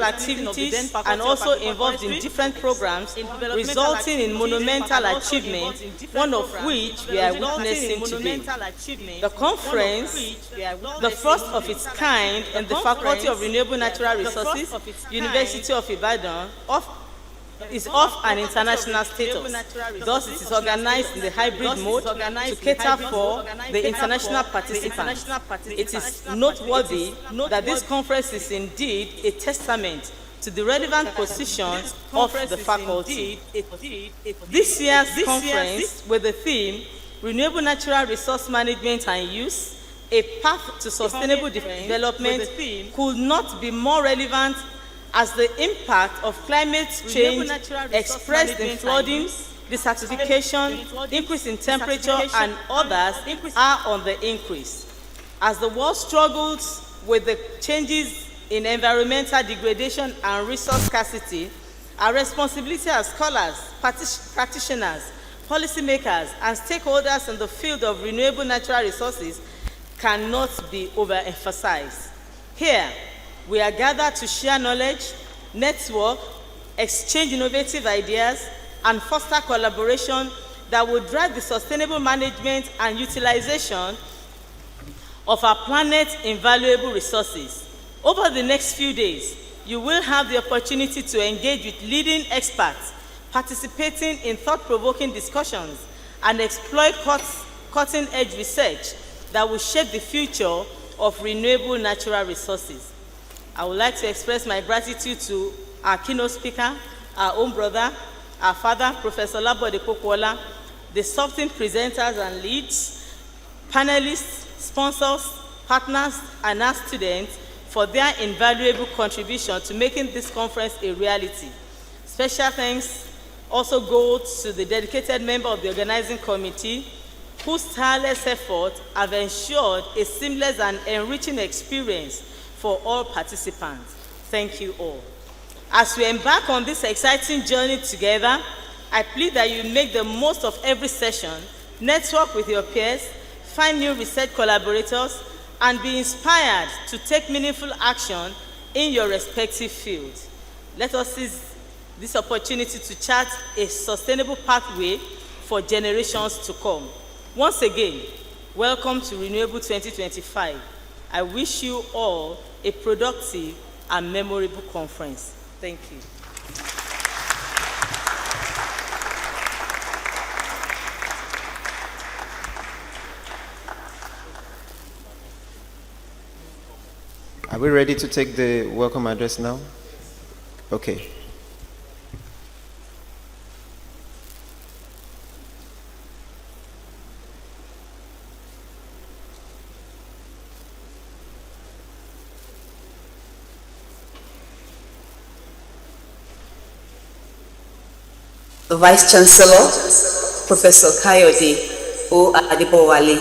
activities and also involved in different programs resulting in monumental achievements, one of which we are witnessing today. The conference, the first of its kind in the Faculty of Renewable Natural Resources, University of Ibadan, is of an international status. Thus, it is organized in the hybrid mode to cater for the international participants. It is noteworthy that this conference is indeed a testament to the relevant position of the faculty. This year's conference, with the theme Renewable Natural Resource Management and Use, a Path to Sustainable Development, could not be more relevant as the impact of climate change expressed in flooding, desertification, increase in temperature, and others are on the increase. As the world struggles with the changes in environmental degradation and resource scarcity, our responsibility as scholars, practitioners, policymakers, and stakeholders in the field of renewable natural resources cannot be overemphasized. Here, we are gathered to share knowledge, network, exchange innovative ideas, and foster collaboration that will drive the sustainable management and utilization of our planet's invaluable resources. Over the next few days, you will have the opportunity to engage with leading experts, participating in thought-provoking discussions, and exploit cutting-edge research that will shape the future of renewable natural resources. I would like to express my gratitude to our keynote speaker, our own brother, our father, Professor Labode Kokwola, the subteam presenters and leads, panelists, sponsors, partners, and our students for their invaluable contribution to making this conference a reality. Special thanks also go to the dedicated member of the organizing committee, whose tireless efforts have ensured a seamless and enriching experience for all participants. Thank you all. As we embark on this exciting journey together, I plead that you make the most of every session, network with your peers, find new research collaborators, and be inspired to take meaningful action in your respective fields. Let us seize this opportunity to chart a sustainable pathway for generations to come. Once again, welcome to Renewable 2025. I wish you all a productive and memorable conference. Thank you. Are we ready to take the welcome address now? Okay. The Vice Chancellor, Professor Kayode O. Adibowale,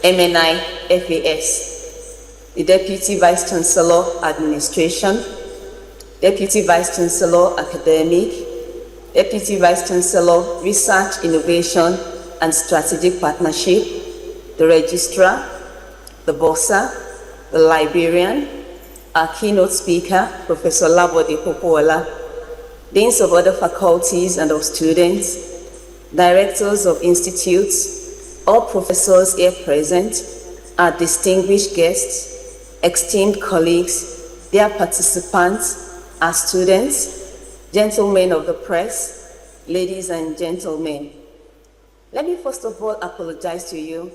MNI, FAS, the Deputy Vice Chancellor, Administration, Deputy Vice Chancellor, Academic, Deputy Vice Chancellor, Research, Innovation, and Strategic Partnership, the Registrar, the Bossa, the Librarian, our keynote speaker, Professor Labode Kokwola, deans of other faculties and of students, directors of institutes, all professors here present, our distinguished guests, esteemed colleagues, dear participants, our students, gentlemen of the press, ladies and gentlemen. Let me first of all apologize to you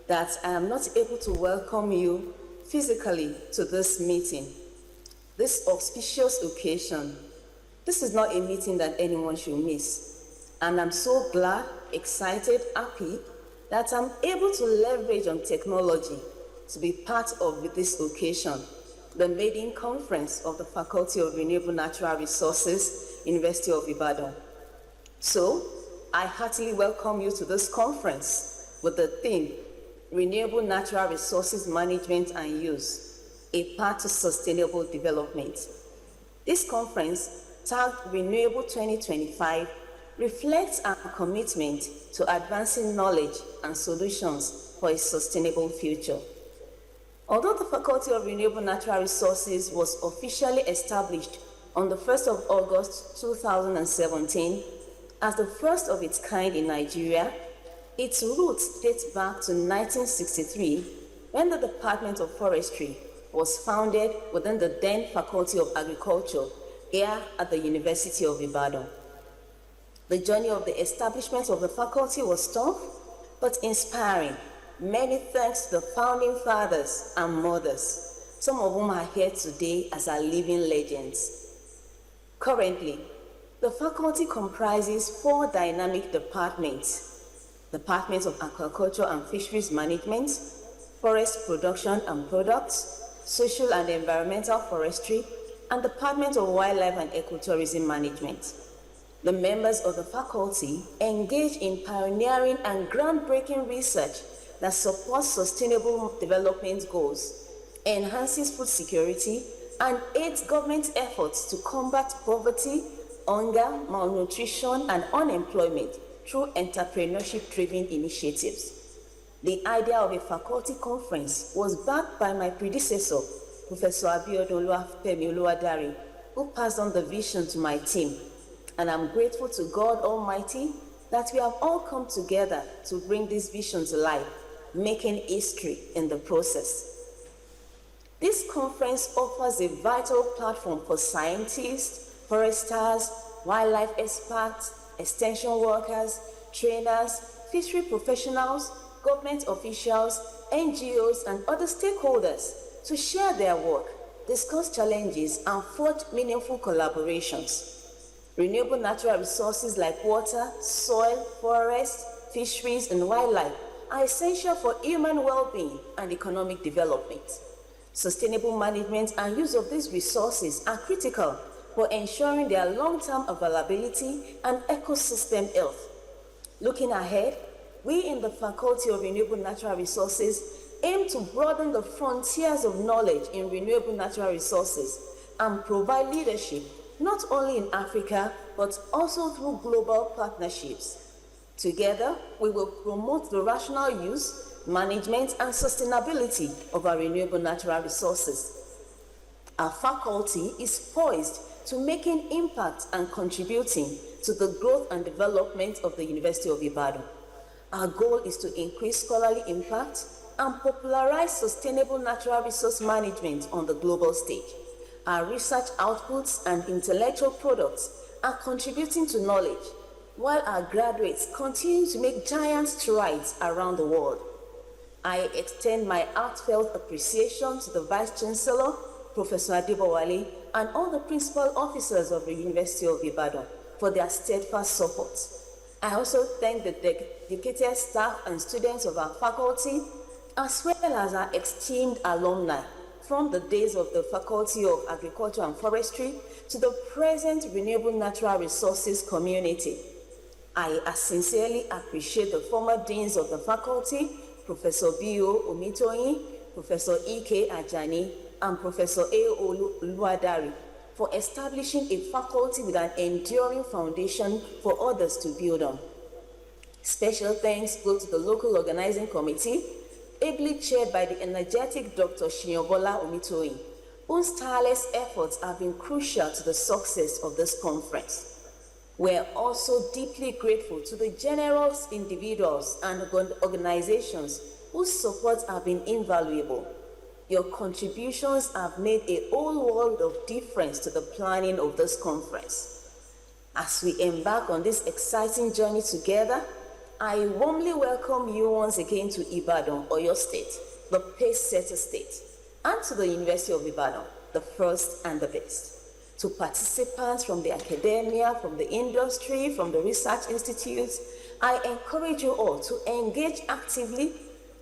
that I am not able to welcome you physically to this meeting, this auspicious occasion. This is not a meeting that anyone should miss. And I'm so glad, excited, happy that I'm able to leverage on technology to be part of this occasion, the maiden conference of the Faculty of Renewable Natural Resources, University of Ibadan. So, I heartily welcome you to this conference with the theme, Renewable Natural Resources Management and Use, a Path to Sustainable Development. This conference, tagged Renewable 2025, reflects our commitment to advancing knowledge and solutions for a sustainable future. Although the Faculty of Renewable Natural Resources was officially established on the 1st of August 2017 as the first of its kind in Nigeria, its roots date back to 1963 when the Department of Forestry was founded within the then Faculty of Agriculture here at the University of Ibadan. The journey of the establishment of the faculty was tough but inspiring. Many thanks to the founding fathers and mothers, some of whom are here today as our living legends. Currently, the faculty comprises 4 dynamic departments: Department of Agriculture and Fisheries Management, Forest Production and Products, Social and Environmental Forestry, and Department of Wildlife and Ecotourism Management. The members of the faculty engage in pioneering and groundbreaking research that supports sustainable development goals, enhances food security, and aids government efforts to combat poverty, hunger, malnutrition, and unemployment through entrepreneurship-driven initiatives. The idea of a faculty conference was backed by my predecessor, Professor Abiodun Oluwafemi Oluwadare, who passed on the vision to my team. And I'm grateful to God Almighty that we have all come together to bring this vision to life, making history in the process. This conference offers a vital platform for scientists, foresters, wildlife experts, extension workers, trainers, fishery professionals, government officials, NGOs, and other stakeholders to share their work, discuss challenges, and forge meaningful collaborations. Renewable natural resources like water, soil, forests, fisheries, and wildlife are essential for human well-being and economic development. Sustainable management and use of these resources are critical for ensuring their long-term availability and ecosystem health. Looking ahead, we in the Faculty of Renewable Natural Resources aim to broaden the frontiers of knowledge in renewable natural resources and provide leadership not only in Africa, but also through global partnerships. Together, we will promote the rational use, management, and sustainability of our renewable natural resources. Our faculty is poised to making impact and contributing to the growth and development of the University of Ibadan. Our goal is to increase scholarly impact and popularize sustainable natural resource management on the global stage. Our research outputs and intellectual products are contributing to knowledge, while our graduates continue to make giant strides around the world. I extend my heartfelt appreciation to the Vice Chancellor, Professor Adibowale, and all the principal officers of the University of Ibadan for their steadfast support. I also thank the dedicated staff and students of our faculty, as well as our esteemed alumni from the days of the Faculty of Agriculture and Forestry to the present Renewable Natural Resources community. I sincerely appreciate the former deans of the faculty, Professor B.O. Omitoyin, Professor E.K. Ajani, and Professor A. Oluwadare for establishing a faculty with an enduring foundation for others to build on. Special thanks go to the local organizing committee, ably chaired by the energetic Dr. Shinyonbola Omitoyin, whose tireless efforts have been crucial to the success of this conference. We are also deeply grateful to the generous individuals and organizations whose supports have been invaluable. Your contributions have made a whole world of difference to the planning of this conference. As we embark on this exciting journey together, I warmly welcome you once again to Ibadan, Oyo State, the pace-setter state, and to the University of Ibadan, the first and the best. To participants from the academia, from the industry, from the research institutes, I encourage you all to engage actively,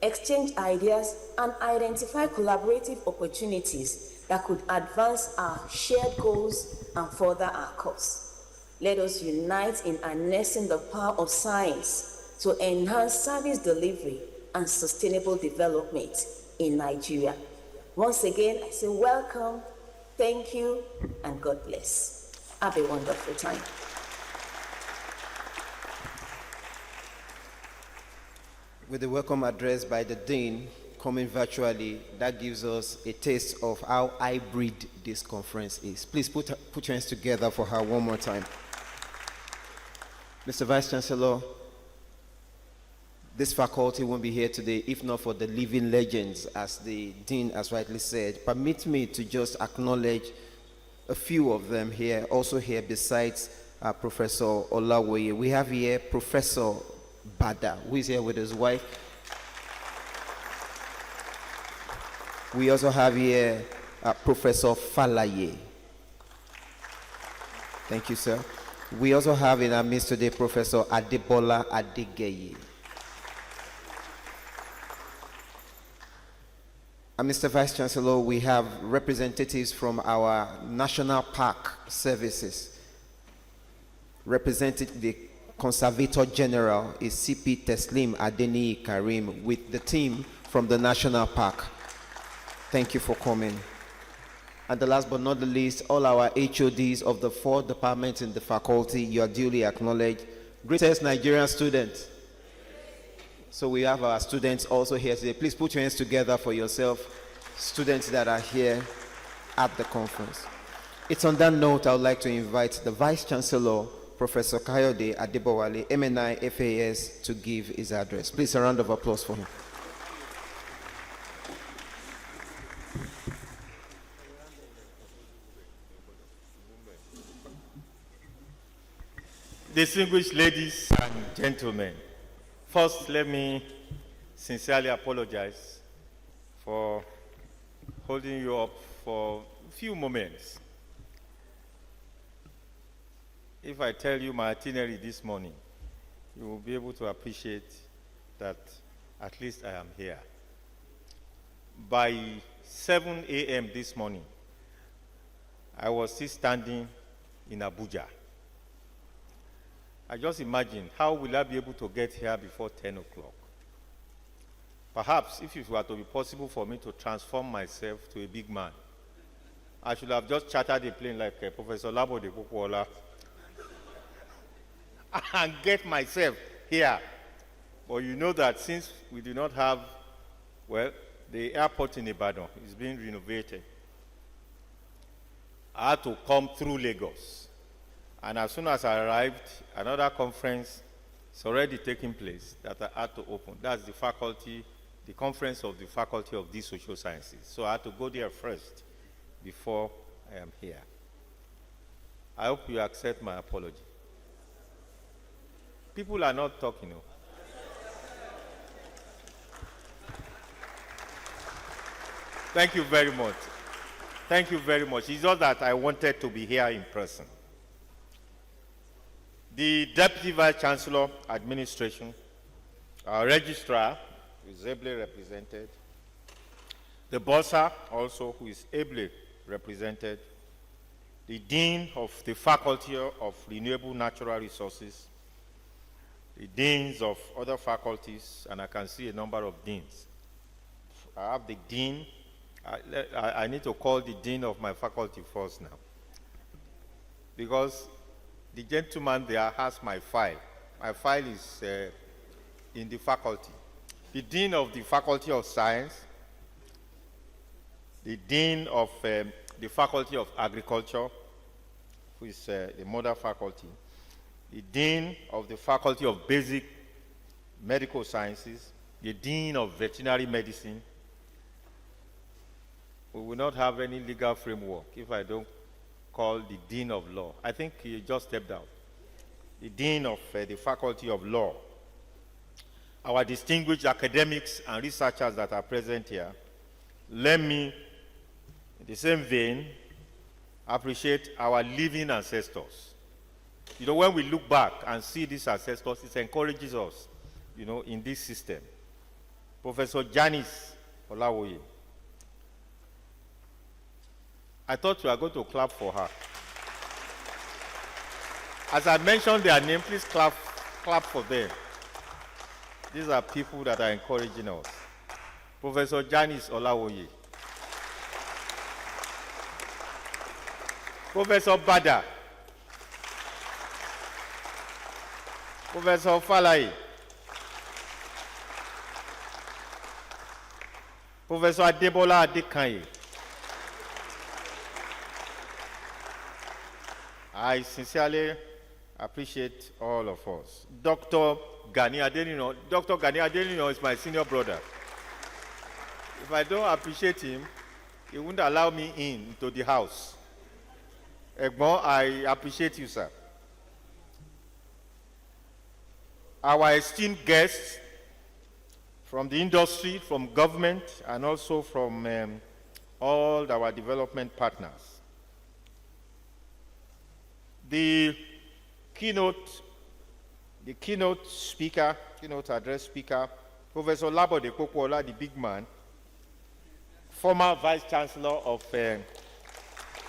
exchange ideas, and identify collaborative opportunities that could advance our shared goals and further our cause. Let us unite in harnessing the power of science to enhance service delivery and sustainable development in Nigeria. Once again, I say welcome, thank you, and God bless. Have a wonderful time. With the welcome address by the Dean, coming virtually, that gives us a taste of how hybrid this conference is. Please put your hands together for her one more time. Mr. Vice Chancellor, this faculty won't be here today if not for the living legends, as the Dean has rightly said. Permit me to just acknowledge a few of them here, also here besides Professor Olawoye. We have here Professor Bada, who is here with his wife. We also have here Professor Falaye. Thank you, sir. We also have in our midst today Professor Adebola Adegeye. And Mr. Vice Chancellor, we have representatives from our National Park Services. Representing the Conservator General is CP Teslim Adeni Karim with the team from the National Park. Thank you for coming. And the last but not the least, all our HODs of the 4 departments in the faculty, you are duly acknowledged. Greatest Nigerian students. So we have our students also here today. Please put your hands together for yourself, students that are here at the conference. It's on that note I would like to invite the Vice Chancellor, Professor Kayode Adebowale, MNI FAS, to give his address. Please a round of applause for him. Distinguished ladies and gentlemen, first let me sincerely apologize for holding you up for a few moments. If I tell you my itinerary this morning, you will be able to appreciate that at least I am here. By 7 a.m. this morning, I was still standing in Abuja. I just imagine, how will I be able to get here before 10 o'clock? Perhaps if it were to be possible for me to transform myself to a big man, I should have just chartered a plane like Professor Labo de Kukuola and get myself here. But you know that since we do not have, well, the airport in Ibadan is being renovated, I had to come through Lagos. And as soon as I arrived, another conference is already taking place that I had to open. That's the faculty, the conference of the Faculty of these Social Sciences. So I had to go there first before I am here. I hope you accept my apology. People are not talking. No. Thank you very much. Thank you very much. It's just that I wanted to be here in person. The Deputy Vice Chancellor Administration, our Registrar, who is ably represented, the Bursar also, who is ably represented, the Dean of the Faculty of Renewable Natural Resources, the Deans of other faculties, and I can see a number of Deans. I have the Dean. I need to call the Dean of my faculty first now, because the gentleman there has my file. My file is in the faculty. The Dean of the Faculty of Science, the Dean of the Faculty of Agriculture, who is the mother faculty, the Dean of the Faculty of Basic Medical Sciences, the Dean of Veterinary Medicine. We will not have any legal framework if I don't call the Dean of Law. I think he just stepped out. The Dean of the Faculty of Law. Our distinguished academics and researchers that are present here, let me, in the same vein, appreciate our living ancestors. You know, when we look back and see these ancestors, it encourages us, you know, in this system. Professor Janice Olawoye. I thought you were going to clap for her. As I mentioned their name, please clap for them. These are people that are encouraging us. Professor Janice Olawoye. Professor Bada. Professor Falaye. Professor Adebola Adekanye. I sincerely appreciate all of us. Dr. Gani Adenino. Dr. Gani Adenino is my senior brother. If I don't appreciate him, he wouldn't allow me into the house. Egbon, I appreciate you, sir. Our esteemed guests from the industry, from government, and also from all our development partners. The keynote address speaker, Professor Labode Kokola, the big man, former Vice Chancellor of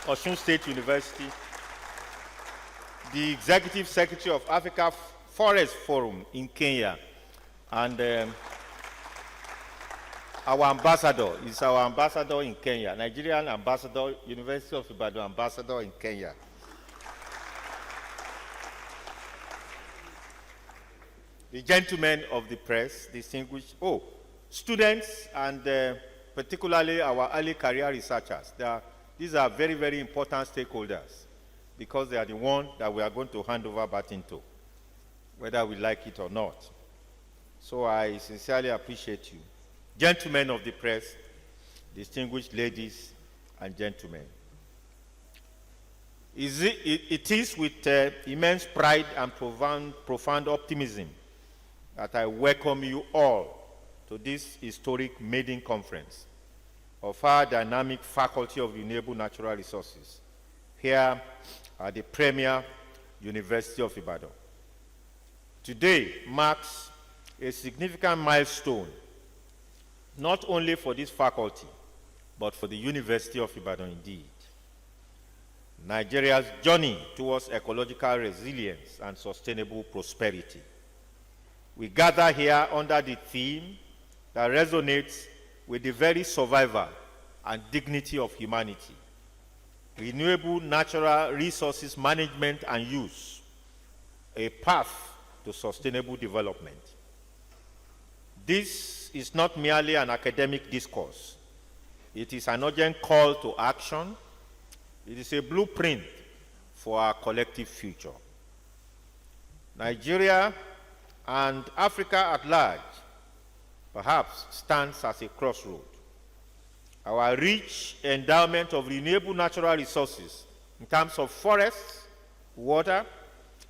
Osun State University, the Executive Secretary of Africa Forest Forum in Kenya, and our ambassador is our ambassador in Kenya, Nigerian ambassador, University of Ibadan ambassador in Kenya. The gentlemen of the press, distinguished, students, and particularly our early career researchers. These are very, very important stakeholders because they are the ones that we are going to hand over baton to, whether we like it or not. So I sincerely appreciate you. Gentlemen of the press, distinguished ladies and gentlemen. It is with immense pride and profound optimism that I welcome you all to this historic maiden conference of our dynamic Faculty of Renewable Natural Resources here at the premier University of Ibadan. Today marks a significant milestone, not only for this faculty, but for the University of Ibadan indeed. Nigeria's journey towards ecological resilience and sustainable prosperity. We gather here under the theme that resonates with the very survival and dignity of humanity: renewable natural resources management and use, a path to sustainable development. This is not merely an academic discourse. It is an urgent call to action. It is a blueprint for our collective future. Nigeria and Africa at large perhaps stands as a crossroad. Our rich endowment of renewable natural resources in terms of forests, water,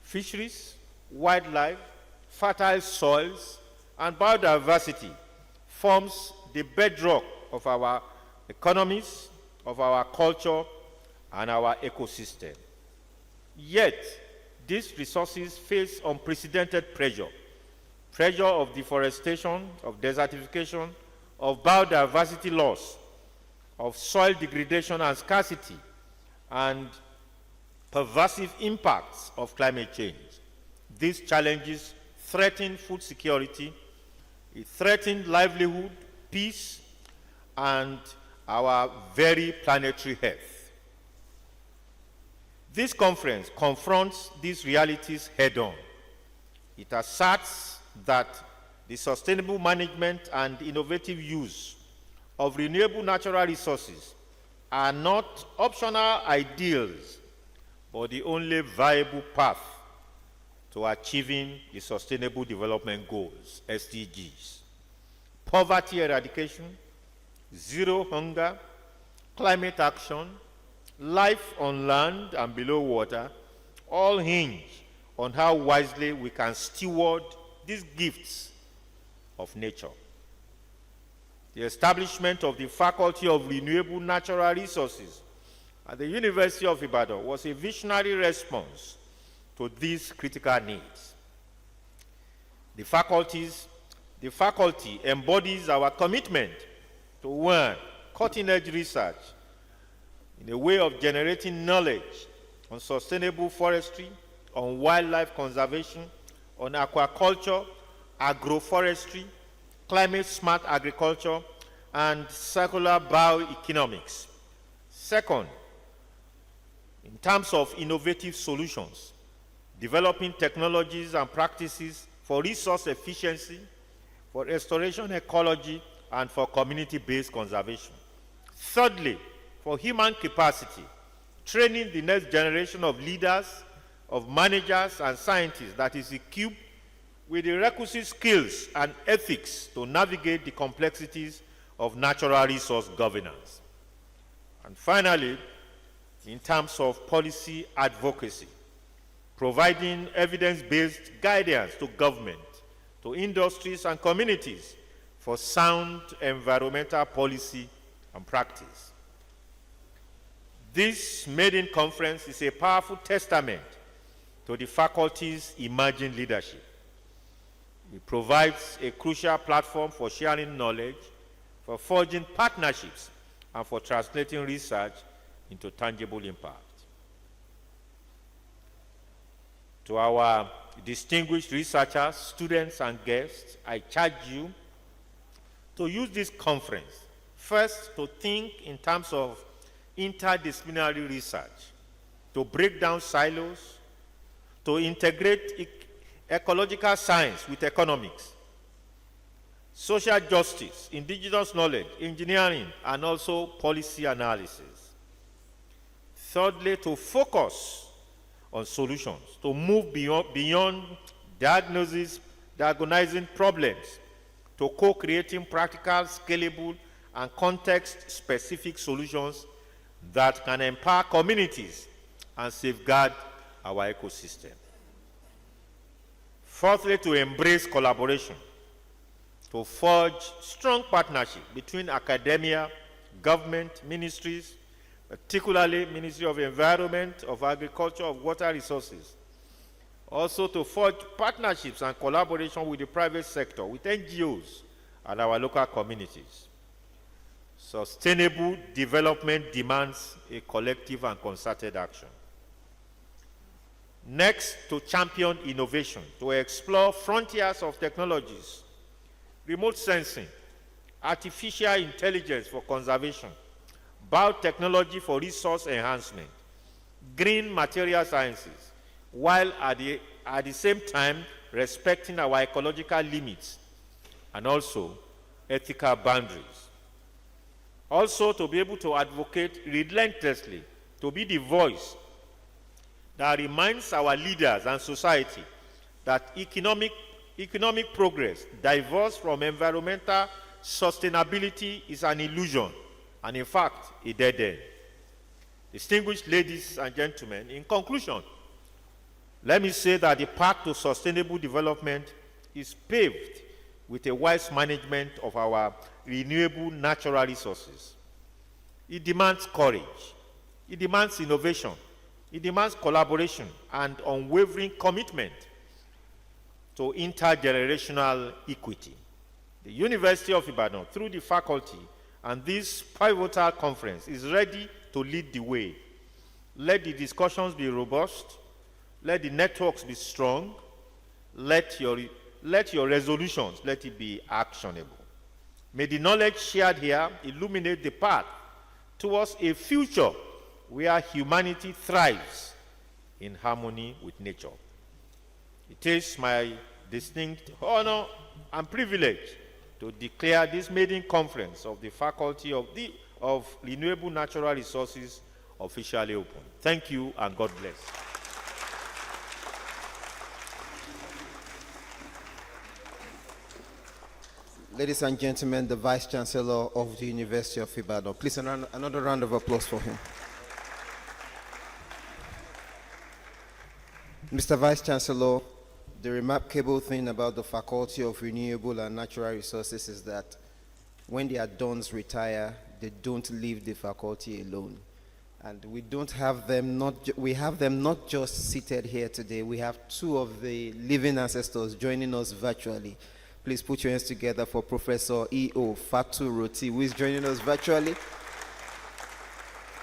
fisheries, wildlife, fertile soils, and biodiversity forms the bedrock of our economies, of our culture, and our ecosystem. Yet, these resources face unprecedented pressure of deforestation, of desertification, of biodiversity loss, of soil degradation and scarcity, and pervasive impacts of climate change. These challenges threaten food security, it threatens livelihood, peace, and our very planetary health. This conference confronts these realities head-on. It asserts that the sustainable management and innovative use of renewable natural resources are not optional ideals, but the only viable path to achieving the Sustainable Development Goals, SDGs. Poverty eradication, zero hunger, climate action, life on land and below water, all hinge on how wisely we can steward these gifts of nature. The establishment of the Faculty of Renewable Natural Resources at the University of Ibadan was a visionary response to these critical needs. The faculty embodies our commitment to, one, cutting-edge research in a way of generating knowledge on sustainable forestry, on wildlife conservation, on aquaculture, agroforestry, climate-smart agriculture, and circular bioeconomics. Second, in terms of innovative solutions, developing technologies and practices for resource efficiency, for restoration ecology, and for community-based conservation. Thirdly, for human capacity, training the next generation of leaders, of managers and scientists that is equipped with the requisite skills and ethics to navigate the complexities of natural resource governance. And finally, in terms of policy advocacy, providing evidence-based guidance to government, to industries and communities for sound environmental policy and practice. This maiden conference is a powerful testament to the faculty's emerging leadership. It provides a crucial platform for sharing knowledge, for forging partnerships, and for translating research into tangible impact. To our distinguished researchers, students, and guests, I charge you to use this conference first to think in terms of interdisciplinary research, to break down silos, to integrate ecological science with economics, social justice, indigenous knowledge, engineering, and also policy analysis. Thirdly, to focus on solutions, to move beyond diagnosing problems, to co-creating practical, scalable, and context-specific solutions that can empower communities and safeguard our ecosystem. Fourthly, to embrace collaboration, to forge strong partnership between academia, government, ministries, particularly Ministry of Environment, of Agriculture, of Water Resources. Also to forge partnerships and collaboration with the private sector, with NGOs and our local communities. Sustainable development demands a collective and concerted action. Next, to champion innovation, to explore frontiers of technologies, remote sensing, artificial intelligence for conservation, biotechnology for resource enhancement, green material sciences, while at the same time respecting our ecological limits and also ethical boundaries. Also, to be able to advocate relentlessly, to be the voice that reminds our leaders and society that economic progress, diverse from environmental sustainability, is an illusion and, in fact, a dead end. Distinguished ladies and gentlemen, in conclusion, let me say that the path to sustainable development is paved with a wise management of our renewable natural resources. It demands courage, it demands innovation, it demands collaboration and unwavering commitment to intergenerational equity. The University of Ibadan, through the faculty and this pivotal conference, is ready to lead the way. Let the discussions be robust, let the networks be strong, let your resolutions, let it be actionable. May the knowledge shared here illuminate the path towards a future where humanity thrives in harmony with nature. It is my distinct honor and privilege to declare this maiden conference of the Faculty of Renewable Natural Resources officially open. Thank you and God bless. Ladies and gentlemen, the Vice Chancellor of the University of Ibadan. Please, another round of applause for him. Mr. Vice Chancellor, the remarkable thing about the Faculty of Renewable and Natural Resources is that when their dons retire, they don't leave the faculty alone. And we don't have them, we have them not just seated here today, we have two of the living ancestors joining us virtually. Please put your hands together for Professor E.O. Fatu Roti, who is joining us virtually.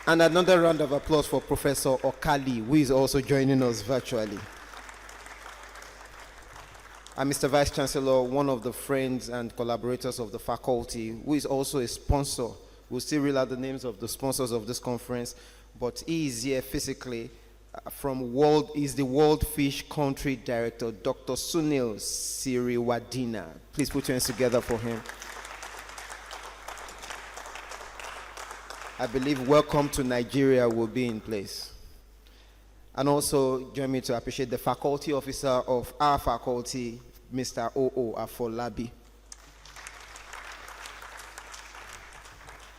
And another round of applause for Professor Okali, who is also joining us virtually. And Mr. Vice Chancellor, one of the friends and collaborators of the faculty, who is also a sponsor. We'll still read out the names of the sponsors of this conference, but he is here physically is the World Fish Country Director, Dr. Sunil Siriwadina. Please put your hands together for him. I believe welcome to Nigeria will be in place. And also join me to appreciate the faculty officer of our faculty, Mr. O.O. Afolabi.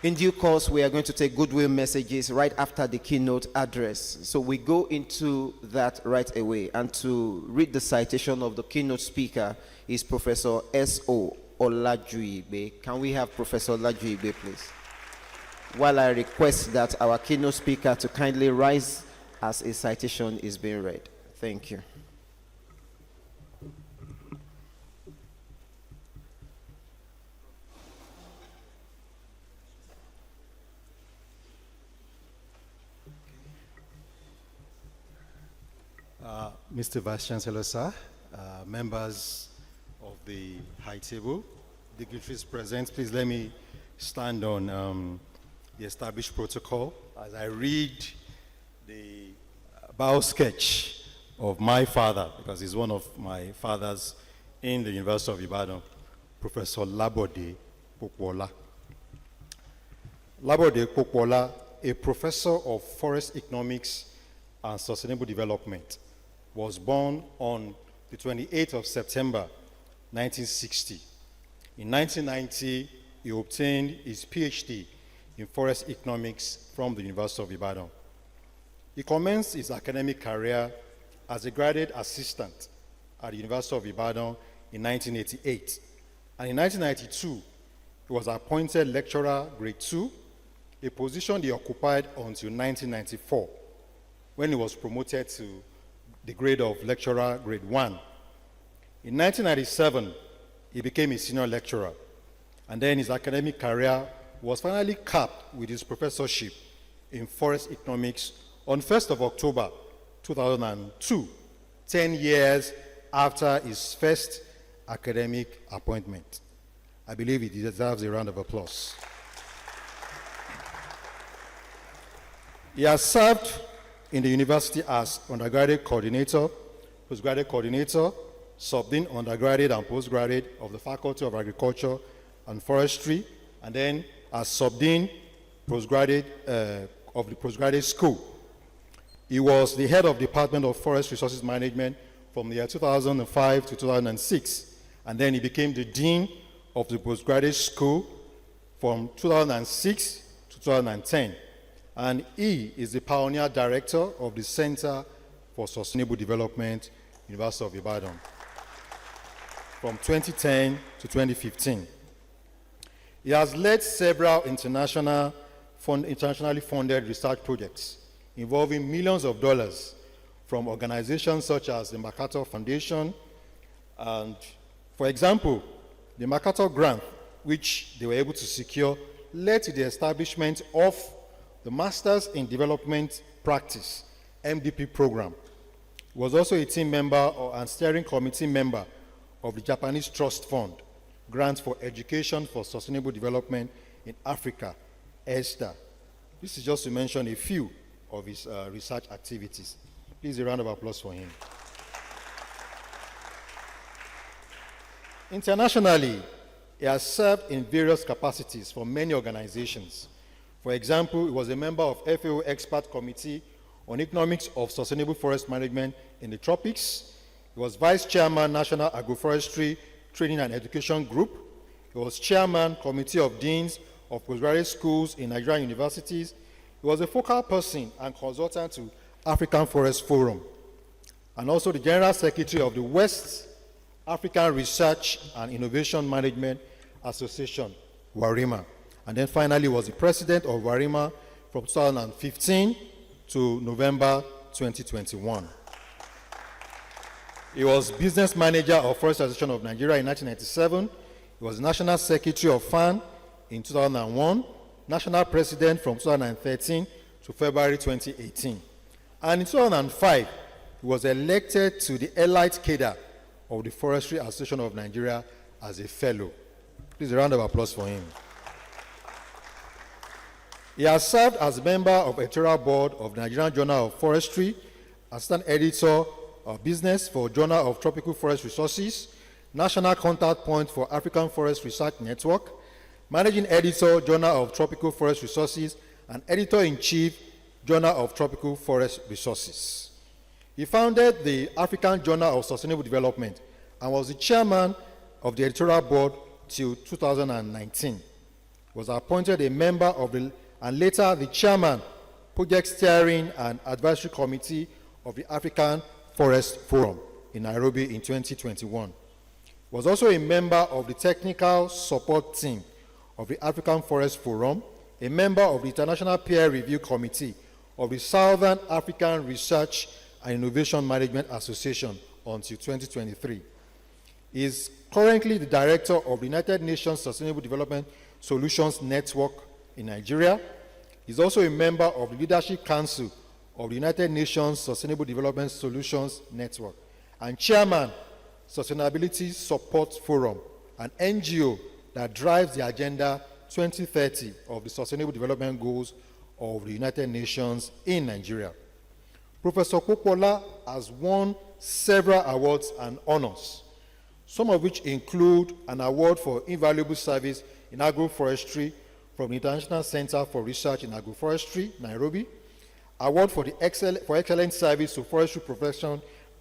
In due course, we are going to take goodwill messages right after the keynote address. So we go into that right away. And to read the citation of the keynote speaker is Professor S.O. Olajuigbe. Can we have Professor Olajuigbe, please? While I request that our keynote speaker to kindly rise as a citation is being read. Thank you. Mr. Vice Chancellor, sir, members of the high table, dignitaries present, please let me stand on the established protocol as I read the bio sketch of my father, because he's one of my fathers in the University of Ibadan, Professor Labode Popwola. Labode Popwola, a professor of forest economics and sustainable development, was born on the 28th of September, 1960. In 1990, he obtained his PhD in forest economics from the University of Ibadan. He commenced his academic career as a graduate assistant at the University of Ibadan in 1988. And in 1992, he was appointed lecturer grade 2, a position he occupied until 1994, when he was promoted to the grade of lecturer grade 1. In 1997, he became a senior lecturer, and then his academic career was finally capped with his professorship in forest economics on 1st of October 2002, 10 years after his first academic appointment. I believe he deserves a round of applause. He has served in the university as undergraduate coordinator, postgraduate coordinator, sub-dean undergraduate and postgraduate of the Faculty of Agriculture and Forestry, and then as sub-dean postgraduate of the postgraduate school. He was the head of Department of Forest Resources Management from the year 2005 to 2006, and then he became the dean of the postgraduate school from 2006 to 2010. And he is the pioneer director of the Center for Sustainable Development, University of Ibadan, from 2010 to 2015. He has led several internationally funded research projects involving millions of dollars from organizations such as the MacArthur Foundation. And for example, the MacArthur grant, which they were able to secure, led to the establishment of the Masters in Development Practice, MDP program. He was also a team member and steering committee member of the Japanese Trust Fund, Grants for Education for Sustainable Development in Africa, ESTA. This is just to mention a few of his research activities. Please, a round of applause for him. Internationally, he has served in various capacities for many organizations. For example, he was a member of FAO Expert Committee on Economics of Sustainable Forest Management in the Tropics. He was Vice Chairman, National Agroforestry Training and Education Group. He was Chairman, Committee of Deans of Postgraduate Schools in Nigerian universities. He was a focal person and consultant to African Forest Forum, and also the General Secretary of the West African Research and Innovation Management Association, WARIMA. And then finally was the president of WARIMA from 2015 to November 2021. He was business manager of Forest Association of Nigeria in 1997. He was national secretary of FAN in 2001, national president from 2013 to February 2018. And in 2005, he was elected to the elite cadre of the Forestry Association of Nigeria as a fellow. Please, a round of applause for him. He has served as a member of the editorial board of the Nigerian Journal of Forestry, assistant editor of business for Journal of Tropical Forest Resources, national contact point for African Forest Research Network, managing editor, Journal of Tropical Forest Resources, and editor-in-chief, Journal of Tropical Forest Resources. He founded the African Journal of Sustainable Development and was the chairman of the editorial board till 2019. Was appointed a member of the, and later the chairman, project steering and advisory committee of the African Forest Forum in Nairobi in 2021. Was also a member of the technical support team of the African Forest Forum, a member of the International Peer Review Committee of the Southern African Research and Innovation Management Association until 2023. He is currently the director of the United Nations Sustainable Development Solutions Network in Nigeria. He's also a member of the Leadership Council of the United Nations Sustainable Development Solutions Network and chairman, Sustainability Support Forum, an NGO that drives the Agenda 2030 of the Sustainable Development Goals of the United Nations in Nigeria. Professor Popola has won several awards and honors, some of which include an award for invaluable service in agroforestry from the International Center for Research in Agroforestry, Nairobi, award for excellent service to forestry profession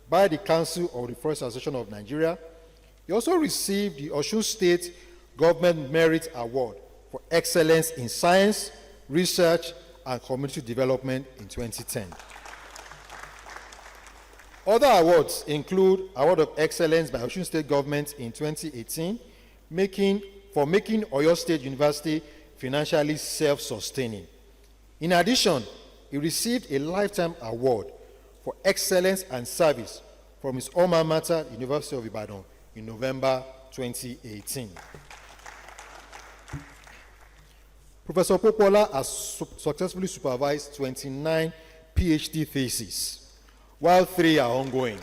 by the Council of the Forest Association of Nigeria. He also received the Osun State Government Merit Award for excellence in science, research, and community development in 2010. Other awards include Award of Excellence by Osun State Government in 2018, for making Oyo State University financially self-sustaining. In addition, he received a Lifetime Award for Excellence and Service from his alma mater, University of Ibadan, in November 2018. Professor Popola has successfully supervised 29 PhD theses, while 3 are ongoing.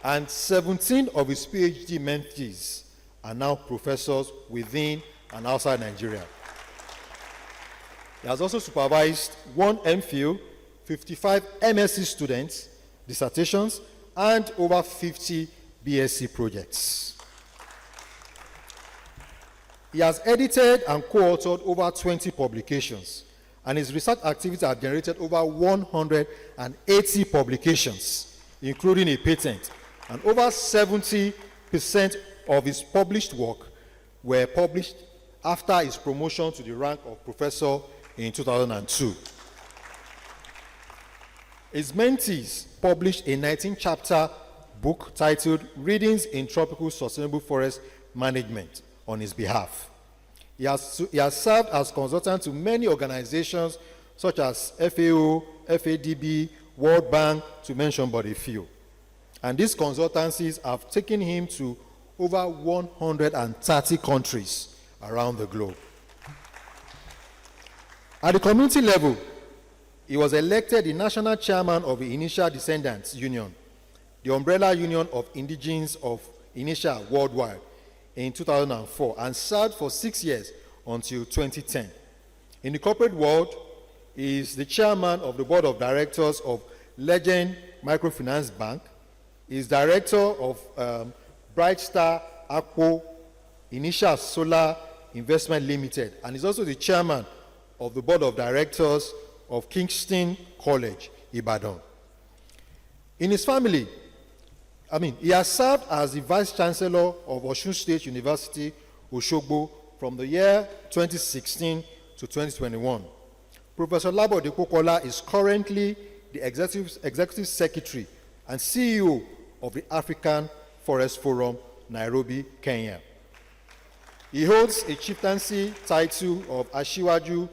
And 17 of his PhD mentees are now professors within and outside Nigeria. He has also supervised 1 MPhil, 55 MSc students, dissertations, and over 50 BSc projects. He has edited and co-authored over 20 publications, and his research activities have generated over 180 publications, including a patent, and over 70% of his published work were published after his promotion to the rank of professor in 2002. His mentees published a 19-chapter book titled Readings in Tropical Sustainable Forest Management on his behalf. He has served as consultant to many organizations such as FAO, FADB, World Bank, to mention but a few. And these consultancies have taken him to over 130 countries around the globe. At the community level, he was elected the national chairman of the Initial Descendants Union, the umbrella union of indigenes of Initial worldwide, in 2004, and served for 6 years until 2010. In the corporate world, he is the chairman of the board of directors of Legend Microfinance Bank. He is director of Bright Star Akpo Initial Solar Investment Limited, and is also the chairman of the board of directors of Kingston College, Ibadan. In his family, he has served as the Vice Chancellor of Osun State University, Osogbo, from the year 2016 to 2021. Professor Labode Popola is currently the Executive Secretary and CEO of the African Forest Forum, Nairobi, Kenya. He holds a chieftaincy title of Ashiwaju,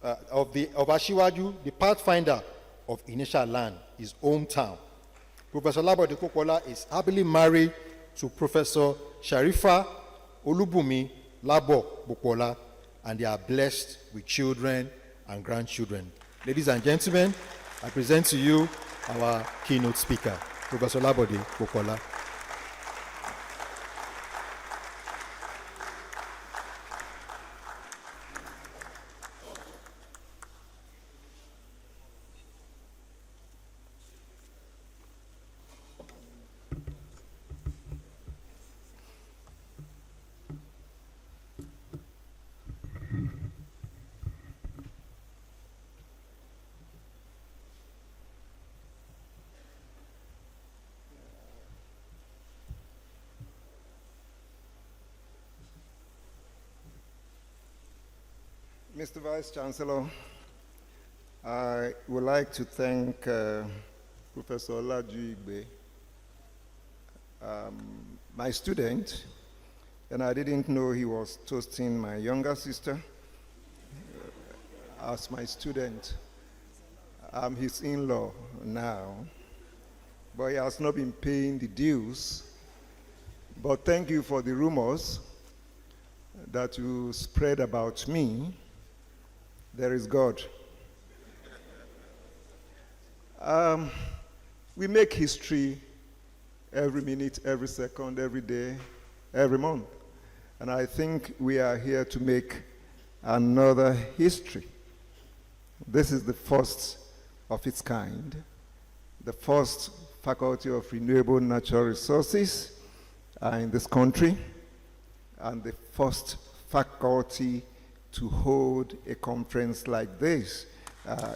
the Pathfinder of Initial Land, his hometown. Professor Labode Popola is happily married to Professor Sharifa Olubumi Labo Popola, and they are blessed with children and grandchildren. Ladies and gentlemen, I present to you our keynote speaker, Professor Labode Popola. Mr. Vice Chancellor, I would like to thank Professor Olaju Igbe, my student, and I didn't know he was toasting my younger sister as my student. I'm his in-law now, but he has not been paying the dues. But thank you for the rumors that you spread about me. There is God. We make history every minute, every second, every day, every month. And I think we are here to make another history. This is the first of its kind, the first Faculty of Renewable Natural Resources in this country, and the first faculty to hold a conference like this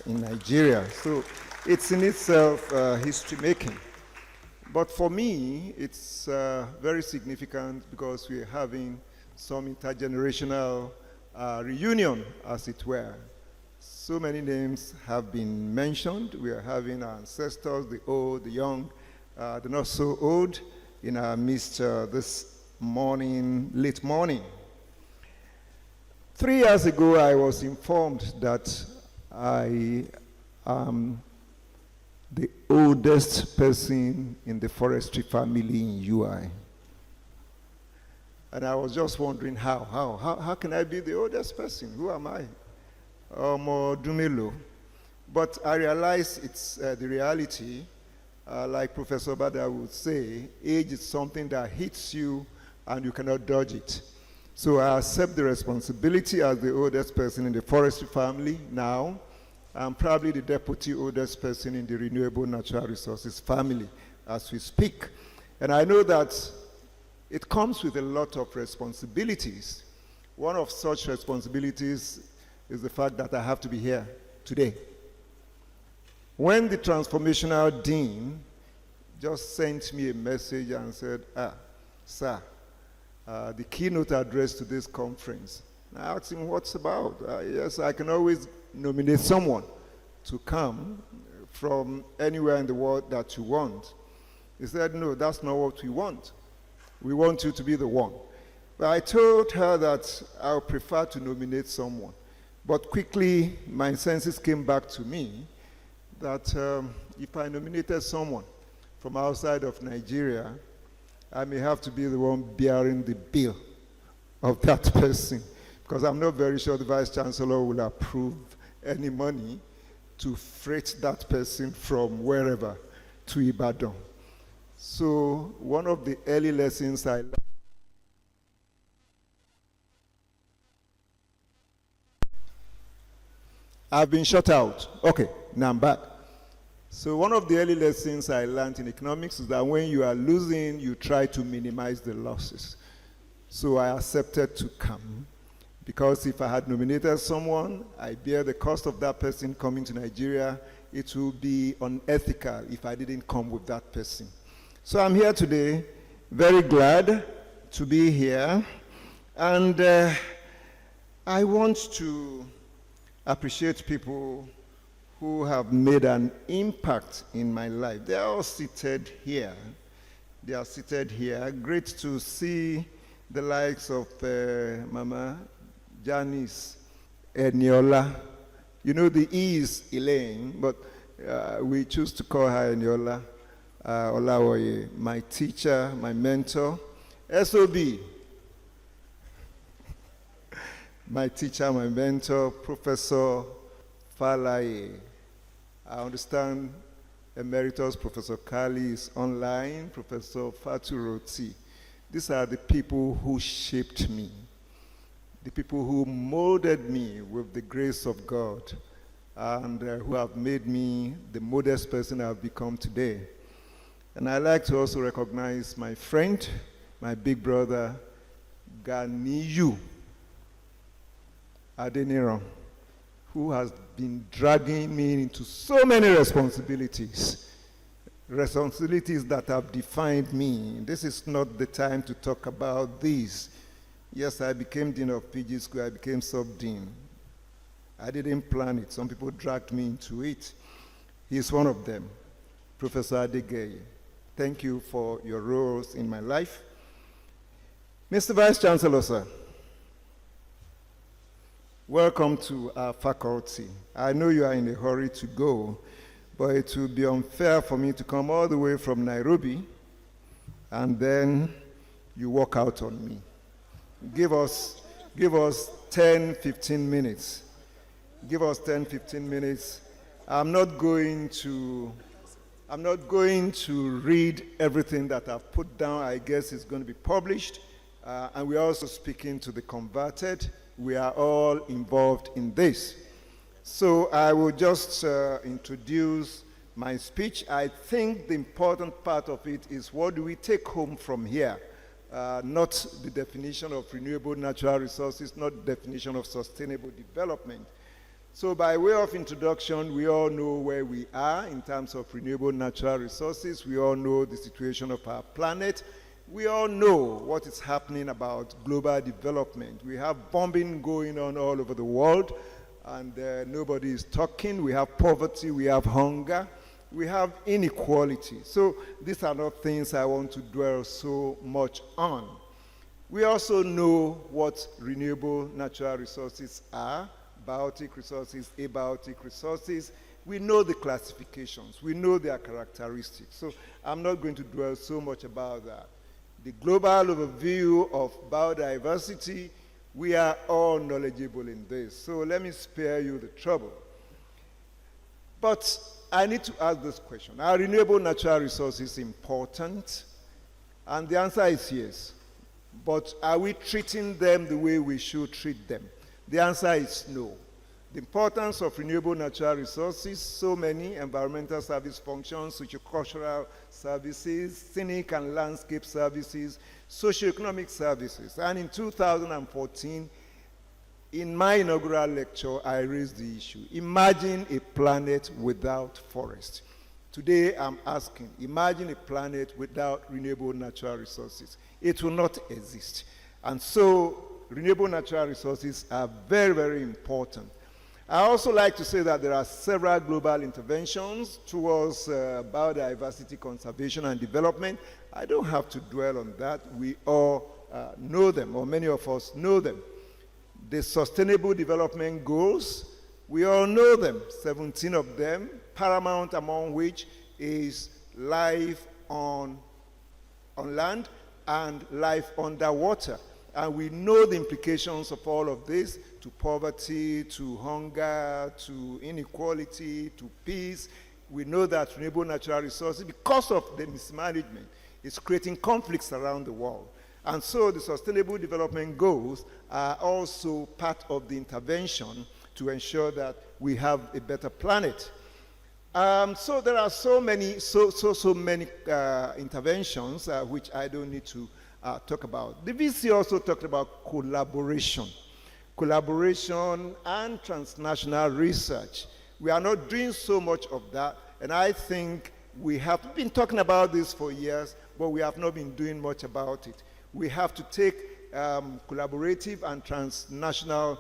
in Nigeria. So it's in itself history making. But for me, it's very significant because we're having some intergenerational reunion, as it were. So many names have been mentioned. We are having our ancestors, the old, the young, the not so old, in our midst this morning, late morning. 3 years ago, I was informed that I am the oldest person in the forestry family in UI. And I was just wondering how can I be the oldest person? Who am I? Dumelo. But I realize it's the reality. Like Professor Bada would say, age is something that hits you and you cannot dodge it. So I accept the responsibility as the oldest person in the forestry family now. I'm probably the deputy oldest person in the Renewable Natural Resources family as we speak. And I know that it comes with a lot of responsibilities. One of such responsibilities is the fact that I have to be here today. When the transformational dean just sent me a message and said, sir, the keynote address to this conference. I asked him, what's about? Yes, I can always nominate someone to come from anywhere in the world that you want. He said, no, that's not what we want. We want you to be the one. But I told her that I would prefer to nominate someone. But quickly, my senses came back to me that if I nominated someone from outside of Nigeria, I may have to be the one bearing the bill of that person, because I'm not very sure the Vice Chancellor will approve any money to freight that person from wherever to Ibadan. So one of the early lessons I learned, I've been shut out. Okay, now I'm back. So one of the early lessons I learned in economics is that when you are losing, you try to minimize the losses. So I accepted to come, because if I had nominated someone, I bear the cost of that person coming to Nigeria. It would be unethical if I didn't come with that person. So I'm here today, very glad to be here. And I want to appreciate people who have made an impact in my life. They are all seated here. They are seated here. Great to see the likes of Mama Janice Eniola. You know, the E is Elaine, but we choose to call her Eniola. Olawoye, my teacher, my mentor. SOB, my teacher, my mentor, Professor Falaye. I understand Emeritus Professor Kali is online, Professor Faturoti. These are the people who shaped me, the people who molded me with the grace of God, and who have made me the modest person I've become today. And I'd like to also recognize my friend, my big brother, Ganiyu Adeniran, who has been dragging me into so many responsibilities that have defined me. This is not the time to talk about these. Yes, I became Dean of PG School, I became Sub-Dean. I didn't plan it. Some people dragged me into it. He's one of them, Professor Adegeye. Thank you for your roles in my life. Mr. Vice Chancellor, sir, welcome to our faculty. I know you are in a hurry to go, but it will be unfair for me to come all the way from Nairobi and then you walk out on me. Give us 10, 15 minutes. Give us 10, 15 minutes. I'm not going to read everything that I've put down. I guess it's going to be published. And we're also speaking to the converted. We are all involved in this. So I will just introduce my speech. I think the important part of it is what do we take home from here? Not the definition of renewable natural resources, not the definition of sustainable development. So by way of introduction, we all know where we are in terms of renewable natural resources. We all know the situation of our planet. We all know what is happening about global development. We have bombing going on all over the world, and nobody is talking. We have poverty, we have hunger, we have inequality. So these are not things I want to dwell so much on. We also know what renewable natural resources are. Biotic resources, abiotic resources. We know the classifications. We know their characteristics. So I'm not going to dwell so much about that. The global overview of biodiversity, we are all knowledgeable in this. So let me spare you the trouble. But I need to ask this question. Are renewable natural resources important? And the answer is yes. But are we treating them the way we should treat them? The answer is no. The importance of renewable natural resources, so many environmental service functions, sociocultural services, scenic and landscape services, socioeconomic services. And in 2014, in my inaugural lecture, I raised the issue. Imagine a planet without forest. Today, I'm asking, imagine a planet without renewable natural resources. It will not exist. And so, renewable natural resources are very, very important. I also like to say that there are several global interventions towards biodiversity conservation and development. I don't have to dwell on that. We all know them, or many of us know them. The Sustainable Development Goals, we all know them, 17 of them, paramount among which is life on land and life underwater. And we know the implications of all of this to poverty, to hunger, to inequality, to peace. We know that renewable natural resources, because of the mismanagement, is creating conflicts around the world. And so the Sustainable Development Goals are also part of the intervention to ensure that we have a better planet. So there are so many interventions which I don't need to talk about. The VC also talked about collaboration and transnational research. We are not doing so much of that, and I think we have been talking about this for years, but we have not been doing much about it. We have to take collaborative and transnational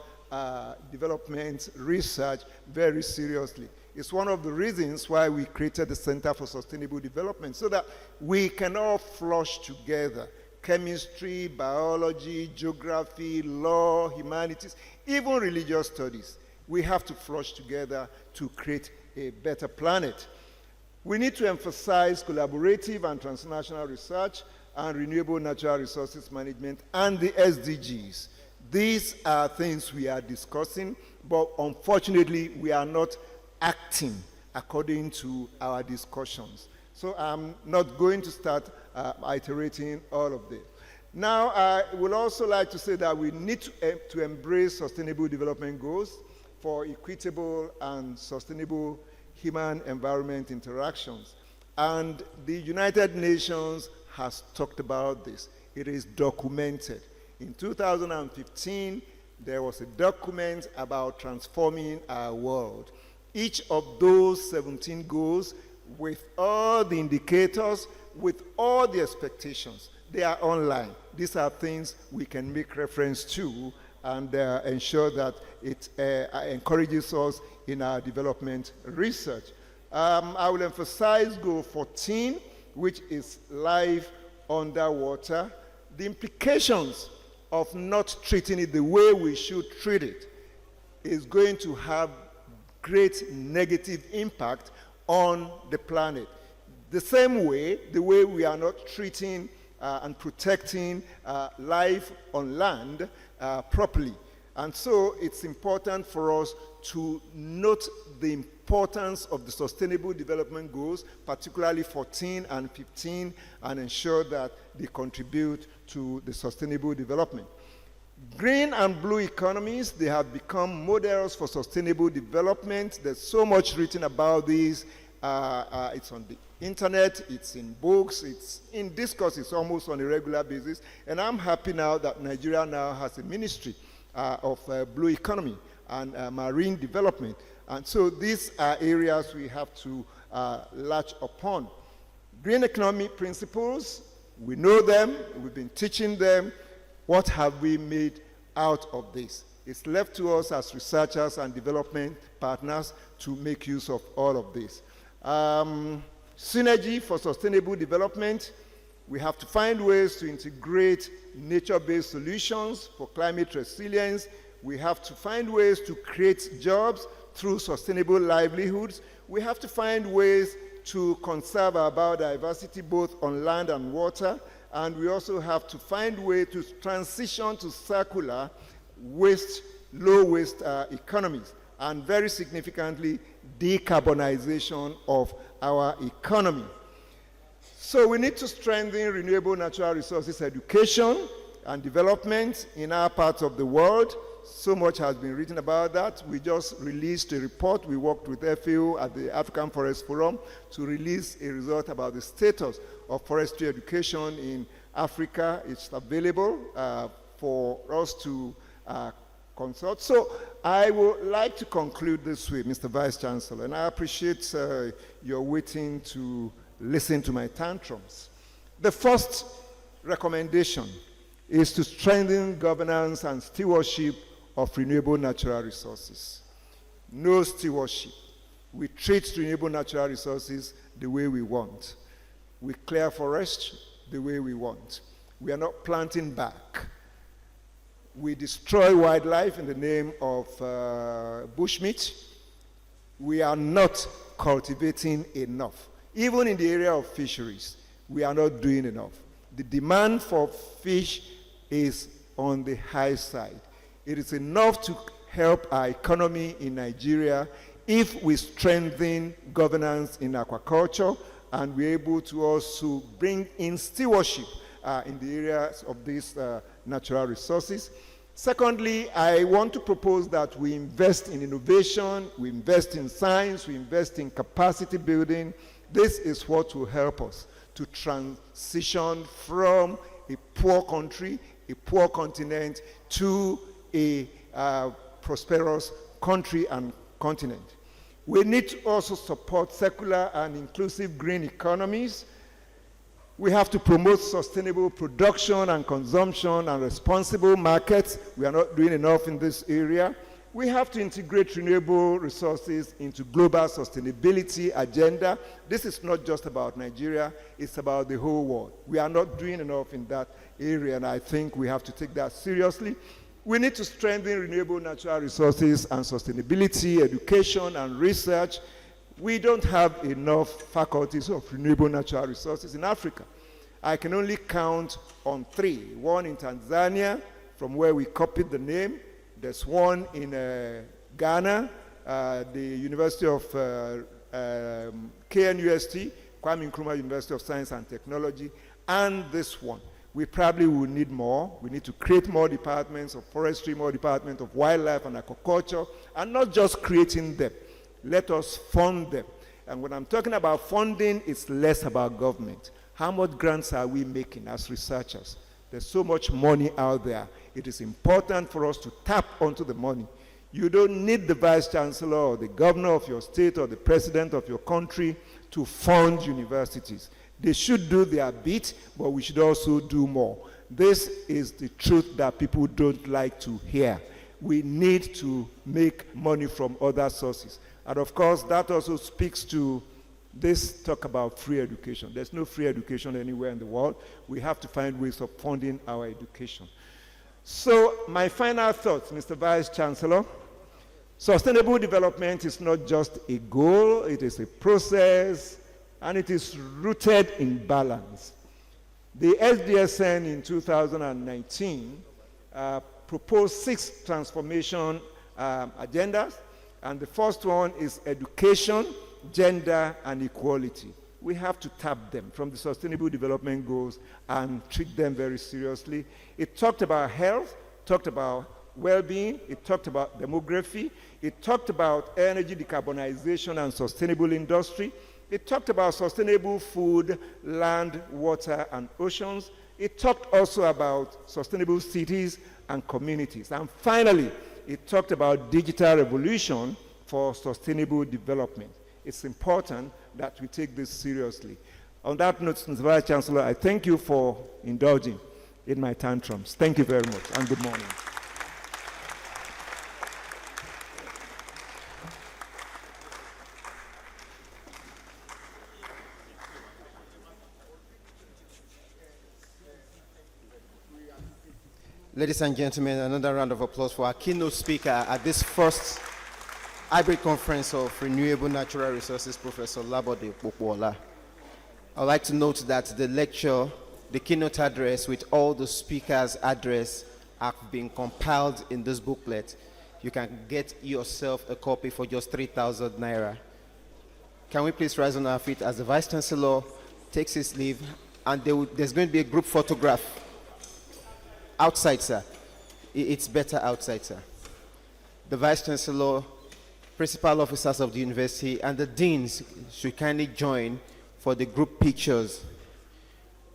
development research very seriously. It's one of the reasons why we created the Center for Sustainable Development, so that we can all flush together. Chemistry, biology, geography, law, humanities, even religious studies. We have to flush together to create a better planet. We need to emphasize collaborative and transnational research and renewable natural resources management and the SDGs. These are things we are discussing, but unfortunately, we are not acting according to our discussions. So I'm not going to start iterating all of this. Now, I would also like to say that we need to embrace sustainable development goals for equitable and sustainable human-environment interactions. And the United Nations has talked about this. It is documented. In 2015, there was a document about transforming our world. Each of those 17 goals, with all the indicators, with all the expectations, they are online. These are things we can make reference to and ensure that it encourages us in our development research. I will emphasize goal 14, which is life underwater. The implications of not treating it the way we should treat it is going to have great negative impact on the planet. The same way, the way we are not treating and protecting life on land properly. And so it's important for us to note the importance of the Sustainable Development Goals, particularly 14 and 15, and ensure that they contribute to the sustainable development. Green and blue economies, they have become models for sustainable development. There's so much written about these. It's on the internet, it's in books, it's in discourses almost on a regular basis. And I'm happy now that Nigeria now has a ministry of blue economy and marine development. And so these are areas we have to latch upon. Green economy principles, we know them, we've been teaching them. What have we made out of this? It's left to us as researchers and development partners to make use of all of this. Synergy for sustainable development. We have to find ways to integrate nature-based solutions for climate resilience. We have to find ways to create jobs through sustainable livelihoods. We have to find ways to conserve our biodiversity both on land and water. And we also have to find ways to transition to circular waste, low waste economies. And very significantly, decarbonization of our economy. So we need to strengthen renewable natural resources education and development in our parts of the world. So much has been written about that. We just released a report. We worked with FAO at the African Forest Forum to release a result about the status of forestry education in Africa. It's available for us to consult. So I would like to conclude this way, Mr. Vice Chancellor, and I appreciate your waiting to listen to my tantrums. The first recommendation is to strengthen governance and stewardship of renewable natural resources. No stewardship. We treat renewable natural resources the way we want. We clear forests the way we want. We are not planting back. We destroy wildlife in the name of bushmeat. We are not cultivating enough. Even in the area of fisheries, we are not doing enough. The demand for fish is on the high side. It is enough to help our economy in Nigeria if we strengthen governance in aquaculture and we're able to also bring in stewardship in the areas of these natural resources. Secondly, I want to propose that we invest in innovation, we invest in science, we invest in capacity building. This is what will help us to transition from a poor country, a poor continent, to a prosperous country and continent. We need to also support secular and inclusive green economies. We have to promote sustainable production and consumption and responsible markets. We are not doing enough in this area. We have to integrate renewable resources into global sustainability agenda. This is not just about Nigeria, it's about the whole world. We are not doing enough in that area, and I think we have to take that seriously. We need to strengthen renewable natural resources and sustainability, education and research. We don't have enough faculties of renewable natural resources in Africa. I can only count on 3. One in Tanzania, from where we copied the name. There's one in Ghana, the University of KNUST, Kwame Nkrumah University of Science and Technology, and this one. We probably will need more. We need to create more departments of forestry, more departments of wildlife and aquaculture, and not just creating them. Let us fund them. And when I'm talking about funding, it's less about government. How much grants are we making as researchers? There's so much money out there. It is important for us to tap onto the money. You don't need the vice chancellor or the governor of your state or the president of your country to fund universities. They should do their bit, but we should also do more. This is the truth that people don't like to hear. We need to make money from other sources. And of course, that also speaks to this talk about free education. There's no free education anywhere in the world. We have to find ways of funding our education. So my final thoughts, Mr. Vice Chancellor, sustainable development is not just a goal, it is a process, and it is rooted in balance. The SDSN in 2019 proposed 6 transformation agendas, and the first one is education, gender, and equality. We have to tap them from the Sustainable Development Goals and treat them very seriously. It talked about health, talked about well-being, it talked about demography, it talked about energy decarbonization and sustainable industry, it talked about sustainable food, land, water, and oceans. It talked also about sustainable cities and communities. And finally, it talked about digital revolution for sustainable development. It's important that we take this seriously. On that note, Mr. Vice Chancellor, I thank you for indulging in my tantrums. Thank you very much, and good morning. Ladies and gentlemen, another round of applause for our keynote speaker at this first hybrid conference of Renewable Natural Resources, Professor Labode Popola. I'd like to note that the lecture, the keynote address with all the speakers' address have been compiled in this booklet. You can get yourself a copy for just 3,000 naira. Can we please rise on our feet as the Vice Chancellor takes his leave, and there's going to be a group photograph outside, sir. It's better outside, sir. The Vice Chancellor, principal officers of the university, and the deans should kindly join for the group pictures.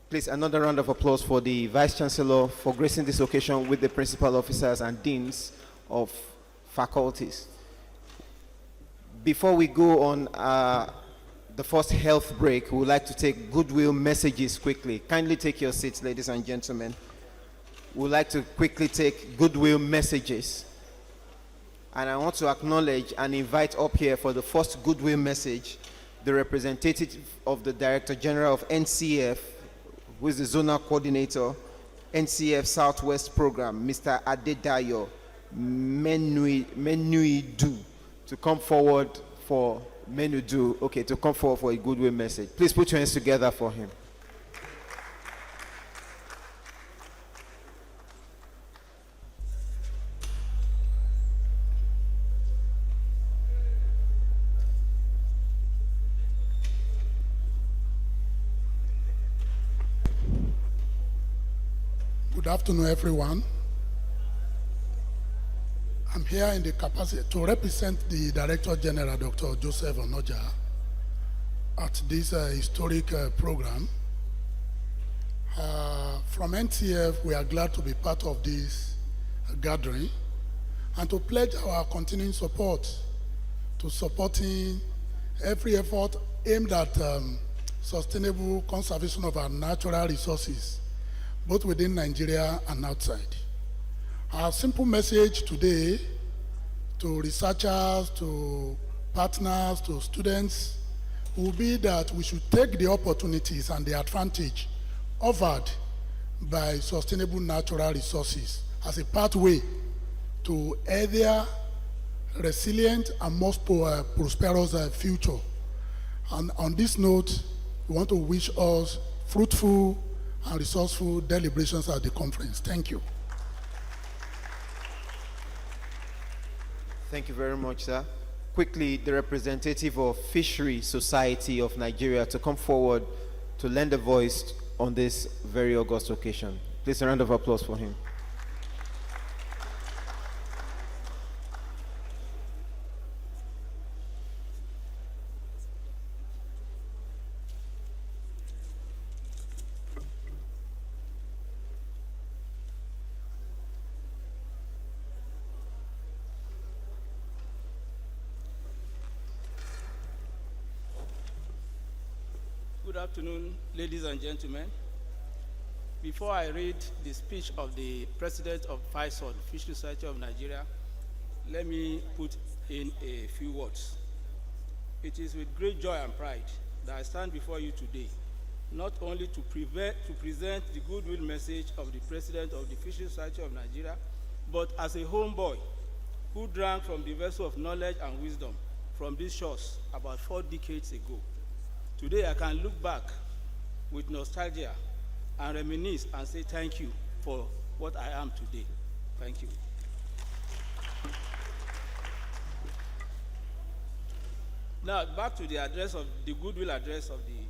Please, another round of applause for the Vice Chancellor for gracing this occasion with the principal officers and deans of faculties. Before we go on the first health break, we would like to take goodwill messages quickly. Kindly take your seats, ladies and gentlemen. We would like to quickly take goodwill messages. And I want to acknowledge and invite up here for the first goodwill message the representative of the Director General of NCF, who is the Zonal Coordinator, NCF Southwest Program, Mr. Adedayo Menuidu, to come forward for to come forward for a goodwill message. Please put your hands together for him. Good afternoon, everyone. I'm here in the capacity to represent the Director General, Dr. Joseph Onoja, at this historic program. From NTF, we are glad to be part of this gathering and to pledge our continuing support to supporting every effort aimed at sustainable conservation of our natural resources, both within Nigeria and outside. Our simple message today to researchers, to partners, to students will be that we should take the opportunities and the advantage offered by sustainable natural resources as a pathway to either resilient and most prosperous future. And on this note, we want to wish us fruitful and resourceful deliberations at the conference. Thank you. Thank you very much, sir. Quickly, the representative of Fishery Society of Nigeria to come forward to lend a voice on this very august occasion. Please, a round of applause for him. Good afternoon, ladies and gentlemen. Before I read the speech of the President of FISOD, Fisheries Society of Nigeria, let me put in a few words. It is with great joy and pride that I stand before you today, not only to present the goodwill message of the President of the Fisheries Society of Nigeria, but as a homeboy who drank from the vessel of knowledge and wisdom from these shores about 4 decades ago. Today I can look back with nostalgia and reminisce and say thank you for what I am today. Thank you. Now, back to the goodwill address of the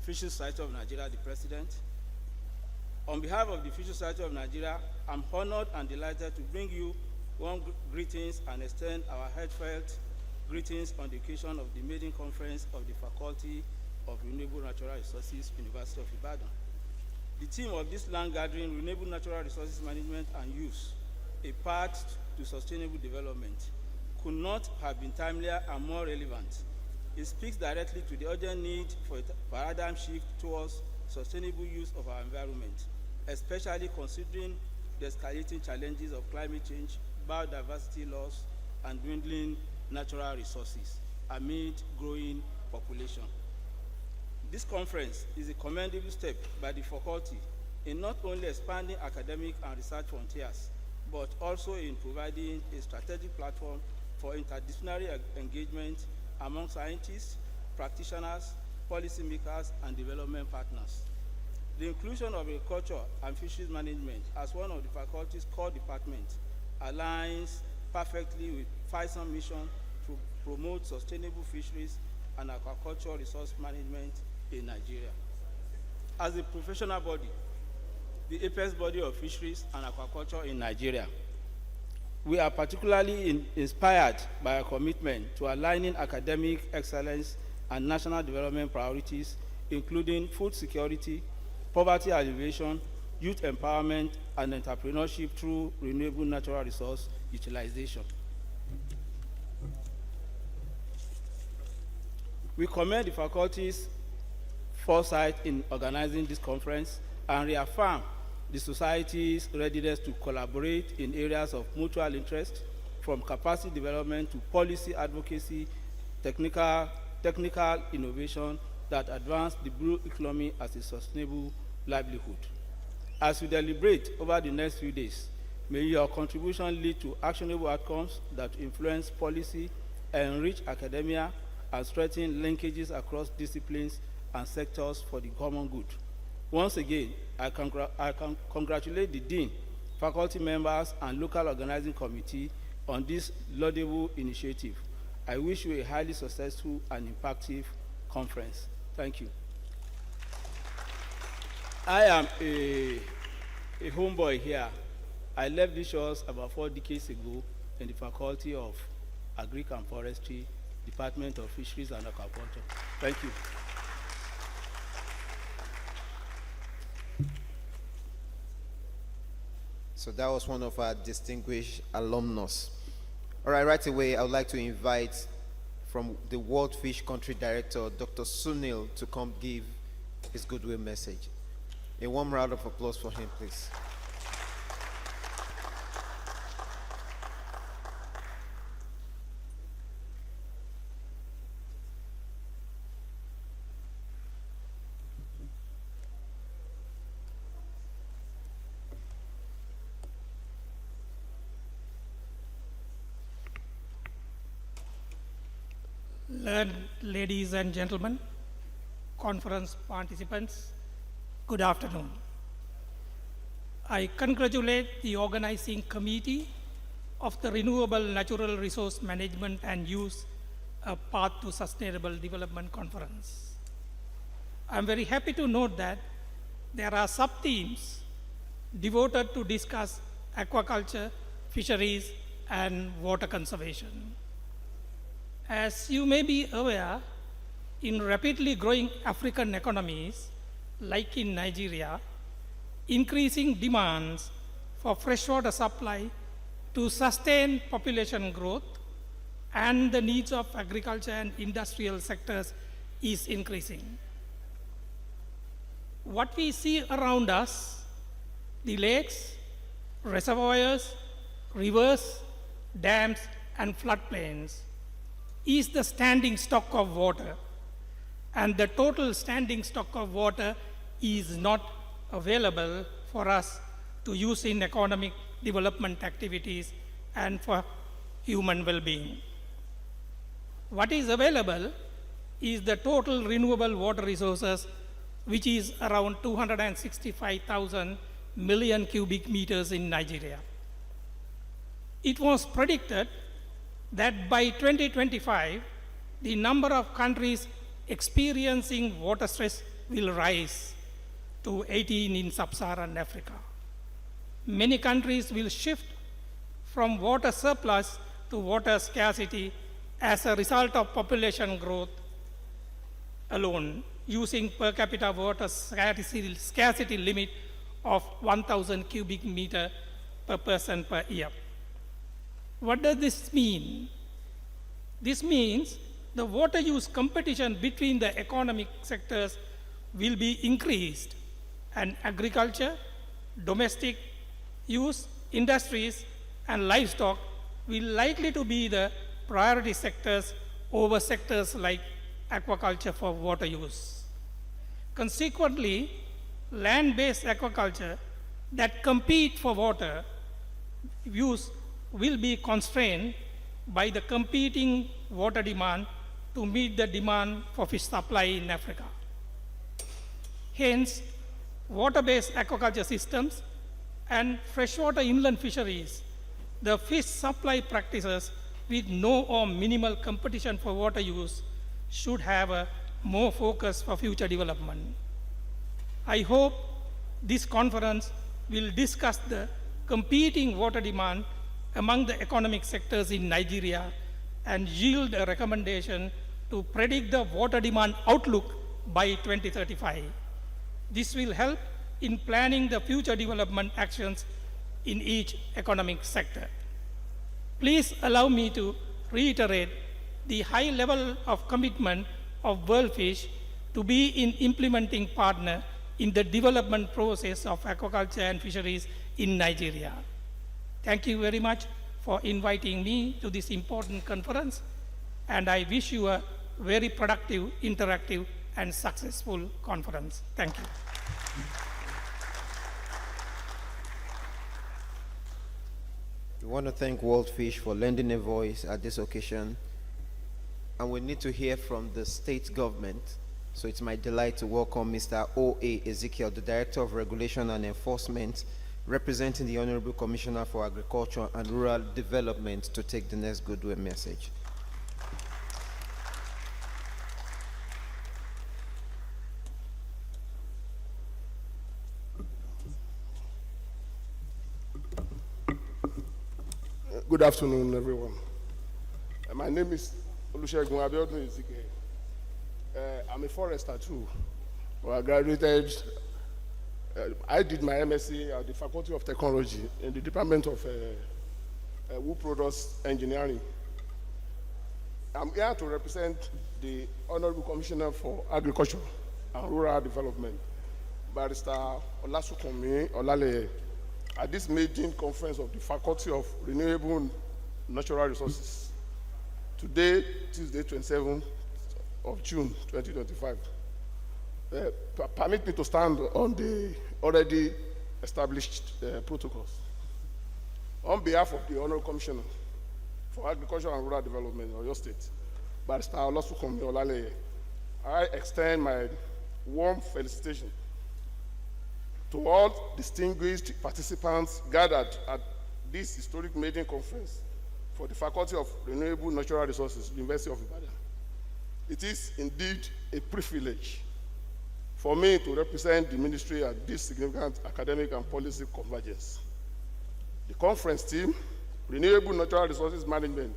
Fisheries Society of Nigeria, the President. On behalf of the Fisheries Society of Nigeria, I'm honored and delighted to bring you warm greetings and extend our heartfelt greetings on the occasion of the maiden conference of the Faculty of Renewable Natural Resources, University of Ibadan. The theme of this land gathering, Renewable Natural Resources Management and Use, a path to sustainable development, could not have been timelier and more relevant. It speaks directly to the urgent need for a paradigm shift towards sustainable use of our environment, especially considering the escalating challenges of climate change, biodiversity loss, and dwindling natural resources amid growing population. This conference is a commendable step by the faculty in not only expanding academic and research frontiers, but also in providing a strategic platform for interdisciplinary engagement among scientists, practitioners, policymakers, and development partners. The inclusion of agriculture and fisheries management as one of the faculty's core departments aligns perfectly with FISON's mission to promote sustainable fisheries and aquaculture resource management in Nigeria. As a professional body, the apex body of fisheries and aquaculture in Nigeria, we are particularly inspired by a commitment to aligning academic excellence and national development priorities, including food security, poverty alleviation, youth empowerment, and entrepreneurship through renewable natural resource utilization. We commend the faculty's foresight in organizing this conference and reaffirm the society's readiness to collaborate in areas of mutual interest, from capacity development to policy advocacy, technical innovation that advance the blue economy as a sustainable livelihood. As we deliberate over the next few days, may your contribution lead to actionable outcomes that influence policy, enrich academia, and strengthen linkages across disciplines and sectors for the common good. Once again, I congratulate the Dean, faculty members, and local organizing committee on this laudable initiative. I wish you a highly successful and impactful conference. Thank you. I am a homeboy here. I left these shores about 4 decades ago in the Faculty of Agric and Forestry, Department of Fisheries and Aquaculture. Thank you. So that was one of our distinguished alumnus. All right, right away, I would like to invite from the World Fish Country Director, Dr. Sunil, to come give his goodwill message. A warm round of applause for him, please. Learned ladies and gentlemen, conference participants, good afternoon. I congratulate the organizing committee of the Renewable Natural Resource Management and Use, a Path to Sustainable Development Conference. I'm very happy to note that there are sub-themes devoted to discuss aquaculture, fisheries, and water conservation. As you may be aware, in rapidly growing African economies, like in Nigeria, increasing demands for freshwater supply to sustain population growth and the needs of agriculture and industrial sectors is increasing. What we see around us, the lakes, reservoirs, rivers, dams, and floodplains, is the standing stock of water. And the total standing stock of water is not available for us to use in economic development activities and for human well-being. What is available is the total renewable water resources, which is around 265,000 million cubic meters in Nigeria. It was predicted that by 2025, the number of countries experiencing water stress will rise to 18 in sub-Saharan Africa. Many countries will shift from water surplus to water scarcity as a result of population growth alone, using per capita water scarcity limit of 1,000 cubic meter per person per year. What does this mean? This means the water use competition between the economic sectors will be increased, and agriculture, domestic use, industries, and livestock will likely to be the priority sectors over sectors like aquaculture for water use. Consequently, land-based aquaculture that compete for water use will be constrained by the competing water demand to meet the demand for fish supply in Africa. Hence, water-based aquaculture systems and freshwater inland fisheries, the fish supply practices with no or minimal competition for water use should have a more focus for future development. I hope this conference will discuss the competing water demand among the economic sectors in Nigeria and yield a recommendation to predict the water demand outlook by 2035. This will help in planning the future development actions in each economic sector. Please allow me to reiterate the high level of commitment of World Fish to be an implementing partner in the development process of aquaculture and fisheries in Nigeria. Thank you very much for inviting me to this important conference, and I wish you a very productive, interactive, and successful conference. Thank you. We want to thank World Fish for lending a voice at this occasion, and we need to hear from the state government. So it's my delight to welcome Mr. O.A. Ezekiel, the Director of Regulation and Enforcement, representing the Honorable Commissioner for Agriculture and Rural Development, to take the next goodwill message. Good afternoon, everyone. My name is Olusegun Abiodun Ezekiel. I'm a forester too. I graduated, I did my MSc at the Faculty of Technology in the Department of Wood Products Engineering. I'm here to represent the Honorable Commissioner for Agriculture and Rural Development, Barrister Olasukunmi Olaleye, at this maiden conference of the Faculty of Renewable Natural Resources. Today, Tuesday, 27th of June, 2025. Permit me to stand on the already established protocols. On behalf of the Honorable Commissioner for Agriculture and Rural Development of your state, Barrister Olasukunmi Olaleye, I extend my warm felicitation to all distinguished participants gathered at this historic maiden conference for the Faculty of Renewable Natural Resources, University of Ibadan. It is indeed a privilege for me to represent the ministry at this significant academic and policy convergence. The conference team, Renewable Natural Resources Management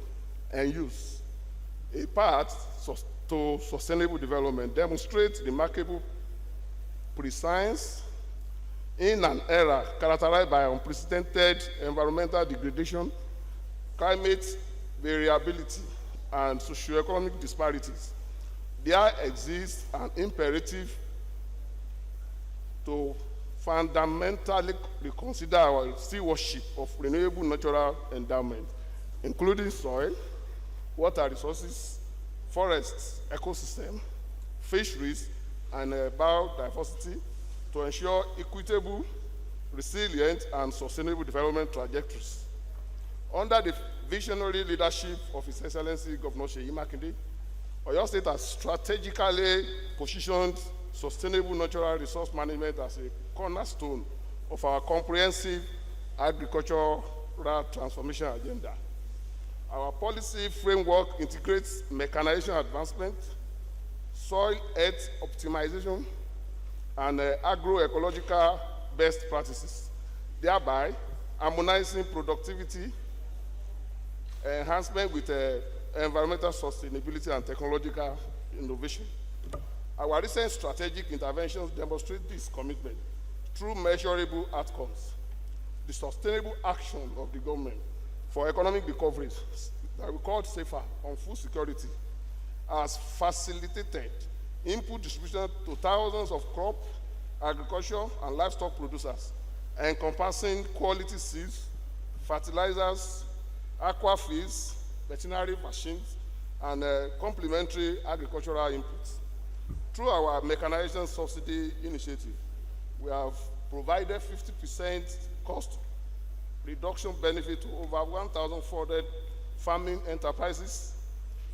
and Use, a path to sustainable development, demonstrates remarkable prescience in an era characterized by unprecedented environmental degradation, climate variability, and socioeconomic disparities. There exists an imperative to fundamentally reconsider our stewardship of renewable natural endowment, including soil, water resources, forests, ecosystem, fisheries, and biodiversity to ensure equitable, resilient, and sustainable development trajectories. Under the visionary leadership of His Excellency Governor Seyi Makinde, Oyo State has strategically positioned sustainable natural resource management as a cornerstone of our comprehensive agricultural transformation agenda. Our policy framework integrates mechanization advancement, soil health optimization, and agroecological best practices, thereby harmonizing productivity enhancement with environmental sustainability and technological innovation. Our recent strategic interventions demonstrate this commitment through measurable outcomes. The sustainable action of the government for economic recovery that we call SAFER on food security has facilitated input distribution to thousands of crop, agriculture, and livestock producers, encompassing quality seeds, fertilizers, aqua feeds, veterinary machines, and complementary agricultural inputs. Through our mechanization subsidy initiative, we have provided 50% cost reduction benefit to over 1,400 farming enterprises,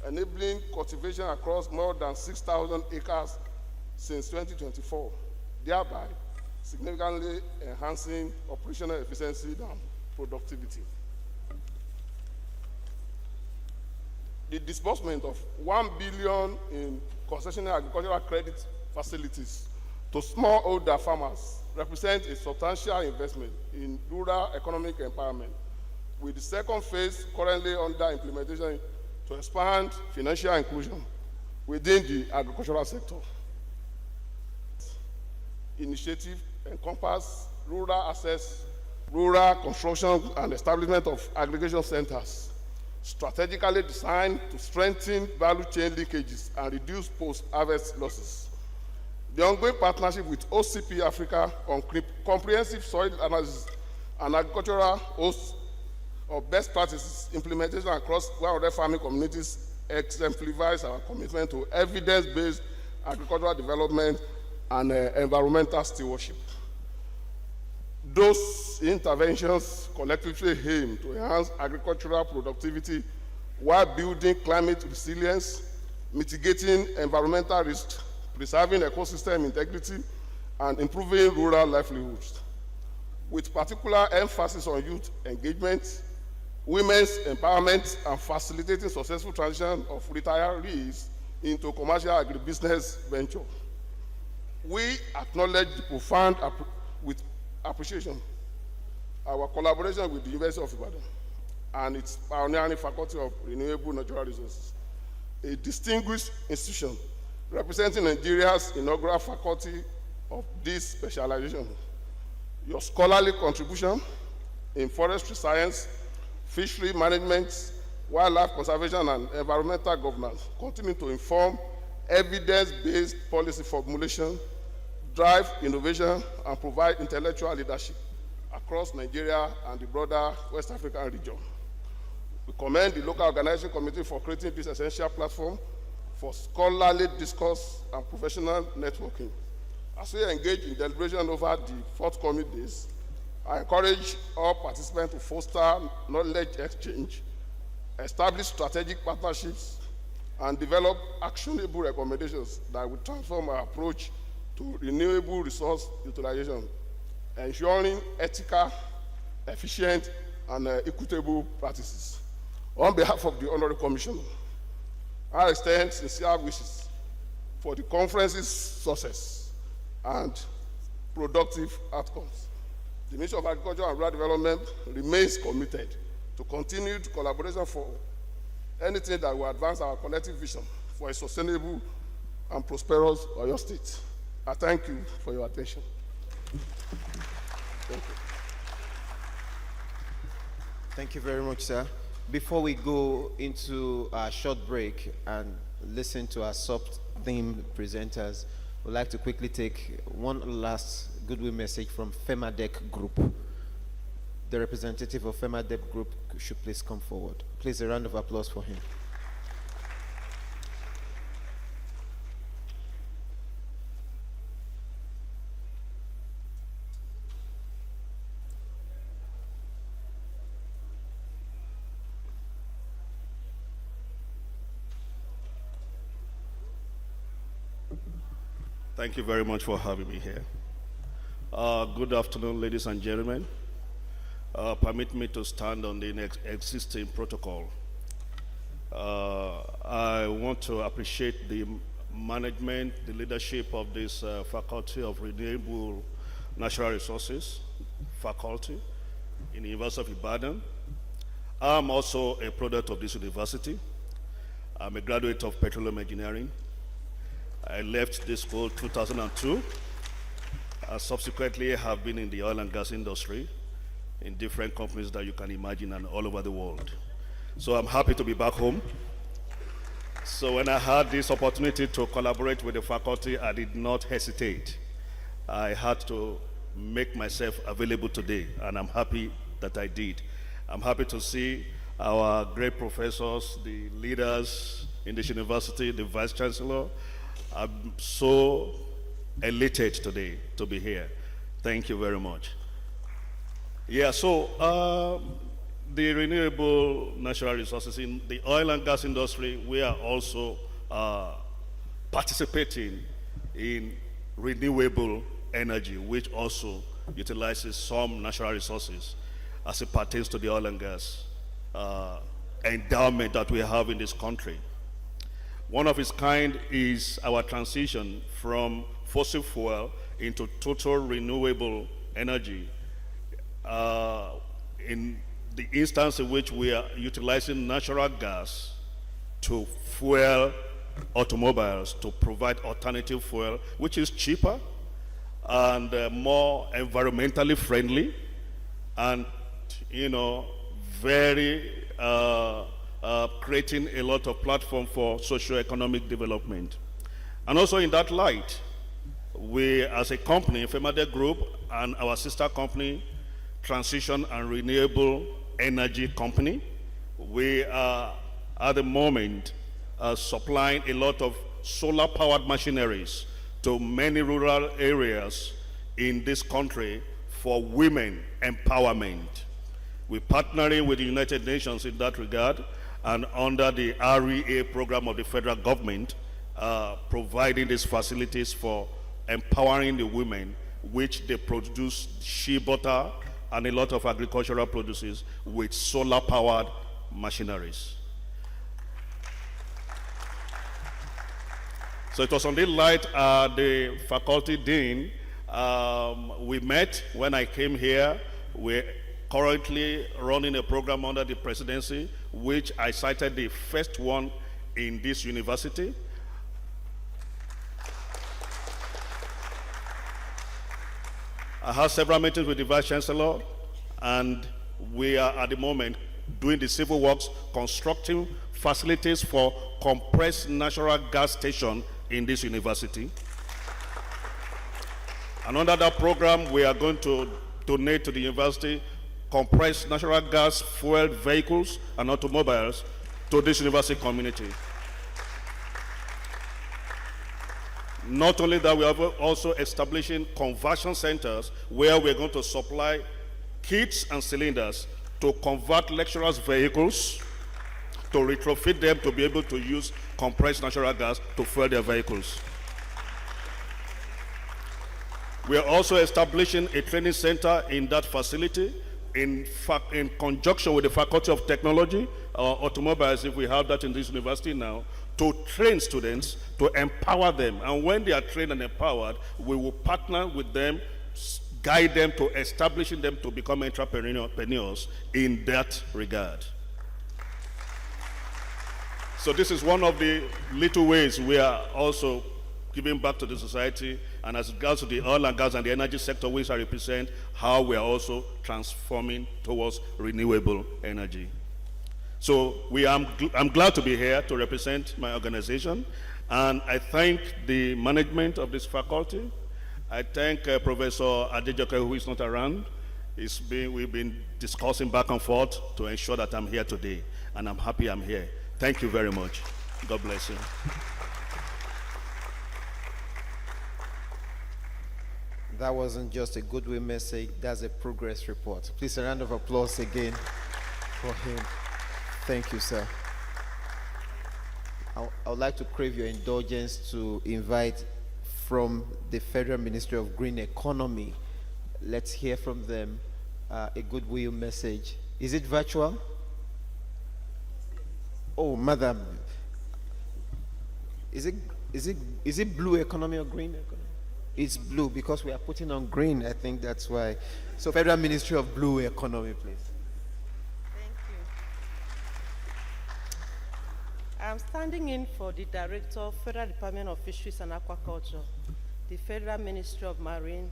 enabling cultivation across more than 6,000 acres since 2024, thereby significantly enhancing operational efficiency and productivity. The disbursement of 1 billion in concessional agricultural credit facilities to smallholder farmers represents a substantial investment in rural economic empowerment, with the second phase currently under implementation to expand financial inclusion within the agricultural sector. Initiative encompass rural access, rural construction, and establishment of aggregation centers, strategically designed to strengthen value chain linkages and reduce post-harvest losses. The ongoing partnership with OCP Africa on comprehensive soil analysis and agricultural hosts of best practices implementation across 100 farming communities exemplifies our commitment to evidence-based agricultural development and environmental stewardship. Those interventions collectively aim to enhance agricultural productivity while building climate resilience, mitigating environmental risks, preserving ecosystem integrity, and improving rural livelihoods, with particular emphasis on youth engagement, women's empowerment, and facilitating successful transition of retirees into commercial agribusiness venture. We acknowledge the profound appreciation our collaboration with the University of Ibadan and its pioneering Faculty of Renewable Natural Resources, a distinguished institution representing Nigeria's inaugural faculty of this specialization. Your scholarly contribution in forestry science, fishery management, wildlife conservation, and environmental governance continue to inform evidence-based policy formulation, drive innovation, and provide intellectual leadership across Nigeria and the broader West African region. We commend the local organizing committee for creating this essential platform for scholarly discourse and professional networking. As we engage in deliberation over the forthcoming days, I encourage all participants to foster knowledge exchange, establish strategic partnerships, and develop actionable recommendations that will transform our approach to renewable resource utilization, ensuring ethical, efficient, and equitable practices. On behalf of the Honorary Commissioner, I extend sincere wishes for the conference's success and productive outcomes. The Ministry of Agriculture and Rural Development remains committed to continued collaboration for anything that will advance our collective vision for a sustainable and prosperous Oyo State. I thank you for your attention. Thank you. Thank you very much, sir. Before we go into a short break and listen to our sub-theme presenters, we'd like to quickly take one last goodwill message from FEMADEC Group. The representative of FEMADEC Group should please come forward. Please, a round of applause for him. Thank you very much for having me here. Good afternoon, ladies and gentlemen. Permit me to stand on the existing protocol. I want to appreciate the management, the leadership of this Faculty of Renewable Natural Resources faculty in the University of Ibadan. I'm also a product of this university. I'm a graduate of petroleum engineering. I left this school 2002. I subsequently have been in the oil and gas industry in different companies that you can imagine and all over the world. So I'm happy to be back home. So when I had this opportunity to collaborate with the faculty, I did not hesitate. I had to make myself available today, and I'm happy that I did. I'm happy to see our great professors, the leaders in this university, the Vice Chancellor. I'm so elated today to be here. Thank you very much. Yeah, so the renewable natural resources in the oil and gas industry, we are also participating in renewable energy, which also utilizes some natural resources as it pertains to the oil and gas endowment that we have in this country. One of its kind is our transition from fossil fuel into total renewable energy. In the instance in which we are utilizing natural gas to fuel automobiles, to provide alternative fuel, which is cheaper and more environmentally friendly, and very creating a lot of platform for socio-economic development. And also in that light, we as a company, FEMADEC Group, and our sister company, Transition and Renewable Energy Company, we are at the moment supplying a lot of solar-powered machineries to many rural areas in this country for women empowerment. We're partnering with the United Nations in that regard, and under the REA program of the federal government, providing these facilities for empowering the women, which they produce shea butter and a lot of agricultural produces with solar-powered machineries. So it was on this light, the faculty dean, we met when I came here. We're currently running a program under the presidency, which I cited the first one in this university. I had several meetings with the Vice Chancellor, and we are at the moment doing the civil works, constructing facilities for compressed natural gas station in this university. And under that program, we are going to donate to the university compressed natural gas fueled vehicles and automobiles to this university community. Not only that, we are also establishing conversion centers where we're going to supply kits and cylinders to convert lecturers' vehicles, to retrofit them to be able to use compressed natural gas to fuel their vehicles. We are also establishing a training center in that facility in conjunction with the Faculty of Technology, automobiles, if we have that in this university now, to train students, to empower them. And when they are trained and empowered, we will partner with them, guide them to establishing them to become entrepreneurs in that regard. So this is one of the little ways we are also giving back to the society, and as regards to the oil and gas and the energy sector which I represent, how we are also transforming towards renewable energy. So I'm glad to be here to represent my organization, and I thank the management of this faculty I thank Professor Adejoke, who is not around. We've been discussing back and forth to ensure that I'm here today, and I'm happy I'm here. Thank you very much. God bless you. That wasn't just a goodwill message, that's a progress report. Please, a round of applause again for him. Thank you, sir. I would like to crave your indulgence to invite from the Federal Ministry of Green Economy. Let's hear from them a goodwill message. Is it virtual? Oh, madam. Is it blue economy or green economy? It's blue because we are putting on green. I think that's why. So, Federal Ministry of Blue Economy, please. Thank you. I'm standing in for the Director of Federal Department of Fisheries and Aquaculture, the Federal Ministry of Marine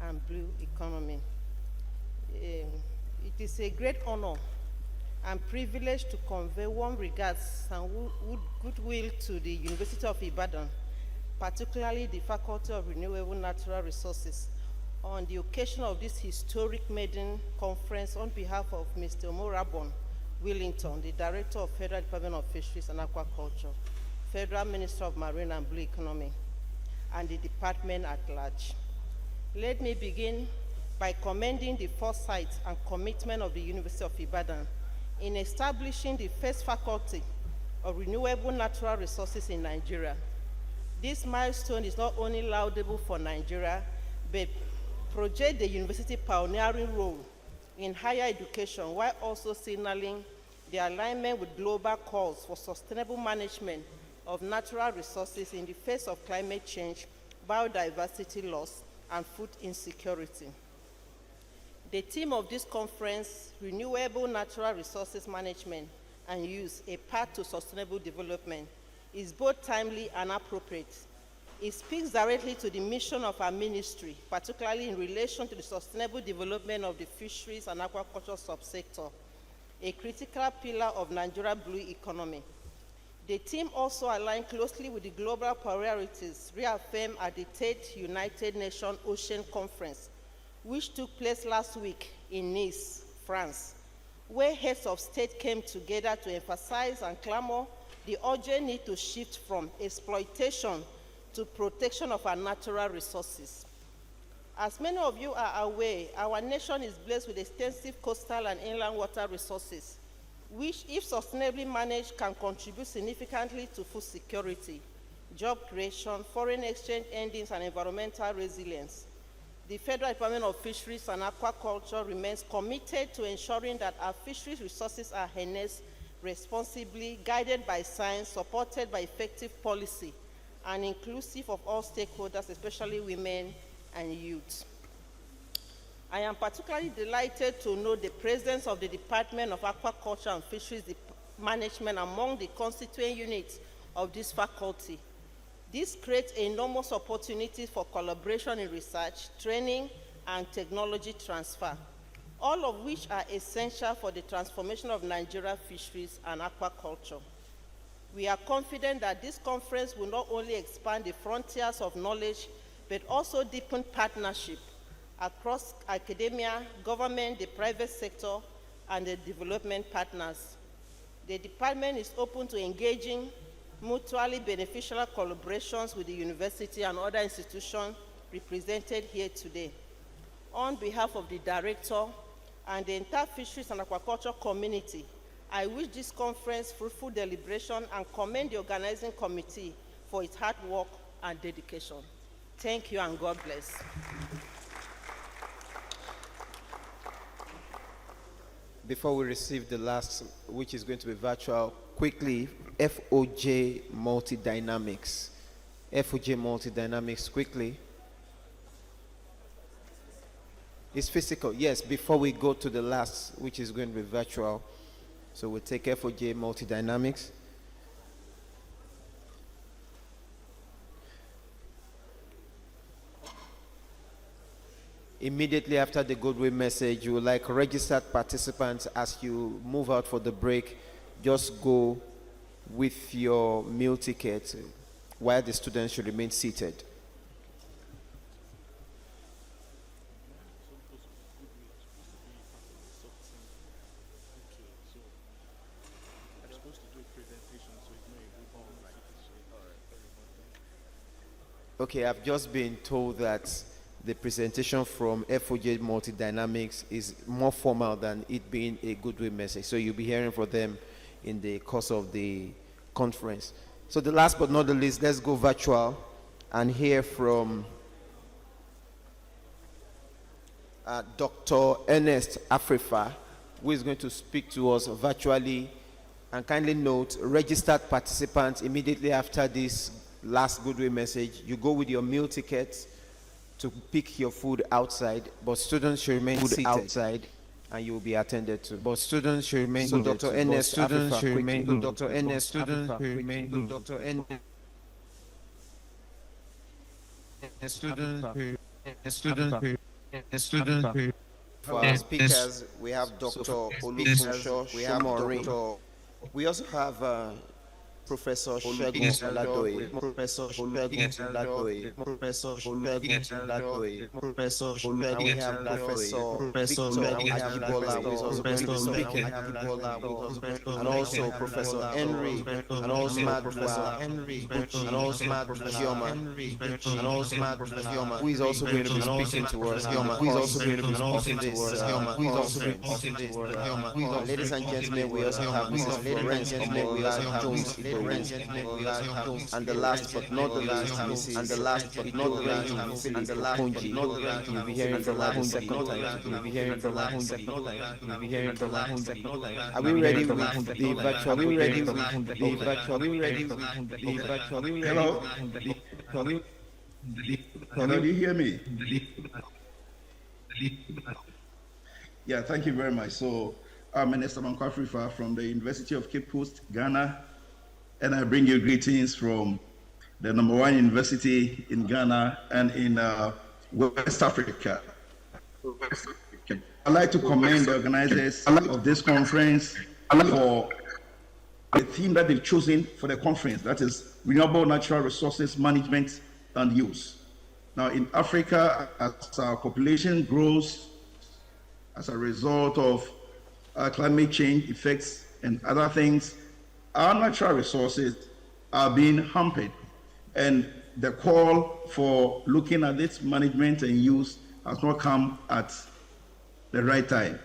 and Blue Economy. It is a great honor and privilege to convey warm regards and goodwill to the University of Ibadan, particularly the Faculty of Renewable Natural Resources, on the occasion of this historic maiden conference on behalf of Mr. Omorabon Willington, the Director of Federal Department of Fisheries and Aquaculture, Federal Minister of Marine and Blue Economy, and the department at large. Let me begin by commending the foresight and commitment of the University of Ibadan in establishing the first faculty of renewable natural resources in Nigeria. This milestone is not only laudable for Nigeria, but projects the university pioneering role in higher education while also signaling the alignment with global calls for sustainable management of natural resources in the face of climate change, biodiversity loss, and food insecurity. The theme of this conference, Renewable Natural Resources Management and Use, a Path to Sustainable Development, is both timely and appropriate. It speaks directly to the mission of our ministry, particularly in relation to the sustainable development of the fisheries and aquaculture subsector, a critical pillar of Nigeria's blue economy. The theme also aligns closely with the global priorities reaffirmed at the 3rd United Nations Ocean Conference, which took place last week in Nice, France, where heads of state came together to emphasize and clamor the urgent need to shift from exploitation to protection of our natural resources. As many of you are aware, our nation is blessed with extensive coastal and inland water resources, which, if sustainably managed, can contribute significantly to food security, job creation, foreign exchange earnings, and environmental resilience. The Federal Department of Fisheries and Aquaculture remains committed to ensuring that our fisheries resources are harnessed responsibly, guided by science, supported by effective policy, and inclusive of all stakeholders, especially women and youth. I am particularly delighted to note the presence of the Department of Aquaculture and Fisheries Management among the constituent units of this faculty. This creates enormous opportunities for collaboration in research, training, and technology transfer, all of which are essential for the transformation of Nigeria's fisheries and aquaculture. We are confident that this conference will not only expand the frontiers of knowledge, but also deepen partnership across academia, government, the private sector, and the development partners. The department is open to engaging mutually beneficial collaborations with the university and other institutions represented here today. On behalf of the director and the entire fisheries and aquaculture community, I wish this conference fruitful deliberation and commend the organizing committee for its hard work and dedication. Thank you and God bless. Before we receive the last, which is going to be virtual, quickly, FOJ Multidynamics. FOJ Multidynamics, quickly. It's physical, yes, before we go to the last, which is going to be virtual. So we'll take FOJ Multidynamics. Immediately after the goodwill message, you would like registered participants, as you move out for the break, just go with your meal ticket while the students should remain seated. Okay, I've just been told that the presentation from FOJ Multidynamics is more formal than it being a goodwill message. So you'll be hearing from them in the course of the conference. So the last but not the least, let's go virtual and hear from Dr. Ernest Afrifa, who is going to speak to us virtually. And kindly note, registered participants, immediately after this last goodwill message, you go with your meal tickets to pick your food outside, but students should remain seated outside and you will be attended to. But students should remain so Dr. Ernest Afrifa, should remain Dr. Ernest students should remain Dr. Ernest students for our speakers, we have Dr. Olufunso, we have Dr. We also have Professor Segun Oladoye, Professor Segun Oladoye, Professor Segun Oladoye, Professor Segun, we have Professor Victor Ajibola, who is also going to be speaking, and also Professor Henry, and also Professor Henry, and also Professor Fioma, and also Professor Fioma, who is also going to be speaking to us, who is also going to be speaking to us, who is also going to be speaking to us. Ladies and gentlemen, we also have Mrs. Florence Jones, and the last but not the least, and the last but not the least, and the last but not the least, you'll be hearing from the second time. You'll be hearing from the second time. You'll be hearing from the second time. Are we ready with the virtual? Are we ready with the virtual? Are we ready with the virtual? Are we ready? Hello. Hello, do you hear me? Yeah, thank you very much. So, I'm Minister Mankwa from the University of Cape Coast, Ghana. And I bring you greetings from the #1 university in Ghana and in West Africa. I'd like to commend the organizers of this conference for the theme that they've chosen for the conference, that is renewable natural resources management and use. Now in Africa, as our population grows as a result of climate change effects and other things, our natural resources are being hampered, and the call for looking at its management and use has not come at the right time.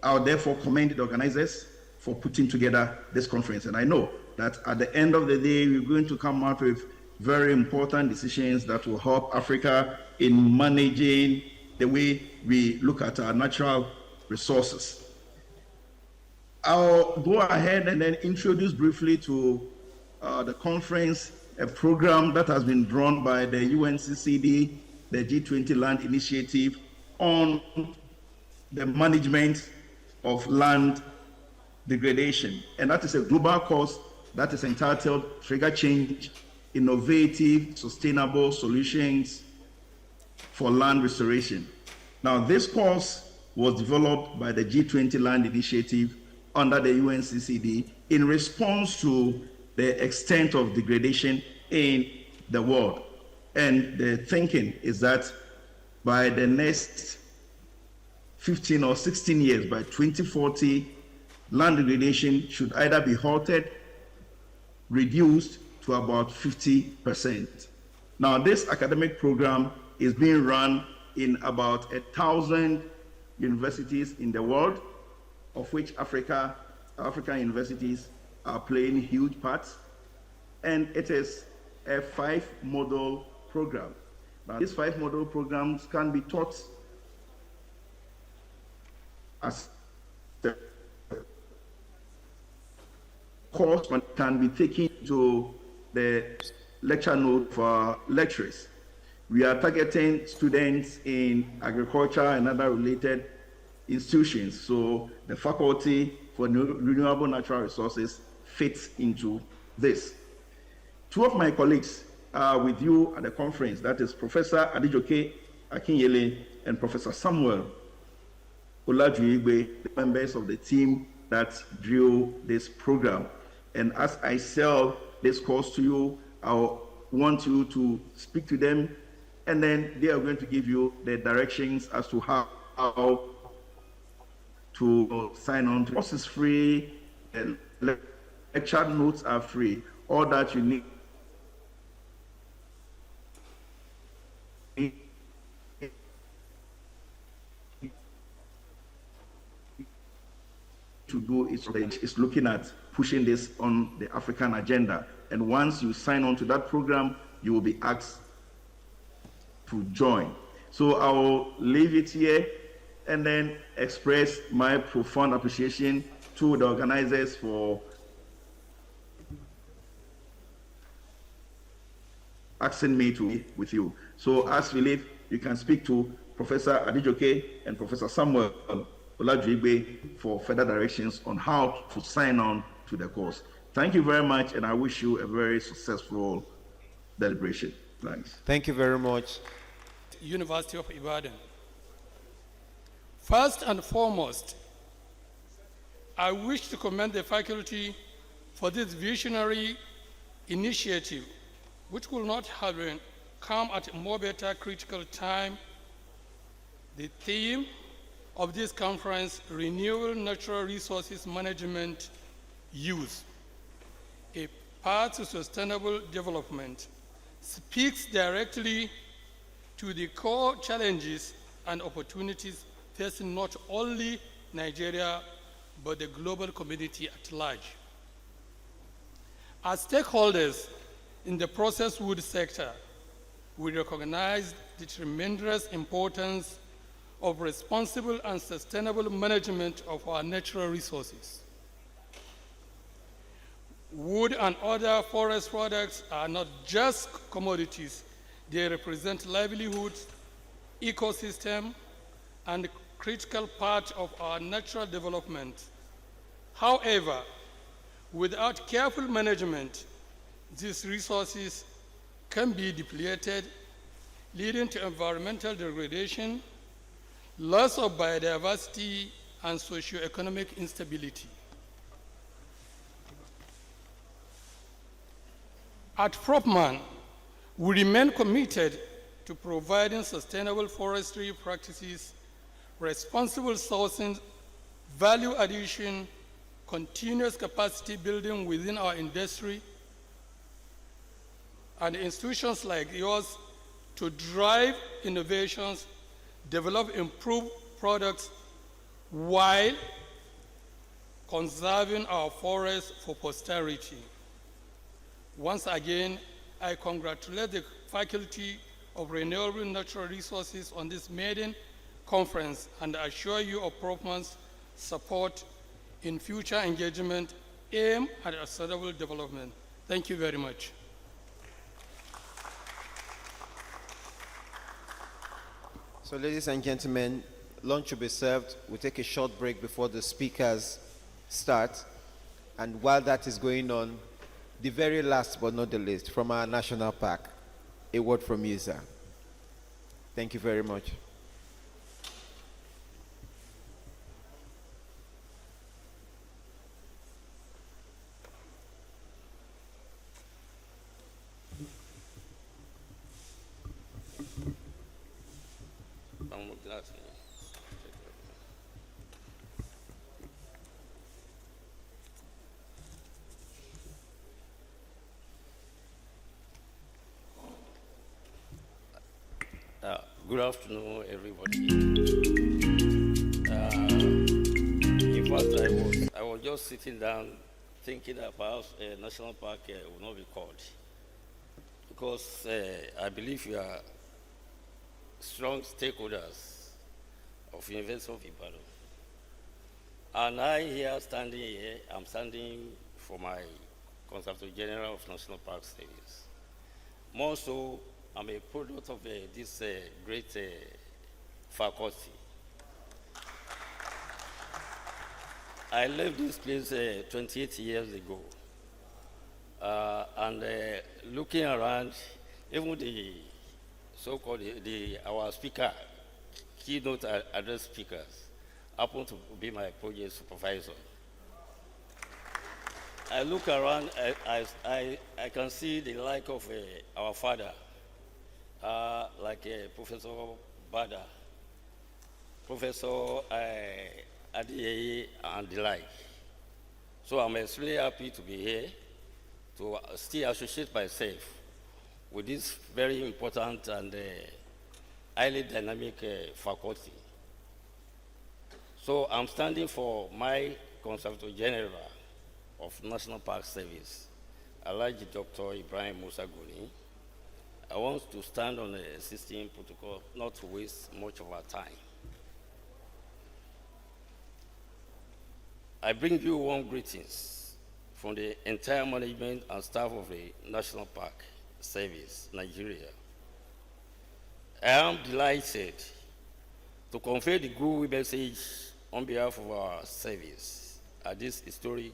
I would therefore commend the organizers for putting together this conference, and I know that at the end of the day, we're going to come out with very important decisions that will help Africa in managing the way we look at our natural resources. I'll go ahead and then introduce briefly to the conference a program that has been drawn by the UNCCD, the G20 Land Initiative, on the management of land degradation. And that is a global course that is entitled Trigger Change, Innovative, Sustainable Solutions for Land Restoration. Now, this course was developed by the G20 Land Initiative under the UNCCD in response to the extent of degradation in the world. And the thinking is that by the next 15 or 16 years, by 2040, land degradation should either be halted, reduced to about 50%. Now, this academic program is being run in about 1,000 universities in the world, of which African universities are playing huge parts, and it is a 5-module program. Now, these 5 module programs can be taught as the course can be taken to the lecture note for lecturers. We are targeting students in agriculture and other related institutions, so the faculty for renewable natural resources fits into this. 2 of my colleagues are with you at the conference, that is Professor Adijoke Akinyele and Professor Samuel Olajuigbe, the members of the team that drew this program. And as I sell this course to you, I want you to speak to them, and then they are going to give you the directions as to how to sign on. The course is free, and lecture notes are free. All that you need to do is looking at pushing this on the African agenda. And once you sign on to that program, you will be asked to join. So I will leave it here and then express my profound appreciation to the organizers for asking me to be with you. So as we leave, you can speak to Professor Adijoke and Professor Samuel Olajuigbe for further directions on how to sign on to the course. Thank you very much, and I wish you a very successful deliberation. Thanks. Thank you very much. University of Ibadan. First and foremost, I wish to commend the faculty for this visionary initiative, which could not have come at a more better critical time. The theme of this conference, Renewable Natural Resources Management Use, a path to sustainable development, speaks directly to the core challenges and opportunities facing not only Nigeria, but the global community at large. As stakeholders in the processed wood sector, we recognize the tremendous importance of responsible and sustainable management of our natural resources. Wood and other forest products are not just commodities. They represent livelihoods, ecosystem, and critical part of our natural development. However, without careful management, these resources can be depleted, leading to environmental degradation, loss of biodiversity, and socioeconomic instability. At Propman, we remain committed to providing sustainable forestry practices, responsible sourcing, value addition, continuous capacity building within our industry, and institutions like yours to drive innovations, develop improved products while conserving our forests for posterity. Once again, I congratulate the Faculty of Renewable Natural Resources on this maiden conference and assure you of Propman's support in future engagement aimed at sustainable development. Thank you very much. So, ladies and gentlemen, lunch will be served. We'll take a short break before the speakers start. And while that is going on, the very last but not the least, from our national park, a word from you, sir. Thank you very much. Good afternoon, everybody. In fact, I was just sitting down thinking that perhaps a national park will not be called because I believe you are strong stakeholders of University of Ibadan. And I'm standing for my Conservator General of National Park Studies. More so, I'm a product of this great faculty. I left this place 28 years ago. And looking around, even the so-called our speaker, keynote address speakers, happen to be my project supervisor. I look around, I can see the like of our father, like Professor Bada, Professor Adiyeye, and the like. So I'm extremely happy to be here to still associate myself with this very important and highly dynamic faculty. So I'm standing for my Conservator General of National Park Service, Alhaji Dr. Ibrahim Musa Goni, I want to stand on the existing protocol, not to waste much of our time. I bring you warm greetings from the entire management and staff of the National Park Service, Nigeria. I am delighted to convey the good message on behalf of our service at this historic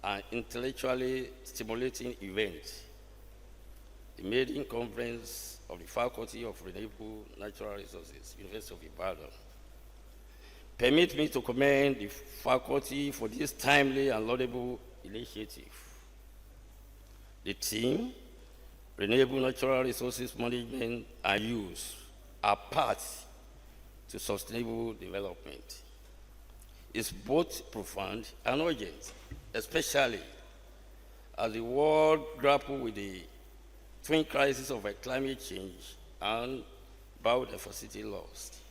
and intellectually stimulating event, the maiden conference of the Faculty of Renewable Natural Resources, University of Ibadan. Permit me to commend the faculty for this timely and laudable initiative. The team, Renewable Natural Resources Management and Use, are part to sustainable development. It's both profound and urgent, especially as the world grapples with the twin crises of climate change and biodiversity loss.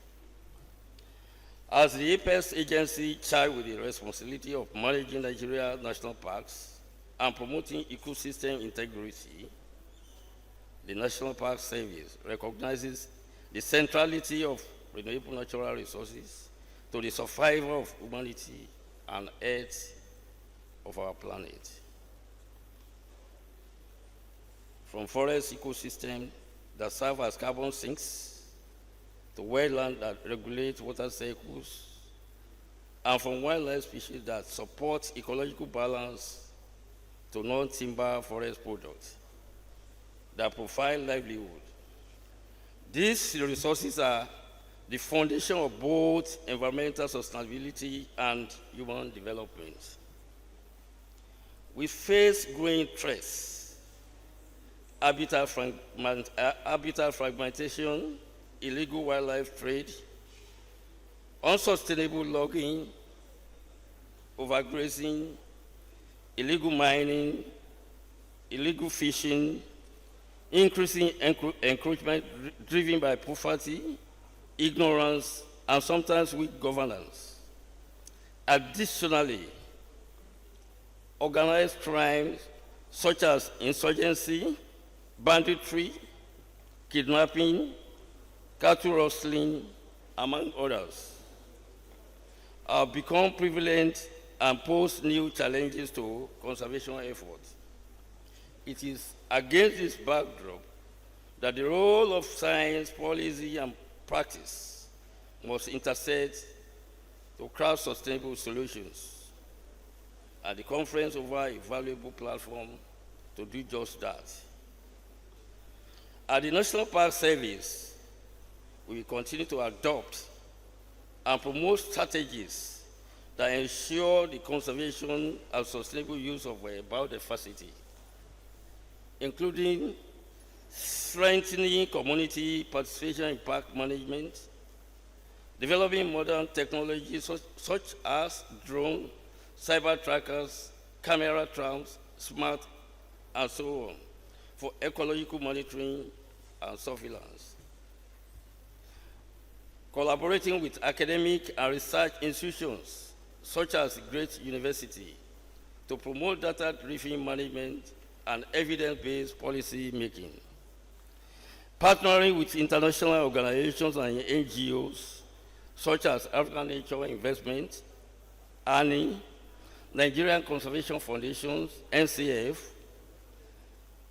As the apex agency charged with the responsibility of managing Nigeria's national parks and promoting ecosystem integrity, the National Park Service recognizes the centrality of renewable natural resources to the survival of humanity and Earth of our planet. From forest ecosystems that serve as carbon sinks, to wetlands that regulate water cycles, and from wildlife species that support ecological balance to non-timber forest products that provide livelihood. These resources are the foundation of both environmental sustainability and human development. We face growing threats, habitat fragmentation, illegal wildlife trade, unsustainable logging, overgrazing, illegal mining, illegal fishing, increasing encroachment driven by poverty, ignorance, and sometimes weak governance. Additionally, organized crimes such as insurgency, banditry, kidnapping, cattle rustling, among others, have become prevalent and pose new challenges to conservation efforts. It is against this backdrop that the role of science, policy, and practice must intersect to craft sustainable solutions. And the conference offers a valuable platform to do just that. At the National Park Service, we will continue to adopt and promote strategies that ensure the conservation and sustainable use of biodiversity, including strengthening community participation in park management, developing modern technologies such as drones, cyber trackers, camera traps, smart, and so on, for ecological monitoring and surveillance. Collaborating with academic and research institutions such as Great University to promote data-driven management and evidence-based policy making. Partnering with international organizations and NGOs such as African Nature Investment, ANI, Nigerian Conservation Foundations, NCF,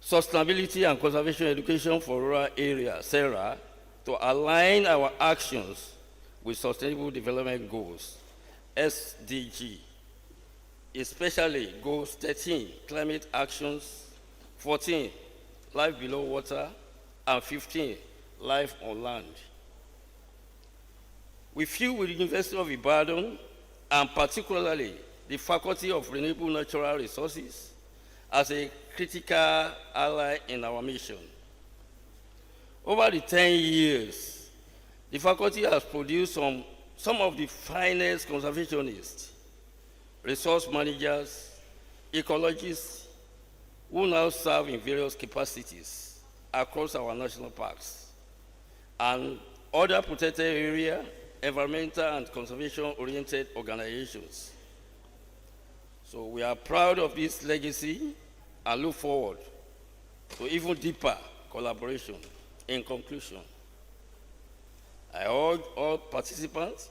Sustainability and Conservation Education for Rural Areas, SERA, to align our actions with Sustainable Development Goals, SDG, especially Goals 13, Climate Actions, 14, Life Below Water, and 15, Life on Land. We feel with the University of Ibadan, and particularly the Faculty of Renewable Natural Resources, as a critical ally in our mission. Over the 10 years, the faculty has produced some of the finest conservationists, resource managers, ecologists, who now serve in various capacities across our national parks and other protected area, environmental and conservation-oriented organizations. So we are proud of this legacy and look forward to even deeper collaboration. In conclusion, I urge all participants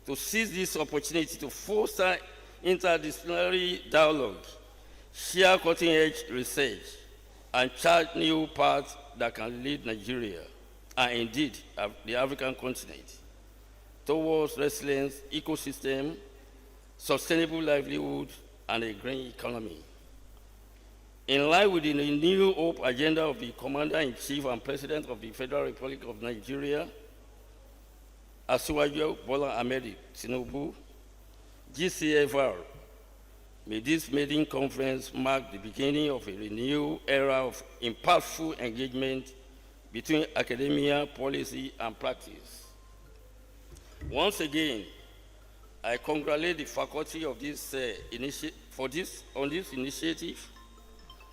to seize this opportunity to foster interdisciplinary dialogue, share cutting-edge research, and chart new paths that can lead Nigeria, and indeed the African continent, towards resilience, ecosystem, sustainable livelihood, and a green economy. In line with the New Hope agenda of the Commander-in-Chief and President of the Federal Republic of Nigeria, Asiwaju Bola Ahmed Tinubu, GCFR, may this maiden conference mark the beginning of a renewed era of impactful engagement between academia, policy, and practice. Once again, I congratulate the faculty of this on this initiative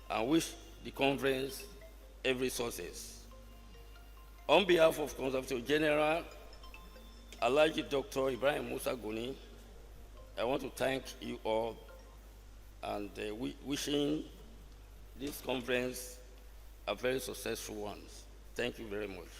and wish the conference every success. On behalf of Conservator General Alhaji Dr. Ibrahim Musa Goni, I want to thank you all and wishing this conference a very successful one. Thank you very much.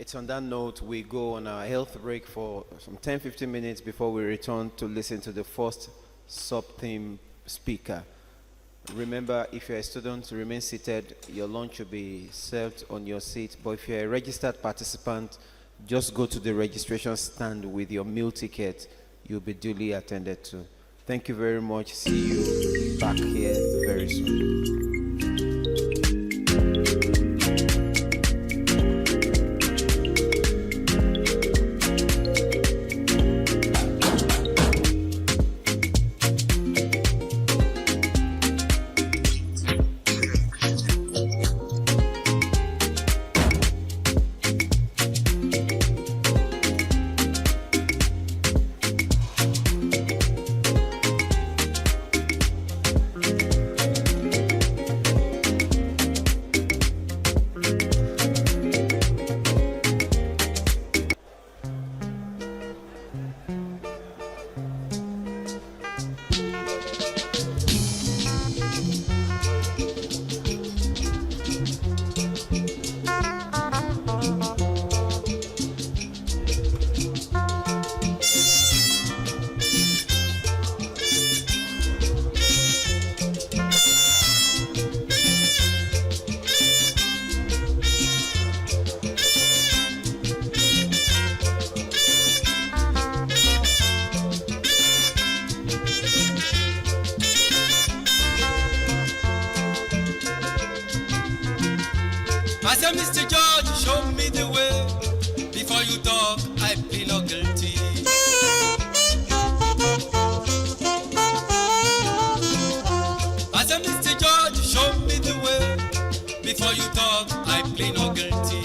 It's on that note we go on our health break for some 10-15 minutes before we return to listen to the first sub-theme speaker. Remember, if you're a student, remain seated. Your lunch will be served on your seat. But if you're a registered participant, just go to the registration stand with your meal ticket. You'll be duly attended to. Thank you very much. See you back here very soon. I said, Mr. George, show me the way. Before you talk, I plead not guilty. I said, Mr. George, show me the way. Before you talk, I plead not guilty.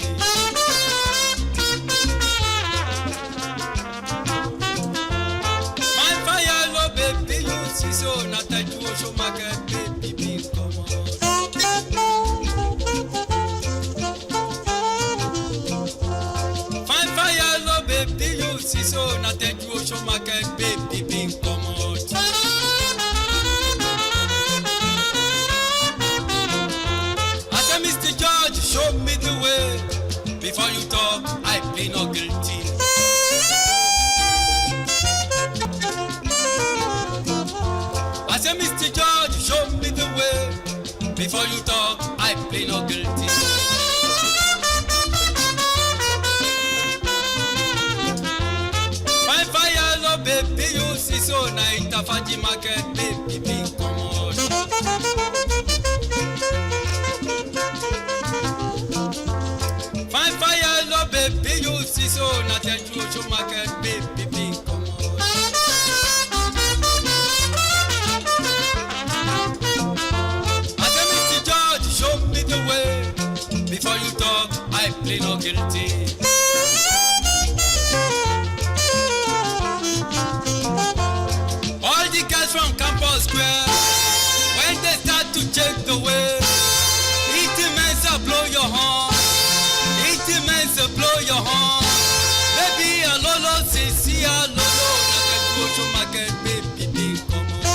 My fire, no baby, you see so not that you show my baby, be come on. Si so na thank you show market baby being commode. I said, Mr. George, show me the way. Before you talk, I plead not guilty. I said, Mr. George, show me the way. Before you talk, I plead not guilty. Baby, you see so night of a market, baby, be commode. Fine fire, no baby, you see so not a Jojo market, baby, be commode. I said, Mr. George, show me the way. Before you talk, I plead not guilty. From Campus Square, when they start to check the way, it means blow your horn, it market, baby, big come on.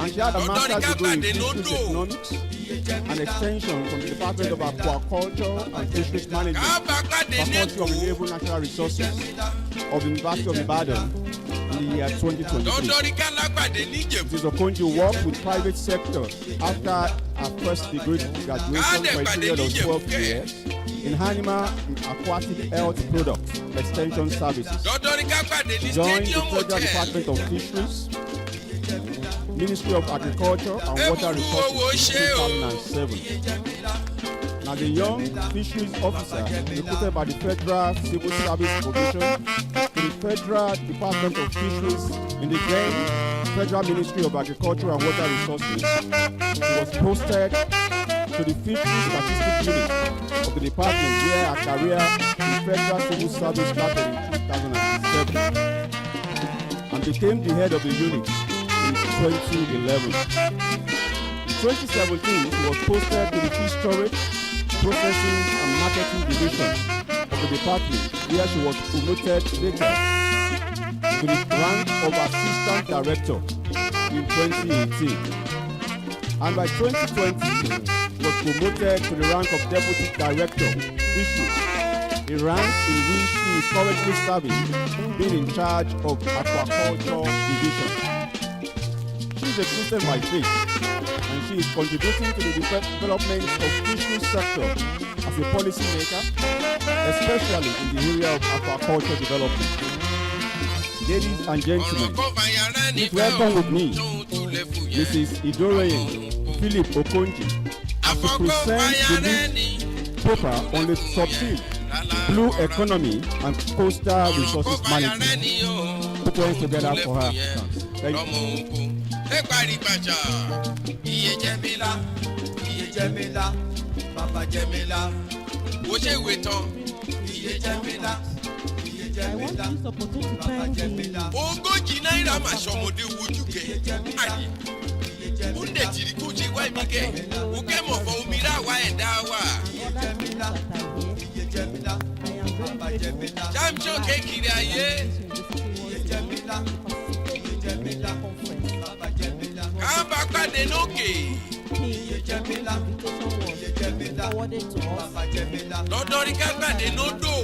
And she had a master's degree in fisheries economics and extension from the Department of Aquaculture and Fisheries Management, Faculty of Renewable Natural Resources of the University of Ibadan in the year 2023. Mrs. Okonjo worked with private sector after her first degree graduation for a period of 12 years in animal and aquatic health products extension services. Joined the Federal Department of Fisheries, Ministry of Agriculture and Water Resources in 2007. Now the young fisheries officer recruited by the Federal Civil Service Commission to the Federal Department of Fisheries in the then Federal Ministry of Agriculture and Water Resources. He was posted to the Fisheries Statistics Unit of the department where her career in Federal Civil Service started in 2007 and became the head of the unit in 2011. In 2017, she was posted to the Fish Storage, Processing and Marketing Division of the department where she was promoted later to the rank of Assistant Director in 2018. And by 2020, was promoted to the rank of Deputy Director, Fisheries, a rank in which she is currently serving, being in charge of Aquaculture Division. She is a Christian by faith, and she is contributing to the development of fisheries sector as a policy maker, especially in the area of aquaculture development. Ladies and gentlemen, please welcome with me Mrs. Idoreyin Philip Okonji to present the lead paper on the subtheme Blue Economy and Coastal Resources Management. Put hands together for her. Thank you. I want this opportunity to thank you. Ogójì náírà máa ṣọmọdé wojú kẹ. Múndé tìrí kó ṣe wá ibi kẹ. Òkè mọ̀ fọ omi rà wá ẹ̀dá wà. Jamṣọ́ kékeré ayé. Káàbà pàdé lókè. Lọ́dọ̀rí ká pàdé lódò.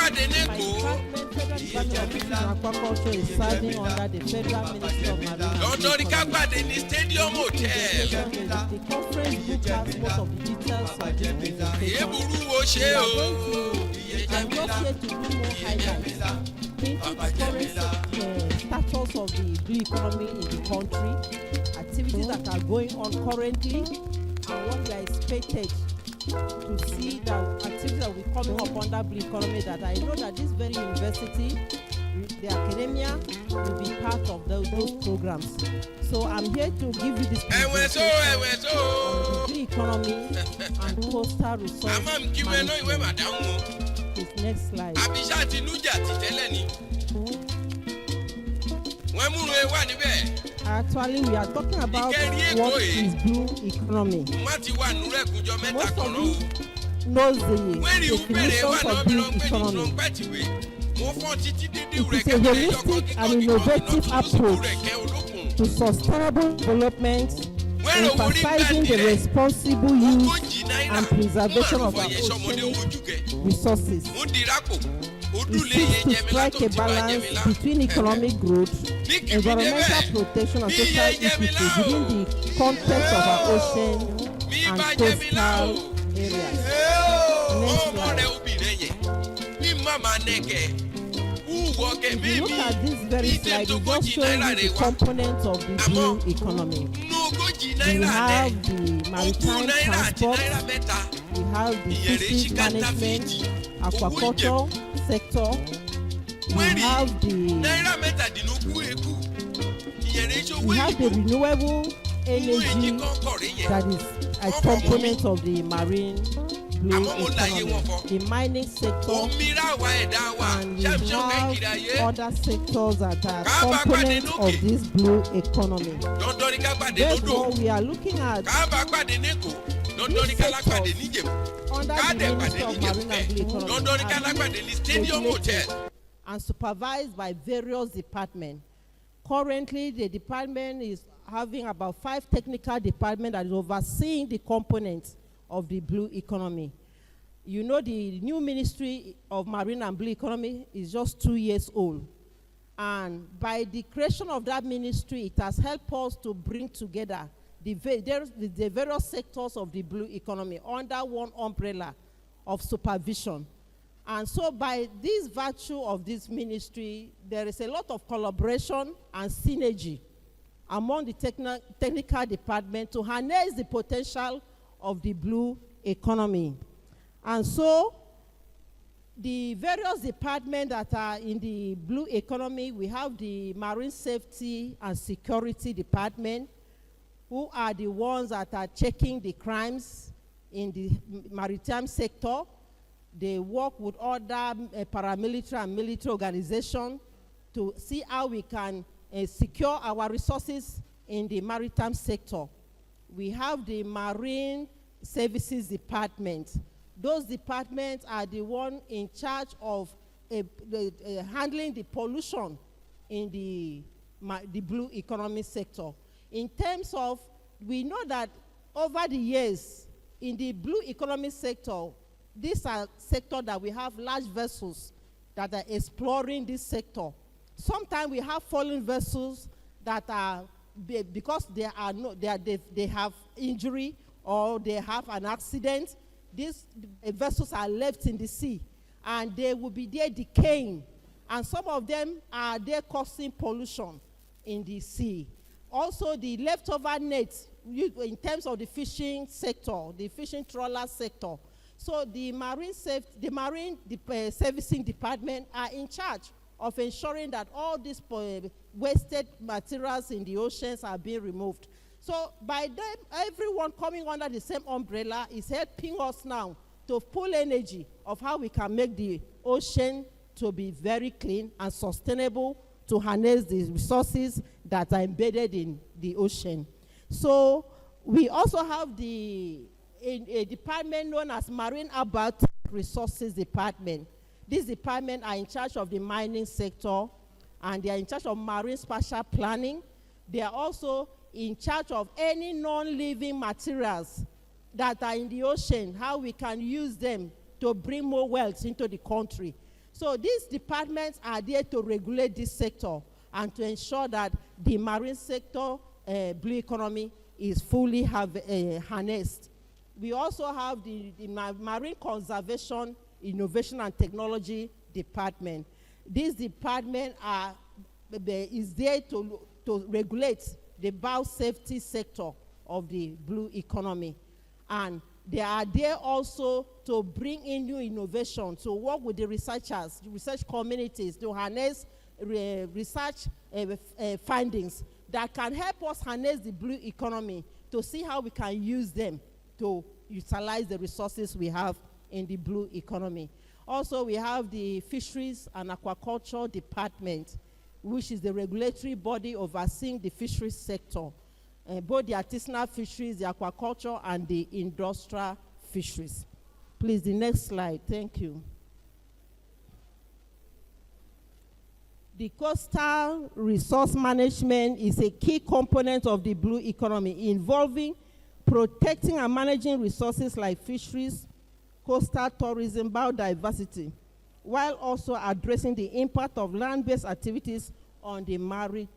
pàdé My n'Èkó. department, Federal Department of Fisheries and Aquaculture, is serving under the Federal Ministry of Marine and Lọ́dọ̀ ní ká pàdé ní Stadium Hotel. The conference book has most of the details of the Àyè presentation. burú wo ṣe o. I'm just here to do more highlights into the current status of the blue economy in the country, activities that are going on currently, and what we are expected to see that activities that will be coming up under blue economy, that I know that this very university, the academia, will be part of those programs. So I'm here to give you this presentation on the blue economy and coastal resource management. This next slide. Àbíṣà ti nújà ti tẹ́lẹ̀ ni. Wọ́n múru ewá níbẹ̀. Actually, we are talking about what is blue economy. Wọ́n ti wà nú rẹ̀kúnjọ mẹ́ta Most kan of náà. you knows the definitions of blue economy. Mo fọ́ títí dídí It rẹ̀ is a holistic and innovative approach to sustainable development, emphasizing the responsible use and preservation of our oceanic resources. It seeks to strike a balance between economic growth, environmental protection, and social equity within the context of our ocean and coastal areas. Next slide. If you look at this very slide, it's just showing you the components of the blue economy. We have the maritime transport, we have the fisheries management, aquaculture sector, we have the renewable energy that is a component of the marine blue economy, the mining sector, and we have other sectors that are components of this blue economy. Therefore, we are looking at these sectors under the Ministry of Marine and Blue Economy and supervised by various departments. Currently, the department is having about 5 technical departments that is overseeing the components of the blue economy. You know, the new Ministry of Marine and Blue Economy is just 2 years old. And by the creation of that ministry, it has helped us to bring together the various sectors of the blue economy under one umbrella of supervision. And so by this virtue of this ministry, there is a lot of collaboration and synergy among the technical department to harness the potential of the blue economy. And so the various departments that are in the blue economy, we have the Marine Safety and Security Department, who are the ones that are checking the crimes in the maritime sector. They work with other paramilitary and military organizations to see how we can secure our resources in the maritime sector. We have the Marine Services Department. Those departments are the one in charge of handling the pollution in the blue economy sector. In terms of, we know that over the years, in the blue economy sector, these are sectors that we have large vessels that are exploring this sector. Sometimes we have fallen vessels that are, because they have injury or they have an accident, these vessels are left in the sea and they will be there decaying. And some of them are there causing pollution in the sea. Also, the leftover nets, in terms of the fishing sector, the fishing trawler sector. So the Marine Servicing Department are in charge of ensuring that all these wasted materials in the oceans are being removed. So by them, everyone coming under the same umbrella is helping us now to pull energy of how we can make the ocean to be very clean and sustainable, to harness the resources that are embedded in the ocean. So we also have a department known as Marine Abiotic Resources Department. This department are in charge of the mining sector, and they are in charge of marine spatial planning. They are also in charge of any non-living materials that are in the ocean, how we can use them to bring more wealth into the country. So these departments are there to regulate this sector and to ensure that the marine sector, blue economy, is fully harnessed. We also have the Marine Conservation, Innovation and Technology Department. This department is there to regulate the biosafety sector of the blue economy. And they are there also to bring in new innovation, to work with the researchers, the research communities, to harness research findings that can help us harness the blue economy, to see how we can use them to utilize the resources we have in the blue economy. Also, we have the Fisheries and Aquaculture Department, which is the regulatory body overseeing the fisheries sector, both the artisanal fisheries, the aquaculture, and the industrial fisheries. Please, the next slide. Thank you. The coastal resource management is a key component of the blue economy, involving protecting and managing resources like fisheries, coastal tourism, biodiversity, while also addressing the impact of land-based activities on the marine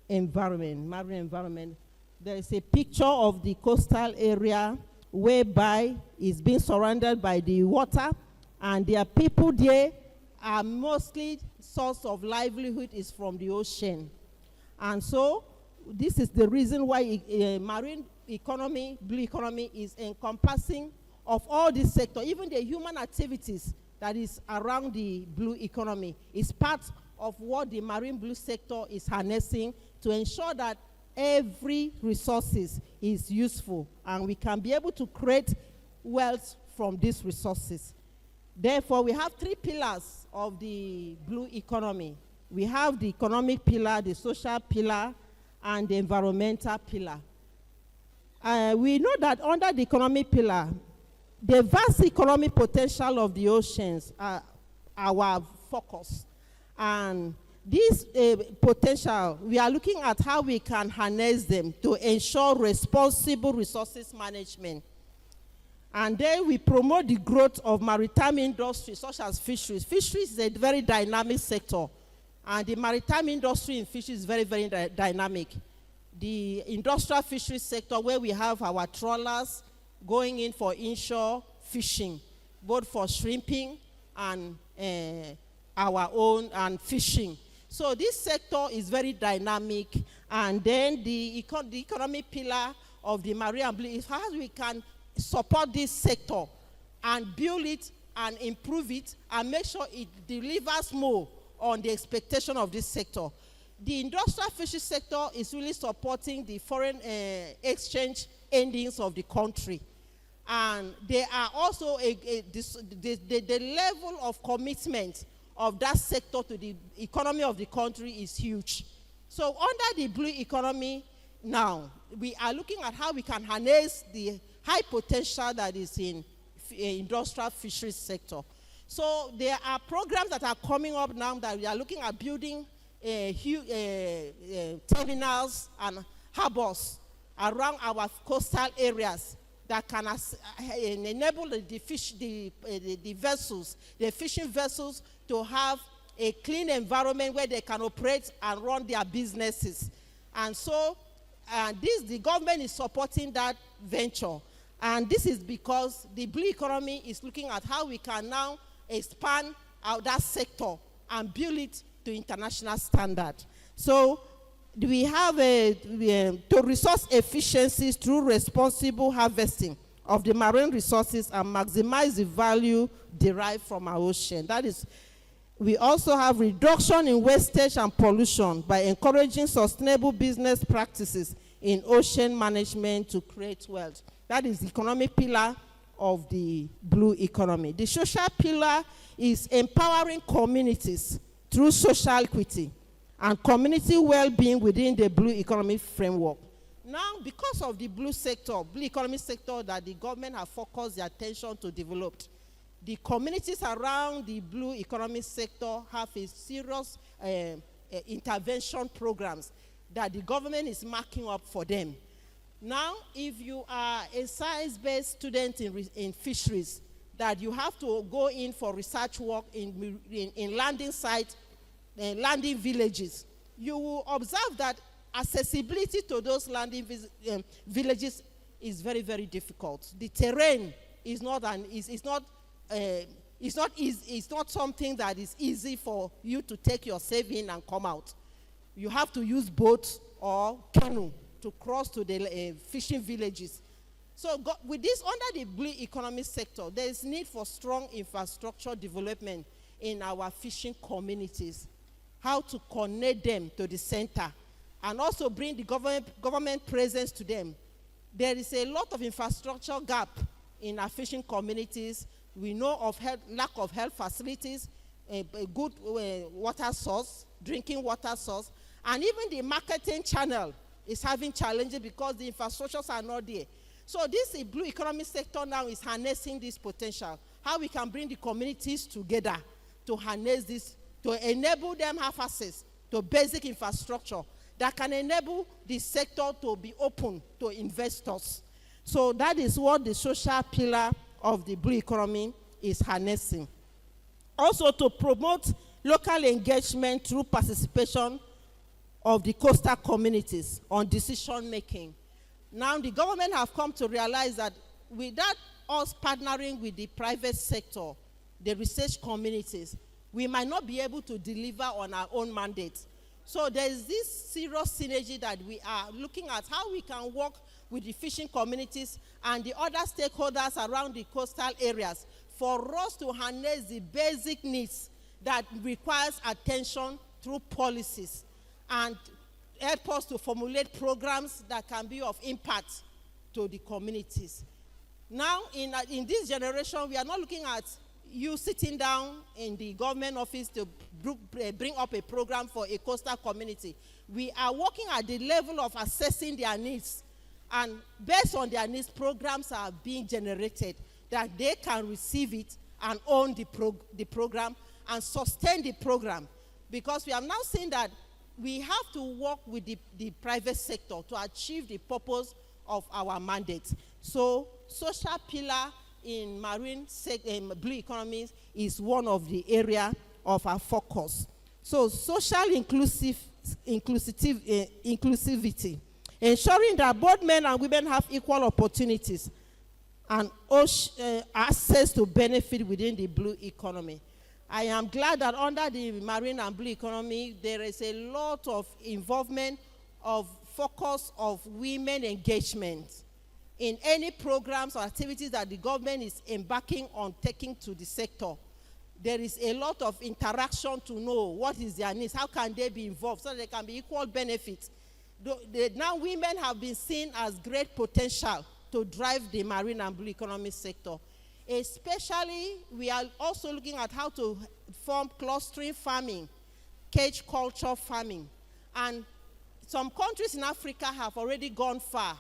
environment. There is a picture of the coastal area whereby it's being surrounded by the water, and there are people there are mostly source of livelihood is from the ocean. And so this is the reason why marine economy, blue economy, is encompassing of all this sector. Even the human activities that is around the blue economy is part of what the marine blue sector is harnessing to ensure that every resources is useful and we can be able to create wealth from these resources. Therefore, we have three pillars of the blue economy. We have the economic pillar, the social pillar, and the environmental pillar. We know that under the economic pillar, the vast economic potential of the oceans are our focus. And this potential, we are looking at how we can harness them to ensure responsible resources management. And then we promote the growth of maritime industry, such as fisheries. Fisheries is a very dynamic sector, and the maritime industry in fisheries is very, very dynamic. The industrial fisheries sector, where we have our trawlers going in for inshore fishing, both for shrimping and our own and fishing. So this sector is very dynamic. And then the economic pillar of the marine and blue is how we can support this sector and build it and improve it and make sure it delivers more on the expectation of this sector. The industrial fisheries sector is really supporting the foreign exchange endings of the country. And they are also the level of commitment of that sector to the economy of the country is huge. So under the blue economy now, we are looking at how we can harness the high potential that is in industrial fisheries sector. So there are programs that are coming up now that we are looking at building terminals and harbors around our coastal areas that can enable the vessels, the fishing vessels, to have a clean environment where they can operate and run their businesses. And so the government is supporting that venture. And this is because the blue economy is looking at how we can now expand that sector and build it to international standard. So we have to resource efficiencies through responsible harvesting of the marine resources and maximize the value derived from our ocean. That is, we also have reduction in wastage and pollution by encouraging sustainable business practices in ocean management to create wealth. That is the economic pillar of the blue economy. The social pillar is empowering communities through social equity and community well-being within the blue economy framework. Now, because of the blue economy sector that the government has focused their attention to develop, the communities around the blue economy sector have a serious intervention programs that the government is marking up for them. Now, if you are a science-based student in fisheries, that you have to go in for research work in landing sites, landing villages. You will observe that accessibility to those landing villages is very, very difficult. The terrain is not something that is easy for you to take yourself in and come out. You have to use boats or canoe to cross to the fishing villages. So with this, under the blue economy sector, there is need for strong infrastructure development in our fishing communities. How to connect them to the center and also bring the government presence to them. There is a lot of infrastructure gap in our fishing communities. We know of lack of health facilities, a good water source, drinking water source, and even the marketing channel is having challenges because the infrastructures are not there. So this blue economy sector now is harnessing this potential. How we can bring the communities together to harness this, to enable them have access to basic infrastructure that can enable the sector to be open to investors. So that is what the social pillar of the blue economy is harnessing. Also to promote local engagement through participation of the coastal communities on decision making. Now the government have come to realize that without us partnering with the private sector, the research communities, we might not be able to deliver on our own mandate. So there is this serious synergy that we are looking at, how we can work with the fishing communities and the other stakeholders around the coastal areas for us to harness the basic needs that requires attention through policies and help us to formulate programs that can be of impact to the communities. Now, in this generation, we are not looking at you sitting down in the government office to bring up a program for a coastal community. We are working at the level of assessing their needs, and based on their needs, programs are being generated that they can receive it and own the program and sustain the program. Because we have now seen that we have to work with the private sector to achieve the purpose of our mandate. So social pillar in marine blue economies is one of the area of our focus. So social inclusivity, ensuring that both men and women have equal opportunities and access to benefit within the blue economy. I am glad that under the marine and blue economy, there is a lot of involvement of focus of women engagement in any programs or activities that the government is embarking on taking to the sector. There is a lot of interaction to know what is their needs, how can they be involved so that there can be equal benefits. Now women have been seen as great potential to drive the marine and blue economy sector. Especially, we are also looking at how to form clustering farming, cage culture farming. And some countries in Africa have already gone far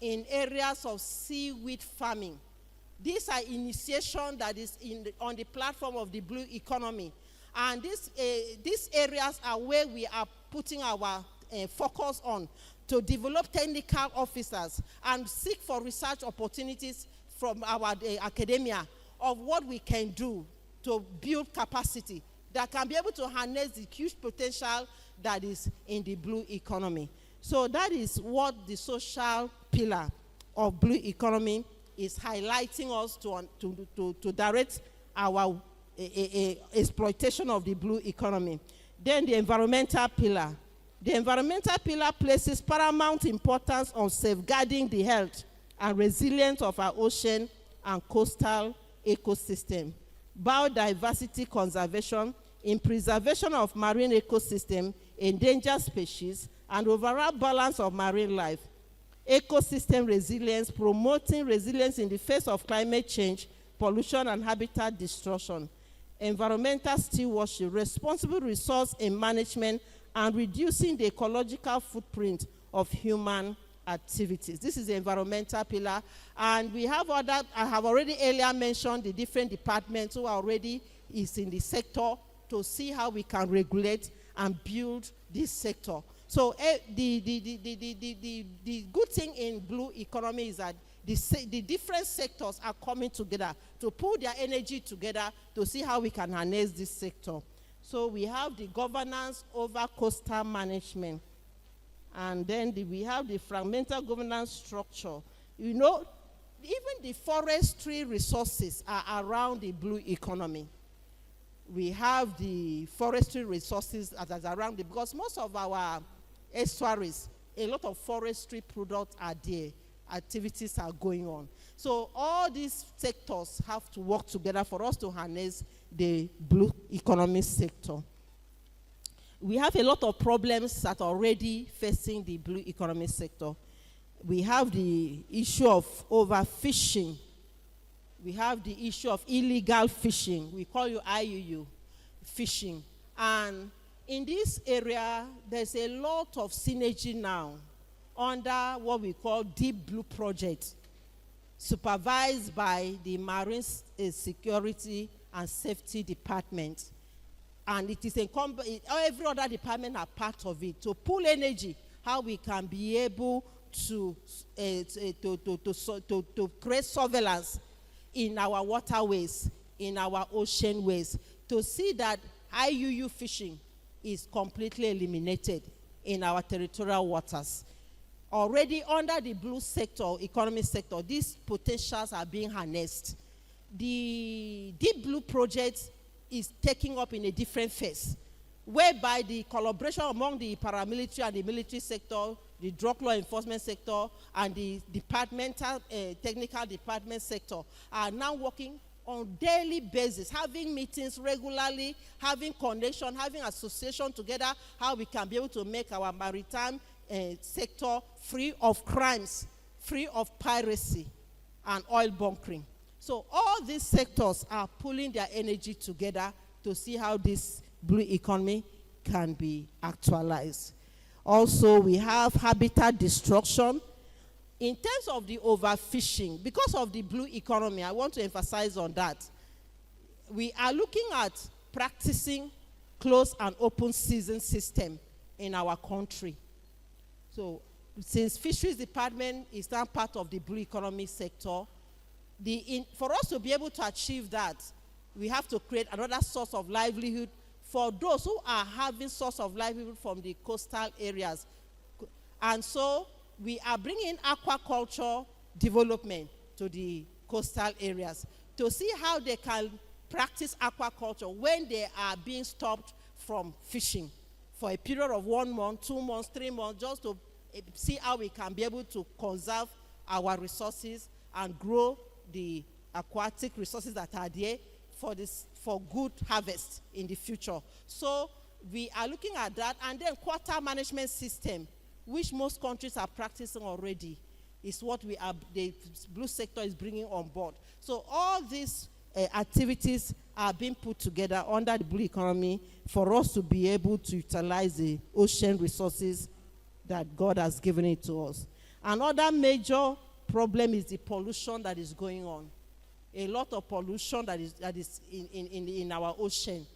in areas of seaweed farming. These are initiation that is on the platform of the blue economy. And these areas are where we are putting our focus on to develop technical officers and seek for research opportunities from our academia of what we can do to build capacity that can be able to harness the huge potential that is in the blue economy. So that is what the social pillar of blue economy is highlighting us to direct our exploitation of the blue economy. Then the environmental pillar. The environmental pillar places paramount importance on safeguarding the health and resilience of our ocean and coastal ecosystem, biodiversity conservation, in preservation of marine ecosystem, endangered species, and overall balance of marine life, ecosystem resilience, promoting resilience in the face of climate change, pollution, and habitat destruction, environmental stewardship, responsible resource in management, and reducing the ecological footprint of human activities. This is the environmental pillar, and we have other, I have already earlier mentioned the different departments who are already is in the sector to see how we can regulate and build this sector. So the good thing in blue economy is that the different sectors are coming together to put their energy together to see how we can harness this sector. So we have the governance over coastal management. And then we have the fragmented governance structure. You know, even the forestry resources are around the blue economy. We have the forestry resources that are around it, because most of our estuaries, a lot of forestry products are there. Activities are going on. So all these sectors have to work together for us to harness the blue economy sector. We have a lot of problems that are already facing the blue economy sector. We have the issue of overfishing. We have the issue of illegal fishing. We call you IUU fishing. And in this area, there's a lot of synergy now under what we call Deep Blue Project, supervised by the Marine Security and Safety Department. And it is every other department are part of it, to pull energy, how we can be able to create surveillance in our waterways, in our ocean ways, to see that IUU fishing is completely eliminated in our territorial waters. Already under the blue sector, economy sector, these potentials are being harnessed. The Deep Blue Project is taking up in a different phase, whereby the collaboration among the paramilitary and the military sector, the drug law enforcement sector, and the departmental, technical department sector are now working on daily basis, having meetings regularly, having connection, having association together, how we can be able to make our maritime sector free of crimes, free of piracy and oil bunkering. So all these sectors are pulling their energy together to see how this blue economy can be actualized. Also, we have habitat destruction. In terms of the overfishing, because of the blue economy, I want to emphasize on that. We are looking at practicing closed and open season system in our country. So since Fisheries Department is now part of the blue economy sector, for us to be able to achieve that, we have to create another source of livelihood for those who are having source of livelihood from the coastal areas. And so we are bringing aquaculture development to the coastal areas to see how they can practice aquaculture when they are being stopped from fishing for a period of 1 month, 2 months, 3 months, just to see how we can be able to conserve our resources and grow the aquatic resources that are there for good harvest in the future. So we are looking at that, and then quarter management system, which most countries are practicing already, is what the blue sector is bringing on board. So all these activities are being put together under the blue economy for us to be able to utilize the ocean resources that God has given it to us. Another major problem is the pollution that is going on. A lot of pollution that is in our ocean.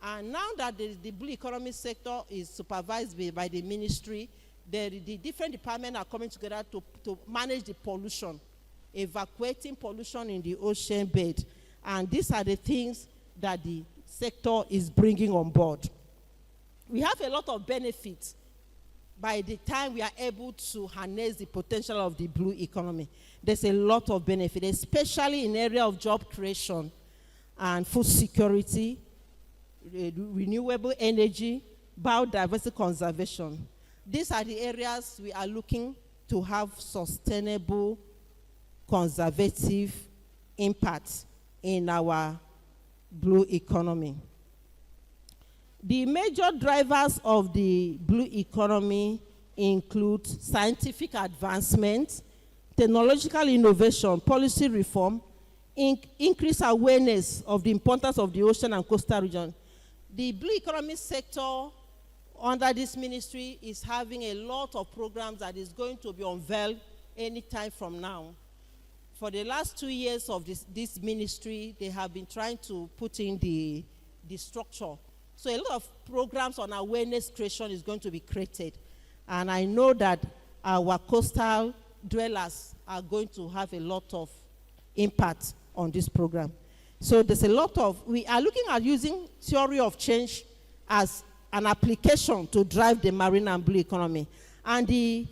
And now that the blue economy sector is supervised by the ministry, the different departments are coming together to manage the pollution, evacuating pollution in the ocean bed. And these are the things that the sector is bringing on board. We have a lot of benefits by the time we are able to harness the potential of the blue economy. There's a lot of benefit, especially in area of job creation and food security, renewable energy, biodiversity conservation. These are the areas we are looking to have sustainable, conservative impact in our blue economy. The major drivers of the blue economy include scientific advancement, technological innovation, policy reform, increased awareness of the importance of the ocean and coastal region. The blue economy sector under this ministry is having a lot of programs that is going to be unveiled anytime from now. For the last 2 years of this ministry, they have been trying to put in the structure. So a lot of programs on awareness creation is going to be created. And I know that our coastal dwellers are going to have a lot of impact on this program. So there's a lot of, we are looking at using theory of change as an application to drive the marine and blue economy. And the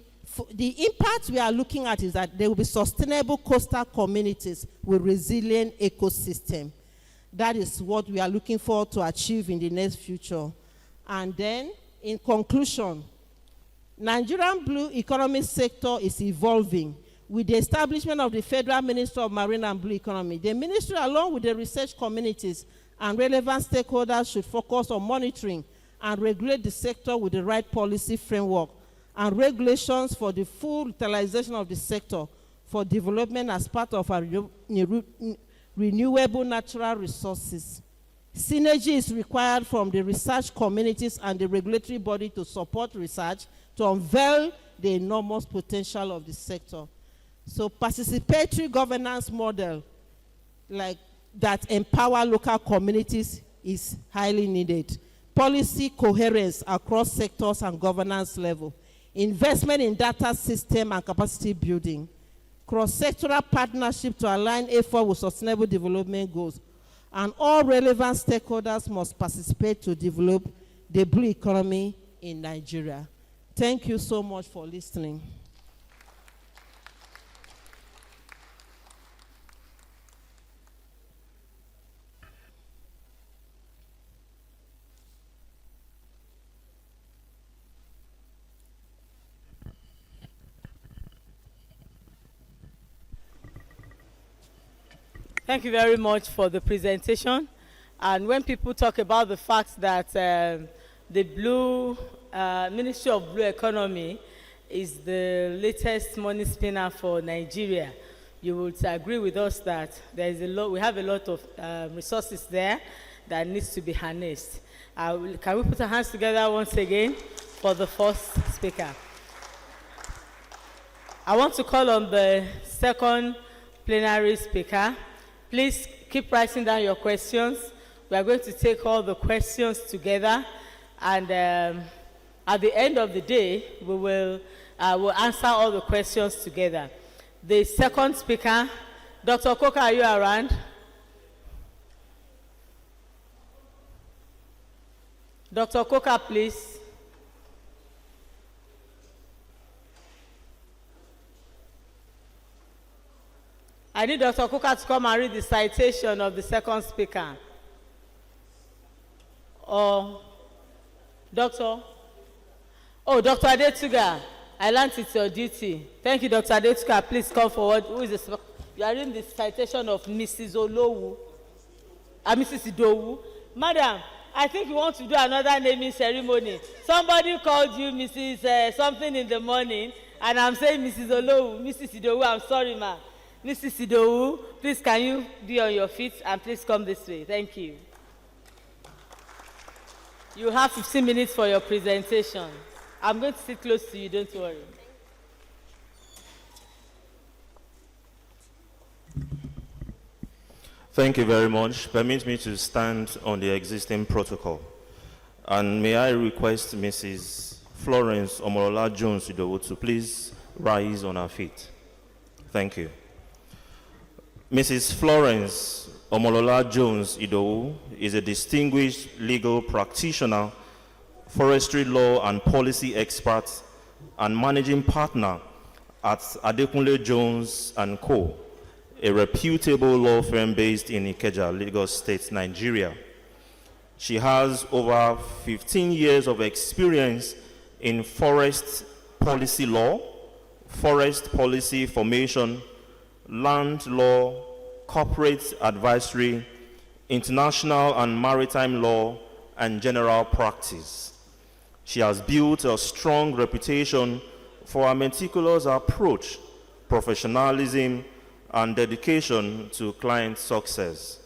impact we are looking at is that there will be sustainable coastal communities with resilient ecosystem. That is what we are looking for to achieve in the next future. And then, in conclusion, Nigerian blue economy sector is evolving with the establishment of the Federal Ministry of Marine and Blue Economy. The ministry, along with the research communities and relevant stakeholders, should focus on monitoring and regulate the sector with the right policy framework and regulations for the full utilization of the sector for development as part of our renewable natural resources. Synergy is required from the research communities and the regulatory body to support research to unveil the enormous potential of the sector. So participatory governance model like that empower local communities is highly needed. Policy coherence across sectors and governance level. Investment in data system and capacity building. Cross-sectoral partnership to align effort with sustainable development goals. And all relevant stakeholders must participate to develop the blue economy in Nigeria. Thank you so much for listening. Thank you very much for the presentation. And when people talk about the fact that the Ministry of Blue Economy is the latest money spinner for Nigeria, you would agree with us that we have a lot of resources there that needs to be harnessed. Can we put our hands together once again for the first speaker? I want to call on the second plenary speaker. Please keep writing down your questions. We are going to take all the questions together, and at the end of the day, we will we'll answer all the questions together. The second speaker, Dr. Koka, are you around? Dr. Koka, please. I need Dr. Koka to come and read the citation of the second speaker. Or, Doctor? Oh, Dr. Adetuga, I learned it's your duty. Thank you, Dr. Adetuga. Please come forward. Who is the speaker? You are reading the citation of Mrs. Olowu. Mrs. Idowu. Madam, I think you want to do another naming ceremony. Somebody called you Mrs. Something in the morning, and I'm saying Mrs. Olowu. Mrs. Idowu, I'm sorry, ma. Mrs. Idowu, please can you be on your feet and please come this way. Thank you. You have 15 minutes for your presentation. I'm going to sit close to you, don't worry. Thank you very much. Permit me to stand on the existing protocol. And may I request Mrs. Florence Omolola Jones Idowu to please rise on her feet. Thank you. Mrs. Florence Omolola Jones Idowu is a distinguished legal practitioner, forestry law and policy expert, and managing partner at Adekunle Jones & Co., a reputable law firm based in Ikeja, Lagos State, Nigeria. She has over 15 years of experience in forest policy law, forest policy formation, land law, corporate advisory, international and maritime law, and general practice. She has built a strong reputation for her meticulous approach, professionalism, and dedication to client success.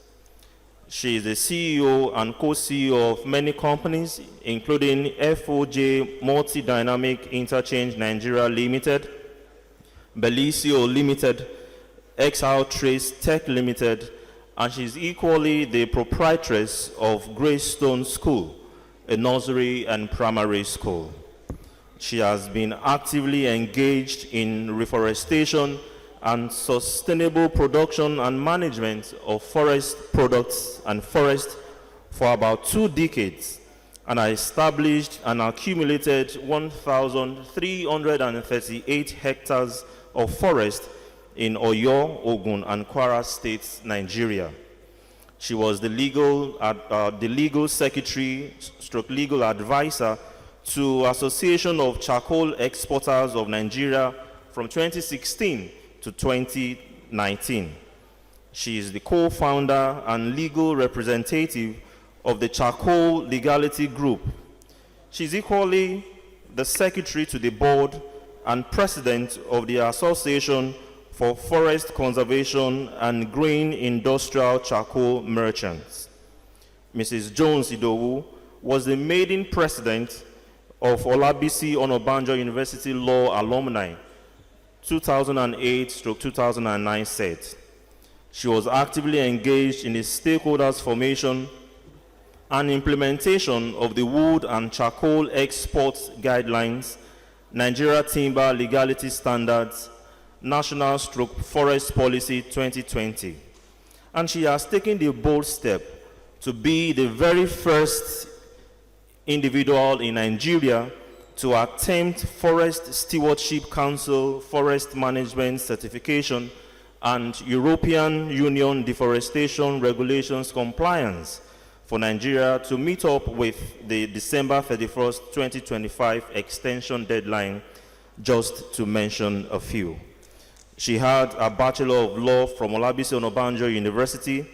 She is the CEO and co-CEO of many companies, including FOJ Multi-Dynamic Interchange Nigeria Limited, Belicio Limited, XR Trace Tech Limited, and she is equally the proprietress of Greystone School, a nursery and primary school. She has been actively engaged in reforestation and sustainable production and management of forest products and forest for about 2 decades, and I established and accumulated 1,338 hectares of forest in Oyo, Ogun, and Kwara states, Nigeria. She was the legal secretary / legal advisor to Association of Charcoal Exporters of Nigeria from 2016 to 2019. She is the co-founder and legal representative of the Charcoal Legality Group. She's equally the secretary to the board and president of the Association for Forest Conservation and Green Industrial Charcoal Merchants. Mrs. Jones Idowu was the maiden president of Olabisi Onabanjo University Law Alumni 2008-2009 set. She was actively engaged in the stakeholders formation and implementation of the Wood and Charcoal Export Guidelines, Nigeria Timber Legality Standards, National / Forest Policy 2020. And she has taken the bold step to be the very first individual in Nigeria to attempt Forest Stewardship Council Forest Management Certification and European Union Deforestation Regulations compliance for Nigeria to meet up with the December 31st, 2025 extension deadline, just to mention a few. She had a Bachelor of Law from Olabisi Onabanjo University,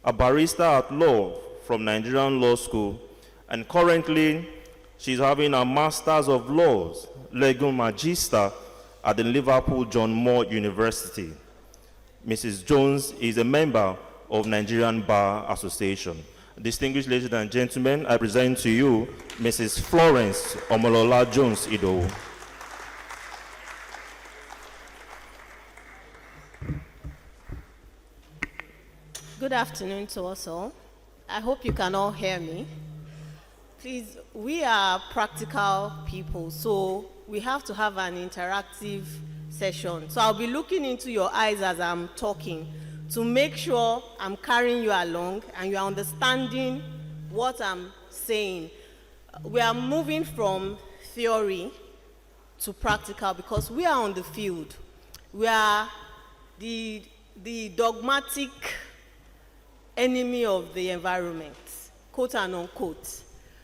a Barrister at Law from Nigerian Law School, and currently she's having a Masters of Laws, Legal Magister, at the Liverpool John Moore University. Mrs. Jones is a member of Nigerian Bar Association. Distinguished ladies and gentlemen, I present to you Mrs. Florence Omolola Jones Idowu. Good afternoon to us all. I hope you can all hear me. Please, we are practical people, so we have to have an interactive session. So I'll be looking into your eyes as I'm talking to make sure I'm carrying you along and you are understanding what I'm saying. We are moving from theory to practical because we are on the field. We are the dogmatic enemy of the environment, quote and unquote.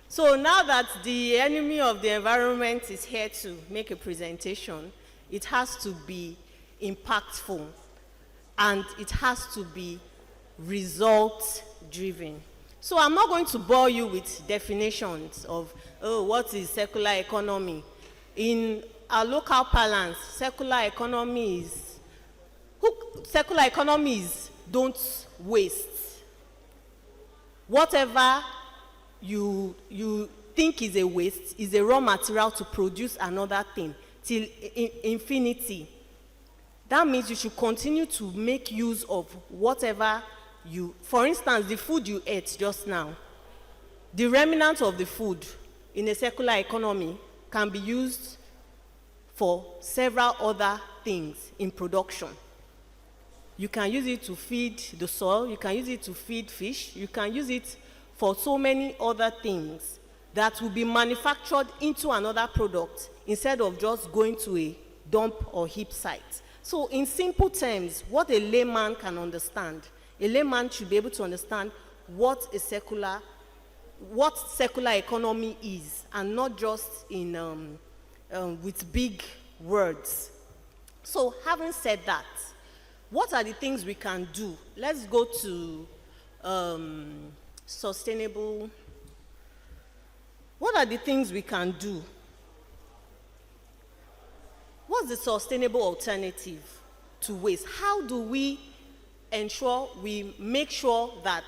So now that the enemy of the environment is here to make a presentation, it has to be impactful and it has to be result-driven. So I'm not going to bore you with definitions of, what is circular economy? In our local parlance, circular economies don't waste. Whatever you think is a waste is a raw material to produce another thing till infinity. That means you should continue to make use of whatever for instance, the food you ate just now, the remnant of the food in a circular economy can be used for several other things in production. You can use it to feed the soil, you can use it to feed fish, you can use it for so many other things that will be manufactured into another product instead of just going to a dump or heap site. So in simple terms, what a layman can understand, a layman should be able to understand what circular economy is, and not just in with big words. So having said that, what are the things we can do? Let's go to sustainable. What are the things we can do? What's the sustainable alternative to waste? How do we ensure we make sure that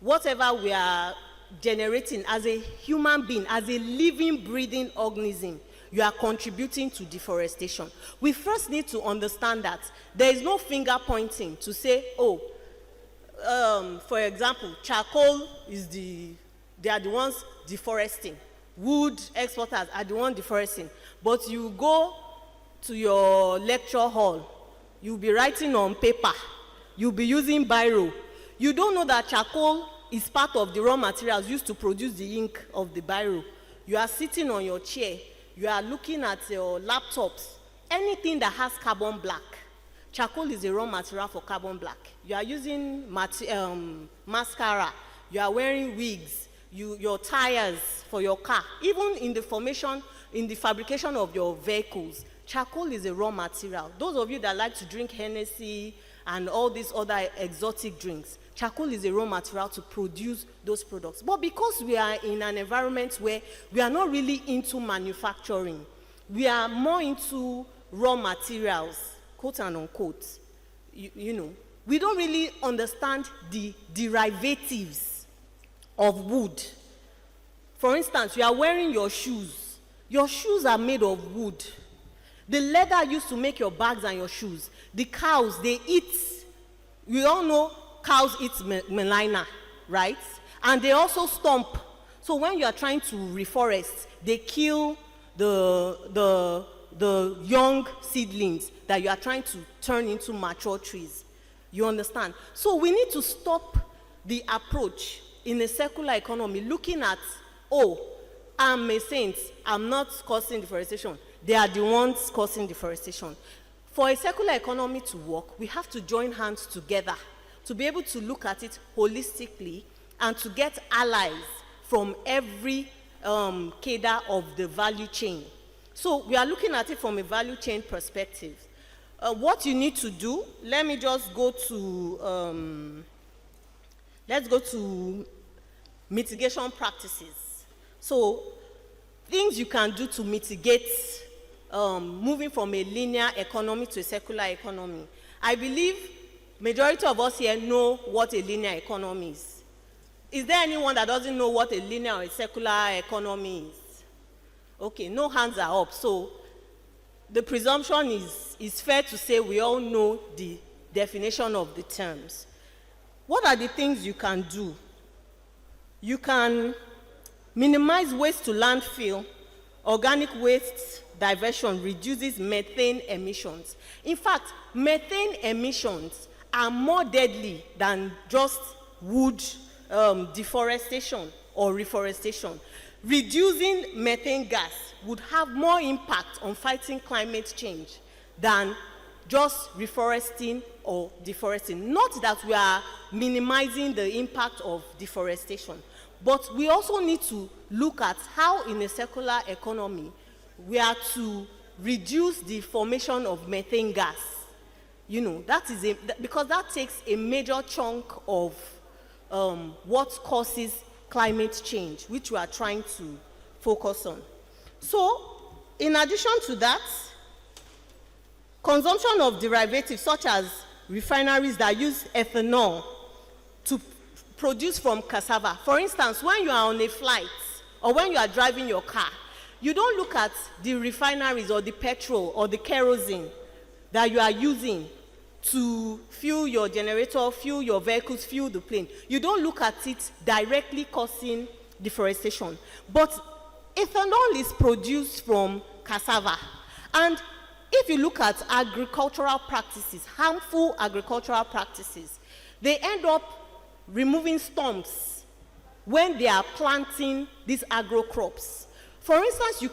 whatever we are generating as a human being, as a living, breathing organism, you are contributing to deforestation? We first need to understand that there is no finger pointing to say, for example, charcoal they are the ones deforesting. wood exporters are the ones deforesting. But you go to your lecture hall, you'll be writing on paper, you'll be using biro. You don't know that charcoal is part of the raw materials used to produce the ink of the biro. You are sitting on your chair, you are looking at your laptops, anything that has carbon black. Charcoal is a raw material for carbon black. You are using mascara, you are wearing wigs, your tires for your car, even in the fabrication of your vehicles. Charcoal is a raw material. Those of you that like to drink Hennessy and all these other exotic drinks, charcoal is a raw material to produce those products. But because we are in an environment where we are not really into manufacturing, we are more into raw materials, quote and unquote, you know, we don't really understand the derivatives of wood. For instance, you are wearing your shoes. Your shoes are made of wood. The leather used to make your bags and your shoes. The cows, they eat, we all know cows eat melina, right? And they also stomp. So when you are trying to reforest, they kill the young seedlings that you are trying to turn into mature trees. You understand? So we need to stop the approach in a circular economy looking at, oh, I'm a saint, I'm not causing deforestation. They are the ones causing deforestation. For a circular economy to work, we have to join hands together to be able to look at it holistically and to get allies from every cadre of the value chain. So we are looking at it from a value chain perspective. What you need to do, let me just go to, let's go to mitigation practices. So things you can do to mitigate moving from a linear economy to a circular economy. I believe majority of us here know what a linear economy is. Is there anyone that doesn't know what a linear or a circular economy is? Okay, no hands are up. So the presumption is fair to say we all know the definition of the terms. What are the things you can do? You can minimize waste to landfill. Organic waste diversion reduces methane emissions. In fact, methane emissions are more deadly than just wood deforestation or reforestation. Reducing methane gas would have more impact on fighting climate change than just reforesting or deforesting. Not that we are minimizing the impact of deforestation, but we also need to look at how in a circular economy we are to reduce the formation of methane gas. You know, that is because that takes a major chunk of what causes climate change, which we are trying to focus on. So, in addition to that, consumption of derivatives such as refineries that use ethanol to produce from cassava. For instance, when you are on a flight or when you are driving your car, you don't look at the refineries or the petrol or the kerosene that you are using to fuel your generator, fuel your vehicles, fuel the plane. You don't look at it directly causing deforestation. But ethanol is produced from cassava. And if you look at agricultural practices, harmful agricultural practices, they end up removing stumps when they are planting these agro crops. For instance, you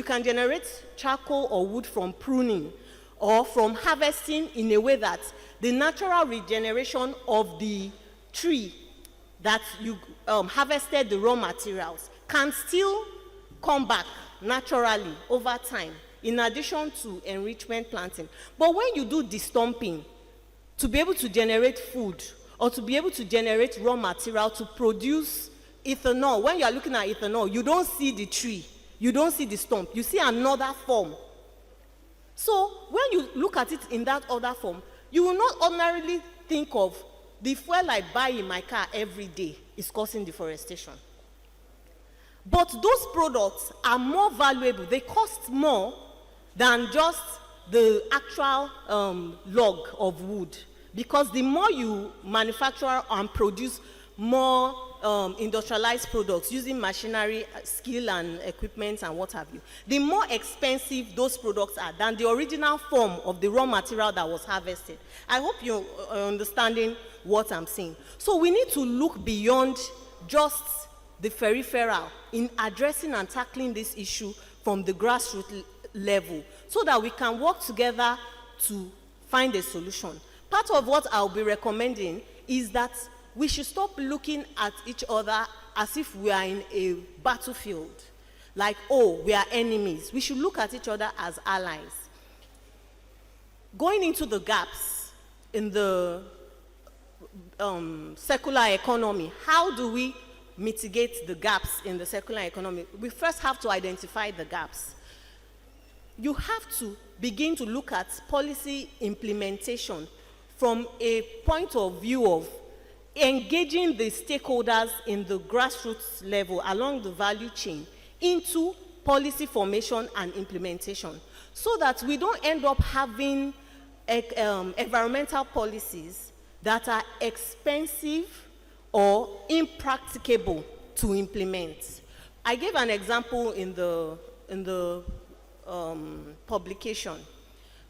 can generate charcoal or wood from pruning or from harvesting in a way that the natural regeneration of the tree that you harvested the raw materials can still come back naturally over time, in addition to enrichment planting. But when you do destumping to be able to generate food or to be able to generate raw material to produce ethanol, when you are looking at ethanol, you don't see the tree, you don't see the stump, you see another form. So when you look at it in that other form, you will not ordinarily think of the fuel I buy in my car every day is causing deforestation. But those products are more valuable, they cost more than just the actual log of wood. Because the more you manufacture and produce more industrialized products using machinery, skill and equipment and what have you, the more expensive those products are than the original form of the raw material that was harvested. I hope you're understanding what I'm saying. So we need to look beyond just the peripheral in addressing and tackling this issue from the grassroots level so that we can work together to find a solution. Part of what I'll be recommending is that we should stop looking at each other as if we are in a battlefield, like, oh, we are enemies. We should look at each other as allies. Going into the gaps in the circular economy, how do we mitigate the gaps in the circular economy? We first have to identify the gaps. You have to begin to look at policy implementation from a point of view of engaging the stakeholders in the grassroots level along the value chain into policy formation and implementation, so that we don't end up having environmental policies that are expensive or impracticable to implement. I gave an example in the publication.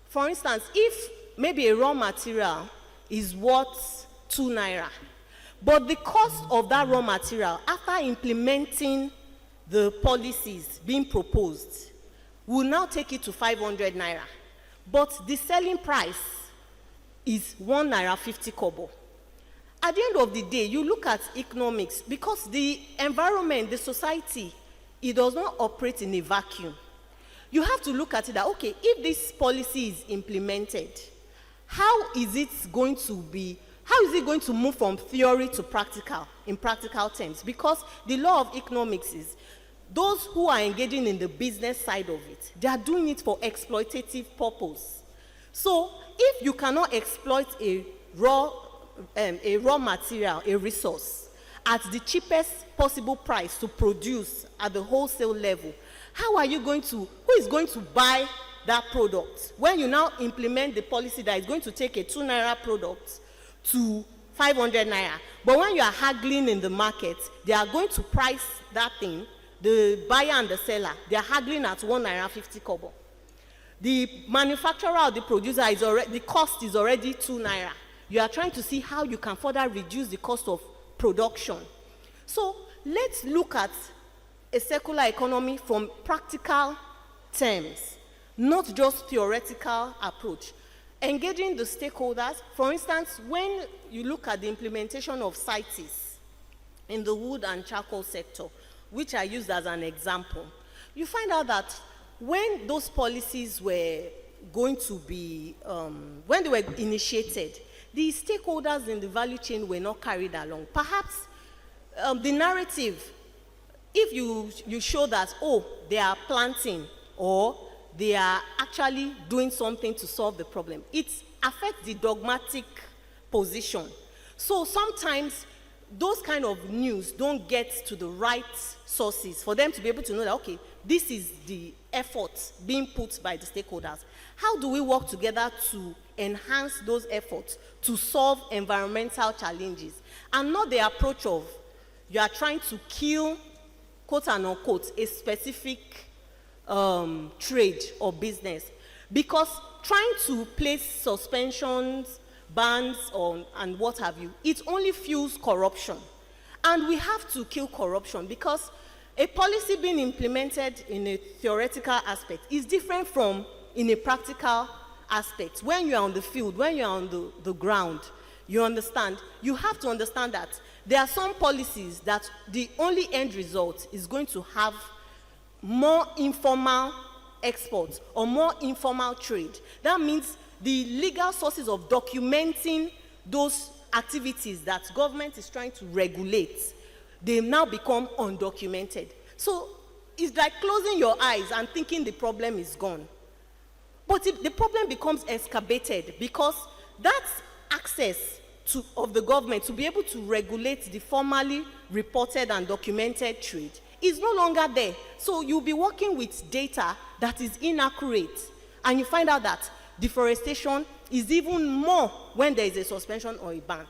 For instance, if maybe a raw material is worth 2 naira, but the cost of that raw material after implementing the policies being proposed will now take it to 500 naira, but the selling price is 1 naira 50 kobo. At the end of the day, you look at economics, because the environment, the society, it does not operate in a vacuum. You have to look at it that, okay, if this policy is implemented, how is it going to move from theory to practical, in practical terms? Because the law of economics is, those who are engaging in the business side of it, they are doing it for exploitative purpose. So if you cannot exploit a raw material, a resource, at the cheapest possible price to produce at the wholesale level, how are you going to, who is going to buy that product when you now implement the policy that is going to take a 2 naira product to 500 naira? But when you are haggling in the market, they are going to price that thing, the buyer and the seller, they are haggling at 1 naira 50 kobo. The manufacturer or the producer is already, the cost is already 2 naira. You are trying to see how you can further reduce the cost of production. So let's look at a circular economy from practical terms, not just theoretical approach. Engaging the stakeholders, for instance, when you look at the implementation of CITES in the wood and charcoal sector, which I used as an example, you find out that when those policies were going to be, when they were initiated, the stakeholders in the value chain were not carried along. Perhaps the narrative, if you show that, oh, they are planting or they are actually doing something to solve the problem, it affects the dogmatic position. So sometimes those kind of news don't get to the right sources for them to be able to know that, okay, this is the effort being put by the stakeholders. How do we work together to enhance those efforts to solve environmental challenges, and not the approach of you are trying to kill, quote and unquote, a specific trade or business? Because trying to place suspensions, bans on, and what have you, it only fuels corruption. And we have to kill corruption, because a policy being implemented in a theoretical aspect is different from in a practical aspect. When you are on the field, when you are on the ground, you understand, you have to understand that there are some policies that the only end result is going to have more informal exports or more informal trade. That means the legal sources of documenting those activities that government is trying to regulate, they now become undocumented. So it's like closing your eyes and thinking the problem is gone. But the problem becomes exacerbated because that access of the government to be able to regulate the formally reported and documented trade is no longer there. So you'll be working with data that is inaccurate, and you find out that deforestation is even more when there is a suspension or a ban.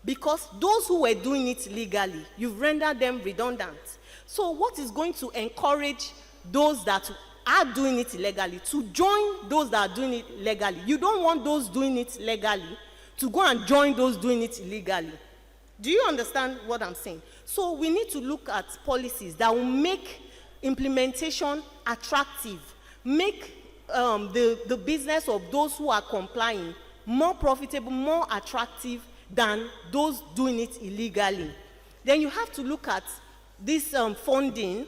because those who were doing it legally, you've rendered them redundant. So what is going to encourage those that are doing it illegally to join those that are doing it legally? You don't want those doing it legally to go and join those doing it illegally. Do you understand what I'm saying? So we need to look at policies that will make implementation attractive, make the business of those who are complying more profitable, more attractive than those doing it illegally. Then you have to look at this funding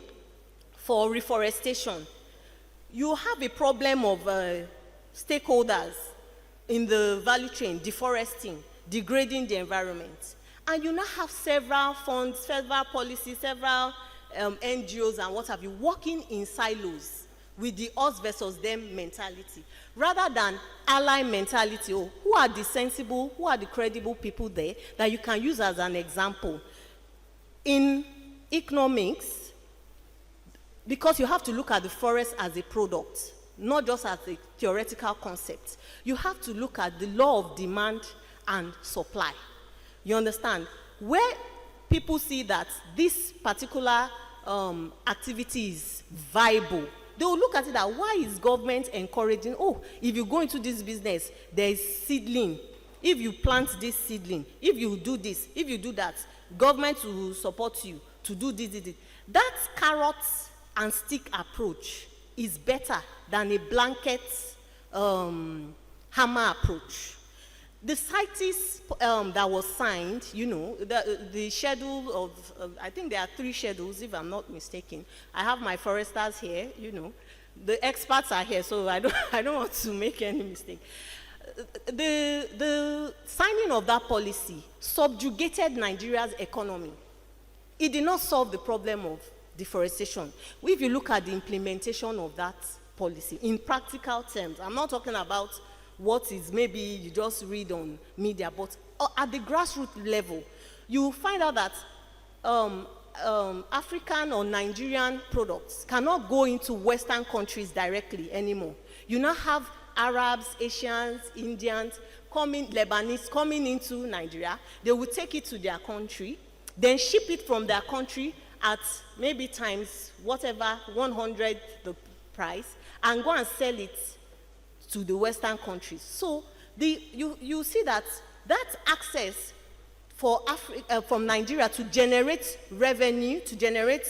for reforestation. You have a problem of stakeholders in the value chain deforesting, degrading the environment. And you now have several funds, several policies, several NGOs and what have you, working in silos with the us versus them mentality, rather than ally mentality. Oh, who are the sensible, who are the credible people there that you can use as an example? In economics, because you have to look at the forest as a product, not just as a theoretical concept. You have to look at the law of demand and supply. You understand? Where people see that this particular activity is viable, they will look at it that why is government encouraging, oh, if you go into this business, there is seedling. If you plant this seedling, if you do this, if you do that, government will support you to do this. That carrot and stick approach is better than a blanket hammer approach. The CITES that was signed, you know, the schedule of, I think there are 3 schedules, if I'm not mistaken. I have my foresters here, you know. The experts are here, so I don't want to make any mistake. The signing of that policy subjugated Nigeria's economy. It did not solve the problem of deforestation. If you look at the implementation of that policy in practical terms, I'm not talking about what is maybe you just read on media, but at the grassroots level, you find out that African or Nigerian products cannot go into Western countries directly anymore. You now have Arabs, Asians, Indians, Lebanese coming into Nigeria. They will take it to their country, then ship it from their country at maybe times whatever, 100 the price, and go and sell it to the Western countries. So you see that access for from Nigeria to generate revenue, to generate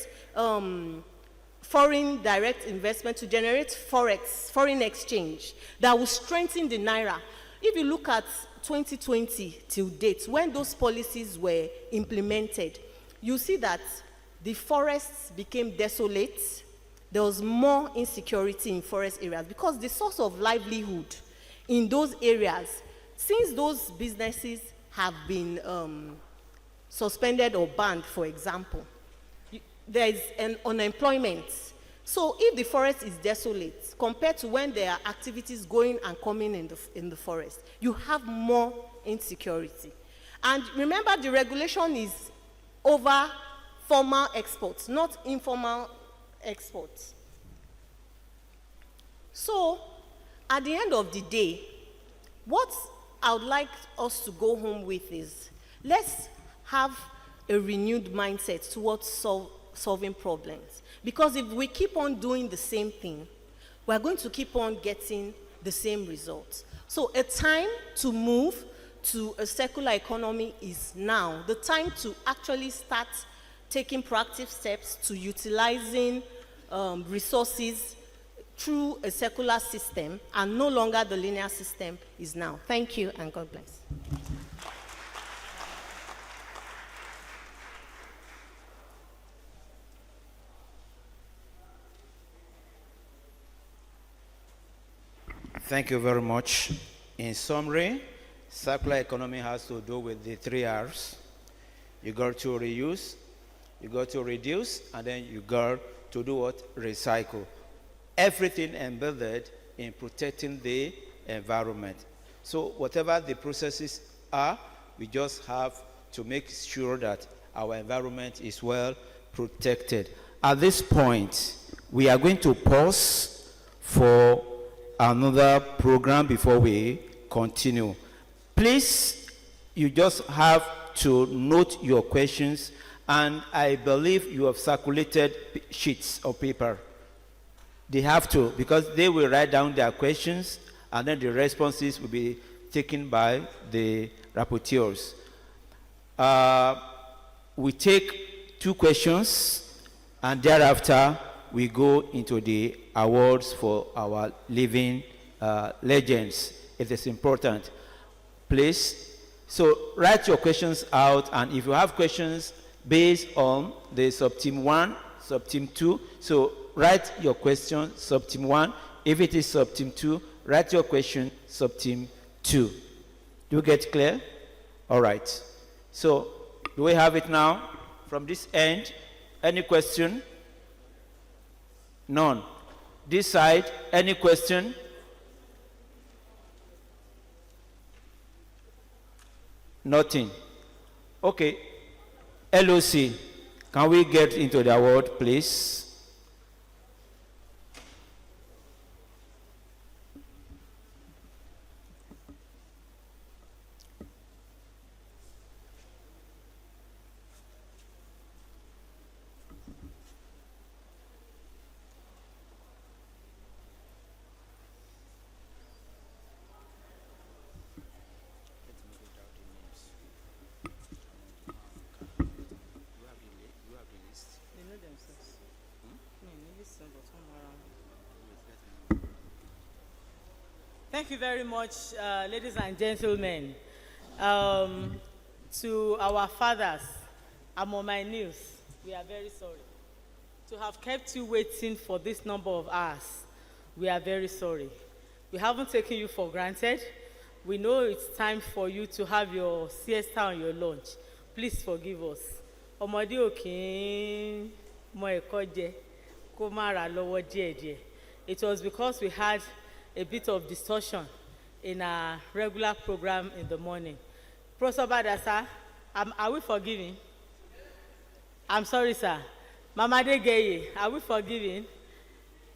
foreign direct investment, to generate foreign exchange that will strengthen the naira. If you look at 2020 till date, when those policies were implemented, you see that the forests became desolate. There was more insecurity in forest areas because the source of livelihood in those areas, since those businesses have been suspended or banned, for example, there is an unemployment. So if the forest is desolate, compared to when there are activities going and coming in the forest, you have more insecurity. And remember, the regulation is over formal exports, not informal exports. So, at the end of the day, what I would like us to go home with is, let's have a renewed mindset towards solving problems. Because if we keep on doing the same thing, we're going to keep on getting the same results. So a time to move to a circular economy is now. The time to actually start taking proactive steps to utilizing resources through a circular system and no longer the linear system is now. Thank you and God bless. Thank you very much. In summary, circular economy has to do with the 3 R's. You got to reuse, you got to reduce, and then you got to do what? Recycle. Everything embedded in protecting the environment. So whatever the processes are, we just have to make sure that our environment is well protected. At this point, we are going to pause for another program before we continue. Please, you just have to note your questions, and I believe you have circulated sheets of paper. They have to, because they will write down their questions, and then the responses will be taken by the rapporteurs. We take 2 questions, and thereafter we go into the awards for our living legends. It is important. Please, so write your questions out, and if you have questions based on the sub-team 1, sub-team 2, so write your question sub-team 1. If it is sub-team 2, write your question sub-team 2. Do you get clear? All right. So, do we have it now? From this end, any question? None. This side, any question? Nothing. Okay. LOC, can we get into the award, please? Thank you very much, ladies and gentlemen. To our fathers, I'm on my news. We are very sorry. To have kept you waiting for this number of hours, we are very sorry. We haven't taken you for granted. We know it's time for you to have your siesta and your lunch. Please forgive us. Ọmọdé ò kí ń mọ ẹ̀kọ́ jẹ, kó má ra lọ́wọ́ díẹ̀díẹ̀. It was because we had a bit of distortion in our regular program in the morning. Professor Badasa, are we forgiving? I'm sorry, sir. Mama Degeye, are we forgiving?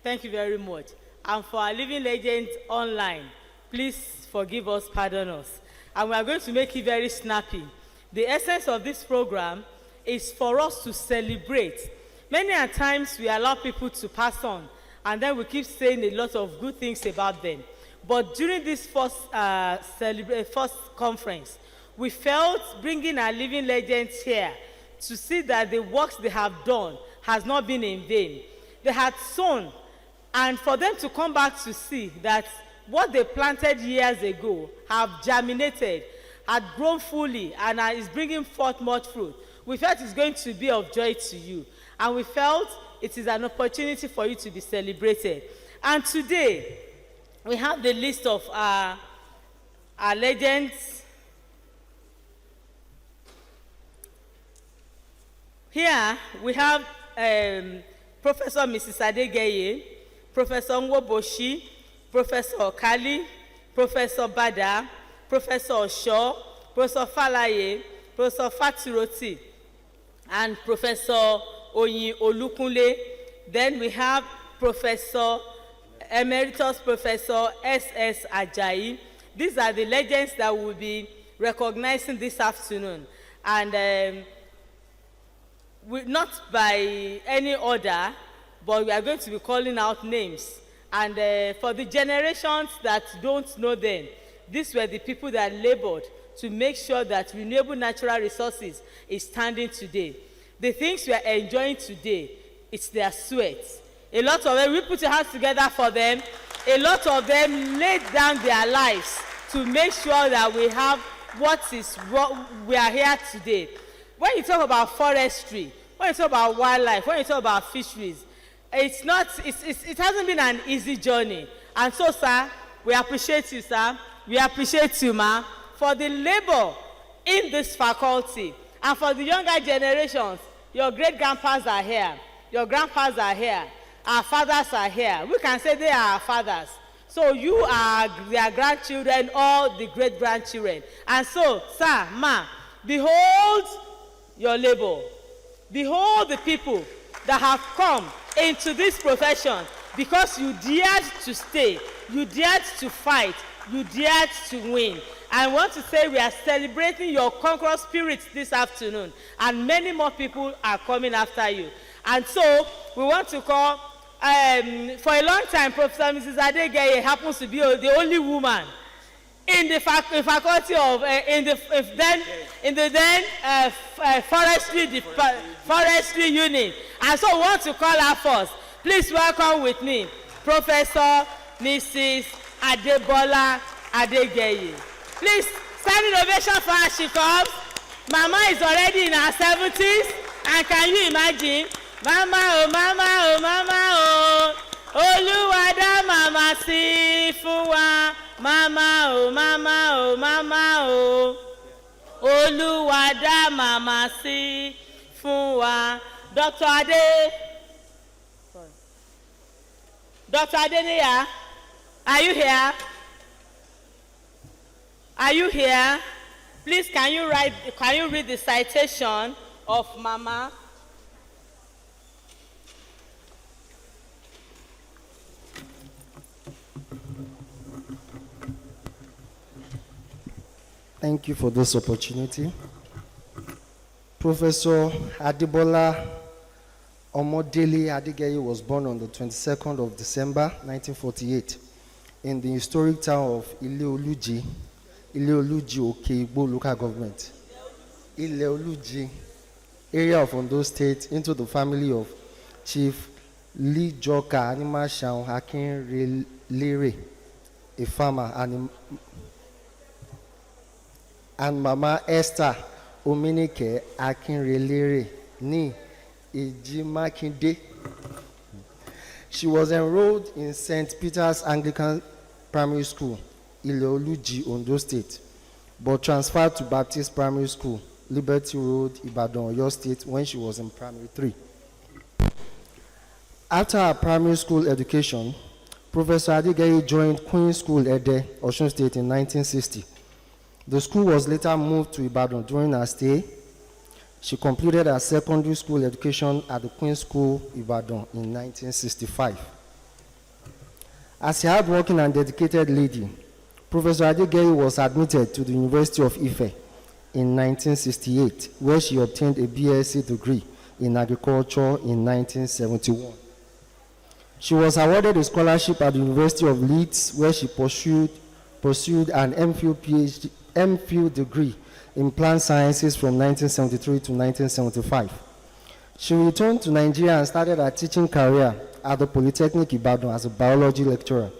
Thank you very much. And for our living legends online, please forgive us, pardon us. And we are going to make it very snappy. The essence of this program is for us to celebrate. Many a times we allow people to pass on, and then we keep saying a lot of good things about them. But during this first conference, we felt bringing our living legends here to see that the works they have done has not been in vain. They had sown, and for them to come back to see that what they planted years ago have germinated, had grown fully, and is bringing forth much fruit, we felt it's going to be of joy to you. And we felt it is an opportunity for you to be celebrated. And today, we have the list of our legends. Here, we have Professor Mrs. Adegeye, Professor Nwoboshi, Professor Okali, Professor Bada, Professor Osho, Professor Falaye, Professor Faturoti, and Professor Oyin Olukunle. Then we have Professor Emeritus Professor S.S. Ajayi. These are the legends that we will be recognizing this afternoon. And not by any order, but we are going to be calling out names. And for the generations that don't know them, these were the people that labored to make sure that renewable natural resources is standing today. The things we are enjoying today, it's their sweat. A lot of them, we put your hands together for them. A lot of them laid down their lives to make sure that we have what we are here today. When you talk about forestry, when you talk about wildlife, when you talk about fisheries, it hasn't been an easy journey. And so, sir, we appreciate you, sir. We appreciate you, ma, for the labor in this faculty. And for the younger generations, your great-grandpas are here. Your grandpas are here. Our fathers are here. We can say they are our fathers. So you are their grandchildren or the great-grandchildren. And so, sir, ma, behold your labor. Behold the people that have come into this profession because you dared to stay, you dared to fight, you dared to win. I want to say we are celebrating your conqueror spirit this afternoon, and many more people are coming after you. And so we want to call, for a long time, Professor Mrs. Adegeye happens to be the only woman in the faculty of forestry unit, and so we want to call her first. Please welcome with me Professor Mrs. Adebola Adegeye. Please standing ovation for her as she comes. Mama is already in her 70s, and can you imagine? Mama oh mama oh mama oh, Olúwa dá mama sí fún wa. Mama oh mama oh mama oh, Olúwa dá mama sí fún wa. Dr. Adeniya, are you here? Are you here? Please, can you read the citation of Mama? Thank you for this opportunity. Professor Adebola Omodele Adegeye was born on the 22nd of December 1948 in the historic town of Ileoluji Okeigbo local government, Ileoluji, area of Ondo State, into the family of Chief Lee Joka Animashaun Akinrelere, a farmer, and Mama Esther Ominike Akinrelere ni Ejimakinde. She was enrolled in St. Peter's Anglican Primary School, Ileoluji, Ondo State, but transferred to Baptist Primary School, Liberty Road, Ibadan, Oyo State, when she was in Primary 3. After her primary school education, Professor Adegeye joined Queen's School, Ede, Osun State in 1960. The school was later moved to Ibadan during her stay. She completed her secondary school education at the Queen's School, Ibadan in 1965. As a hardworking and dedicated lady, Professor Adegeye was admitted to the University of Ife in 1968, where she obtained a BSc degree in agriculture in 1971. She was awarded a scholarship at the University of Leeds, where she pursued an MPhil degree in plant sciences from 1973 to 1975. She returned to Nigeria and started her teaching career at the Polytechnic Ibadan as a biology lecturer.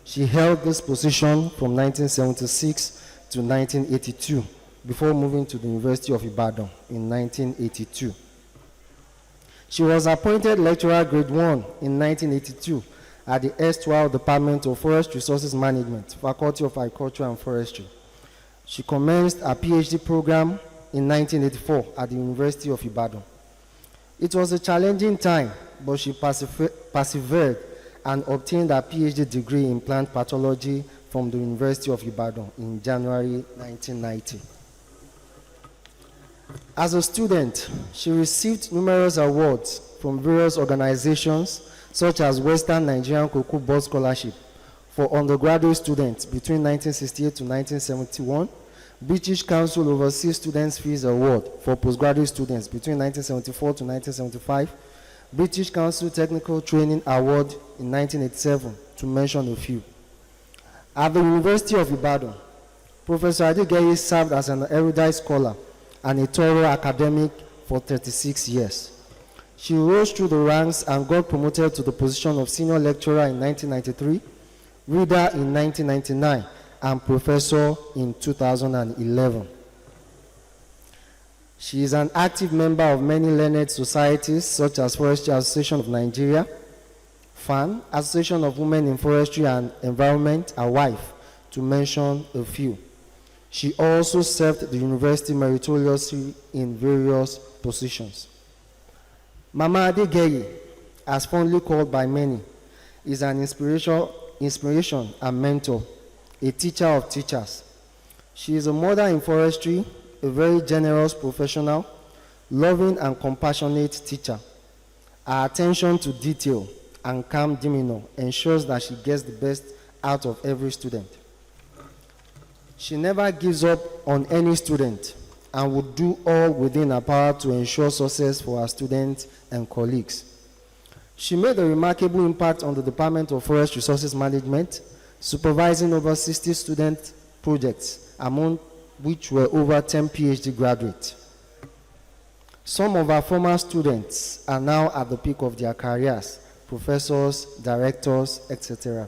She held this position from 1976 to 1982 before moving to the University of Ibadan in 1982. She was appointed lecturer grade 1 in 1982 at the erstwhile Department of Forest Resources Management, Faculty of Agriculture and Forestry. She commenced her PhD program in 1984 at the University of Ibadan. It was a challenging time, but she persevered and obtained her PhD degree in plant pathology from the University of Ibadan in January 1990. As a student, she received numerous awards from various organizations, such as Western Nigerian Cocoa Board Scholarship for undergraduate students between 1968 to 1971, British Council Overseas Students' Fees Award for postgraduate students between 1974 to 1975, British Council Technical Training Award in 1987, to mention a few. At the University of Ibadan, Professor Adegeye served as an erudite scholar and a thorough academic for 36 years. She rose through the ranks and got promoted to the position of senior lecturer in 1993, reader in 1999, and professor in 2011. She is an active member of many learned societies such as Forestry Association of Nigeria, FAN, Association of Women in Forestry and Environment, AWIFE, to mention a few. She also served the university meritoriously in various positions. Mama Adegeye, as fondly called by many, is an inspiration and mentor, a teacher of teachers. She is a mother in forestry, a very generous professional, loving and compassionate teacher. Her attention to detail and calm demeanor ensures that she gets the best out of every student. She never gives up on any student and would do all within her power to ensure success for her students and colleagues. She made a remarkable impact on the Department of Forest Resources Management, supervising over 60 student projects, among which were over 10 PhD graduates. Some of our former students are now at the peak of their careers, professors, directors, etc.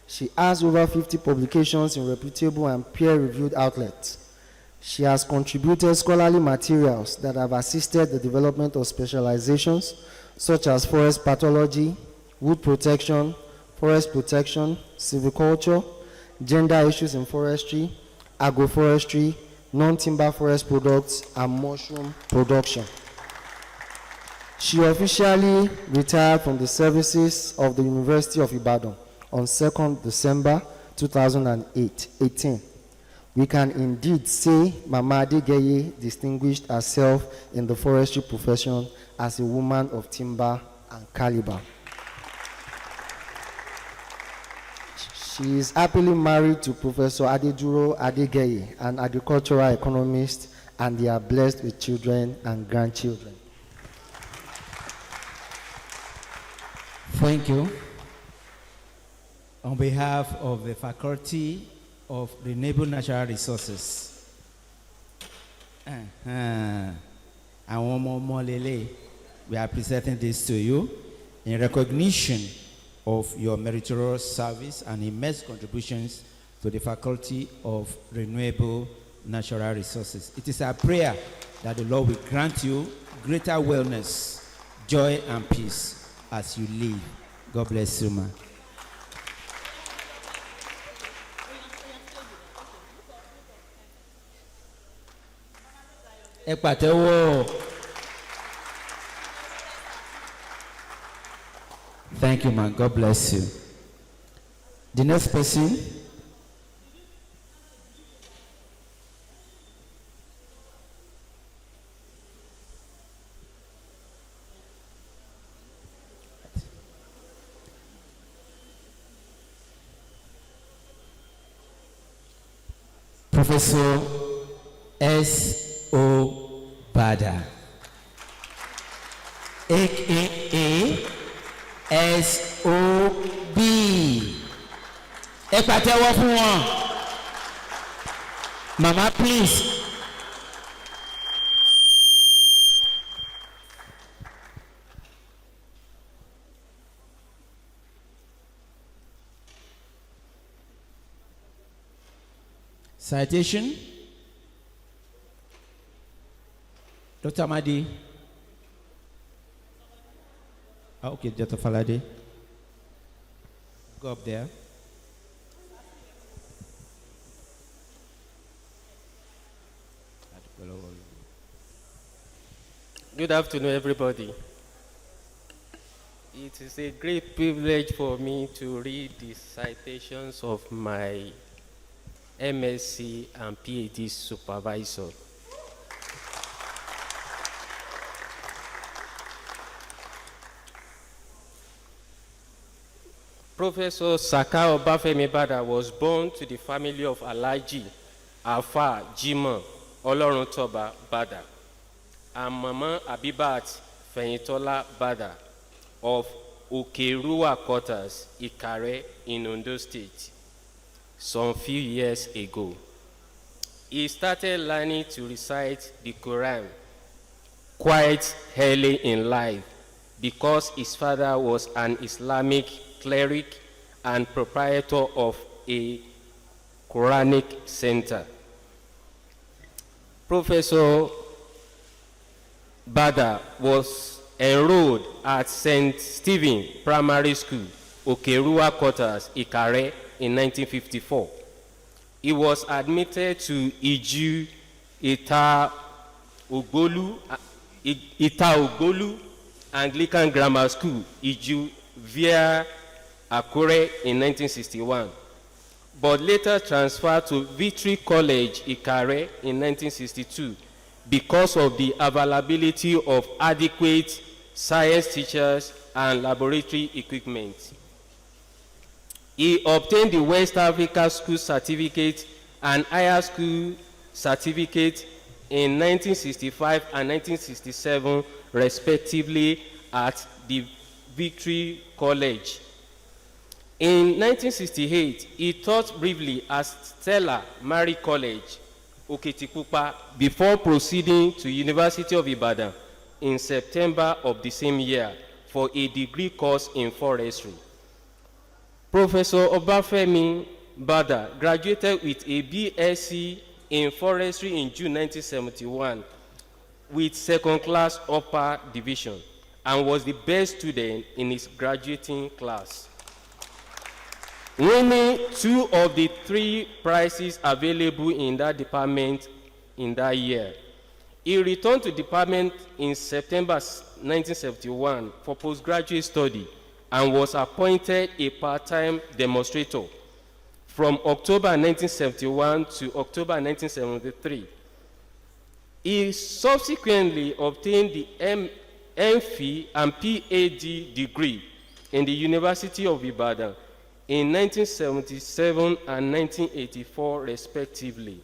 She has over 50 publications in reputable and peer-reviewed outlets. She has contributed scholarly materials that have assisted the development of specializations such as forest pathology, wood protection, silviculture, gender issues in forestry, agroforestry, non-timber forest products, and mushroom production. She officially retired from the services of the University of Ibadan on 2nd December 2018. We can indeed say Mama Adegeye distinguished herself in the forestry profession as a woman of timber and caliber. She is happily married to Professor Adeduro Adegeye, an agricultural economist, and they are blessed with children and grandchildren. Thank you. On behalf of the Faculty of Renewable Natural Resources, we are presenting this to you in recognition of your meritorious service and immense contributions to the Faculty of Renewable Natural Resources. It is our prayer that the Lord will grant you greater wellness, joy, and peace as you live. God bless you, man. Thank you, man. God bless you. The next person. Professor S.O. Bada, a.k.a. S.O.B. Ẹ pàtẹ́wọ́ fún wọn. Mama, please. Citation. Dr. Madi. Okay, Dr. Falade. Go up there. Good afternoon, everybody. It is a great privilege for me to read the citations of my MSc and PhD supervisor. Professor Saka Obafemi Bada was born to the family of Alhaji Alfa Jimoh Oloruntoba Bada and Mama Abibat Feyintola Bada of Okeruwa Quarters, Ikare, in Ondo State, some few years ago. He started learning to recite the Quran quite early in life because his father was an Islamic cleric and proprietor of a Quranic center. Professor Bada was enrolled at St. Stephen Primary School, Okeruwa Quarters, Ikare, in 1954. He was admitted to Iju Ita Ogolu Anglican Grammar School, Iju, via Akure in 1961, but later transferred to Victory College, Ikare, in 1962 because of the availability of adequate science teachers and laboratory equipment. He obtained the West Africa School Certificate and higher school certificate in 1965 and 1967, respectively, at the Victory College. In 1968, he taught briefly at Stella Mary College, Okitipupa, before proceeding to University of Ibadan in September of the same year for a degree course in forestry. Professor Obafemi Bada graduated with a BSc in forestry in June 1971 with second-class upper division and was the best student in his graduating class, winning 2 of the 3 prizes available in that department in that year. He returned to the department in September 1971 for postgraduate study and was appointed a part-time demonstrator from October 1971 to October 1973. He subsequently obtained the MPhil and PhD degree in the University of Ibadan in 1977 and 1984, respectively.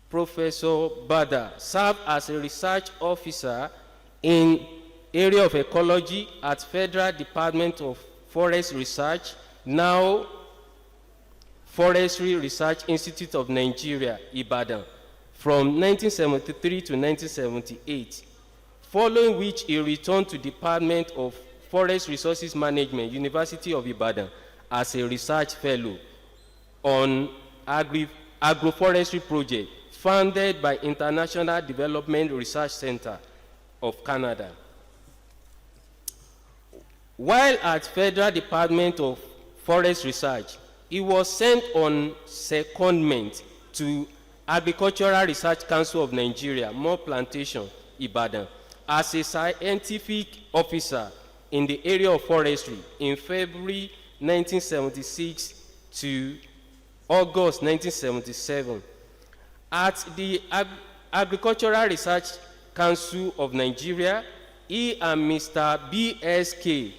Professor Bada served as a research officer in area of ecology at Federal Department of Forest Research, now Forestry Research Institute of Nigeria, Ibadan, from 1973 to 1978, following which he returned to Department of Forest Resources Management, University of Ibadan, as a research fellow on agroforestry project funded by International Development Research Center of Canada. While at Federal Department of Forest Research, he was sent on secondment to Agricultural Research Council of Nigeria, More Plantation, Ibadan, as a scientific officer in the area of forestry in February 1976 to August 1977. At the Agricultural Research Council of Nigeria, he and Mr. B.S.K.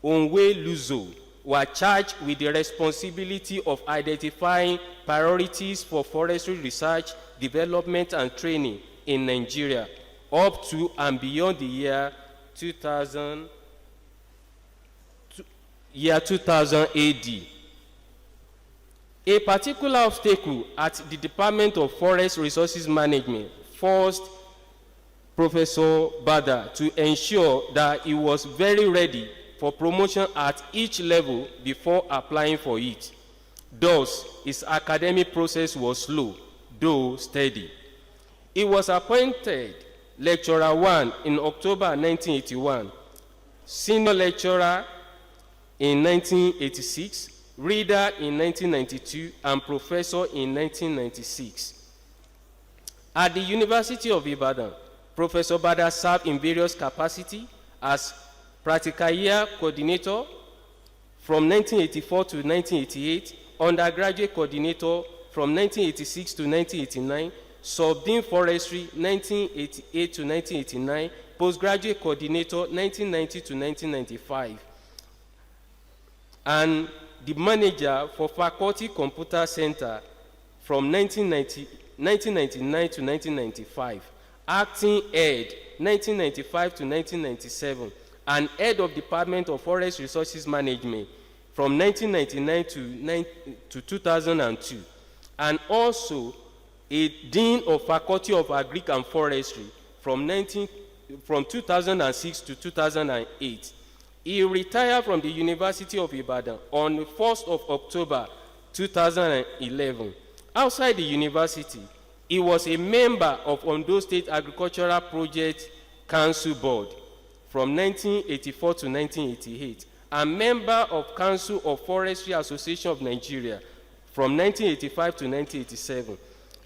Onwe-Luzo were charged with the responsibility of identifying priorities for forestry research, development, and training in Nigeria up to and beyond the year 2000 AD. A particular obstacle at the Department of Forest Resources Management forced Professor Bada to ensure that he was very ready for promotion at each level before applying for it. Thus, his academic process was slow, though steady. He was appointed Lecturer 1 in October 1981, Senior Lecturer in 1986, Reader in 1992, and Professor in 1996. At the University of Ibadan, Professor Bada served in various capacities as Practical Year Coordinator from 1984 to 1988, Undergraduate Coordinator from 1986 to 1989, Subdean Forestry 1988 to 1989, Postgraduate Coordinator 1990 to 1995, and the Manager for Faculty Computer Center from 1999 to 1995, Acting Head 1995 to 1997, and Head of Department of Forest Resources Management from 1999 to 2002, and also a Dean of Faculty of Agric and Forestry from 2006 to 2008. He retired from the University of Ibadan on the 1st of October 2011. Outside the university, he was a member of Ondo State Agricultural Project Council Board from 1984 to 1988, and member of Council of Forestry Association of Nigeria from 1985 to 1987.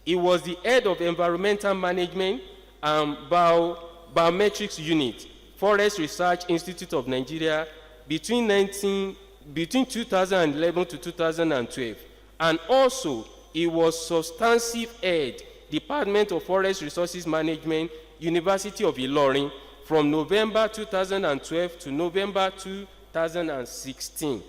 He was the head of Environmental Management and Biometrics Unit, Forest Research Institute of Nigeria between 2011 to 2012, and also he was substantive head, Department of Forest Resources Management, University of Ilorin, from November 2012 to November 2016.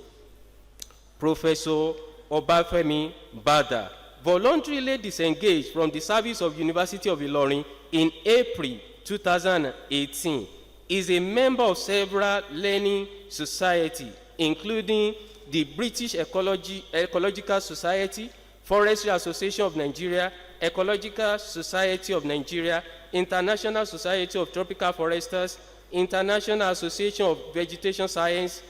Professor Obafemi Bada voluntarily disengaged from the service of University of Ilorin in April 2018. Is a member of several learning societies, including the British Ecological Society, Forestry Association of Nigeria, Ecological Society of Nigeria, International Society of Tropical Foresters, International Association of Vegetation Science.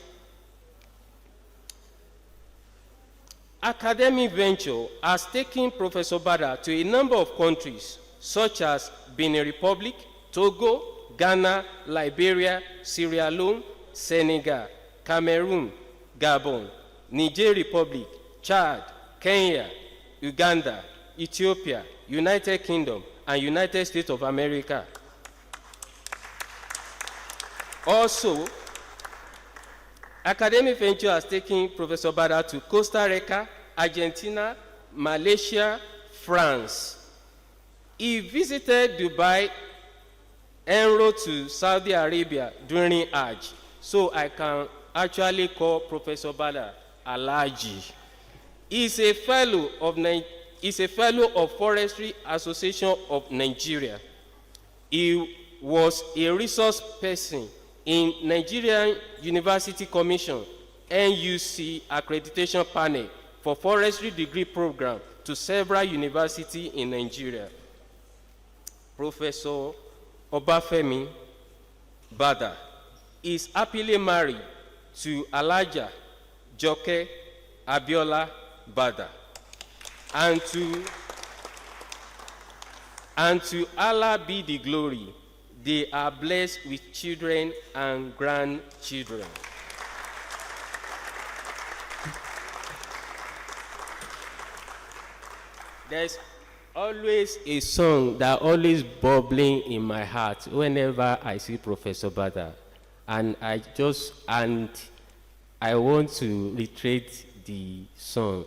Academic venture has taken Professor Bada to a number of countries, such as Benin Republic, Togo, Ghana, Liberia, Sierra Leone, Senegal, Cameroon, Gabon, Niger Republic, Chad, Kenya, Uganda, Ethiopia, United Kingdom, and United States of America. Also, academic venture has taken Professor Bada to Costa Rica, Argentina, Malaysia, France. He visited Dubai en route to Saudi Arabia during Hajj. So I can actually call Professor Bada Alhaji. He's a fellow of Forestry Association of Nigeria. He was a resource person in Nigerian University Commission NUC accreditation panel for forestry degree program to several universities in Nigeria. Professor Obafemi Bada is happily married to Alaja Joke Abiola Bada, and to Allah be the glory. They are blessed with children and grandchildren. There's always a song that always bubbling in my heart whenever I see Professor Bada, and I want to reiterate the song.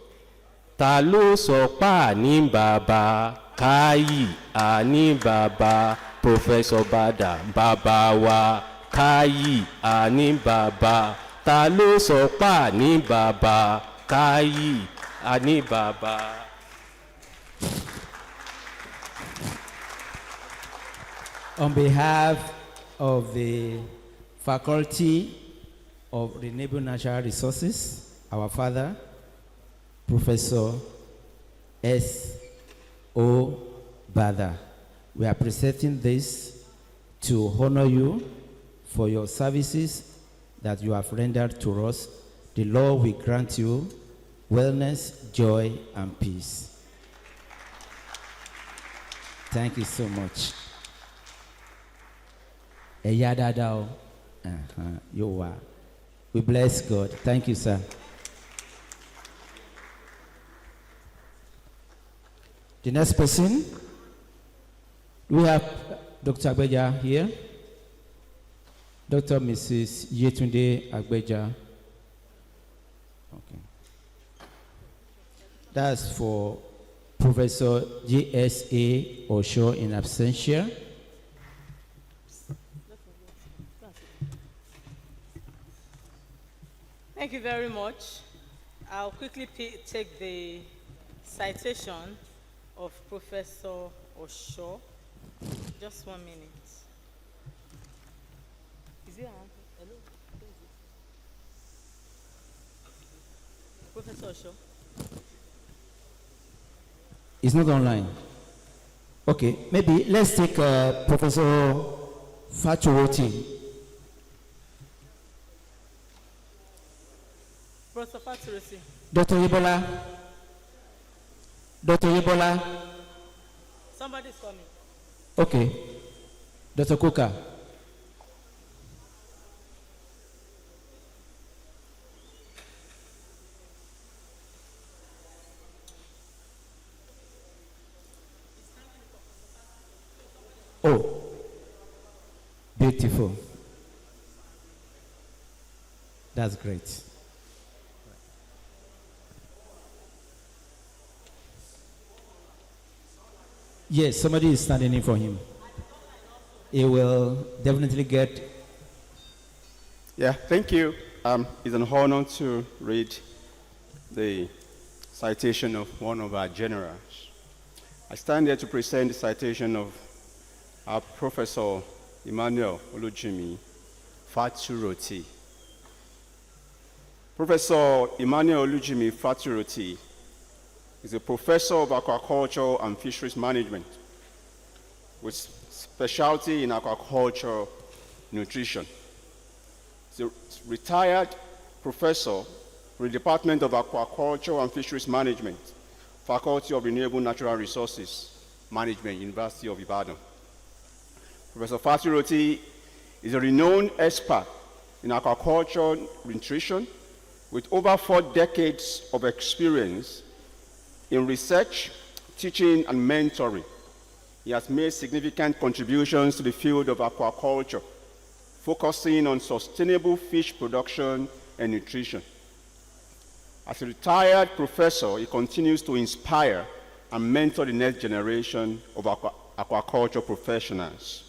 Ta ló sọ pa ní bàbá káyì àní bàbá Professor Bada bàbá wa káyì àní bàbá. Ta ló sọ pa ní bàbá káyì àní bàbá. On behalf of the Faculty of Renewable Natural Resources, our father, Professor S.O. Bada, we are presenting this to honor you for your services that you have rendered to us. The Lord will grant you wellness, joy, and peace. Thank you so much. You are. We bless God. Thank you, sir. The next person, we have Dr. Agbeja here. Dr. Mrs. Yetunde Agbeja. Okay. That's for Professor G.S.A. Osho in absentia. Thank you very much. I'll quickly take the citation of Professor Osho. Just 1 minute. Is it on? Hello? Professor Osho. It's not online. Okay, maybe let's take Professor Fatuoti. Professor Fatuoti. Dr. Ebola. Dr. Ebola. Somebody's coming. Okay. Dr. Kuka. Oh, beautiful. That's great. Yes, somebody is standing in for him. He will definitely get. Yeah, thank you. It's an honor to read the citation of one of our generals. I stand here to present the citation of our Professor Emmanuel Olujimi Faturoti. Professor Emmanuel Olujimi Faturoti is a professor of aquaculture and fisheries management with specialty in aquaculture nutrition. He's a retired professor from the Department of Aquaculture and Fisheries Management, Faculty of Renewable Natural Resources Management, University of Ibadan. Professor Faturoti is a renowned expert in aquaculture nutrition with over 4 decades of experience in research, teaching, and mentoring. He has made significant contributions to the field of aquaculture, focusing on sustainable fish production and nutrition. As a retired professor, he continues to inspire and mentor the next generation of aquaculture professionals.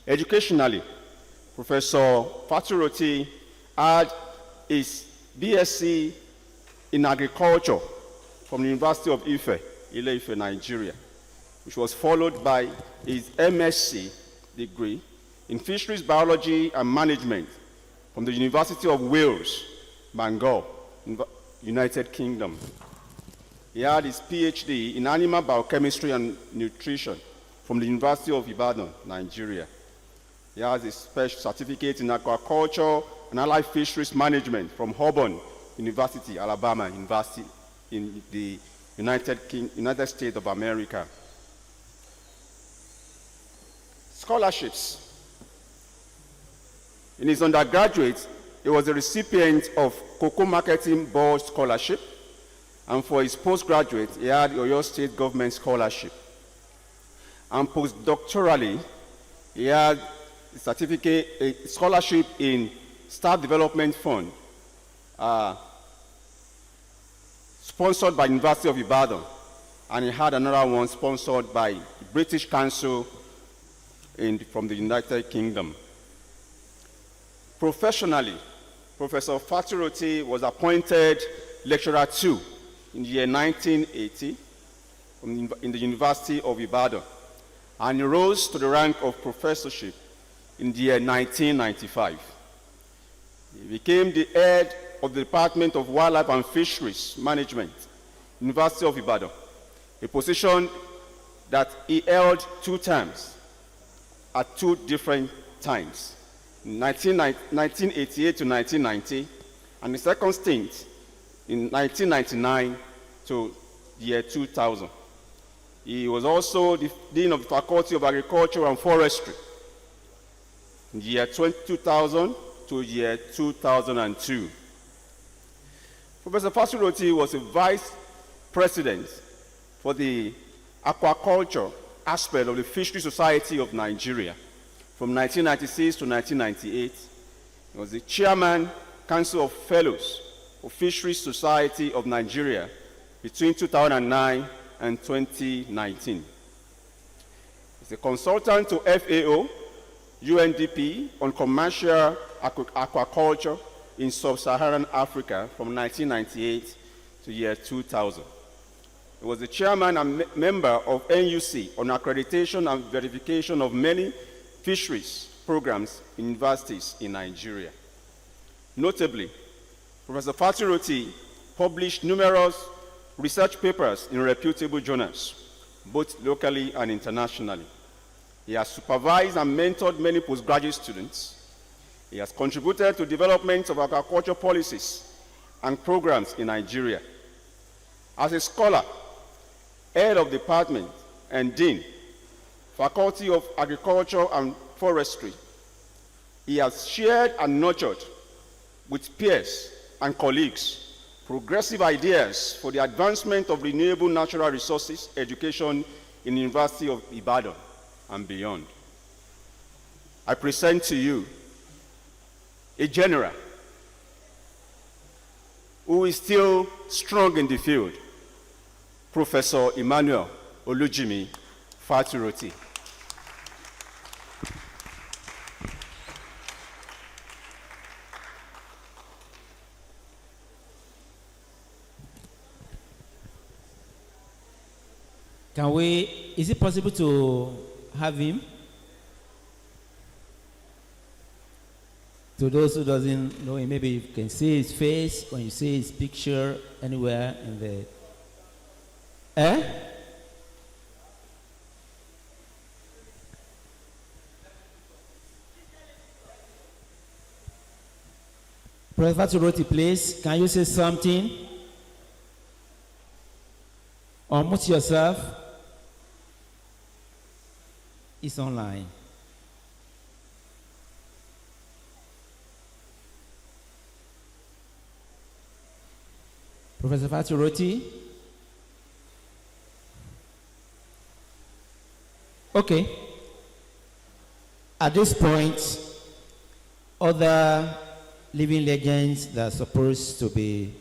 Educationally, Professor Faturoti had his BSc in agriculture from the University of Ife, Ile-Ife, Nigeria, which was followed by his MSc degree in fisheries biology and management from the University of Wales, Bangor, United Kingdom. He had his PhD in animal biochemistry and nutrition from the University of Ibadan, Nigeria. He has a special certificate in aquaculture and allied fisheries management from Auburn University, Alabama University in the United States of America. Scholarships. In his undergraduate, he was a recipient of Cocoa Marketing Board Scholarship, and for his postgraduate, he had Oyo State Government Scholarship. And postdoctorally, he had a certificate, a scholarship in Staff Development Fund, sponsored by University of Ibadan, and he had another one sponsored by the British Council from the United Kingdom. Professionally, Professor Faturoti was appointed Lecturer 2 in the year 1980 in the University of Ibadan, and he rose to the rank of professorship in the year 1995. He became the head of the Department of Wildlife and Fisheries Management, University of Ibadan, a position that he held 2 terms at 2 different times, 1988 to 1990, and the second stint in 1999 to the year 2000. He was also the Dean of the Faculty of Agriculture and Forestry in the year 2000 to the year 2002. Professor Faturoti was a vice president for the aquaculture aspect of the Fishery Society of Nigeria from 1996 to 1998. He was the chairman, Council of Fellows of Fisheries Society of Nigeria between 2009 and 2019. He's a consultant to FAO, UNDP on commercial aquaculture in sub-Saharan Africa from 1998 to year 2000. He was the chairman and member of NUC on accreditation and verification of many fisheries programs in universities in Nigeria. Notably, Professor Faturoti published numerous research papers in reputable journals, both locally and internationally. He has supervised and mentored many postgraduate students. He has contributed to development of aquaculture policies and programs in Nigeria. As a scholar, head of department, and dean, Faculty of Agriculture and Forestry, he has shared and nurtured with peers and colleagues progressive ideas for the advancement of renewable natural resources education in the University of Ibadan and beyond. I present to you a general who is still strong in the field, Professor Emmanuel Olujimi Faturoti. is it possible to have him? To those who doesn't know him, maybe you can see his face when you see his picture anywhere in the... Professor Roti, please, can you say something? Unmute yourself. It's online. Professor Faturoti? Okay. At this point, other living legends that are supposed to be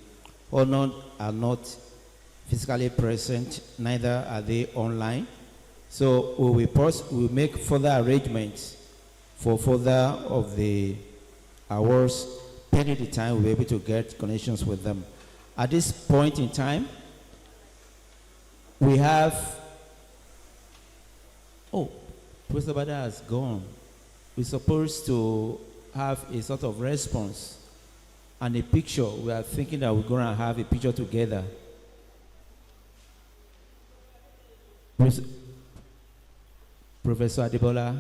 honored are not physically present, neither are they online. So we'll make further arrangements for further of the awards. Pending the time, we'll be able to get connections with them. At this point in time, we have, Professor Bada has gone. We're supposed to have a sort of response and a picture. We are thinking that we're going to have a picture together. Professor Adebola.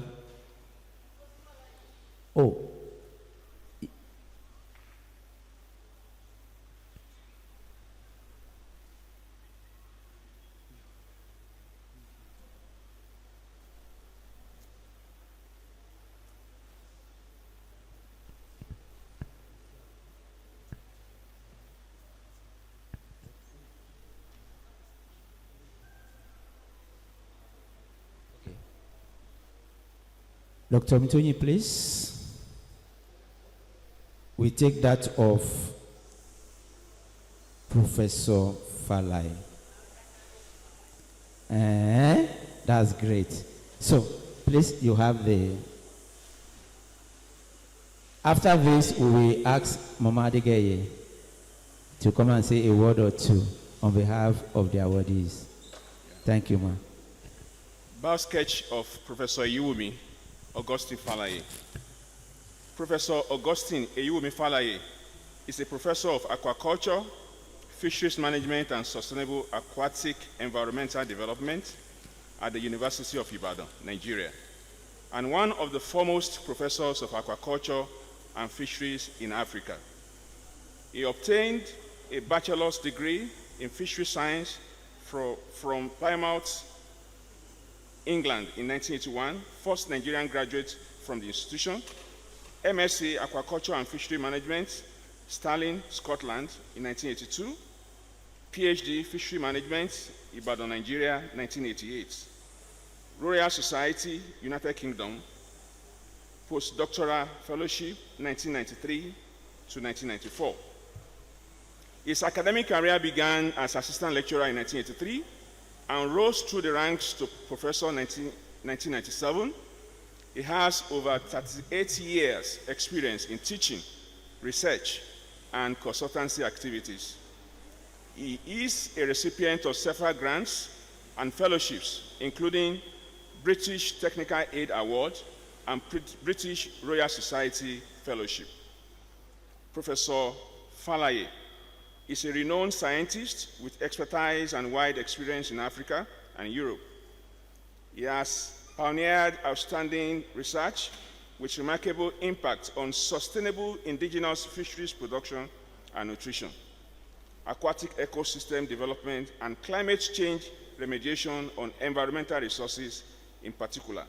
Dr. Mtoni, please. We take that of Professor Falai. That's great. So, please, you have the... After this, we will ask Mama Adegeye to come and say a word or two on behalf of the awardees. Thank you, ma'am. Bow sketch of Professor Iwumi Augustine Falaye. Professor Augustine Iwumi Falaye is a professor of aquaculture, fisheries management, and sustainable aquatic environmental development at the University of Ibadan, Nigeria, and one of the foremost professors of aquaculture and fisheries in Africa. He obtained a bachelor's degree in fisheries science from Plymouth, England in 1981, first Nigerian graduate from the institution, MSc Aquaculture and Fishery Management, Stirling, Scotland in 1982, PhD Fishery Management, Ibadan, Nigeria, 1988, Royal Society, United Kingdom, Postdoctoral Fellowship, 1993 to 1994. His academic career began as assistant lecturer in 1983 and rose through the ranks to professor in 1997. He has over 38 years experience in teaching, research, and consultancy activities. He is a recipient of several grants and fellowships, including British Technical Aid Award and British Royal Society Fellowship. Professor Falaye is a renowned scientist with expertise and wide experience in Africa and Europe. He has pioneered outstanding research with remarkable impact on sustainable indigenous fisheries production and nutrition, aquatic ecosystem development, and climate change remediation on environmental resources in particular.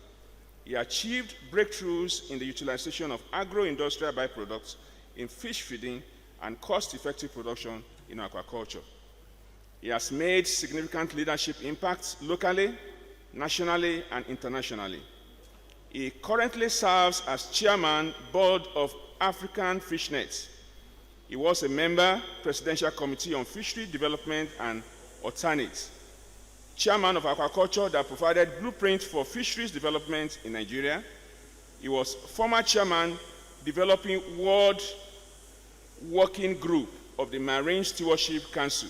He achieved breakthroughs in the utilization of agro-industrial byproducts in fish feeding and cost-effective production in aquaculture. He has made significant leadership impacts locally, nationally, and internationally. He currently serves as chairman, board of African Fishnets. He was a member, Presidential Committee on Fishery Development and Alternates, chairman of aquaculture that provided blueprint for fisheries development in Nigeria. He was former chairman, developing World Working Group of the Marine Stewardship Council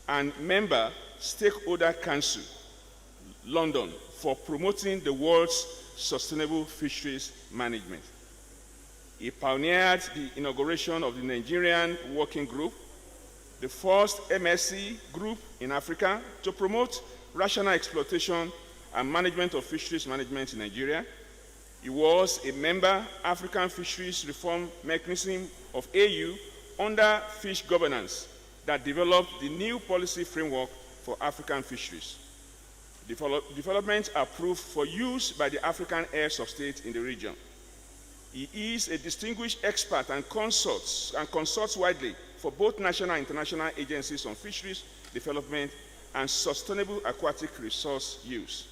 and member, Stakeholder Council, London, for promoting the world's sustainable fisheries management. He pioneered the inauguration of the Nigerian Working Group, the first MSC group in Africa to promote rational exploitation and management of fisheries management in Nigeria. He was a member African Fisheries Reform Mechanism of AU under fish governance that developed the new policy framework for African fisheries. Developments approved for use by the African heads of state in the region. He is a distinguished expert and consults widely for both national and international agencies on fisheries development and sustainable aquatic resource use.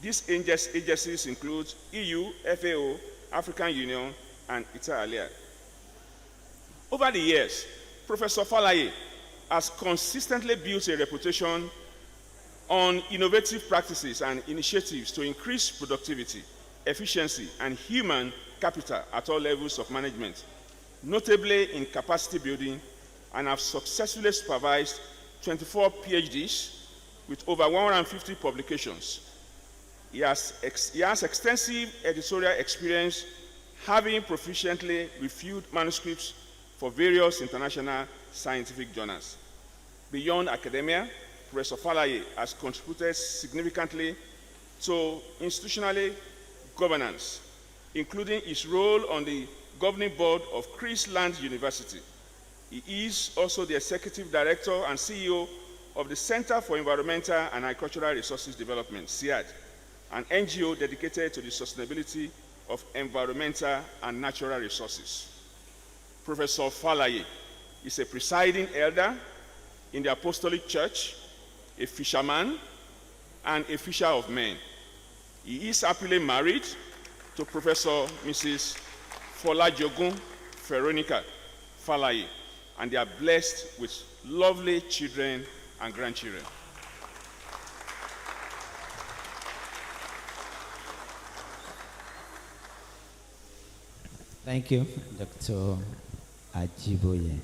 These agencies include EU, FAO, African Union, and Italia. Over the years, Professor Falaye has consistently built a reputation on innovative practices and initiatives to increase productivity, efficiency, and human capital at all levels of management, notably in capacity building, and have successfully supervised 24 PhDs with over 150 publications. He has extensive editorial experience, having proficiently reviewed manuscripts for various international scientific journals. Beyond academia, Professor Falaye has contributed significantly to institutional governance, including his role on the governing board of Chris Land University. He is also the executive director and CEO of the Center for Environmental and Agricultural Resources Development, CIAD, an NGO dedicated to the sustainability of environmental and natural resources. Professor Falaye is a presiding elder in the Apostolic Church, a fisherman, and a fisher of men. He is happily married to Professor Mrs. Folajogun Veronica Falaye, and they are blessed with lovely children and grandchildren. Thank you, Dr. Ajiboye.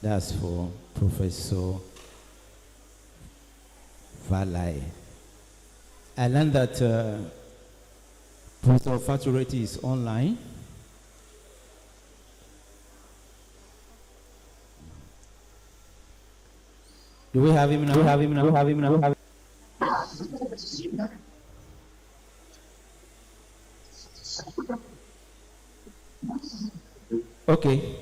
That's for Professor Falaye. I learned that Professor Fatureti is online. Do we have him now? Okay.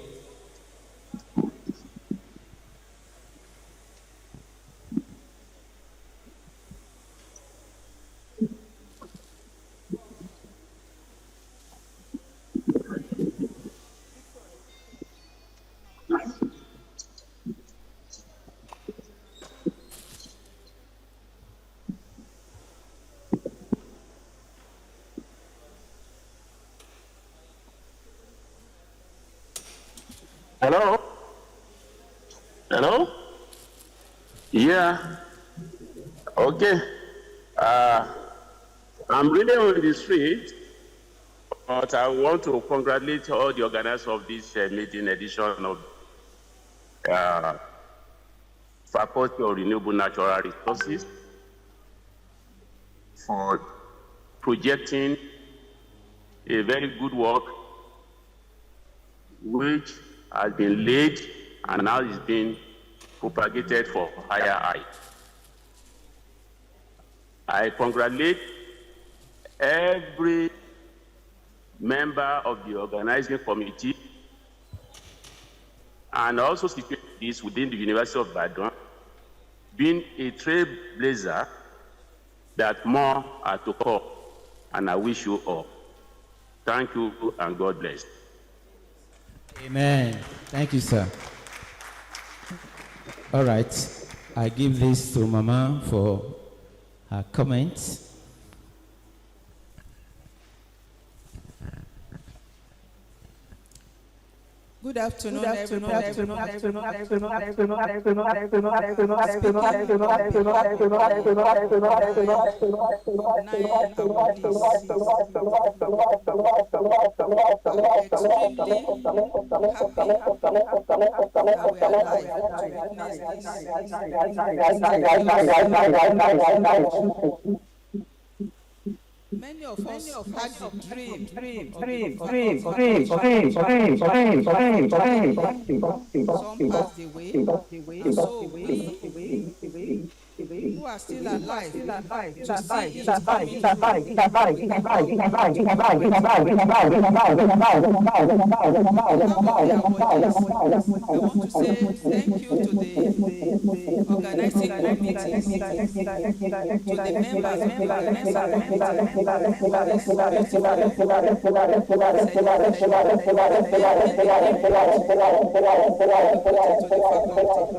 Hello? Hello? Yeah. Okay. I'm really on the street, but I want to congratulate all the organizers of this meeting edition of Faculty of Renewable Natural Resources for projecting a very good work which has been laid and now is being propagated for higher height. I congratulate every member of the organizing committee and also situate this within the University of Ibadan, being a trailblazer that more are to come, and I wish you all. Thank you and God bless. Amen. Thank you, sir. All right. I give this to Mama for her comments. Good afternoon, everyone. Many of us had the dream some passed away, and so we who are still alive to see it coming through. I want to say thank you to the organizing committee, to the members of the organizing we are proud of the members of the faculty, the academic staff, the non-academic staff, and our students. We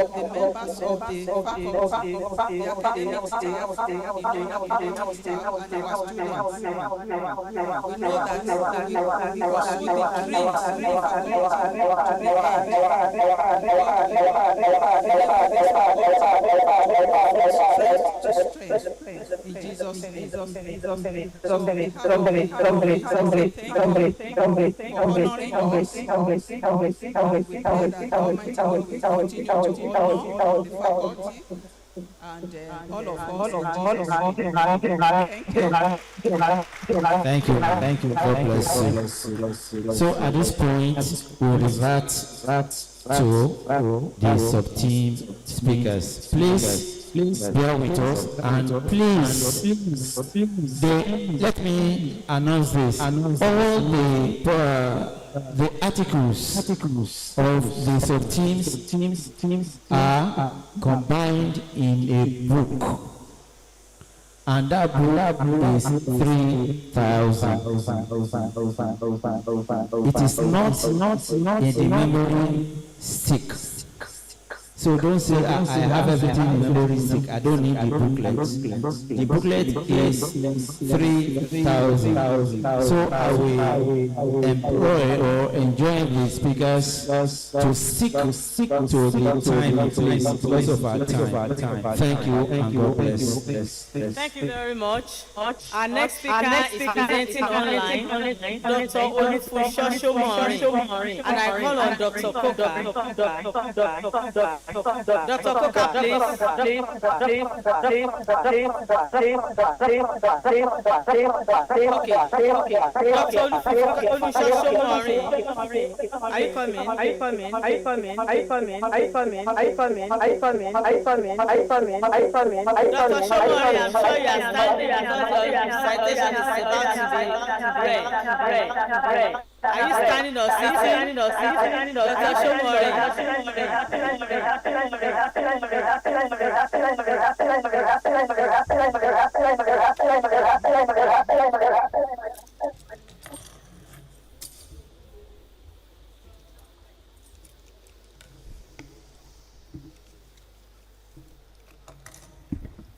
know that we pursue the dreams of the faculty to the end. In Jesus' name. So we have honoring us. We pray that Almighty God will continue to honor the faculty and all of us. Thank you. God bless you. So at this point, we'll revert to the sub-team speakers. Please bear with us, and please, let me announce this. All the articles of the sub-teams are combined in a book, and that book is 3,000. It is not in the memory stick. So don't say I have everything in memory stick. I don't need the booklet. The booklet is 3,000. So I will employ or enjoin the speakers to stick to the time and place because of our time. Thank you, and God bless. Thank you very much. Our next speaker is presenting online, Dr. Olufunso Shomori, and I call on Dr. Koka. Dr. Koka, please. Okay. Dr. Olufunso Shomori, are you coming? Dr. Shomori, I'm sure you are standing because your citation is about to be read. Are you standing or sitting? Dr. Shomori.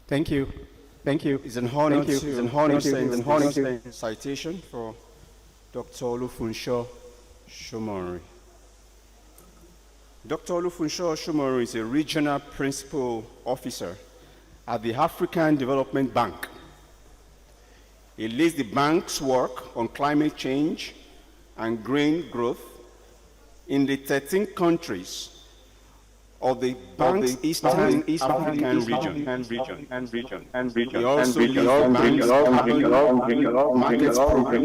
Thank you. It's an honor to send citation for Dr. Olufunso Shomori. Dr. Olufunso Shomori is a regional principal officer at the African Development Bank. He leads the bank's work on climate change and green growth in the 13 countries of the bank's Eastern African region. He also leads the bank's markets program. He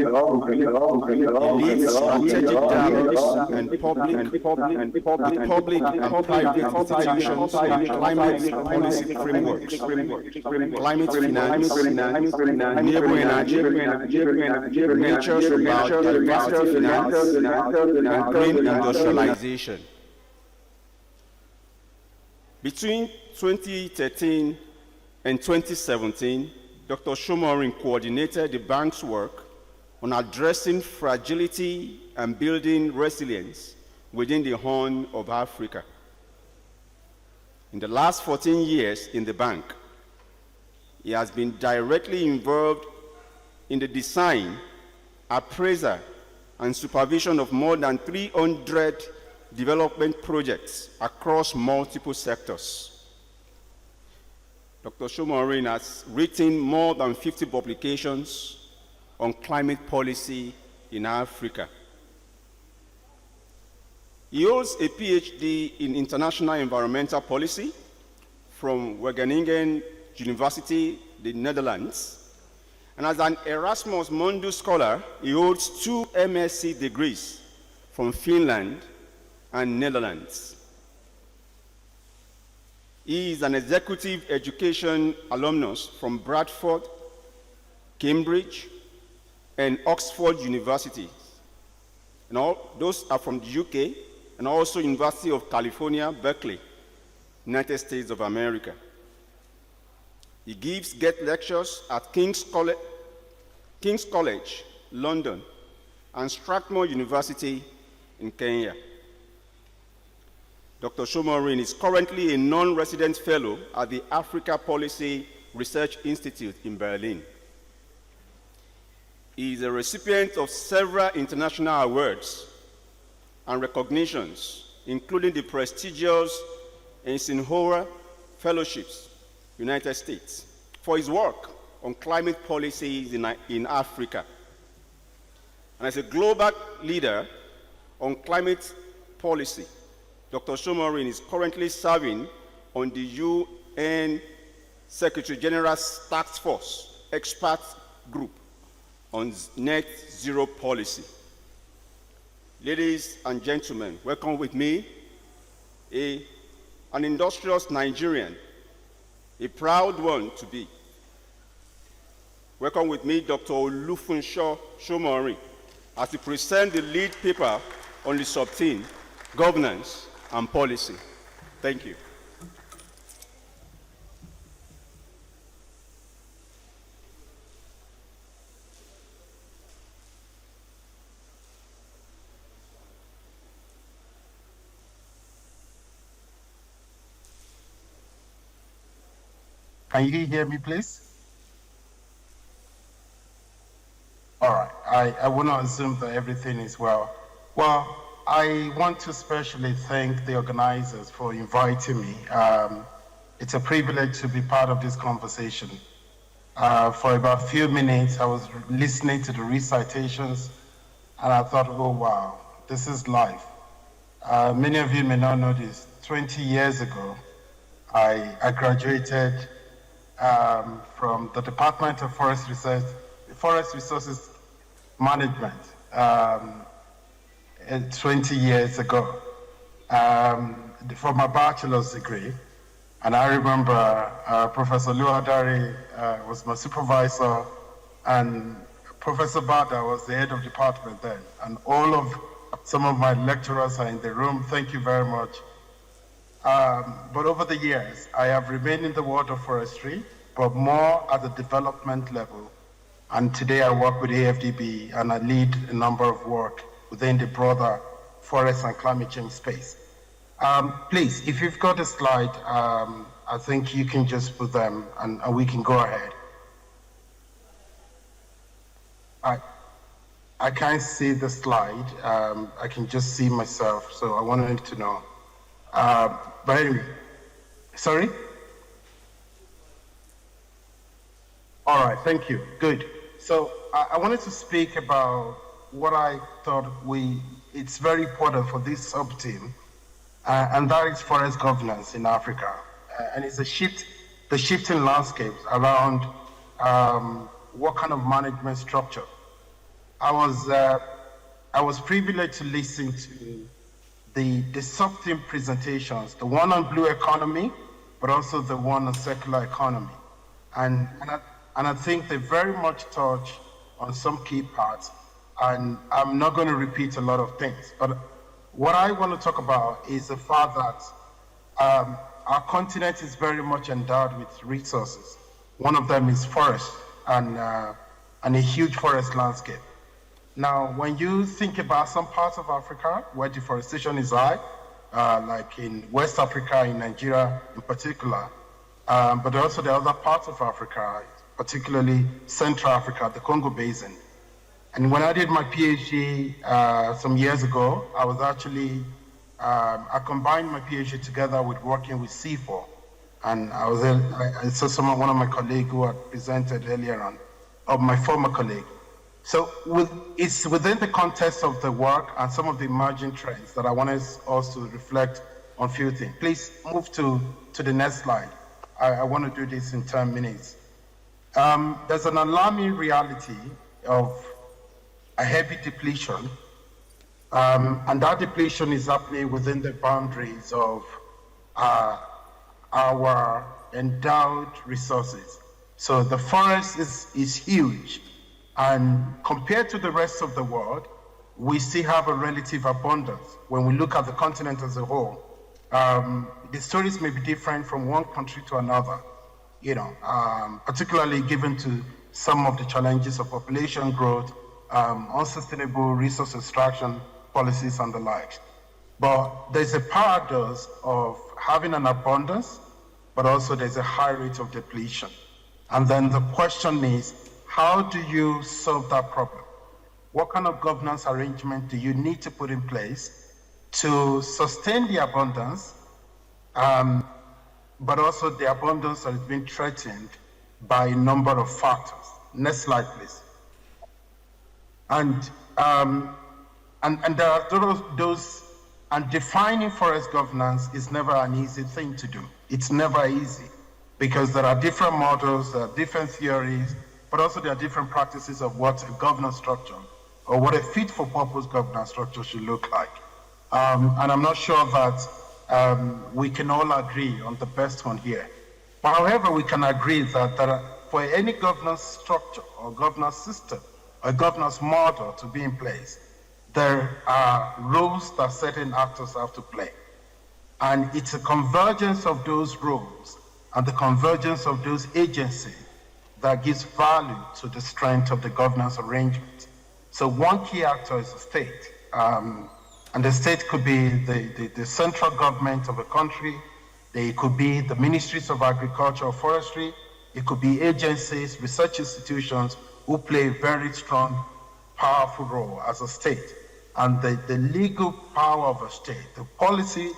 leads strategic dialogues and public and private institutions on climate policy frameworks, climate finance, renewable energy, nature's biodiversity finance, and green industrialization. Between 2013 and 2017, Dr. Shomori coordinated the bank's work on addressing fragility and building resilience within the Horn of Africa. In the last 14 years in the bank, he has been directly involved in the design, appraisal, and supervision of more than 300 development projects across multiple sectors. Dr. Shomorin has written more than 50 publications on climate policy in Africa. He holds a PhD in international environmental policy from Wageningen University, the Netherlands. And as an Erasmus Mundus scholar, he holds 2 MSc degrees from Finland and Netherlands. He is an executive education alumnus from Bradford, Cambridge, and Oxford universities. And all those are from the UK, and also University of California, Berkeley, United States of America. He gives guest lectures at King's College, London, and Strathmore University in Kenya. Dr. Shomorin is currently a non-resident fellow at the Africa Policy Research Institute in Berlin. He is a recipient of several international awards and recognitions, including the prestigious Eisenhower Fellowships, United States, for his work on climate policies in Africa. And as a global leader on climate policy, Dr. Shomorin is currently serving on the UN Secretary General's Task Force Expert Group on Net Zero Policy. Ladies and gentlemen, welcome with me an industrious Nigerian, a proud one to be. Welcome with me Dr. Olufunsho Shomorin as he presents the lead paper on the sub-theme, Governance and Policy. Thank you. Can you hear me, please? All right, I want to assume that everything is well. Well, I want to especially thank the organizers for inviting me. It's a privilege to be part of this conversation. For about a few minutes, I was listening to the recitations, and I thought, oh, wow, this is life. Many of you may not know this. 20 years ago, I graduated from the Department of Forest Resources Management 20 years ago for my bachelor's degree. And I remember Professor Luadari was my supervisor, and Professor Bada was the head of department then. And some of my lecturers are in the room. Thank you very much. But over the years, I have remained in the world of forestry, but more at the development level. And today I work with AFDB, and I lead a number of work within the broader forest and climate change space. Please, if you've got a slide, I think you can just put them, and we can go ahead. I can't see the slide. I can just see myself, so I wanted to know. But anyway, sorry? All right, thank you, good. So I wanted to speak about what I thought it's very important for this sub-team, and that is forest governance in Africa. And it's the shifting landscapes around what kind of management structure. I was privileged to listen to the sub-team presentations, the one on blue economy, but also the one on circular economy. And I think they very much touch on some key parts. And I'm not going to repeat a lot of things, but what I want to talk about is the fact that our continent is very much endowed with resources. One of them is forest and a huge forest landscape. Now, when you think about some parts of Africa where deforestation is high, like in West Africa, in Nigeria in particular, but also the other parts of Africa, particularly Central Africa, the Congo Basin, And when I did my PhD some years ago, I was actually, I combined my PhD together with working with C4. And I saw one of my colleagues who had presented earlier on, of my former colleague. So it's within the context of the work and some of the emerging trends that I want us also to reflect on a few things. Please move to the next slide. I want to do this in 10 minutes. There's an alarming reality of a heavy depletion, and that depletion is happening within the boundaries of our endowed resources. So the forest is huge, and compared to the rest of the world, we still have a relative abundance. When we look at the continent as a whole, the stories may be different from one country to another, particularly given to some of the challenges of population growth, unsustainable resource extraction policies and the like. But there's a paradox of having an abundance, but also there's a high rate of depletion. And then the question is, how do you solve that problem? What kind of governance arrangement do you need to put in place to sustain the abundance, but also the abundance that is being threatened by a number of factors? Next slide, please. And there are those, and defining forest governance is never an easy thing to do. It's never easy because there are different models, there are different theories, but also there are different practices of what a governance structure or what a fit-for-purpose governance structure should look like. And I'm not sure that we can all agree on the best one here. But however, we can agree that for any governance structure or governance system, a governance model to be in place, there are roles that certain actors have to play. And it's a convergence of those roles and the convergence of those agencies that gives value to the strength of the governance arrangement. So one key actor is the state. And the state could be the central government of a country, it could be the ministries of agriculture or forestry, it could be agencies, research institutions who play a very strong, powerful role as a state. And the legal power of a state, the policy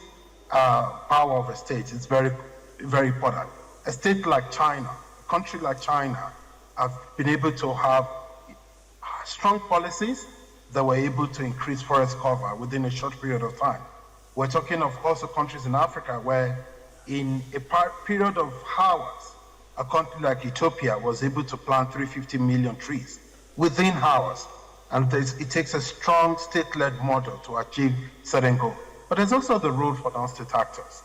power of a state is very, very important. A state like China, a country like China, have been able to have strong policies that were able to increase forest cover within a short period of time. We're talking of also countries in Africa where in a period of hours, a country like Ethiopia was able to plant 350 million trees within hours. And it takes a strong state-led model to achieve certain goals. But there's also the role for non-state actors,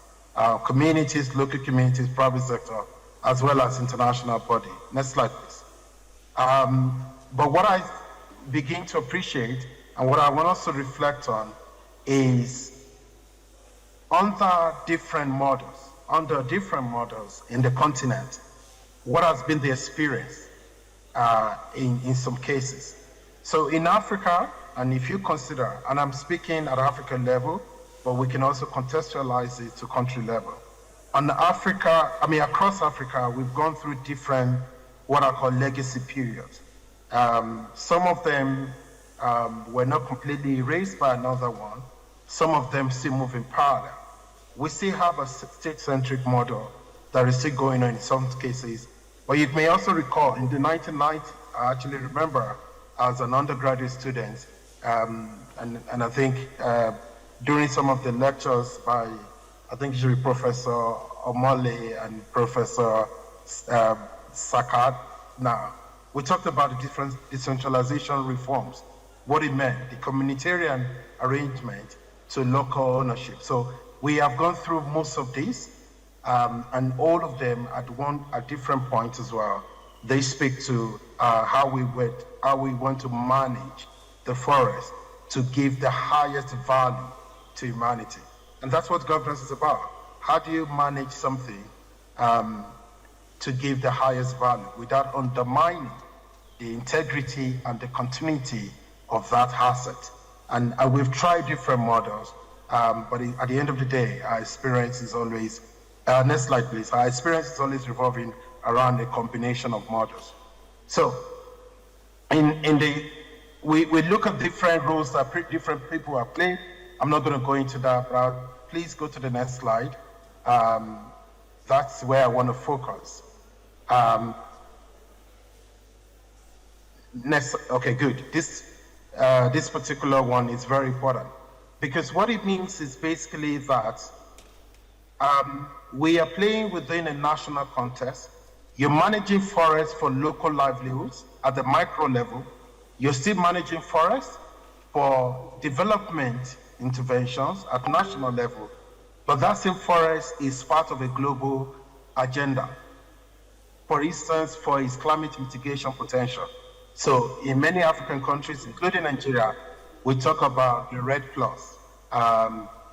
communities, local communities, private sector, as well as international body. Next slide, please. But what I begin to appreciate and what I want us to reflect on is under different models in the continent, what has been the experience in some cases. So in Africa, and if you consider, and I'm speaking at African level, but we can also contextualize it to country level. Across Africa, we've gone through different, what I call legacy periods. Some of them were not completely erased by another one. Some of them still move in parallel. We still have a state-centric model that is still going on in some cases. But you may also recall in the 1990s, I actually remember as an undergraduate student, and I think during some of the lectures by, I think usually Professor Omole and Professor Sakat, now, we talked about the different decentralization reforms, what it meant, the communitarian arrangement to local ownership. So we have gone through most of these, and all of them at different points as well. They speak to how we want to manage the forest to give the highest value to humanity. And that's what governance is about. How do you manage something to give the highest value without undermining the integrity and the continuity of that asset? And we've tried different models, but at the end of the day, our experience is always, next slide please, our experience is always revolving around a combination of models. So in we look at different roles that different people are playing. I'm not going to go into that, but please go to the next slide. That's where I want to focus. Next, okay, good. This particular one is very important because what it means is basically that we are playing within a national context. You're managing forests for local livelihoods at the micro level. You're still managing forests for development interventions at national level. But that same forest is part of a global agenda. For instance, for its climate mitigation potential. So in many African countries, including Nigeria, we talk about the REDD+,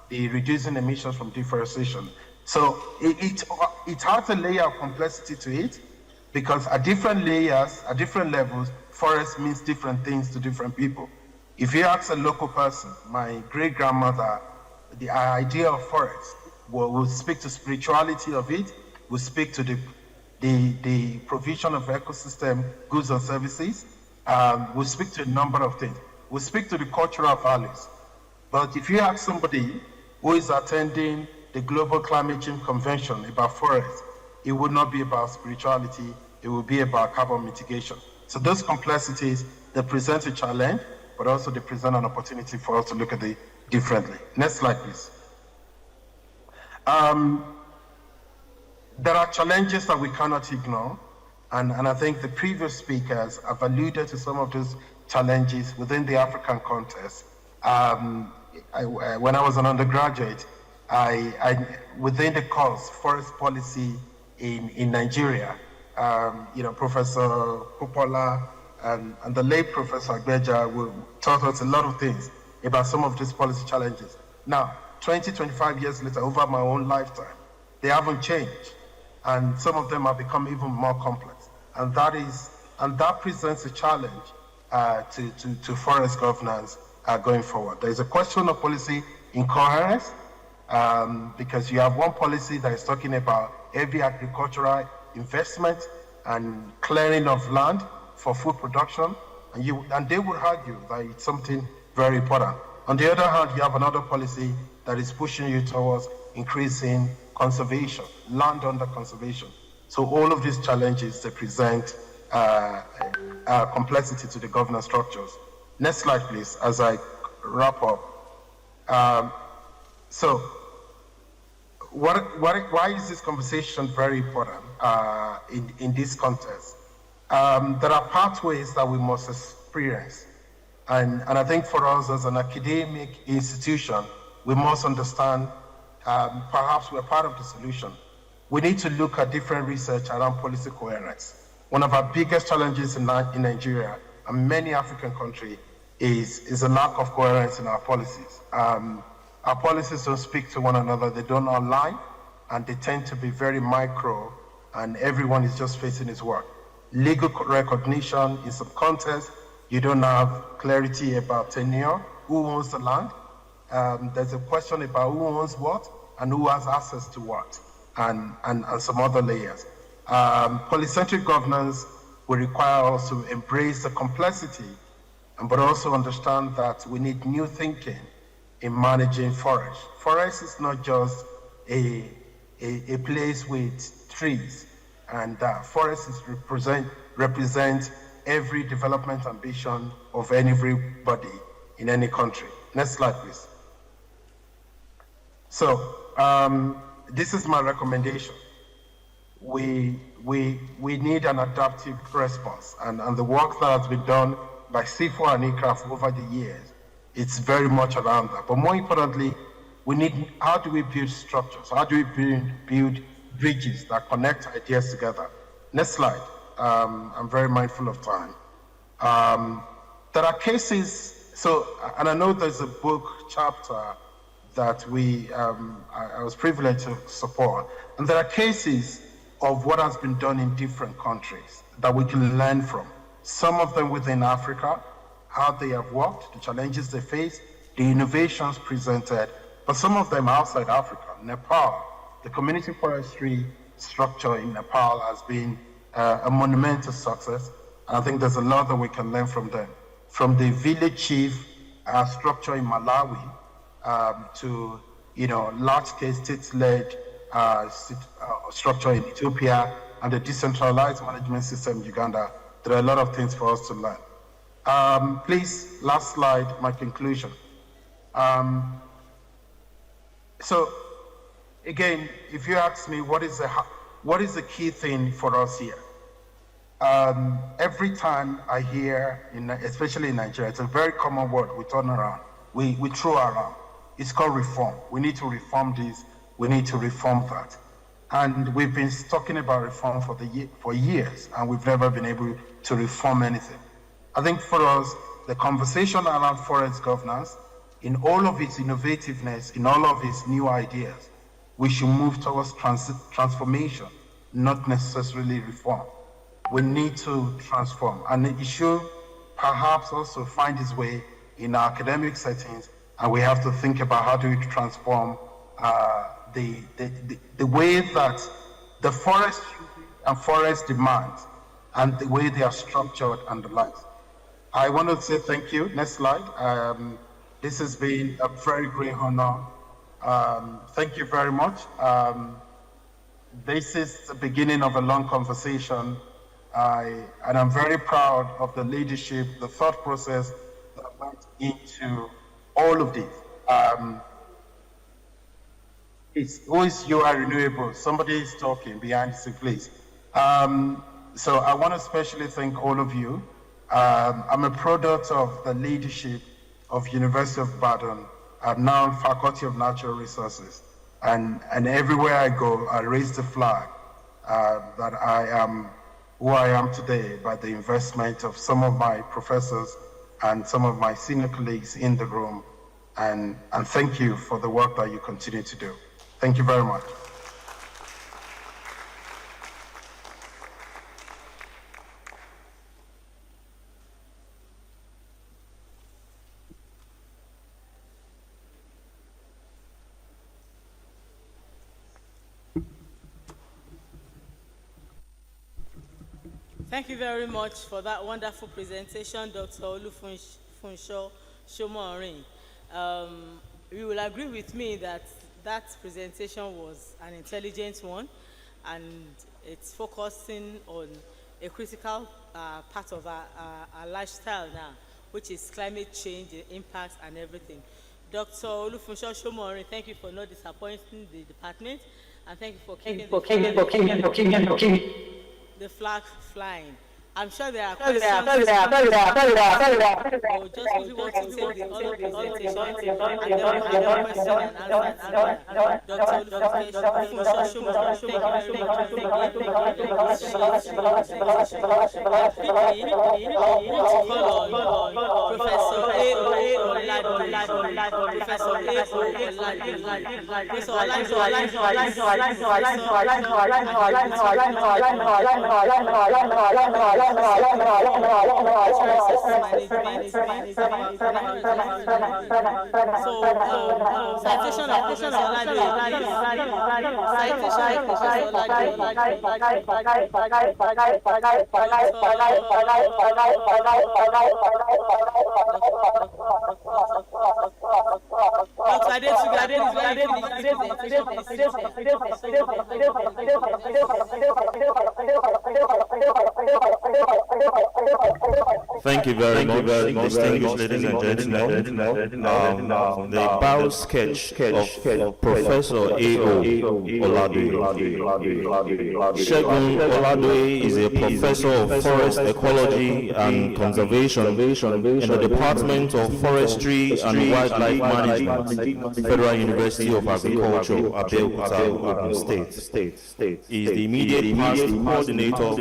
the reducing emissions from deforestation. So it has a layer of complexity to it because at different layers, at different levels, forest means different things to different people. If you ask a local person, my great-grandmother, the idea of forest will speak to spirituality of it, will speak to the provision of ecosystem goods and services, will speak to a number of things. Will speak to the cultural values. But if you ask somebody who is attending the Global Climate Change Convention about forests, it would not be about spirituality, it will be about carbon mitigation. So those complexities, they present a challenge, but also they present an opportunity for us to look at it differently. Next slide, please. There are challenges that we cannot ignore, and I think the previous speakers have alluded to some of those challenges within the African context. When I was an undergraduate, within the course, forest policy in Nigeria, Professor Popola and the late Professor Agbeja taught us a lot of things about some of these policy challenges. Now, 25 years later, over my own lifetime, they haven't changed. And some of them have become even more complex. And that presents a challenge to forest governance going forward. There is a question of policy incoherence because you have one policy that is talking about heavy agricultural investment and clearing of land for food production, and they would argue that it's something very important. On the other hand, you have another policy that is pushing you towards increasing conservation, land under conservation. So all of these challenges, they present complexity to the governance structures. Next slide, please, as I wrap up. So why is this conversation very important in this context? There are pathways that we must experience. And I think for us as an academic institution, we must understand perhaps we're part of the solution. We need to look at different research around policy coherence. One of our biggest challenges in Nigeria and many African countries is a lack of coherence in our policies. Our policies don't speak to one another, they don't align, and they tend to be very micro, and everyone is just facing his work. Legal recognition in some context, you don't have clarity about tenure, who owns the land. There's a question about who owns what and who has access to what, and some other layers. Polycentric governance will require us to embrace the complexity, but also understand that we need new thinking in managing forest. Forest is not just a place with trees, and forests represent every development ambition of everybody in any country. Next slide, please. So this is my recommendation. We need an adaptive response, and the work that has been done by CIFO and ICRAF over the years, it's very much around that. But more importantly, how do we build structures? How do we build bridges that connect ideas together? Next slide. I'm very mindful of time. There are cases, and I know there's a book chapter that I was privileged to support, and there are cases of what has been done in different countries that we can learn from. Some of them within Africa, how they have worked, the challenges they face, the innovations presented, but some of them outside Africa. Nepal, the community forestry structure in Nepal has been a monumental success, and I think there's a lot that we can learn from them. from the village chief structure in Malawi to large-scale state-led structure in Ethiopia and the decentralized management system in Uganda. There are a lot of things for us to learn. Please, last slide, my conclusion. So, again, if you ask me what is the key thing for us here? Every time I hear, especially in Nigeria, it's a very common word we turn around, we throw around. It's called reform. We need to reform this, we need to reform that. And we've been talking about reform for years, and we've never been able to reform anything. I think for us, the conversation around forest governance, in all of its innovativeness, in all of its new ideas, we should move towards transformation, not necessarily reform. We need to transform, and it should perhaps also find its way in our academic settings, and we have to think about how do we transform the way that the forest and forest demands and the way they are structured and the like. I want to say thank you. Next slide. This has been a very great honor. Thank you very much. This is the beginning of a long conversation. And I'm very proud of the leadership, the thought process that went into all of this. Who is UI Renewable? Somebody is talking behind the scene, please. So I want to especially thank all of you. I'm a product of the leadership of University of Ibadan. I'm now Faculty of Natural Resources. And everywhere I go, I raise the flag that I am who I am today by the investment of some of my professors and some of my senior colleagues in the room. And thank you for the work that you continue to do. Thank you very much. Thank you very much for that wonderful presentation, Dr. Olufunsho Shomorin. You will agree with me that that presentation was an intelligent one, and it's focusing on a critical part of our lifestyle now, which is climate change, the impacts and everything. Dr. Olufunsho Shomorin, thank you for not disappointing the department, and thank you for keeping the flag flying. I'm sure there are questions. Just we want to take the other presentation, and then we have a question and answer. Dr. Olufunsho Shomorin, thank you. I want to call on Professor citation of Professor Thank you very much, distinguished ladies and gentlemen. The bio sketch of Professor A.O. Oladoye. Segun Oladoye is a professor of forest ecology and conservation in the Department of Forestry and Wildlife Management, Federal University of Agriculture, Abeokuta, Ogun State. He is the immediate past coordinator,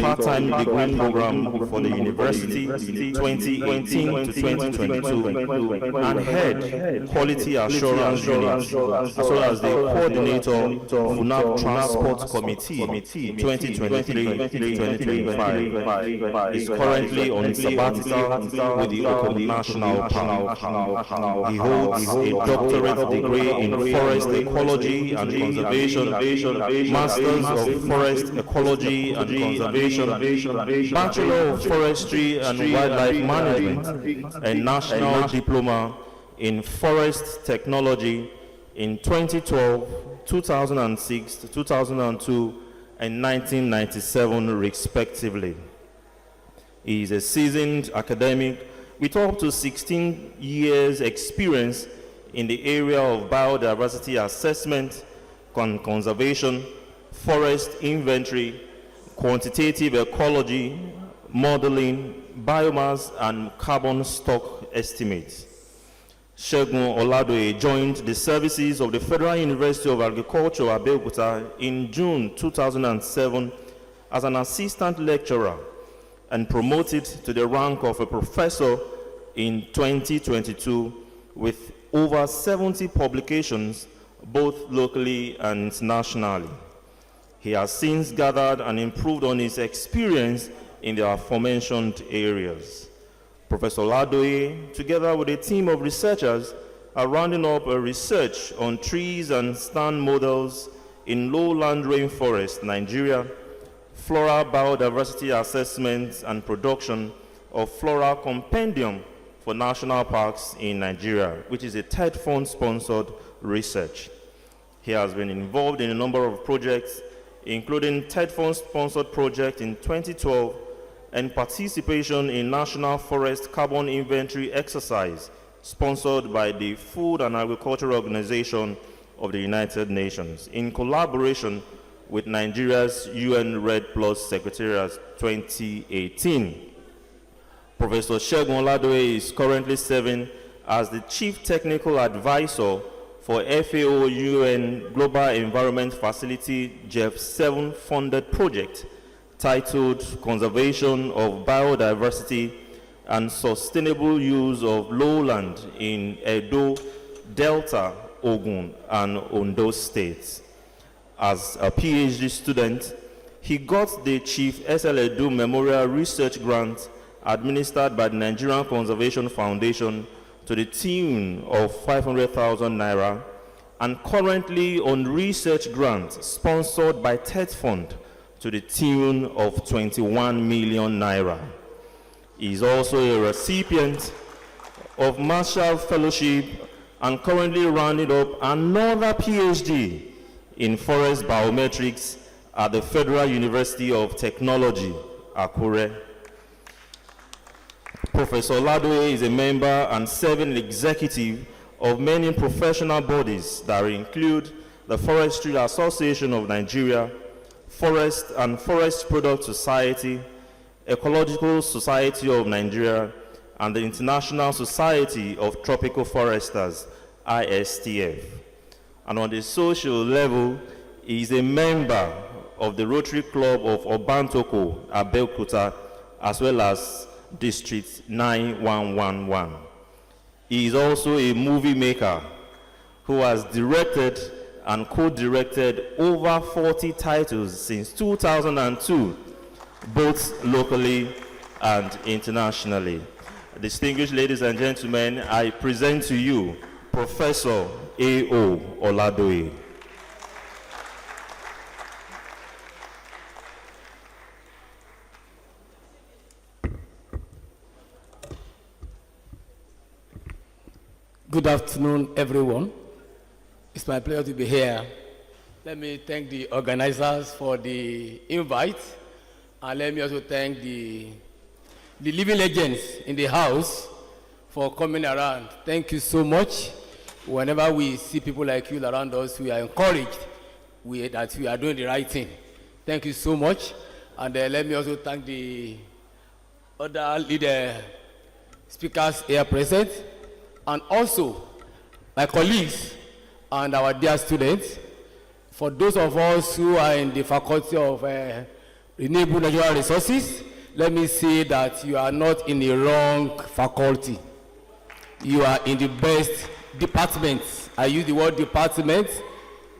part-time degree program for the university 2018 to 2022, and head quality assurance unit, as well as the coordinator FUNAP Transport Committee 2023-2025. Is currently on sabbatical with the Ogun National Park. He holds a doctorate degree in forest ecology and conservation, masters of forest ecology Ecology and Conservation, Bachelor of Forestry and Wildlife Management, a National Diploma in Forest Technology in 2012, 2006, 2002, and 1997 respectively. He is a seasoned academic with up to 16 years experience in the area of biodiversity assessment, conservation, forest inventory, quantitative ecology, modeling, biomass, and carbon stock estimates. Segun Oladoye joined the services of the Federal University of Agriculture, Abeokuta, in June 2007 as an assistant lecturer and promoted to the rank of a professor in 2022 with over 70 publications, both locally and internationally. He has since gathered and improved on his experience in the aforementioned areas. Professor Oladoye, together with a team of researchers, are rounding up a research on trees and stand models in lowland rainforest, Nigeria, floral biodiversity assessments and production of floral compendium for national parks in Nigeria, which is a TED Fund-sponsored research. He has been involved in a number of projects, including TED Fund-sponsored project in 2012 and participation in National Forest Carbon Inventory exercise sponsored by the Food and Agriculture Organization of the United Nations in collaboration with Nigeria's UN Red Plus Secretariat 2018. Professor Segun Oladoye is currently serving as the Chief Technical Advisor for FAO UN Global Environment Facility GEF7 funded project titled Conservation of Biodiversity and Sustainable Use of Lowland in Edo, Delta, Ogun, and Ondo states. As a PhD student, he got the Chief S.L. Edu Memorial Research Grant administered by the Nigerian Conservation Foundation to the tune of 500,000 naira, and currently on research grant sponsored by TED Fund to the tune of 21 million naira. He is also a recipient of Marshall Fellowship and currently rounding up another PhD in forest biometrics at the Federal University of Technology, Akure. Professor Oladoye is a member and serving executive of many professional bodies that include the Forestry Association of Nigeria, Forest and Forest Product Society, Ecological Society of Nigeria, and the International Society of Tropical Foresters, ISTF. And on the social level, he is a member of the Rotary Club of Obantoko, Abeokuta, as well as District 9111. He is also a movie maker who has directed and co-directed over 40 titles since 2002, both locally and internationally. Distinguished ladies and gentlemen, I present to you Professor A.O. Oladoye. Good afternoon, everyone. It's my pleasure to be here. Let me thank the organizers for the invite, and let me also thank the living legends in the house for coming around. Thank you so much. Whenever we see people like you around us, we are encouraged that we are doing the right thing. Thank you so much. And let me also thank the other leader speakers here present, and also my colleagues and our dear students. For those of us who are in the Faculty of Renewable Natural Resources, let me say that you are not in the wrong faculty. You are in the best department. I use the word department.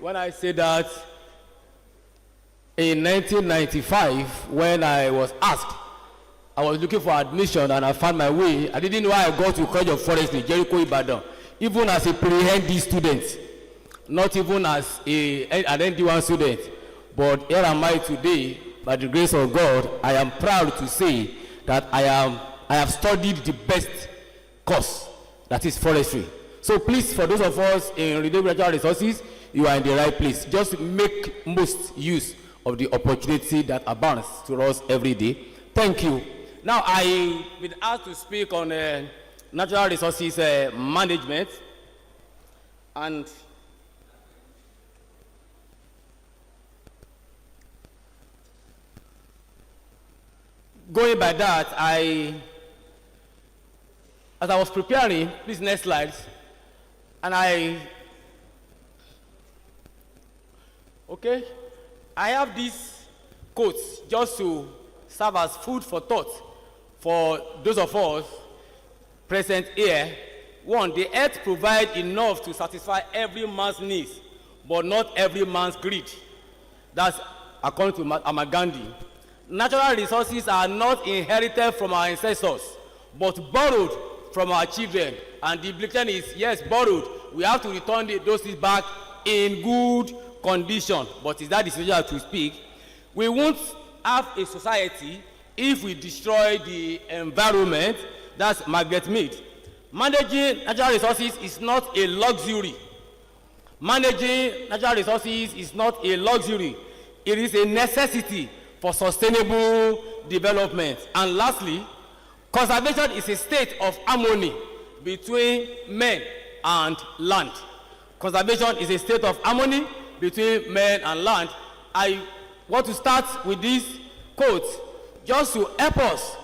When I say that, in 1995, when I was asked, I was looking for admission and I found my way. I didn't know how I got to College of Forestry, Jericho, Ibadan, even as a pre-ND student, not even as an ND1 student. But here am I today by the grace of God, I am proud to say that I have studied the best course, that is forestry. So please, for those of us in renewable natural resources, you are in the right place. Just make most use of the opportunity that abounds to us every day. Thank you. Now, I've been asked to speak on natural resources management, and going by that, as I was preparing, please next slide, and I have these quotes just to serve as food for thought for those of us present here. One, the earth provides enough to satisfy every man's needs, but not every man's greed. That's according to Mahatma Gandhi. Natural resources are not inherited from our ancestors, but borrowed from our children. And the implication is, yes, borrowed. We have to return those things back in good condition. But is that the situation to speak? We won't have a society if we destroy the environment. That's Margaret Mead. Managing natural resources is not a luxury. Managing natural resources is not a luxury. It is a necessity for sustainable development. And lastly, conservation is a state of harmony between men and land. Conservation is a state of harmony between men and land. I want to start with this quote just to help us,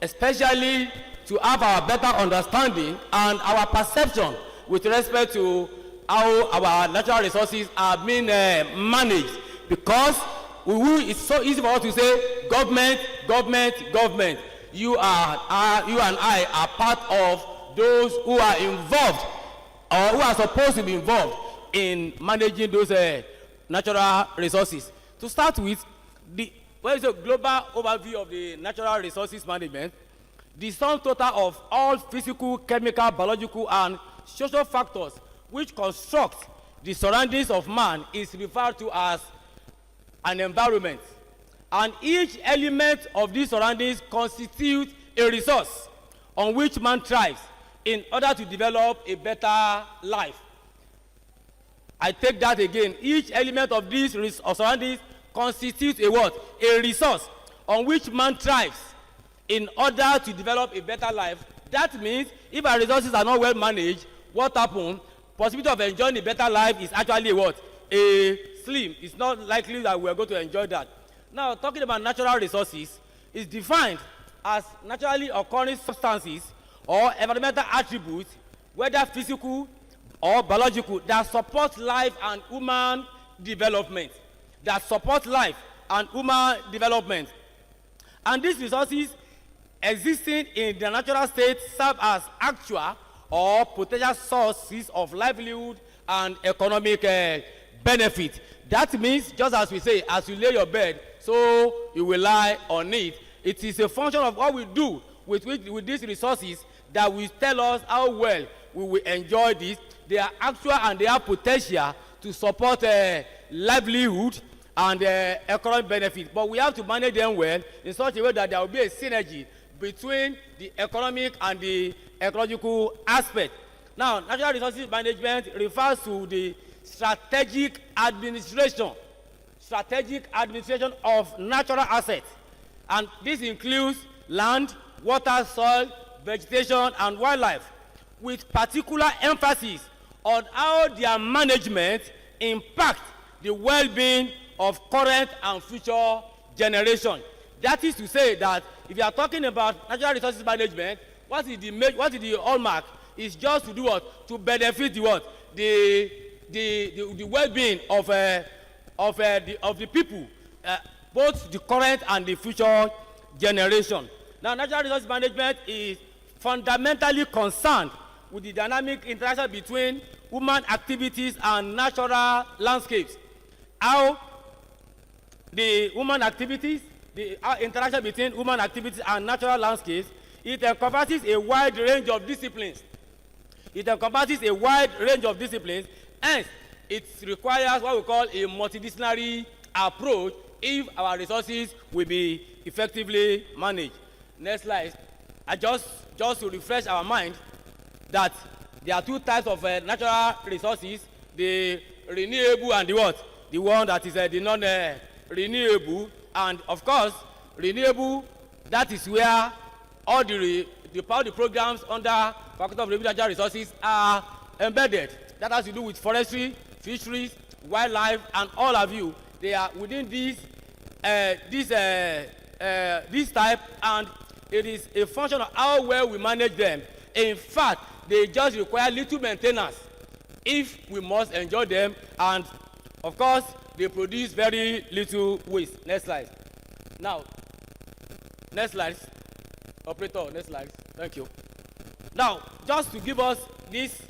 especially to have our better understanding and our perception with respect to how our natural resources are being managed. Because it's so easy for us to say government, government, government. You and I are part of those who are involved or who are supposed to be involved in managing those natural resources. To start with, what is a global overview of the natural resources management? The sum total of all physical, chemical, biological, and social factors which construct the surroundings of man is referred to as an environment. And each element of these surroundings constitutes a resource on which man thrives in order to develop a better life. I take that again. Each element of these surroundings constitutes a what? A resource on which man thrives in order to develop a better life. That means if our resources are not well managed, what happens? Possibility of enjoying a better life is actually what? A slim. It's not likely that we are going to enjoy that. Now, talking about natural resources is defined as naturally occurring substances or environmental attributes, whether physical or biological, that support life and human development. That support life and human development. And these resources existing in the natural state serve as actual or potential sources of livelihood and economic benefit. That means, just as we say, as you lay your bed, so you will lie on it. It is a function of what we do with these resources that will tell us how well we will enjoy this. They are actual and they have potential to support livelihood and economic benefit. But we have to manage them well in such a way that there will be a synergy between the economic and the ecological aspect. Now, natural resources management refers to the strategic administration of natural assets. And this includes land, water, soil, vegetation, and wildlife, with particular emphasis on how their management impact the well-being of current and future generation. That is to say that if you are talking about natural resources management, what is the hallmark? Is just to do what? To benefit the what? The well-being of the people, both the current and the future generation. Now, natural resources management is fundamentally concerned with the dynamic interaction between human activities and natural landscapes. How the human activities, the interaction between human activities and natural landscapes, it encompasses a wide range of disciplines. Hence, it requires what we call a multidisciplinary approach if our resources will be effectively managed. Next slide. I just to refresh our mind that there are two types of natural resources: the renewable and the what? The one that is the non-renewable. And of course, renewable, that is where all the programs under Faculty of Renewable Natural Resources are embedded. That has to do with forestry, fisheries, wildlife, and all of you. They are within this type, and it is a function of how well we manage them. In fact, they just require little maintenance if we must enjoy them, and of course, they produce very little waste. Next slide. Now, next slide. Operator, next slide. Thank you. Now, just to give us this,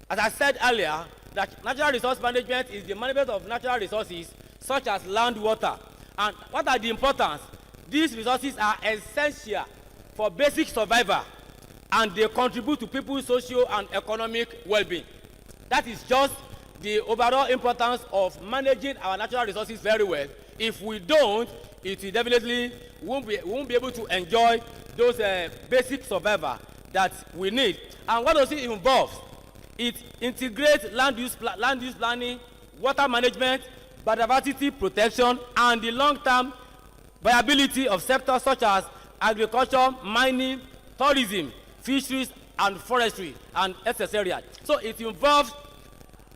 as I said earlier, that natural resource management is the management of natural resources such as land, water. And what are the importance? These resources are essential for basic survival, and they contribute to people's social and economic well-being. That is just the overall importance of managing our natural resources very well. If we don't, it will definitely won't be able to enjoy those basic survival that we need. And what does it involve? It integrates land use planning, water management, biodiversity protection, and the long-term viability of sectors such as agriculture, mining, tourism, fisheries, and forestry, and etc. So it involves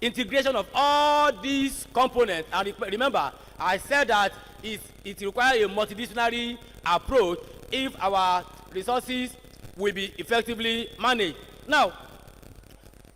integration of all these components. And remember, I said that it requires a multidisciplinary approach if our resources will be effectively managed. Now,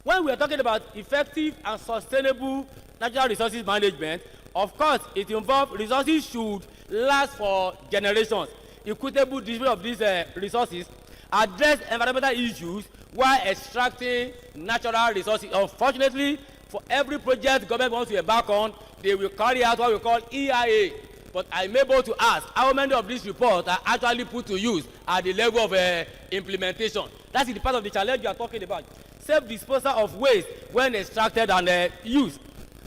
when we are talking about effective and sustainable natural resources management, of course, it involves resources should last for generations. Equitable distribution of these resources, address environmental issues while extracting natural resources. Unfortunately, for every project government wants to embark on, they will carry out what we call EIA. But I'm able to ask how many of these reports are actually put to use at the level of implementation. That is the part of the challenge you are talking about. Safe disposal of waste when extracted and used.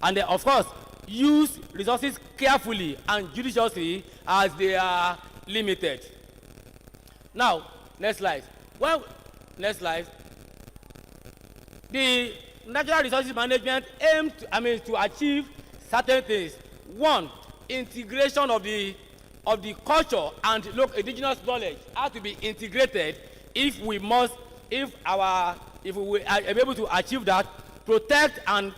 And of course, use resources carefully and judiciously as they are limited. Now, next slide. Well, next slide. The natural resources management aims to achieve certain things. One, integration of the culture and local indigenous knowledge have to be integrated if we are able to achieve that. Protect and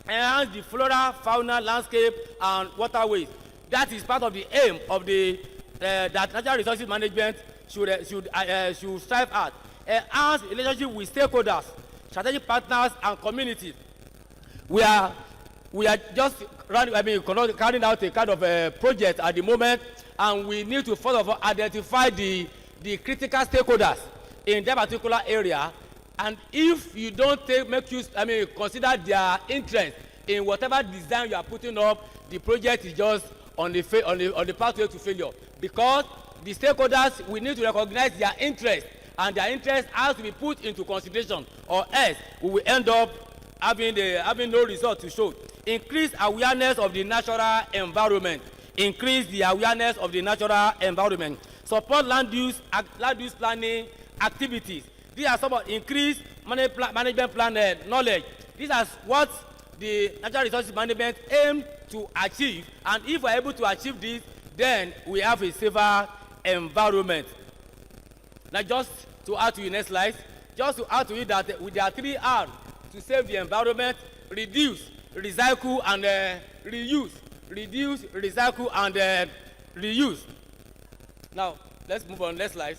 enhance the flora, fauna, landscape, and waterways. That is part of the aim of that natural resources management should strive at. Enhance relationship with stakeholders, strategic partners, and communities. We are just carrying out a kind of a project at the moment, and we need to first of all identify the critical stakeholders in that particular area. And if you don't consider their interest in whatever design you are putting up, the project is just on the pathway to failure. Because the stakeholders, we need to recognize their interest, and their interest has to be put into consideration, or else we will end up having no result to show. Increase awareness of the natural environment. Increase the awareness of the natural environment. Support land use planning activities. These are some of increased management plan knowledge. These are what the natural resources management aim to achieve. And if we are able to achieve this, then we have a safer environment. Now, just to add to the next slide, just to add to it that there are 3 R to save the environment: reduce, recycle, and reuse. Reduce, recycle, and reuse. Now, let's move on. Next slide.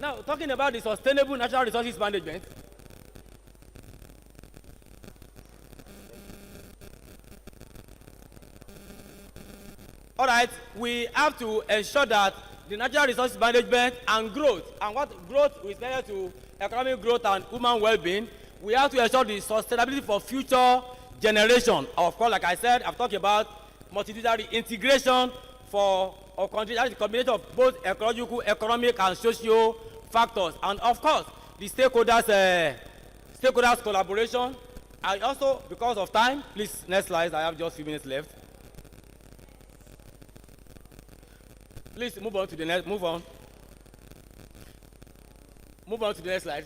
Now, talking about the sustainable natural resources management. All right, we have to ensure that the natural resources management and growth, and what growth is related to economic growth and human well-being, we have to ensure the sustainability for future generation. Of course, like I said, I've talked about multidisciplinary integration for a country. That is the combination of both ecological, economic, and social factors. And of course, the stakeholders collaboration. And also, because of time, please, next slide, I have just a few minutes left. Please move on to the next. Move on. Move on to the next slide.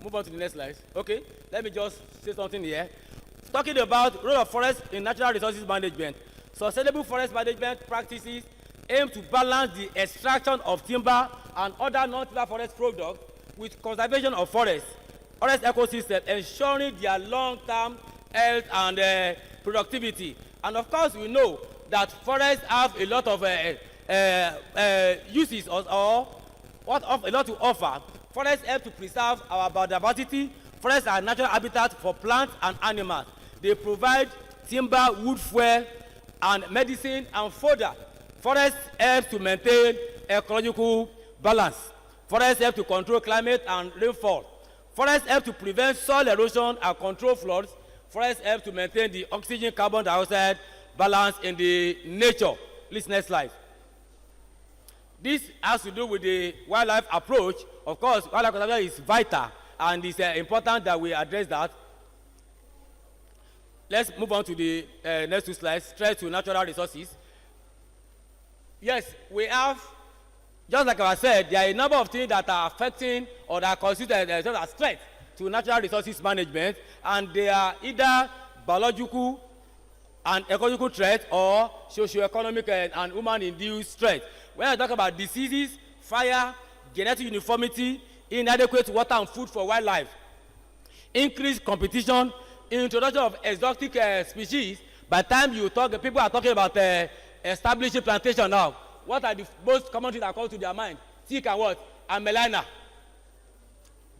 Move on to the next slide. Okay. Let me just say something here. Talking about role of forest in natural resources management. Sustainable forest management practices aim to balance the extraction of timber and other non-timber forest products with conservation of forest ecosystem, ensuring their long-term health and productivity. And of course, we know that forests have a lot of uses or a lot to offer. Forests help to preserve our biodiversity. Forests are natural habitat for plants and animals. They provide timber, wood fuel, and medicine and fodder. Forests help to maintain ecological balance. Forests help to control climate and rainfall. Forests help to prevent soil erosion and control floods. Forests help to maintain the oxygen carbon dioxide balance in the nature. Please, next slide. This has to do with the wildlife approach. Of course, wildlife conservation is vital, and it's important that we address that. Let's move on to the next two slides. Straight to natural resources. Yes, we have, just like I said, there are a number of things that are affecting or that consider themselves as threat to natural resources management, and they are either biological and ecological threat or socio-economic and human-induced threat. When I talk about diseases, fire, genetic uniformity, inadequate water and food for wildlife, increased competition, introduction of exotic species. By the time you talk, people are talking about establishing plantation now. What are the most common things that come to their mind? Tick and what? And melana.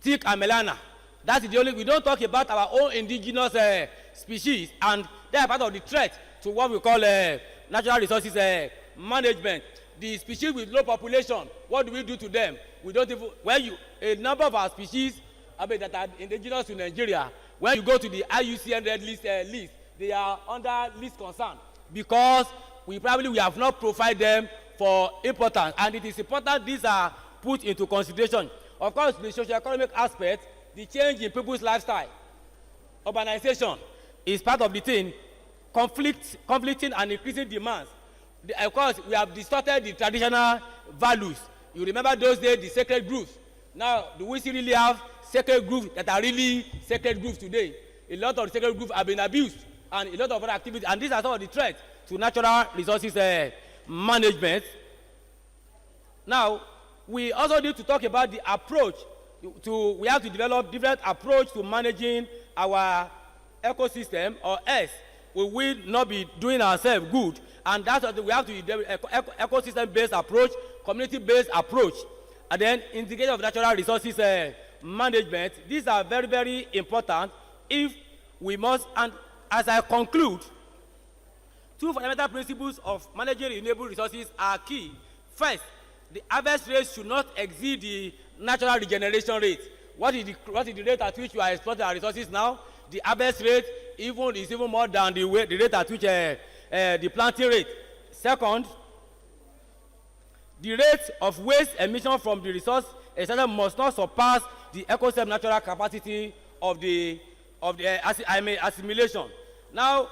Tick and melana. That is the only, we don't talk about our own indigenous species, and they are part of the threat to what we call natural resources management. The species with low population, what do we do to them? We don't even, a number of our species that are indigenous to Nigeria, when you go to the IUCN Red List, they are under least concern because we have not profiled them for importance, and it is important these are put into consideration. Of course, the socio-economic aspect, the change in people's lifestyle, urbanization is part of the thing, conflicting and increasing demands. Of course, we have distorted the traditional values. You remember those days, the sacred groves. Now, do we still really have sacred groves that are really sacred groves today? A lot of sacred groves have been abused, and a lot of other activities, and these are some of the threats to natural resources management. Now, we also need to talk about the approach we have to develop different approach to managing our ecosystem, or else we will not be doing ourselves good. And that's what we have to develop, ecosystem-based approach, community-based approach, and then integration of natural resources management. These are very, very important if we must, and as I conclude, two fundamental principles of managing renewable resources are key. First, the harvest rate should not exceed the natural regeneration rate. What is the rate at which you are exploiting our resources now? The harvest rate is even more than the rate at which the planting rate. Second, the rate of waste emission from the resource must not surpass the ecosystem natural capacity of the assimilation. Now,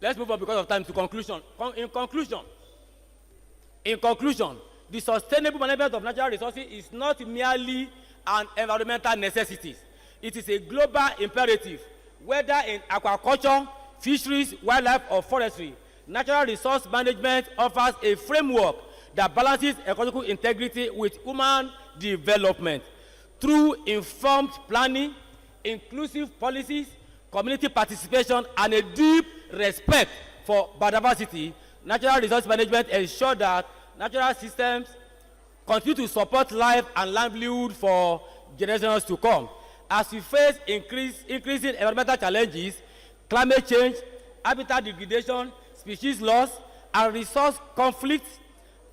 let's move on because of time to conclusion. In conclusion, the sustainable management of natural resources is not merely an environmental necessity. It is a global imperative, whether in aquaculture, fisheries, wildlife, or forestry. Natural resource management offers a framework that balances ecological integrity with human development. Through informed planning, inclusive policies, community participation, and a deep respect for biodiversity, natural resource management ensures that natural systems continue to support life and livelihood for generations to come. As we face increasing environmental challenges, climate change, habitat degradation, species loss, and resource conflicts,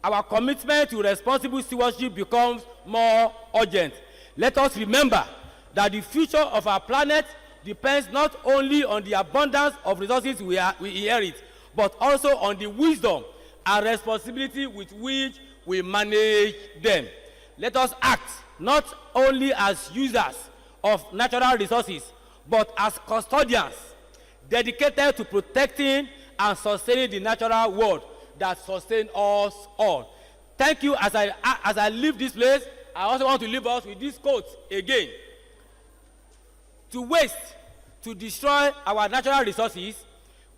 our commitment to responsible stewardship becomes more urgent. Let us remember that the future of our planet depends not only on the abundance of resources we inherit, but also on the wisdom and responsibility with which we manage them. Let us act not only as users of natural resources, but as custodians dedicated to protecting and sustaining the natural world that sustains us all. Thank you. As I leave this place, I also want to leave us with this quote again. To waste, to destroy our natural resources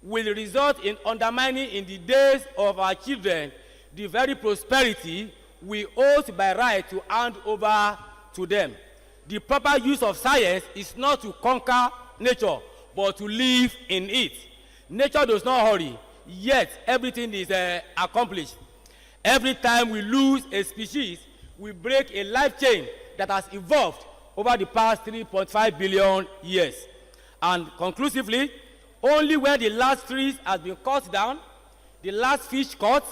will result in undermining in the days of our children the very prosperity we ought by right to hand over to them. The proper use of science is not to conquer nature, but to live in it. Nature does not hurry, yet everything is accomplished. Every time we lose a species, we break a life chain that has evolved over the past 3.5 billion years. And conclusively, only when the last trees has been cut down, the last fish caught,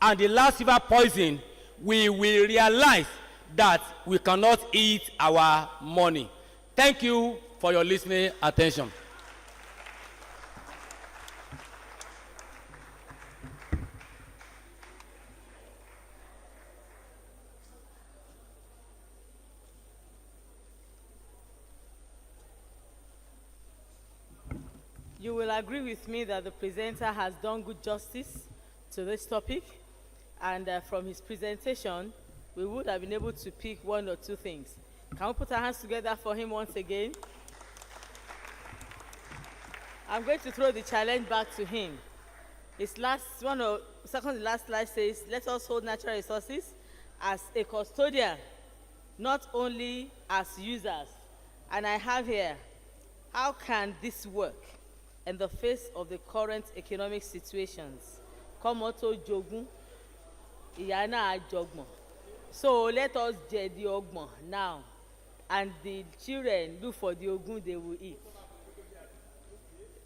and the last river poisoned, we will realize that we cannot eat our money. Thank you for your listening attention. You will agree with me that the presenter has done good justice to this topic, and from his presentation, we would have been able to pick one or two things. Can we put our hands together for him once again? I'm going to throw the challenge back to him. His second to last slide says, let us hold natural resources as a custodian, not only as users. And I have here, how can this work in the face of the current economic situations? Komoto jogun, iyana ajogbon. So let us jẹ the ogbon now, and the children look for the ogun they will eat.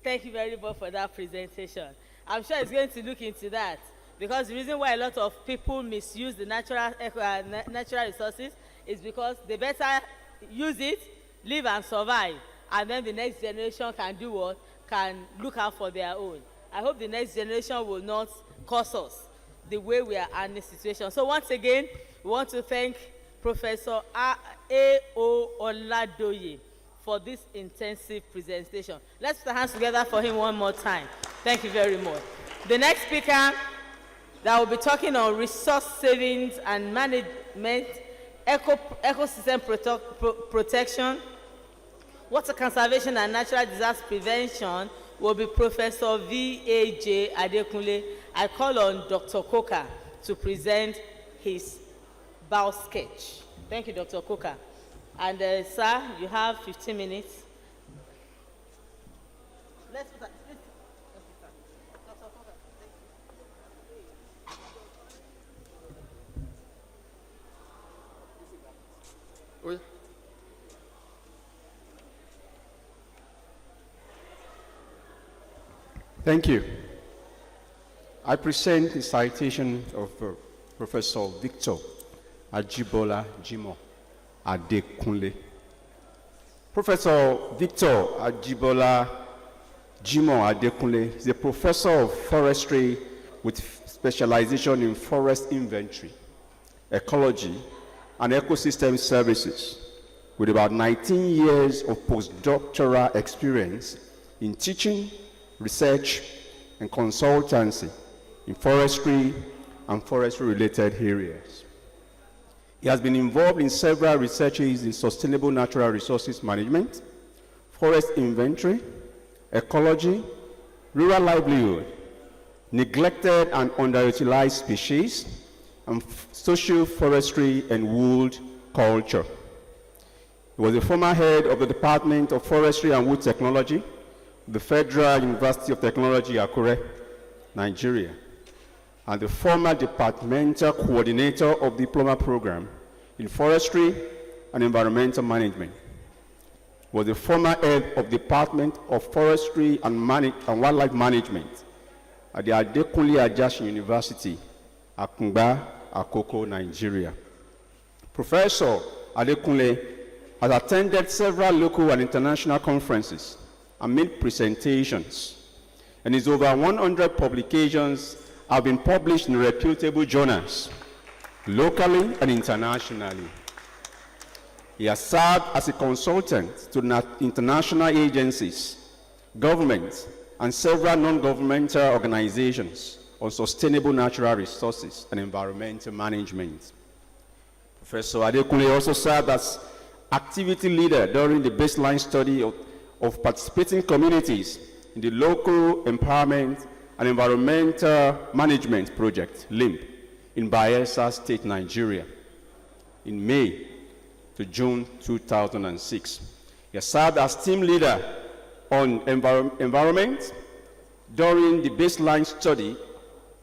Thank you very much for that presentation. I'm sure it's going to look into that, because the reason why a lot of people misuse the natural resources is because they better use it, live and survive, and then the next generation can do what? Can look out for their own. I hope the next generation will not curse us the way we are in this situation. So once again, we want to thank Professor A.O. Oladoye for this intensive presentation. Let's put our hands together for him one more time. Thank you very much. The next speaker that will be talking on resource savings and management, ecosystem protection, water conservation and natural disaster prevention will be Professor V.A.J. Adekunle. I call on Dr. Coker to present his bow sketch. Thank you, Dr. Coker. And sir, you have 15 minutes. Let's put that. Thank you. I present the citation of Professor Victor Ajibola Jimoh Adekunle. Professor Victor Ajibola Jimoh Adekunle is a professor of forestry with specialization in forest inventory, ecology, and ecosystem services, with about 19 years of postdoctoral experience in teaching, research, and consultancy in forestry and forestry-related areas. He has been involved in several researches in sustainable natural resources management, forest inventory, ecology, rural livelihood, neglected and underutilized species, and social forestry and wood culture. He was the former head of the Department of Forestry and Wood Technology, the Federal University of Technology, Akure, Nigeria, and the former departmental coordinator of the diploma program in forestry and environmental management. He was the former head of Department of Forestry and Wildlife Management at the Adekunle Ajasin University, Akungba, Akoko, Nigeria. Professor Adekunle has attended several local and international conferences and made presentations, and his over 100 publications have been published in reputable journals, locally and internationally. He has served as a consultant to international agencies, governments, and several non-governmental organizations on sustainable natural resources and environmental management. Professor Adekunle also served as activity leader during the baseline study of participating communities in the Local Empowerment and Environmental Management Project, LIMP, in Bayelsa State, Nigeria, in May to June 2006. He served as team leader on environment during the baseline study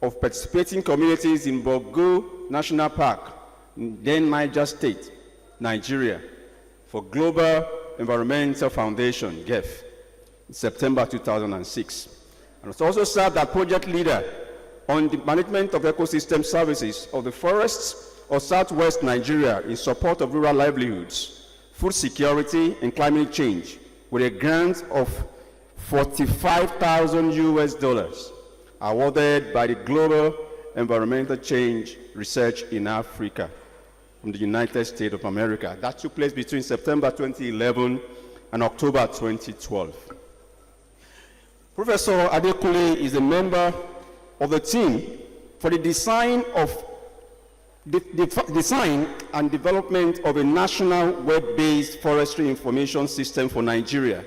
of participating communities in Bogo National Park, in then Niger State, Nigeria, for Global Environmental Foundation, GEF, in September 2006. And also served as project leader on the management of ecosystem services of the forests of Southwest Nigeria in support of rural livelihoods, food security, and climate change, with a grant of $45,000 US awarded by the Global Environmental Change Research in Africa from the United States of America. That took place between September 2011 and October 2012. Professor Adekunle is a member of the team for the design and development of a national web-based forestry information system for Nigeria,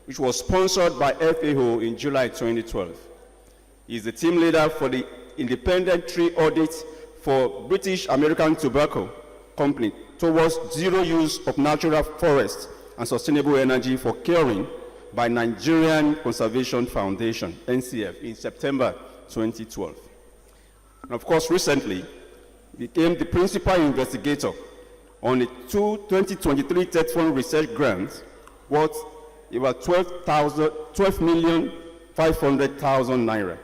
which was sponsored by FAO in July 2012. He is the team leader for the independent tree audit for British American Tobacco Company towards zero use of natural forests and sustainable energy for curing by Nigerian Conservation Foundation, NCF, in September 2012. And of course, recently, became the principal investigator on the 2023 TED Fund research grants worth about 12,500,000 naira,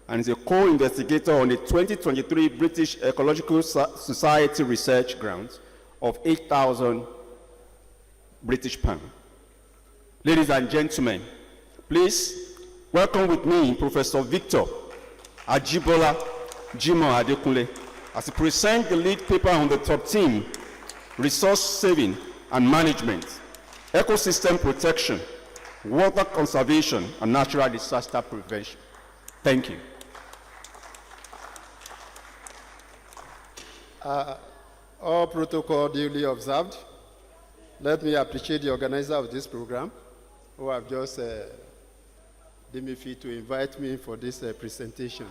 and is a co-investigator on the 2023 British Ecological Society research grant of 8,000 British pounds. Ladies and gentlemen, please welcome with me Professor Victor Ajibola Jimoh Adekunle as he presents the lead paper on the top theme, resource saving and management, ecosystem protection, water conservation, and natural disaster prevention. Thank you. All protocol duly observed. Let me appreciate the organizer of this program, who have just deemed me fit to invite me for this presentation.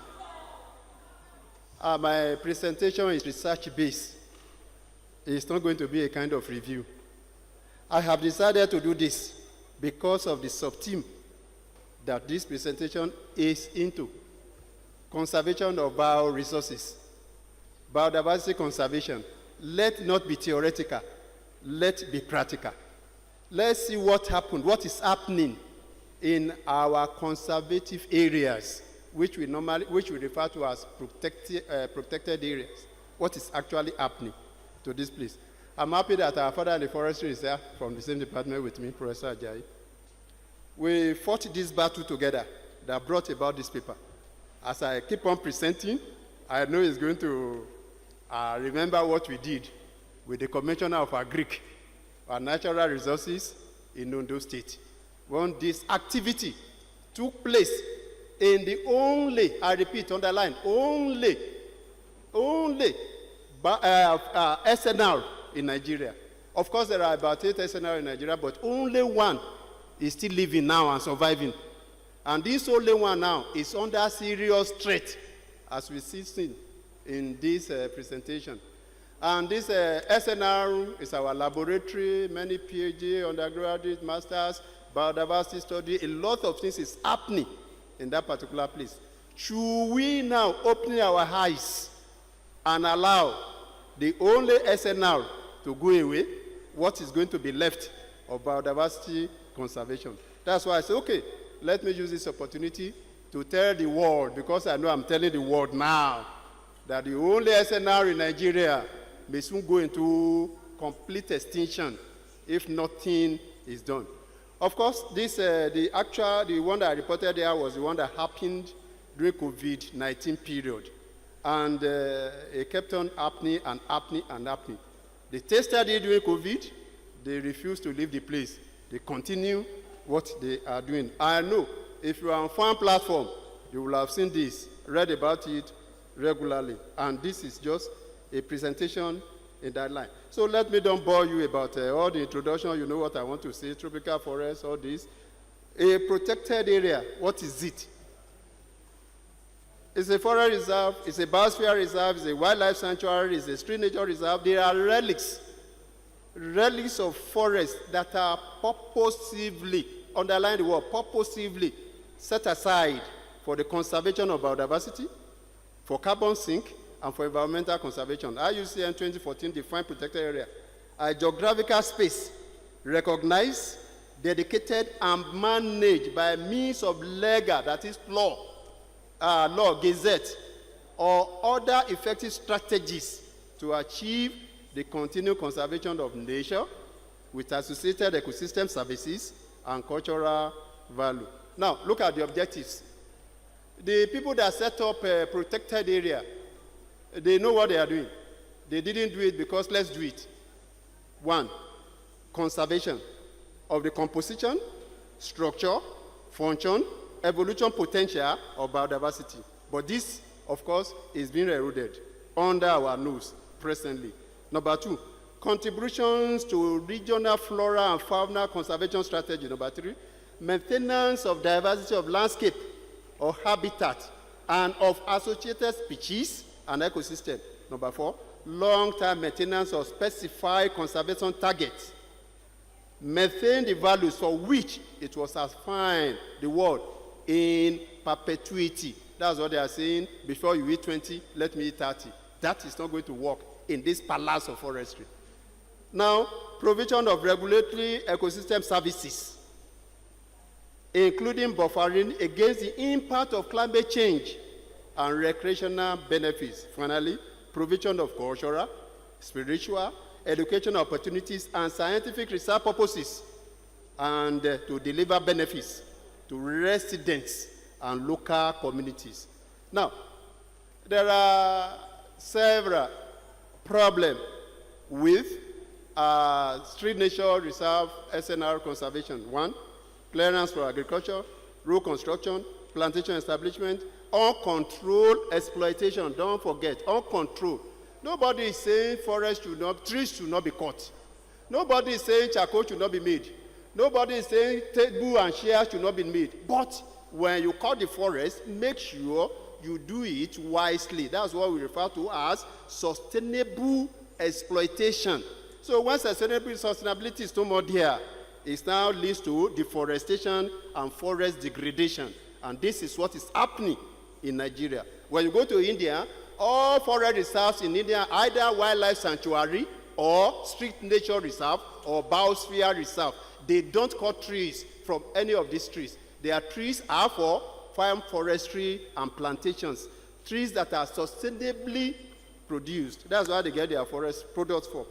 My presentation is research-based. It's not going to be a kind of review. I have decided to do this because of the sub-theme that this presentation is into: conservation of bioresources, biodiversity conservation. Let not be theoretical, let be practical. Let's see what happened, what is happening in our conservative areas, which we refer to as protected areas. What is actually happening to this place? I'm happy that our father in the forestry is there from the same department with me, Professor Ajayi. We fought this battle together that brought about this paper. As I keep on presenting, I know he's going to remember what we did with the Commissioner of Agric, our natural resources in Ondo State. When this activity took place in the only, I repeat, underline, only SNR in Nigeria. Of course, there are about 8 SNR in Nigeria, but only one is still living now and surviving. And this only one now is under serious threat, as we see in this presentation. And this SNR is our laboratory, many PhD, undergraduate, masters, biodiversity study, a lot of things is happening in that particular place. Should we now open our eyes and allow the only SNR to go away? What is going to be left of biodiversity conservation? That's why I say, okay, let me use this opportunity to tell the world, because I know I'm telling the world now, that the only SNR in Nigeria may soon go into complete extinction if nothing is done. Of course, this, the one that I reported there was the one that happened during COVID-19 period. And it kept on happening and happening and happening. They tested it during COVID. They refused to leave the place. They continue what they are doing. I know If you are on farm platform, you will have seen this, read about it regularly. And this is just a presentation in that line. So let me don't bore you about all the introduction. You know what I want to say, tropical forest, all this. A protected area, what is it? It's a forest reserve, it's a biosphere reserve, it's a wildlife sanctuary, it's a street nature reserve. There are relics of forests that are purposively, underline the word, purposively set aside for the conservation of biodiversity, for carbon sink, and for environmental conservation. IUCN 2014 defined protected area a geographical space recognized, dedicated, and managed by means of legal, that is law, gazette, or other effective strategies to achieve the continued conservation of nature with associated ecosystem services and cultural value. Now, look at the objectives. The people that set up a protected area, they know what they are doing. They didn't do it because let's do it. 1, conservation of the composition, structure, function, evolution potential of biodiversity. But this, of course, is being eroded under our nose presently. Number 2, contributions to regional flora and fauna conservation strategy. Number 3, maintenance of diversity of landscape or habitat and of associated species and ecosystem. Number 4, long-term maintenance of specified conservation targets. Maintain the values for which it was assigned the word in perpetuity. That's what they are saying. Before you eat 20, let me eat 30. That is not going to work in this palace of forestry. Now, provision of regulatory ecosystem services, including buffering against the impact of climate change and recreational benefits. Finally, provision of cultural, spiritual, educational opportunities, and scientific research purposes, and to deliver benefits to residents and local communities. Now, there are several problems with street nature reserve SNR conservation. 1, clearance for agriculture, road construction, plantation establishment, uncontrolled exploitation. Don't forget, uncontrolled. Nobody is saying trees should not be cut. Nobody is saying charcoal should not be made. Nobody is saying table and chairs should not be made. But when you cut the forest, make sure you do it wisely. That's what we refer to as sustainable exploitation. So when sustainability is no more there, it now leads to deforestation and forest degradation. And this is what is happening in Nigeria. When you go to India, all forest reserves in India, either wildlife sanctuary or street nature reserve or biosphere reserve. They don't cut trees from any of these trees. Their trees are for farm forestry and plantations. Trees that are sustainably produced. That's why they get their forest products for.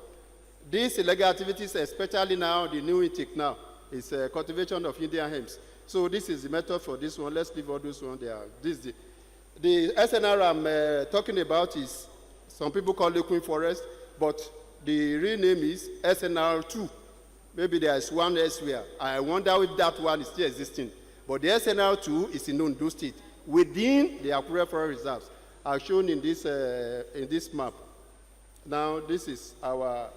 These illegal activities, especially now, the new intake now, is cultivation of Indian hemps. So this is the method for this one. Let's leave all those ones there. The SNR I'm talking about is, some people call it Queen Forest, but the real name is SNR2. Maybe there is one elsewhere. I wonder if that one is still existing. But the SNR2 is in Ondo State, within the Akure Forest Reserves, as shown in this map. Now, this is our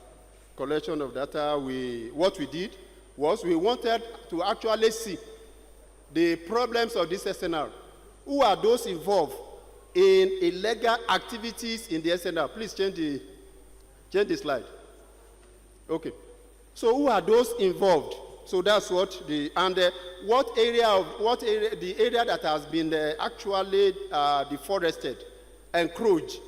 collection of data. What we did was we wanted to actually see the problems of this SNR. Who are those involved in illegal activities in the SNR? Please change the slide. Okay. So who are those involved? So that's what the area that has been actually deforested, encroached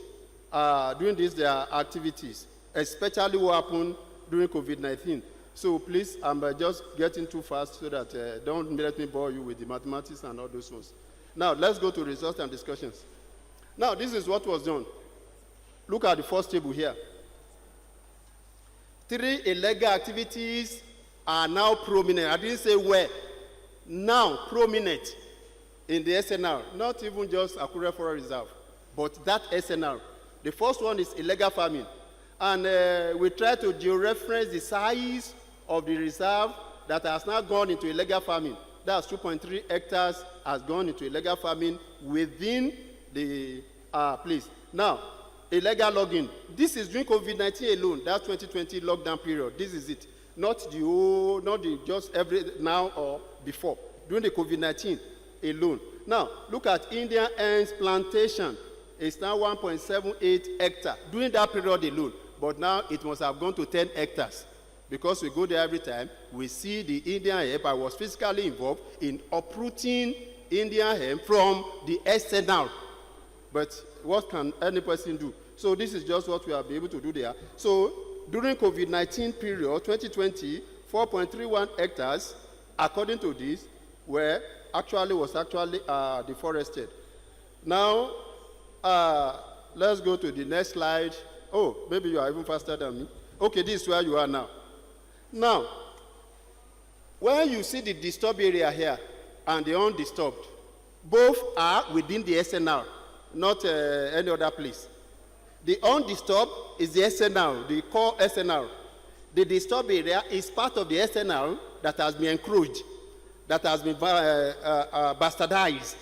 during these activities, especially what happened during COVID-19. So please, I'm just getting too fast so that don't let me bore you with the mathematics and all those ones. Now, let's go to results and discussions. Now, this is what was done. Look at the first table here. 3 illegal activities are now prominent. I didn't say where. Now prominent in the SNR. Not even just Akure Forest Reserve, but that SNR. The first one is illegal farming. And we try to georeference the size of the reserve that has now gone into illegal farming. That's 2.3 hectares has gone into illegal farming within the place. Now, illegal logging. This is during COVID-19 alone. That 2020 lockdown period. This is it. Not the just every now or before. During the COVID-19 alone. Now, look at Indian Hens plantation. It's now 1.78 hectares during that period alone. But now it must have gone to 10 hectares. Because we go there every time, we see the Indian hemp. I was physically involved in uprooting Indian hemp from the SNR. But what can any person do? So this is just what we have been able to do there. So during COVID-19 period, 2020, 4.31 hectares, according to this, was actually deforested. Now, let's go to the next slide. Oh, maybe you are even faster than me. Okay, this is where you are now. Now, when you see the disturbed area here and the undisturbed, both are within the SNR, not any other place. The undisturbed is the SNR, the core SNR. The disturbed area is part of the SNR that has been encroached, that has been bastardized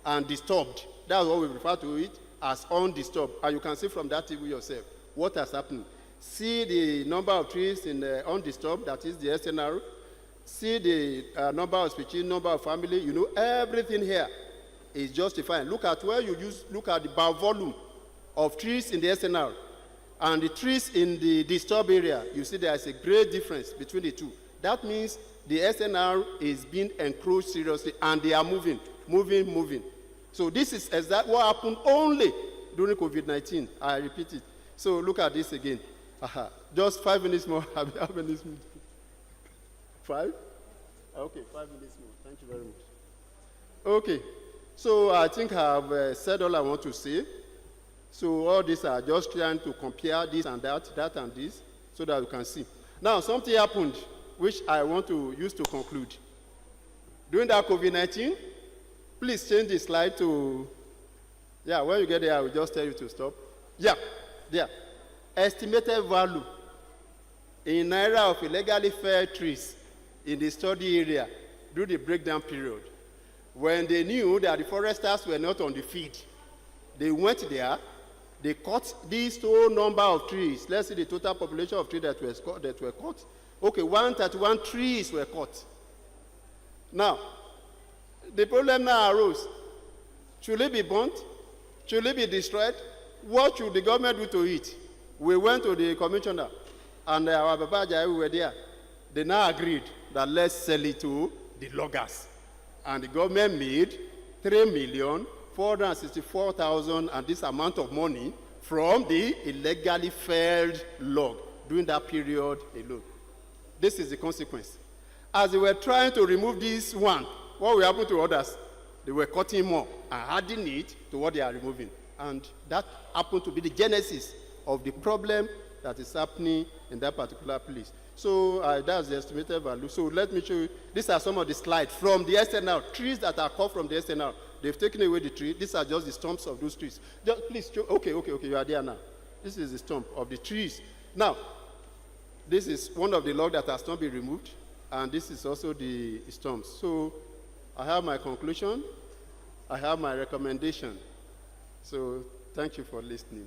and disturbed. That's what we refer to it as undisturbed. And you can see from that table yourself what has happened. See the number of trees in the undisturbed, that is the SNR. See the number of species, number of family. You know, everything here is justified. Look at where you look at the volume of trees in the SNR and the trees in the disturbed area. You see there is a great difference between the two. That means the SNR is being encroached seriously and they are moving. So this is exactly what happened only during COVID-19. I repeat it. So look at this again. Just 5 minutes more. How many minutes? 5? Okay, 5 minutes more. Thank you very much. Okay, so I think I've said all I want to say. So all these are just trying to compare this and that and this, so that you can see. Now, something happened, which I want to use to conclude. During that COVID-19, please change the slide to, when you get there, I will just tell you to stop. There. Estimated value in naira of illegally felled trees in the study area during the breakdown period. When they knew that the foresters were not on the field, they went there, they cut this whole number of trees. Let's see the total population of trees that were cut. Okay, 131 trees were cut. Now, the problem now arose. Should it be burnt? Should it be destroyed? What should the government do to it? We went to the commissioner, and our Baba Ajayi were there. They now agreed that let's sell it to the loggers. And the government made 3,464,000 and this amount of money from the illegally felled log during that period alone. This is the consequence. As they were trying to remove this one, what will happen to others? They were cutting more and adding it to what they are removing. And that happened to be the genesis of the problem that is happening in that particular place. So that's the estimated value. So let me show you. These are some of the slides from the SNR. Trees that are cut from the SNR. They've taken away the tree. These are just the stumps of those trees. Please, okay, you are there now. This is the stump of the trees. Now, this is one of the logs that has not been removed. And this is also the stumps. So I have my conclusion. I have my recommendation. So thank you for listening.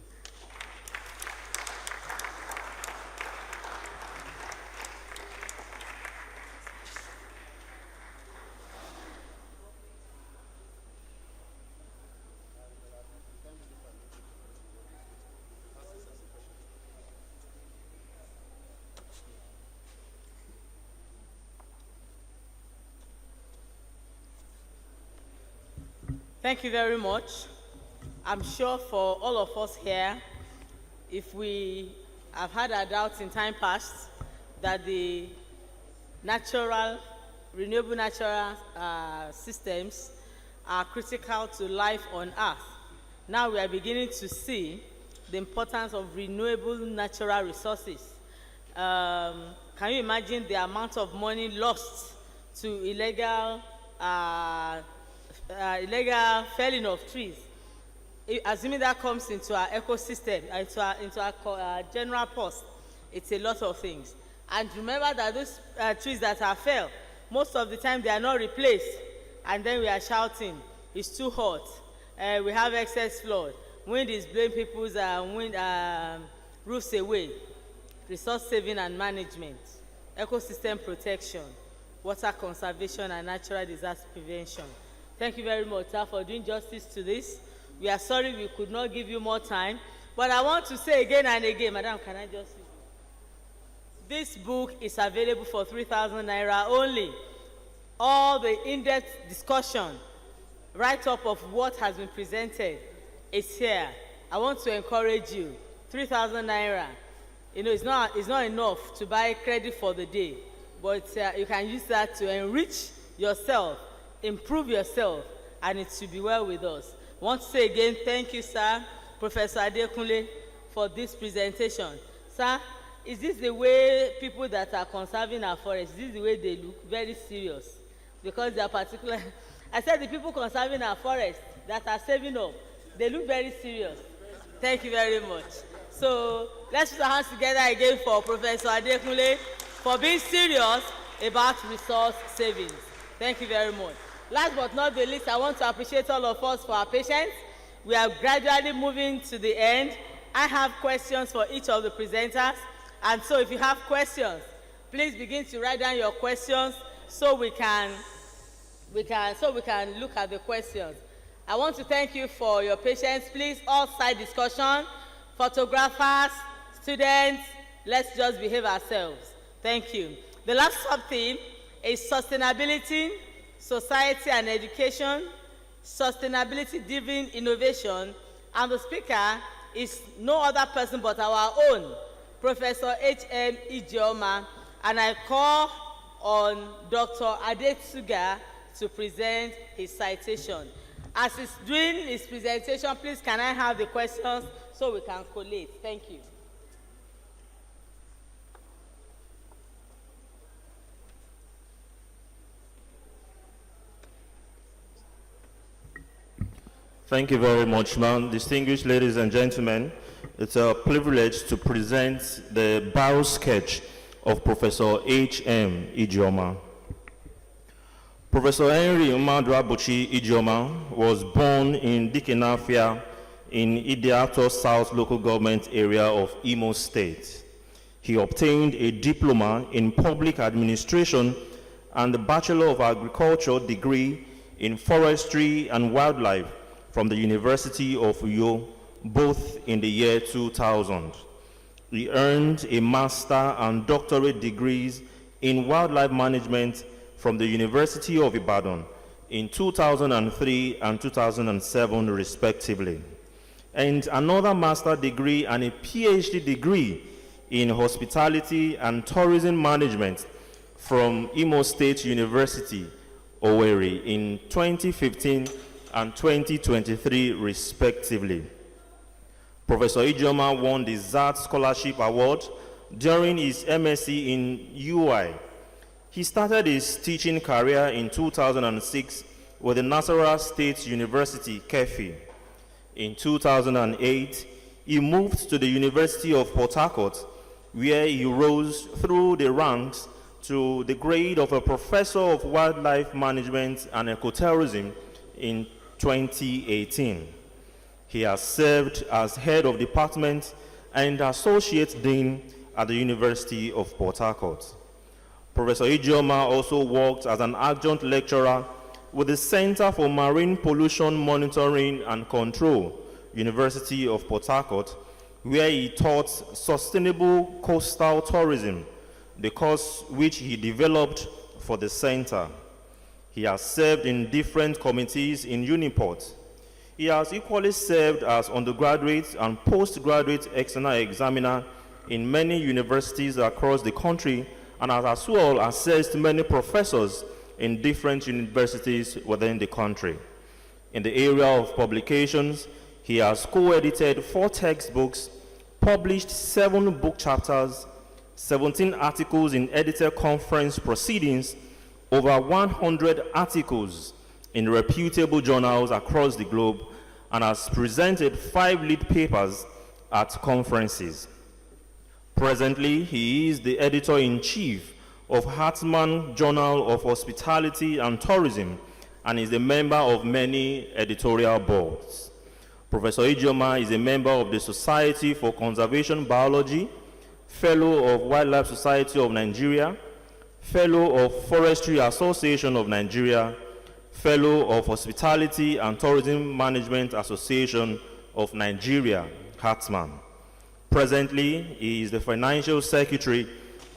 Thank you very much. I'm sure for all of us here, if we have had our doubts in time past that the renewable natural systems are critical to life on Earth, now we are beginning to see the importance of renewable natural resources. Can you imagine the amount of money lost to illegal felling of trees? Assuming that comes into our ecosystem, into our general pulse, it's a lot of things. And remember that those trees that are felled, most of the time they are not replaced, and then we are shouting, it's too hot, we have excess flood, wind is blowing people's roofs away, resource saving and management, ecosystem protection, water conservation and natural disaster prevention. Thank you very much, sir, for doing justice to this. We are sorry we could not give you more time, but I want to say again and again, Madam, can I just see? This book is available for 3,000 naira only. All the in-depth discussion, write-up of what has been presented is here. I want to encourage you, 3,000 naira. You know, it's not enough to buy credit for the day, but you can use that to enrich yourself, improve yourself, and it should be well with us. I want to say again, thank you, sir, Professor Adekunle, for this presentation. Sir, is this the way people that are conserving our forests, is this the way they look? Very serious. Because they are particular. I said the people conserving our forests that are saving up, they look very serious. Thank you very much. So let's put our hands together again for Professor Adekunle for being serious about resource savings. Thank you very much. Last but not the least, I want to appreciate all of us for our patience. We are gradually moving to the end. I have questions for each of the presenters. And so if you have questions, please begin to write down your questions so we can look at the questions. I want to thank you for your patience. Please, all side discussion, photographers, students, let's just behave ourselves. Thank you. The last sub-theme is sustainability, society and education, sustainability-driven innovation, and the speaker is no other person but our own, Professor H.M. Ijeoma, and I call on Dr. Adetsuga to present his citation. As he's doing his presentation, please can I have the questions so we can collate? Thank you. Thank you very much, ma'am. Distinguished ladies and gentlemen, it's a privilege to present the bio sketch of Professor H.M. Ijeoma. Professor Henry Umaduabuchi Ijeoma was born in Dikenafia in Idiato South local government area of Imo State. He obtained a diploma in public administration and the Bachelor of Agriculture degree in forestry and wildlife from the University of Uyo, both in the year 2000. He earned a master and doctorate degrees in wildlife management from the University of Ibadan in 2003 and 2007 respectively, and another master degree and a PhD degree in hospitality and tourism management from Imo State University, Owerri in 2015 and 2023 respectively. Professor Ijeoma won the ZAT Scholarship Award during his MSc in UI. He started his teaching career in 2006 with the Nasarawa State University, Kefi. In 2008, he moved to the University of Port Harcourt, where he rose through the ranks to the grade of a Professor of Wildlife Management and Ecotourism in 2018. He has served as head of department and associate dean at the University of Port Harcourt. Professor Ijeoma also worked as an adjunct lecturer with the Center for Marine Pollution Monitoring and Control, University of Port Harcourt, where he taught sustainable coastal tourism, the course which he developed for the center. He has served in different committees in Uniport. He has equally served as undergraduate and postgraduate external examiner in many universities across the country and has as well assessed many professors in different universities within the country. In the area of publications, he has co-edited 4 textbooks, published 7 book chapters, 17 articles in editor conference proceedings, over 100 articles in reputable journals across the globe, and has presented 5 lead papers at conferences. Presently, he is the editor-in-chief of Hartman Journal of Hospitality and Tourism, and is a member of many editorial boards. Professor Ijoma is a member of the Society for Conservation Biology, Fellow of Wildlife Society of Nigeria, Fellow of Forestry Association of Nigeria, Fellow of Hospitality and Tourism Management Association of Nigeria, Hartman. Presently, he is the Financial Secretary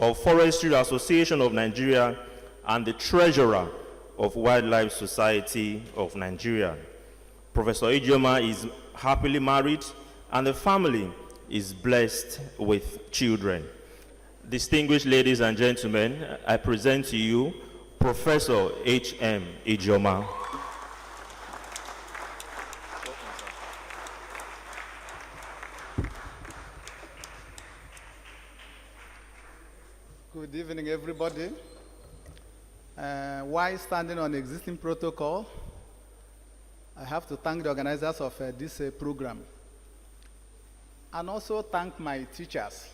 of Forestry Association of Nigeria and the Treasurer of Wildlife Society of Nigeria. Professor Ijoma is happily married and the family is blessed with children. Distinguished ladies and gentlemen, I present to you Professor H.M. Ijoma. Good evening, everybody. While standing on existing protocol, I have to thank the organizers of this program and also thank my teachers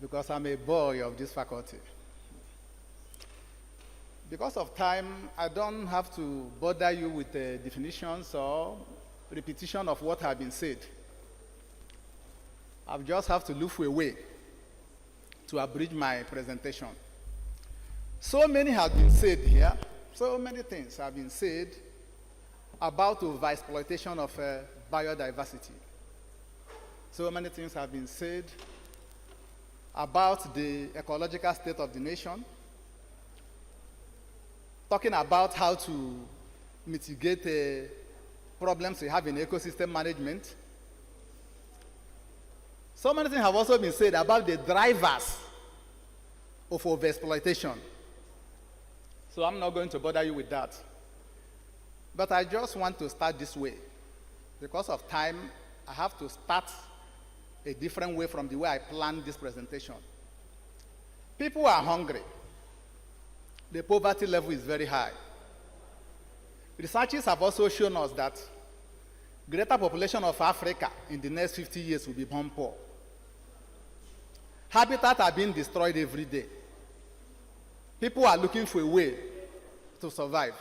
because I'm a boy of this faculty. Because of time, I don't have to bother you with definitions or repetition of what has been said. I just have to look for a way to abridge my presentation. So many have been said here, so many things have been said about the overexploitation of biodiversity. So many things have been said about the ecological state of the nation, talking about how to mitigate problems we have in ecosystem management. So many things have also been said about the drivers of overexploitation. So I'm not going to bother you with that. But I just want to start this way. Because of time, I have to start a different way from the way I planned this presentation. People are hungry. The poverty level is very high. Researchers have also shown us that greater population of Africa in the next 50 years will be born poor. Habitats are being destroyed every day. People are looking for a way to survive.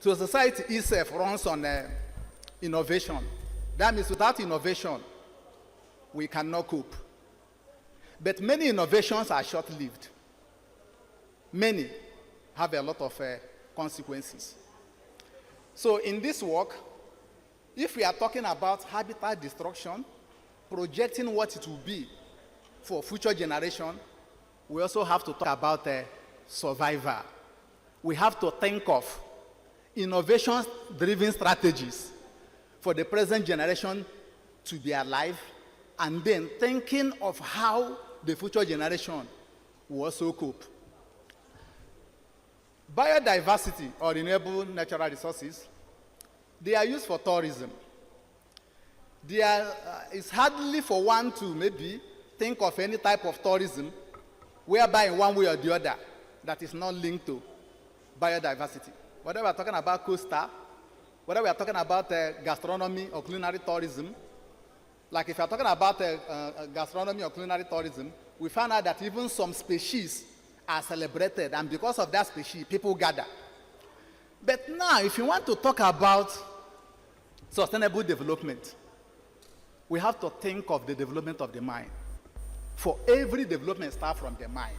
So society itself runs on innovation. That means without innovation, we cannot cope. But many innovations are short-lived. Many have a lot of consequences. So in this work, if we are talking about habitat destruction, projecting what it will be for future generation, we also have to talk about survival. We have to think of innovation-driven strategies for the present generation to be alive, and then thinking of how the future generation will also cope. Biodiversity, or renewable natural resources, they are used for tourism. It's hardly for one to maybe think of any type of tourism whereby in one way or the other that is not linked to biodiversity. Whether we are talking about coastal, whether we are talking about gastronomy or culinary tourism, like if you are talking about gastronomy or culinary tourism, we found out that even some species are celebrated, and because of that species, people gather. But now, if you want to talk about sustainable development, we have to think of the development of the mind. For every development starts from the mind.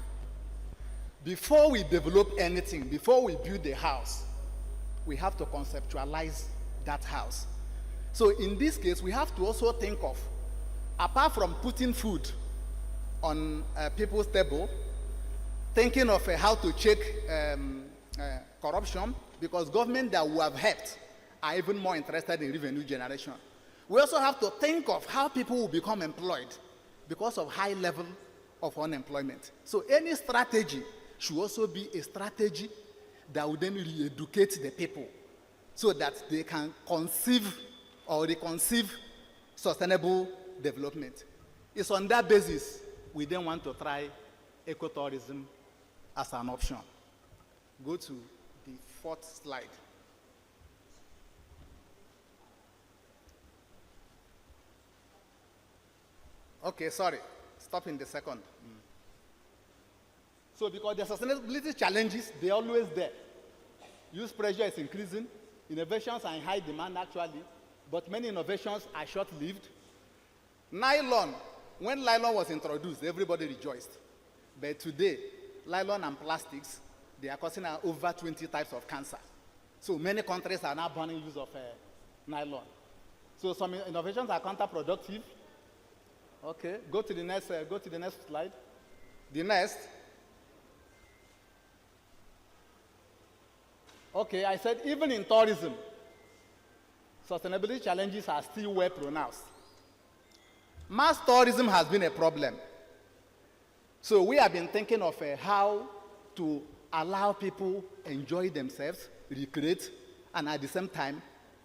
Before we develop anything, before we build a house, we have to conceptualize that house. So in this case, we have to also think of, apart from putting food on people's table, thinking of how to check corruption, because government that we have helped are even more interested in revenue generation. We also have to think of how people will become employed because of high level of unemployment. So any strategy should also be a strategy that will then re-educate the people so that they can conceive or reconceive sustainable development. It's on that basis we then want to try ecotourism as an option. Go to the fourth slide. Okay, sorry. Stop in the second. So because the sustainability challenges, they're always there. Use pressure is increasing. Innovations are in high demand actually, but many innovations are short-lived. Nylon, when nylon was introduced, everybody rejoiced. But today, nylon and plastics, they are causing over 20 types of cancer. So many countries are now banning use of nylon. So some innovations are counterproductive. Okay, go to the next slide. The next. Okay, I said even in tourism, sustainability challenges are still well pronounced. Mass tourism has been a problem. So we have been thinking of how to allow people enjoy themselves, recreate, and at the same time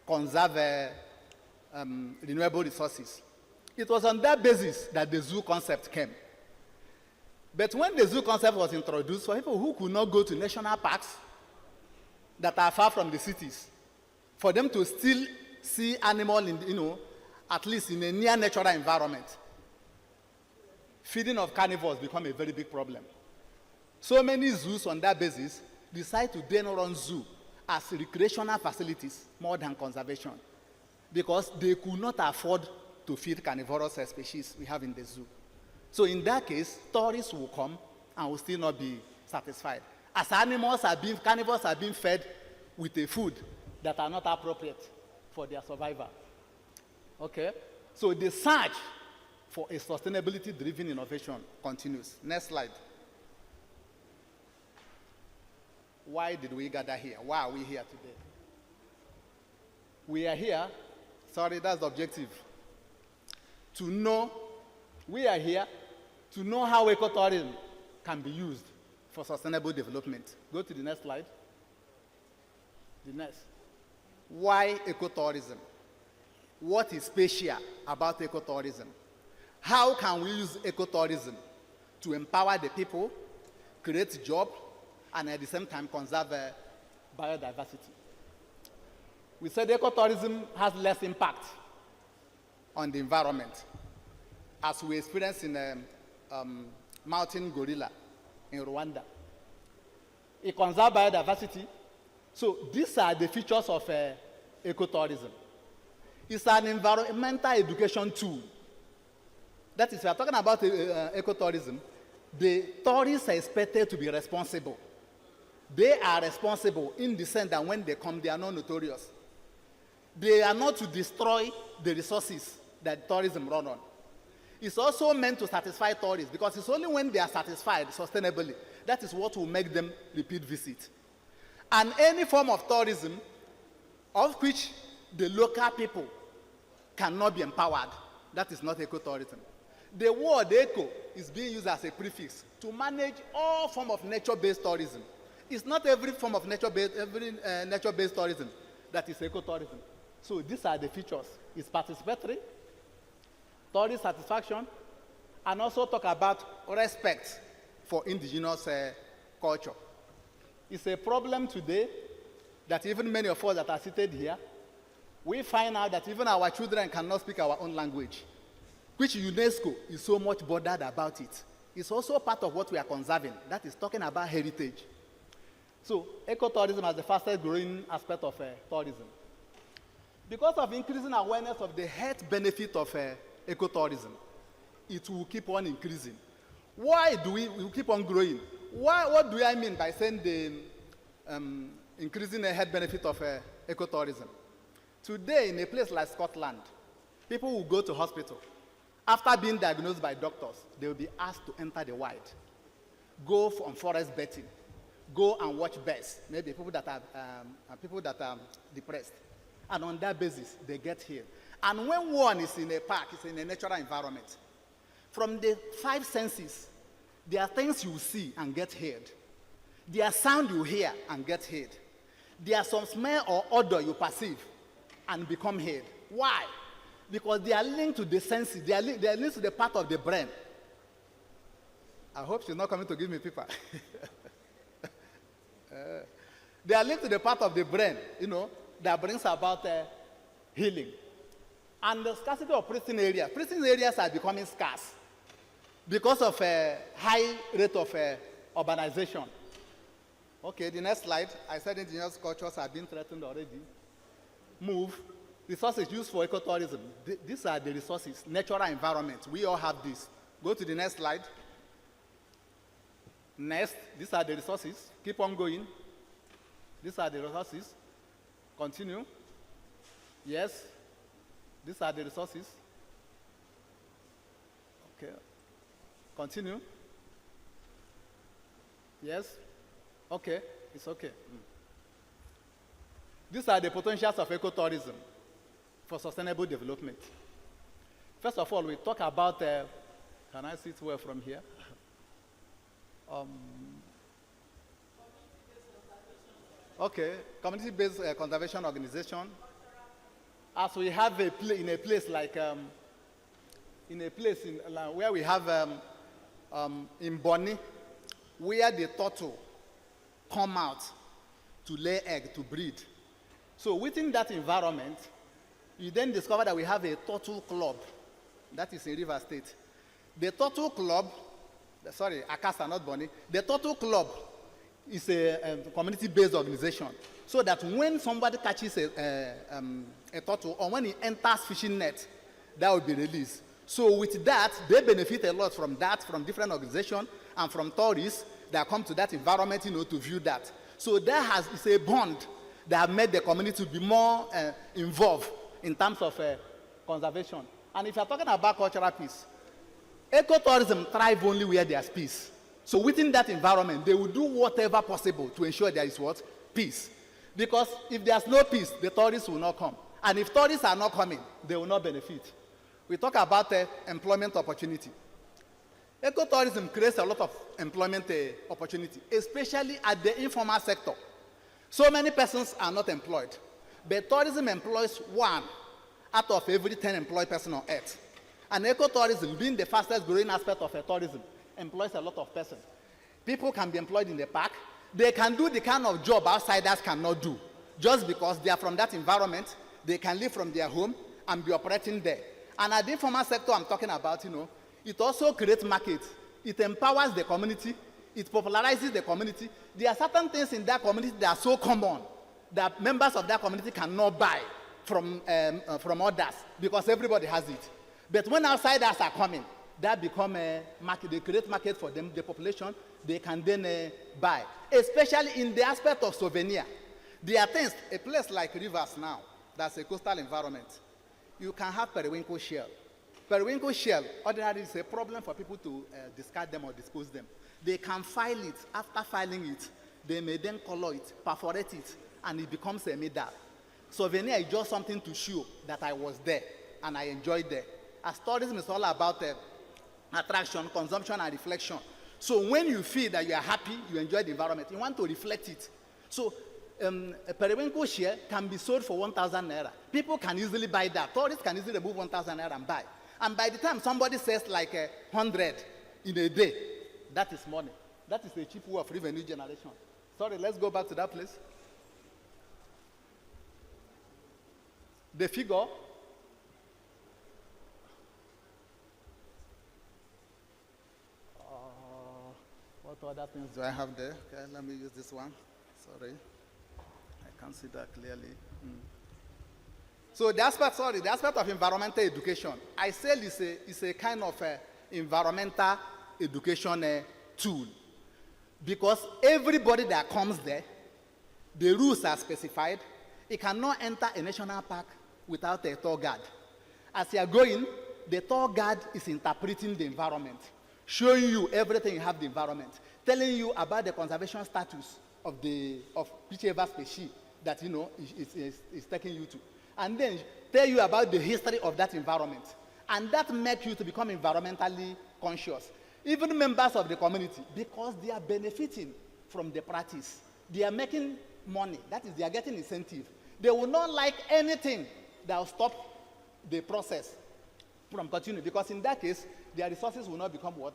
conserve renewable resources. It was on that basis that the zoo concept came. But when the zoo concept was introduced, for people who could not go to national parks that are far from the cities, for them to still see animals in, at least in a near natural environment, feeding of carnivores become a very big problem. So many zoos on that basis decide to then run zoo as recreational facilities more than conservation, because they could not afford to feed carnivorous species we have in the zoo. So in that case, tourists will come and will still not be satisfied, as carnivores are being fed with a food that are not appropriate for their survival. Okay? So the search for a sustainability-driven innovation continues. Next slide. Why did we gather here? Why are we here today? We are here, sorry, that's the objective, to know, we are here to know how ecotourism can be used for sustainable development. Go to the next slide. The next. Why ecotourism? What is special about ecotourism? How can we use ecotourism to empower the people, create jobs, and at the same time conserve biodiversity? We said ecotourism has less impact on the environment, as we experienced in mountain gorilla in Rwanda. It conserves biodiversity. So these are the features of ecotourism. It's an environmental education tool. That is, we are talking about ecotourism. The tourists are expected to be responsible. They are responsible in the sense that when they come, they are not notorious. They are not to destroy the resources that tourism run on. It's also meant to satisfy tourists, because it's only when they are satisfied sustainably that is what will make them repeat visit. And any form of tourism of which the local people cannot be empowered, that is not ecotourism. The word eco is being used as a prefix to manage all form of nature-based tourism. It's not every form of nature-based tourism that is ecotourism. So these are the features. It's participatory, tourist satisfaction, and also talk about respect for indigenous culture. It's a problem today that even many of us that are seated here, we find out that even our children cannot speak our own language, which UNESCO is so much bothered about it. It's also part of what we are conserving, that is talking about heritage. So ecotourism is the fastest growing aspect of tourism. Because of increasing awareness of the health benefit of ecotourism, it will keep on increasing. Why do we keep on growing? What do I mean by saying the increasing the health benefit of ecotourism? Today, in a place like Scotland, people will go to hospital. After being diagnosed by doctors, they will be asked to enter the wild, go on forest bathing, go and watch bears, maybe people that are depressed. And on that basis, they get healed. And when one is in a park, it's in a natural environment, from the 5 senses, there are things you see and get healed. There are sound you hear and get healed. There are some smell or odor you perceive and become healed. Why? Because they are linked to the senses. They are linked to the part of the brain. I hope she's not coming to give me paper. They are linked to the part of the brain, that brings about healing. And the scarcity of pristine areas. Pristine areas are becoming scarce because of a high rate of urbanization. Okay, the next slide. I said indigenous cultures have been threatened already. Move. Resources used for ecotourism. These are the resources, natural environment. We all have this. Go to the next slide. Next, these are the resources. Keep on going. These are the resources. Continue. Yes. These are the resources. Okay. Continue. Yes. Okay. It's okay. These are the potentials of ecotourism for sustainable development. First of all, we talk about, can I see it well from here? Okay, community-based conservation organization. As we have in a place like, where we have in Bonny, where the turtle come out to lay egg, to breed. So within that environment, you then discover that we have a turtle club. That is in River State. The turtle club, sorry, Akasa, not Bonny. The turtle club is a community-based organization. So that when somebody catches a turtle, or when he enters fishing net, that will be released. So with that, they benefit a lot from that, from different organizations and from tourists that come to that environment, to view that. So that is a bond that have made the community be more involved in terms of conservation. And if you're talking about cultural peace, ecotourism thrives only where there's peace. So within that environment, they will do whatever possible to ensure there is what? Peace. Because if there's no peace, the tourists will not come. And if tourists are not coming, they will not benefit. We talk about employment opportunity. Ecotourism creates a lot of employment opportunity, especially at the informal sector. So many persons are not employed, but tourism employs 1 out of every 10 employed person on earth. And ecotourism, being the fastest growing aspect of tourism, employs a lot of persons. People can be employed in the park. They can do the kind of job outsiders cannot do. Just because they are from that environment, they can live from their home and be operating there. And at the informal sector I'm talking about, it also creates markets. It empowers the community. It popularizes the community. There are certain things in that community that are so common that members of that community cannot buy from others because everybody has it. But when outsiders are coming, that become a market. They create market for them, the population. They can then buy, especially in the aspect of souvenir. There are things, a place like Rivers now, that's a coastal environment. You can have periwinkle shell. Periwinkle shell, ordinarily, is a problem for people to discard them or dispose them. They can file it. After filing it, they may then color it, perforate it, and it becomes a medal. Souvenir is just something to show that I was there and I enjoyed there. As tourism is all about attraction, consumption, and reflection. So when you feel that you are happy, you enjoy the environment, you want to reflect it. So a periwinkle share can be sold for 1,000 naira. People can easily buy that. Tourists can easily remove 1,000 naira and buy. And by the time somebody says like 100 in a day, that is money. That is a cheap way of revenue generation. Sorry, let's go back to that place. The figure. What other things do I have there? Okay, let me use this one. Sorry. I can't see that clearly. So the aspect of environmental education, I say it's a kind of environmental education tool. Because everybody that comes there, the rules are specified. It cannot enter a national park without a tour guide. As you are going, the tour guide is interpreting the environment, showing you everything you have the environment, telling you about the conservation status of whichever species that is taking you to, and then tell you about the history of that environment, and that makes you to become environmentally conscious. Even members of the community, because they are benefiting from the practice, they are making money. That is, they are getting incentive. They will not like anything that will stop the process from continuing, because in that case, their resources will not become what?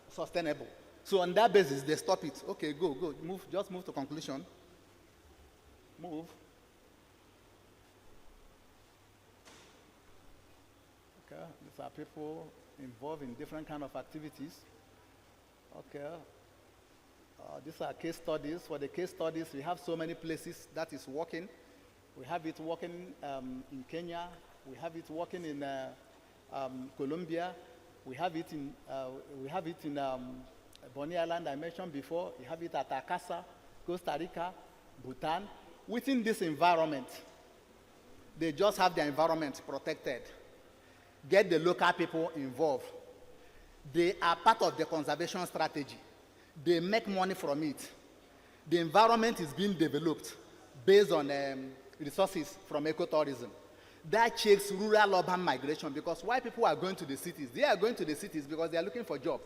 Sustainable. So on that basis, they stop it. Okay, go, move, just move to conclusion. Move. Okay, these are people involved in different kind of activities. Okay. These are case studies. For the case studies, we have so many places that is working. We have it working in Kenya. We have it working in Colombia. We have it in Bonny Island, I mentioned before. We have it at Akasa, Costa Rica, Bhutan. Within this environment, they just have their environment protected. Get the local people involved. They are part of the conservation strategy. They make money from it. The environment is being developed based on resources from ecotourism. That checks rural-urban migration, because why people are going to the cities? They are going to the cities because they are looking for jobs.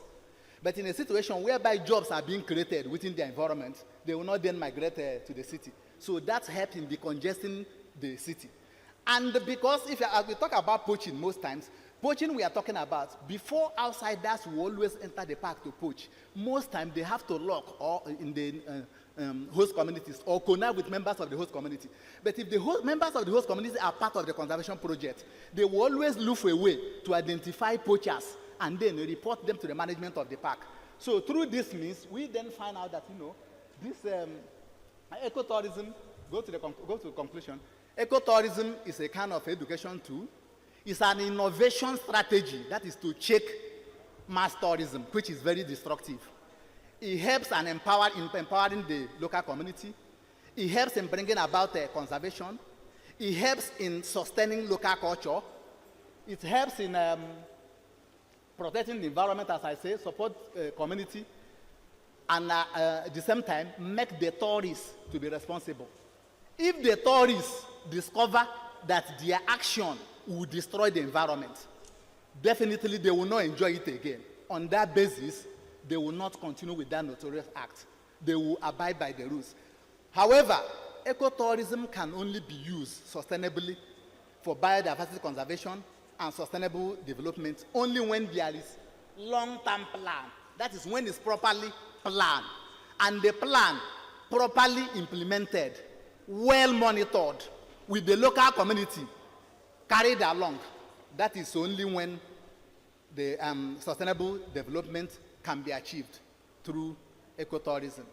But in a situation whereby jobs are being created within the environment, they will not then migrate to the city. So that helps in decongesting the city. And because if we talk about poaching most times, poaching we are talking about, before outsiders will always enter the park to poach. Most times they have to lock or in the host communities or connect with members of the host community. But if the members of the host community are part of the conservation project, they will always look for a way to identify poachers and then report them to the management of the park. So through this means, we then find out that, this ecotourism, go to the conclusion, ecotourism is a kind of education tool. It's an innovation strategy that is to check mass tourism, which is very destructive. It helps in empowering the local community. It helps in bringing about conservation. It helps in sustaining local culture. It helps in protecting the environment, as I say, support community, and at the same time, make the tourists to be responsible. If the tourists discover that their action will destroy the environment, definitely they will not enjoy it again. On that basis, they will not continue with that notorious act. They will abide by the rules. However, ecotourism can only be used sustainably for biodiversity conservation and sustainable development only when there is long-term plan. That is when it's properly planned. And the plan properly implemented, well monitored, with the local community carried along. That is only when the sustainable development can be achieved through ecotourism.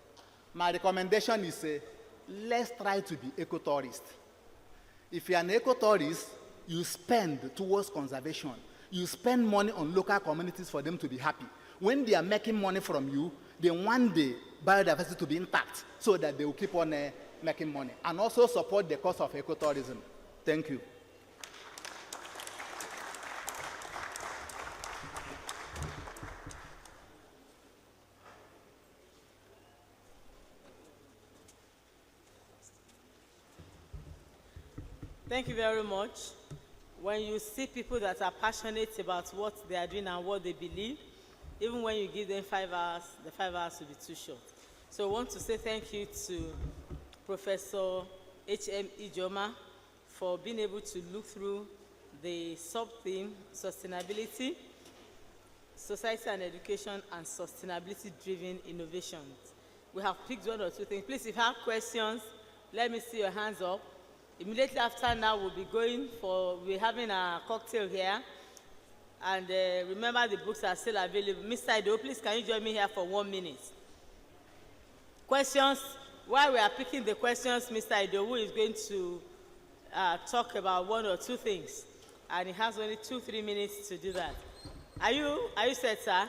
My recommendation is let's try to be ecotourists. If you're an ecotourist, you spend towards conservation. You spend money on local communities for them to be happy. When they are making money from you, they want the biodiversity to be intact so that they will keep on making money. And also support the cause of ecotourism. Thank you. Thank you very much. When you see people that are passionate about what they are doing and what they believe, even when you give them 5 hours, the 5 hours will be too short. So I want to say thank you to Professor H.M. Ijoma for being able to look through the sub-theme, sustainability, society and education, and sustainability-driven innovations. We have picked 1 or 2 things. Please, if you have questions, let me see your hands up. Immediately after now, we're having a cocktail here. And remember, the books are still available. Mr. Ido, please, can you join me here for 1 minute? Questions? While we are picking the questions, Mr. Ido is going to talk about 1 or 2 things. And he has only 2-3 minutes to do that. Are you set, sir?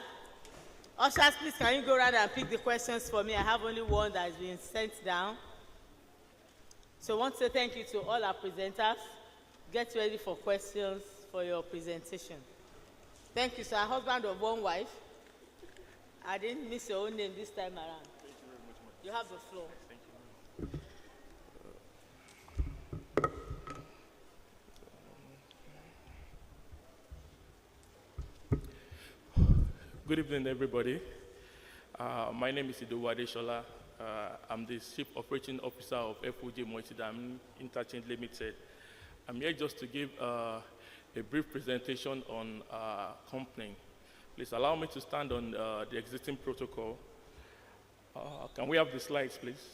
Ushers, please, can you go around and pick the questions for me? I have only 1 that has been sent down. So I want to say thank you to all our presenters. Get ready for questions for your presentation. Thank you, sir. Husband of 1 wife. I didn't miss your own name this time around. Thank you very much. You have the floor. Thank you. Good evening, everybody. My name is Idowu Adeshola. I'm the Chief Operating Officer of FOJ Multidam Interchange Limited. I'm here just to give a brief presentation on our company. Please allow me to stand on the existing protocol. Can we have the slides, please?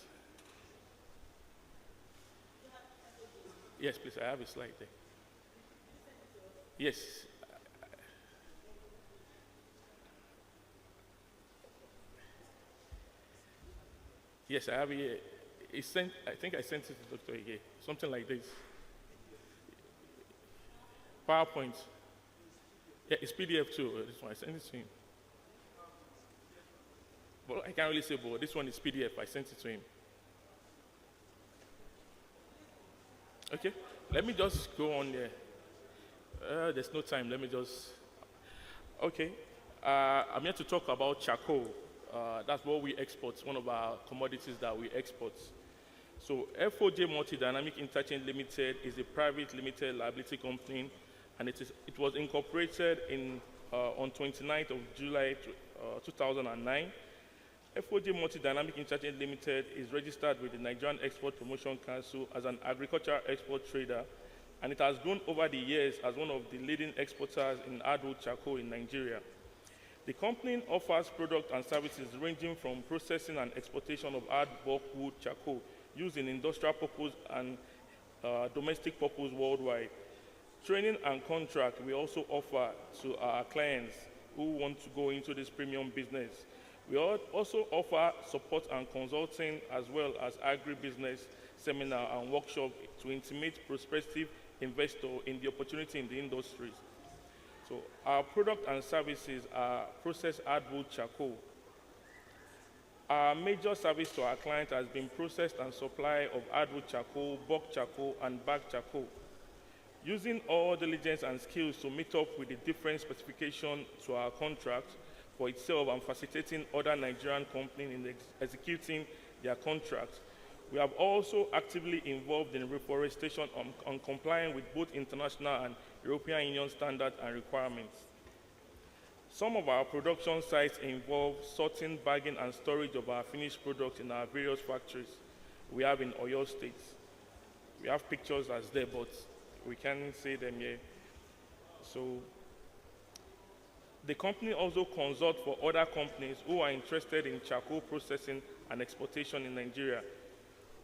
Yes, please, I have a slide there. Yes. Yes, I have it here. I think I sent it to Dr. Ige, something like this. PowerPoint. Yeah, it's PDF too. This one, I sent it to him. But I can't really say, but this one is PDF. I sent it to him. Okay, let me just go on there. There's no time. Let me just. Okay, I'm here to talk about charcoal. That's what we export. One of our commodities that we export. So FOJ Multidynamic Interchange Limited is a private limited liability company, and it was incorporated on 29th of July 2009. FOJ Multidynamic Interchange Limited is registered with the Nigerian Export Promotion Council as an agricultural export trader, and it has grown over the years as one of the leading exporters in hardwood charcoal in Nigeria. The company offers products and services ranging from processing and exportation of hard bulk wood charcoal used in industrial purpose and domestic purpose worldwide. Training and contract we also offer to our clients who want to go into this premium business. We also offer support and consulting as well as agribusiness seminar and workshop to intimate prospective investor in the opportunity in the industries. So our product and services are processed hardwood charcoal. Our major service to our client has been processed and supply of hardwood charcoal, bulk charcoal, and bag charcoal. Using all diligence and skills to meet up with the different specifications to our contract for itself and facilitating other Nigerian companies in executing their contracts, we have also actively involved in reforestation on complying with both international and European Union standards and requirements. Some of our production sites involve sorting, bagging, and storage of our finished products in our various factories we have in Oyo State. We have pictures as there, but we can't see them here. So the company also consults for other companies who are interested in charcoal processing and exportation in Nigeria.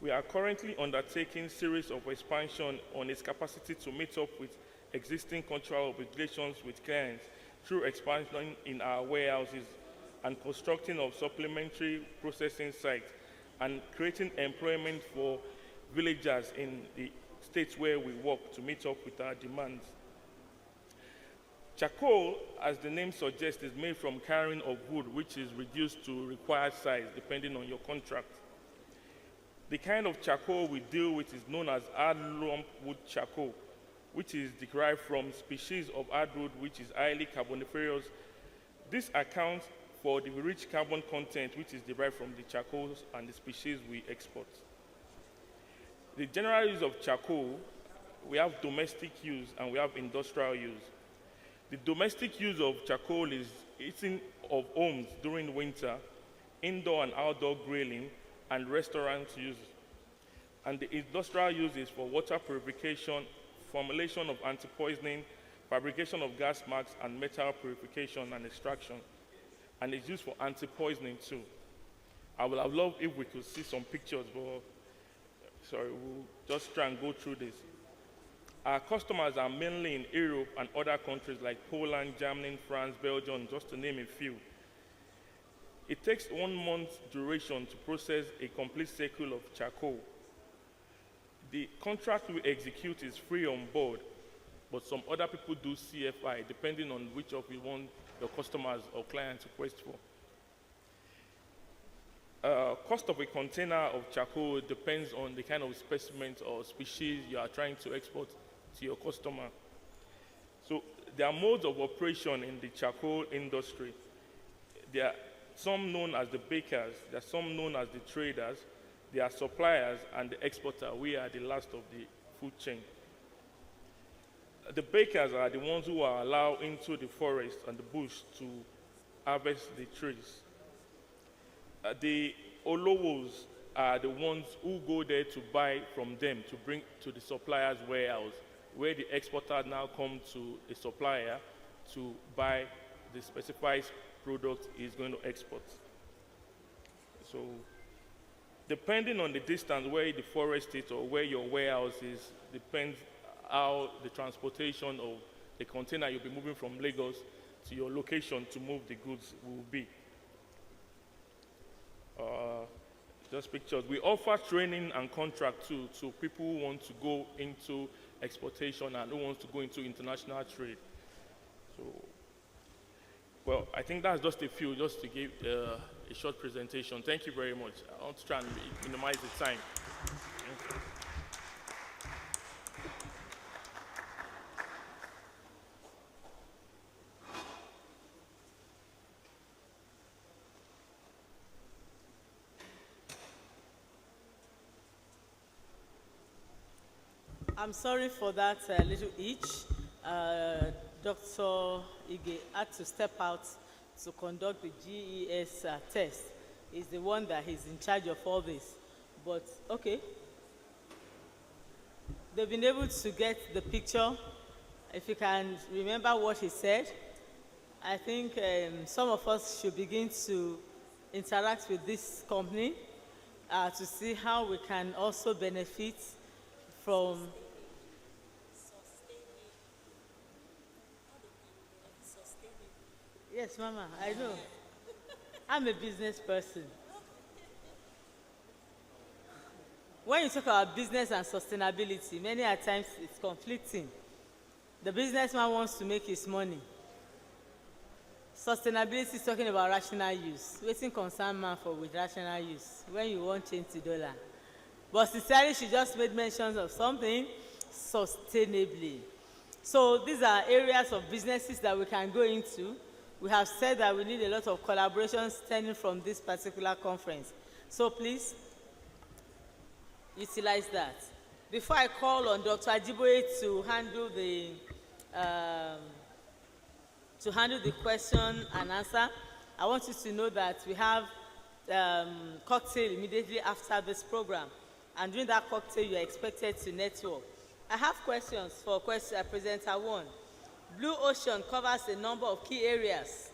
We are currently undertaking a series of expansion on its capacity to meet up with existing contractual obligations with clients through expansion in our warehouses and constructing of supplementary processing sites and creating employment for villagers in the states where we work to meet up with our demands. Charcoal, as the name suggests, is made from carrying of wood, which is reduced to required size depending on your contract. The kind of charcoal we deal with is known as hard lump wood charcoal, which is derived from species of hardwood which is highly carboniferous. This accounts for the rich carbon content which is derived from the charcoals and the species we export. The general use of charcoal, we have domestic use and we have industrial use. The domestic use of charcoal is heating of homes during winter, indoor and outdoor grilling, and restaurant use. And the industrial use is for water purification, formulation of anti-poisoning, fabrication of gas masks, and metal purification and extraction. And it's used for anti-poisoning too. I would have loved if we could see some pictures, but sorry, we'll just try and go through this. Our customers are mainly in Europe and other countries like Poland, Germany, France, Belgium, just to name a few. It takes 1 month duration to process a complete cycle of charcoal. The contract we execute is free on board, but some other people do CFI, depending on which of you want your customers or clients to request for. Cost of a container of charcoal depends on the kind of specimen or species you are trying to export to your customer. So there are modes of operation in the charcoal industry. There are some known as the bakers, there are some known as the traders, there are suppliers, and the exporter. We are the last of the food chain. The bakers are the ones who are allowed into the forest and the bush to harvest the trees. The olowos are the ones who go there to buy from them to bring to the supplier's warehouse, where the exporter now comes to the supplier to buy the specified product he's going to export. So, depending on the distance where the forest is or where your warehouse is, depends how the transportation of the container you'll be moving from Lagos to your location to move the goods will be. just pictures. We offer training and contract too, so people who want to go into exportation and who wants to go into international trade. So, well, I think that's just a few, just to give a short presentation. Thank you very much. I want to try and minimize the time. Thank you. I'm sorry for that little itch. Dr. Ige had to step out to conduct the GES test. He's the one that is in charge of all this. But, okay. They've been able to get the picture. If you can remember what he said, I think some of us should begin to interact with this company to see how we can also benefit from. Yes, Mama, I know. I'm a business person. When you talk about business and sustainability, many a times it's conflicting. The businessman wants to make his money. Sustainability is talking about rational use. Waiting concern man for with rational use when you want change to dollar. But sincerely, she just made mentions of something sustainably. So these are areas of businesses that we can go into. We have said that we need a lot of collaboration stemming from this particular conference. So please, utilize that. Before I call on Dr. Ajiboye to handle the question and answer, I want you to know that we have cocktail immediately after this program. And during that cocktail, you are expected to network. I have questions for presenter one. Blue Ocean covers a number of key areas.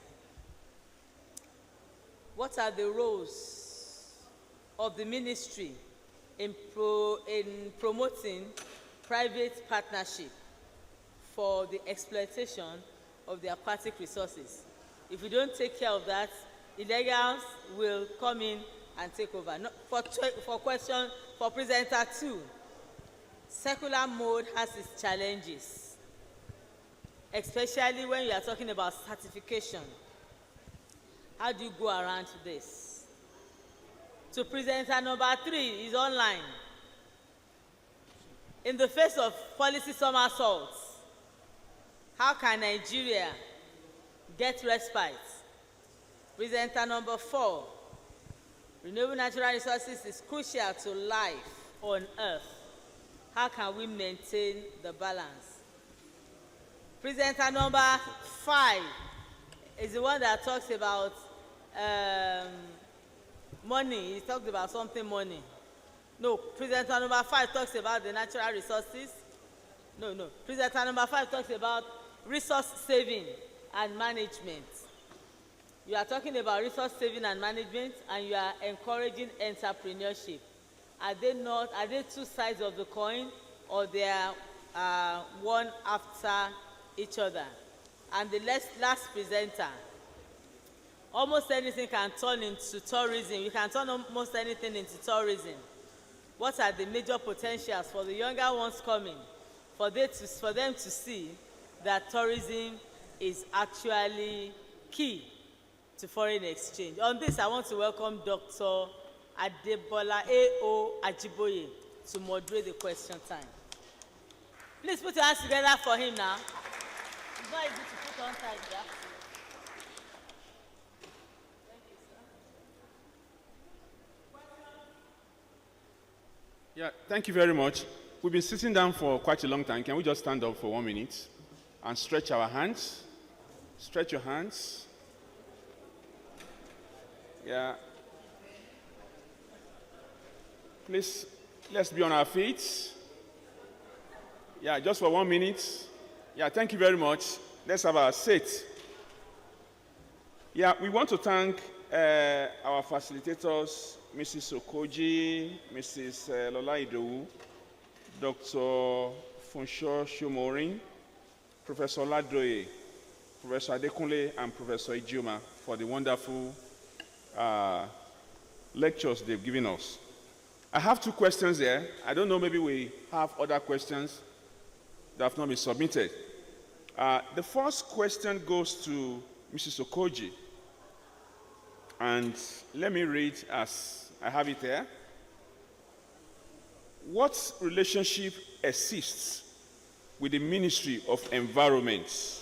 What are the roles of the ministry in promoting private partnership for the exploitation of the aquatic resources? If we don't take care of that, illegals will come in and take over. No, for presenter two, secular mode has its challenges, especially when you are talking about certification. How do you go around this? So presenter number three is online. In the face of policy somersaults, how can Nigeria get respite? Presenter number four, renewable natural resources is crucial to life on earth. How can we maintain the balance? Presenter number five is the one that talks about money. He talked about something money. No, presenter number five talks about the natural resources. No. Presenter number five talks about resource saving and management. You are talking about resource saving and management, and you are encouraging entrepreneurship. Are they two sides of the coin, or they are one after each other? And the last presenter, almost anything can turn into tourism. You can turn almost anything into tourism. What are the major potentials for the younger ones coming, for them to see that tourism is actually key to foreign exchange? On this, I want to welcome Dr. Adebola A.O. Ajiboye to moderate the question time. Please put your hands together for him now. It's not easy to put on time, yeah? Yeah, thank you very much. We've been sitting down for quite a long time. Can we just stand up for 1 minute and stretch our hands? Stretch your hands. Yeah. Please, let's be on our feet. Yeah, just for 1 minute. Yeah, thank you very much. Let's have our seat. Yeah, we want to thank our facilitators, Mrs. Okoji, Mrs. Lola Idowu, Dr. Funsho Shomorin, Professor Ladoye, Professor Adekunle, and Professor Ijoma for the wonderful lectures they've given us. I have two questions there. I don't know, maybe we have other questions that have not been submitted. The first question goes to Mrs. Okoji. And let me read as I have it here. What relationship exists with the Ministry of Environment?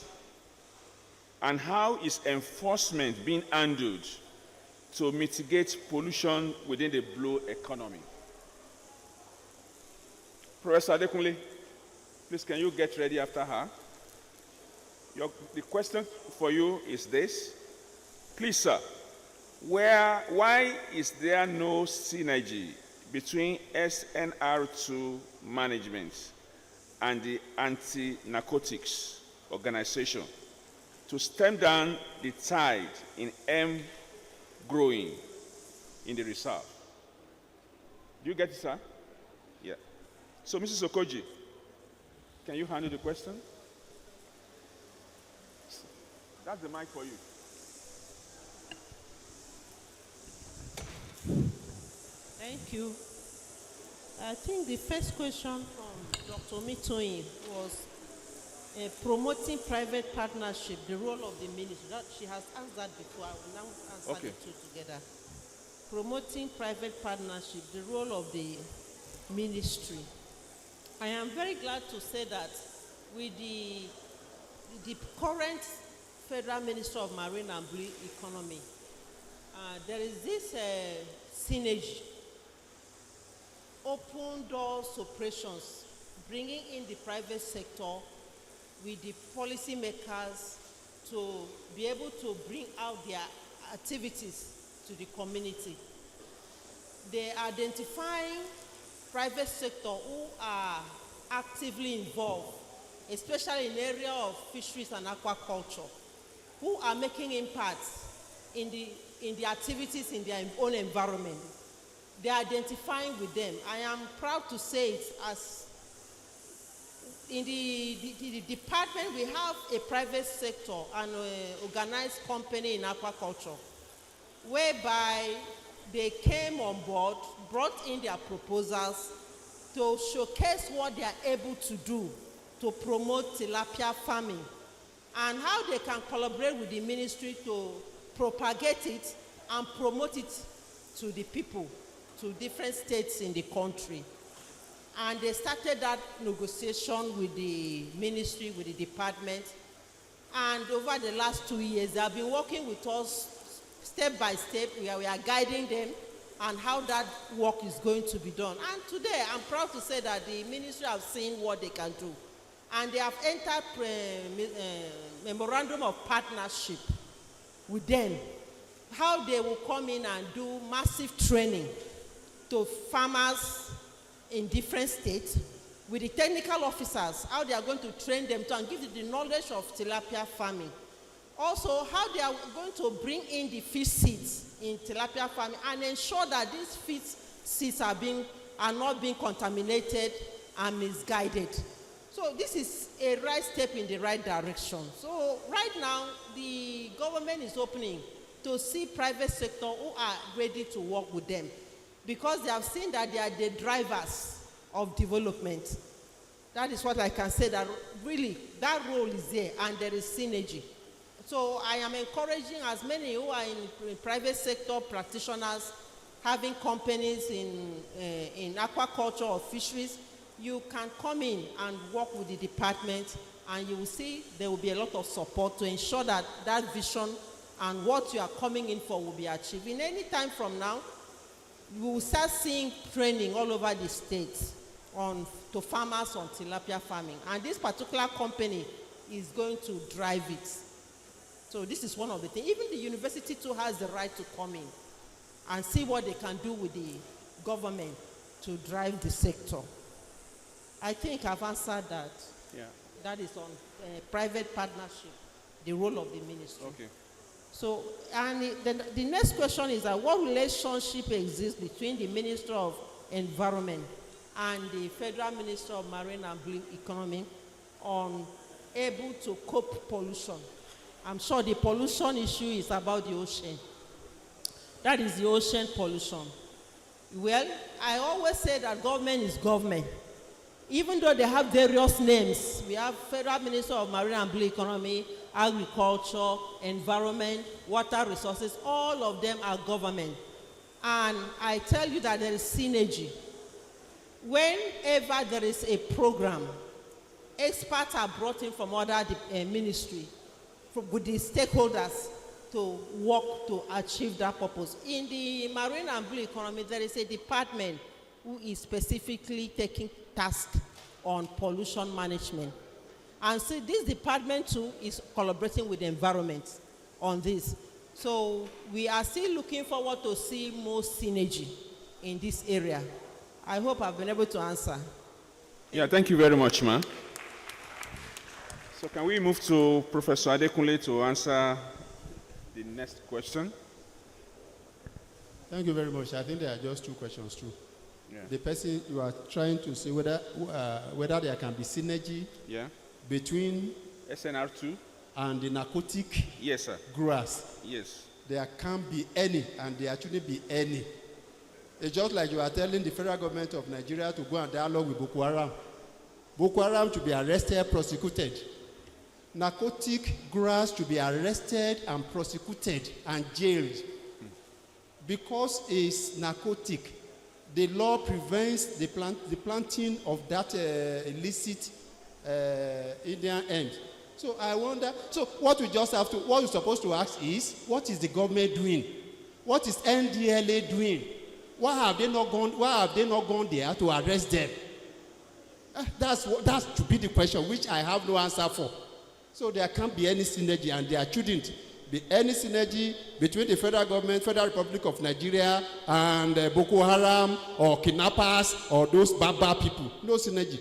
And how is enforcement being handled to mitigate pollution within the blue economy? Professor Adekunle, please can you get ready after her? The question for you is this. Please, sir, why is there no synergy between SNR2 management and the anti-narcotics organization to stem down the tide in growing in the reserve? Do you get it, sir? Yeah. So, Mrs. Okoji, can you handle the question? That's the mic for you. Thank you. I think the first question from Dr. Mitoyin was promoting private partnership, the role of the ministry. She has asked that before. I will now answer the two together. Promoting private partnership, the role of the ministry. I am very glad to say that with the current Federal Minister of Marine and Blue Economy, there is this synergy, open doors operations, bringing in the private sector with the policymakers to be able to bring out their activities to the community. They are identifying private sector who are actively involved, especially in the area of fisheries and aquaculture, who are making impacts in the activities in their own environment. They are identifying with them. I am proud to say it, as in the department we have a private sector and organized company in aquaculture, whereby they came on board, brought in their proposals to showcase what they are able to do to promote tilapia farming and how they can collaborate with the ministry to propagate it and promote it to the people, to different states in the country. And they started that negotiation with the ministry, with the department. And over the last 2 years, they have been working with us step by step. We are guiding them on how that work is going to be done. And today, I'm proud to say that the ministry have seen what they can do. And they have entered memorandum of partnership with them, how they will come in and do massive training to farmers in different states with the technical officers, how they are going to train them to and give them the knowledge of tilapia farming. Also, how they are going to bring in the fish seeds in tilapia farming and ensure that these fish seeds are not being contaminated and misguided. So this is a right step in the right direction. So right now, the government is opening to see private sector who are ready to work with them, because they have seen that they are the drivers of development. That is what I can say, that really that role is there and there is synergy. So I am encouraging as many who are in private sector practitioners, having companies in aquaculture or fisheries, you can come in and work with the department, and you will see there will be a lot of support to ensure that that vision and what you are coming in for will be achieved. In any time from now, you will start seeing training all over the states to farmers on tilapia farming. And this particular company is going to drive it. So this is one of the things. Even the university too has the right to come in and see what they can do with the government to drive the sector. I think I've answered that. Yeah. That is on private partnership, the role of the ministry. Okay. So, and the next question is that what relationship exists between the Minister of Environment and the Federal Minister of Marine and Blue Economy on able to cope pollution? I'm sure the pollution issue is about the ocean. That is the ocean pollution. Well, I always say that government is government. Even though they have various names, we have Federal Minister of Marine and Blue Economy, Agriculture, Environment, Water Resources, all of them are government. And I tell you that there is synergy. Whenever there is a program, experts are brought in from other ministry with the stakeholders to work to achieve that purpose. In the Marine and Blue Economy, there is a department who is specifically taking task on pollution management. And so this department too is collaborating with the environment on this. So we are still looking forward to see more synergy in this area. I hope I've been able to answer. Yeah, thank you very much, ma'am. So can we move to Professor Adekunle to answer the next question? Thank you very much. I think there are just two questions too. Yeah. The person you are trying to say whether there can be synergy between SNR2 and the narcotic grass. Yes. There can't be any, and there shouldn't be any. It's just like you are telling the federal government of Nigeria to go and dialogue with Boko Haram. Boko Haram to be arrested, prosecuted. Narcotic grass to be arrested and prosecuted and jailed. Because it's narcotic, the law prevents the planting of that illicit Indian hemp. So I wonder, so what we're supposed to ask is, what is the government doing? What is NDLA doing? Why have they not gone there to arrest them? That's to be the question, which I have no answer for. So there can't be any synergy, and there shouldn't be any synergy between the federal government, Federal Republic of Nigeria, and Boko Haram or kidnappers or those Baba people. No synergy.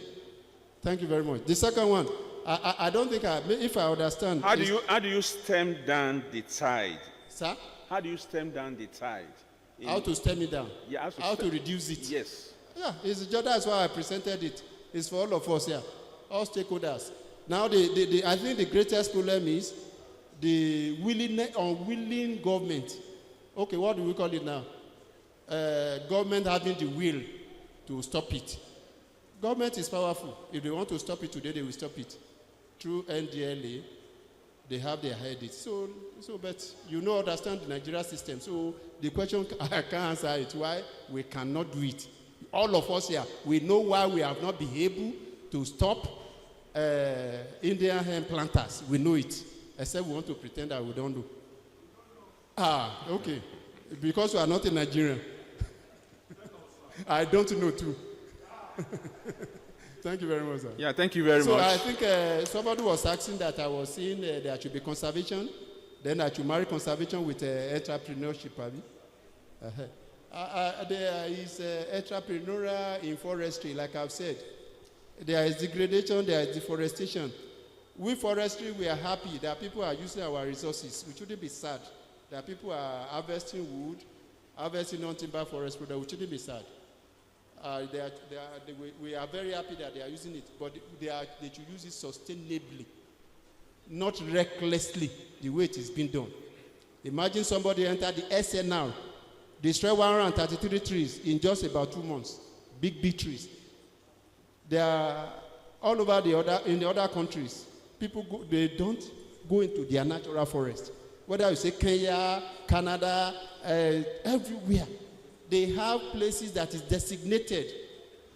Thank you very much. The second one, I don't think if I understand. How do you stem down the tide? Sir? How do you stem down the tide? How to stem it down? Yeah, how to reduce it? Yes. Yeah, that's why I presented it. It's for all of us here, all stakeholders. Now, I think the greatest problem is the unwilling government. Okay, what do we call it now? Government having the will to stop it. Government is powerful. If they want to stop it today, they will stop it. Through NDLA, they have their headaches. So, but understand the Nigeria system. So the question, I can't answer it. Why we cannot do it? All of us here, we know why we have not been able to stop Indian hemp planters. We know it. Except we want to pretend that we don't know. Okay. Because we are not in Nigeria. I don't know too. Thank you very much, sir. Yeah, thank you very much. So I think somebody was asking that I was saying there should be conservation, then I should marry conservation with entrepreneurship. There is entrepreneurial in forestry, like I've said. There is degradation, there is deforestation. We forestry, we are happy that people are using our resources. We shouldn't be sad that people are harvesting wood, harvesting non-timber forest product. We shouldn't be sad. We are very happy that they are using it, but they should use it sustainably, not recklessly, the way it is being done. Imagine somebody enter the SNR, destroy 133 trees in just about 2 months. Big trees. They are all over in the other countries. People they don't go into their natural forest. Whether you say Kenya, Canada, everywhere. They have places that is designated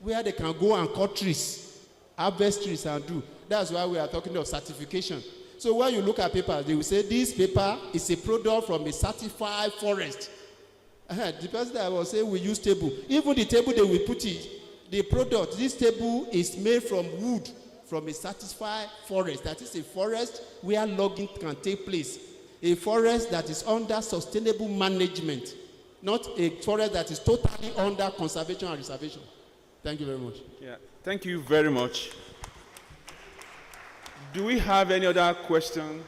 where they can go and cut trees, harvest trees and do. That's why we are talking of certification. So when you look at papers, they will say this paper is a product from a certified forest. The person that was saying we use table. Even the table they will put it, the product, this table is made from wood from a certified forest. That is a forest where logging can take place. A forest that is under sustainable management. Not a forest that is totally under conservation and reservation. Thank you very much. Yeah, thank you very much. Do we have any other question?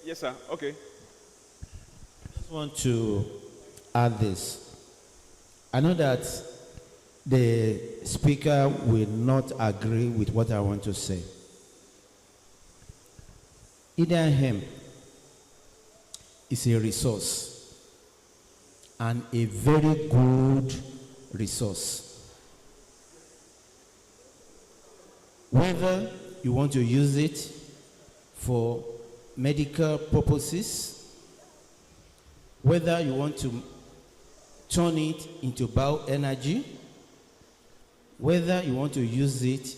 Yes, sir. Okay. I just want to add this. I know that the speaker will not agree with what I want to say. Indian hemp is a resource, and a very good resource. Whether you want to use it for medical purposes, whether you want to turn it into bioenergy, whether you want to use it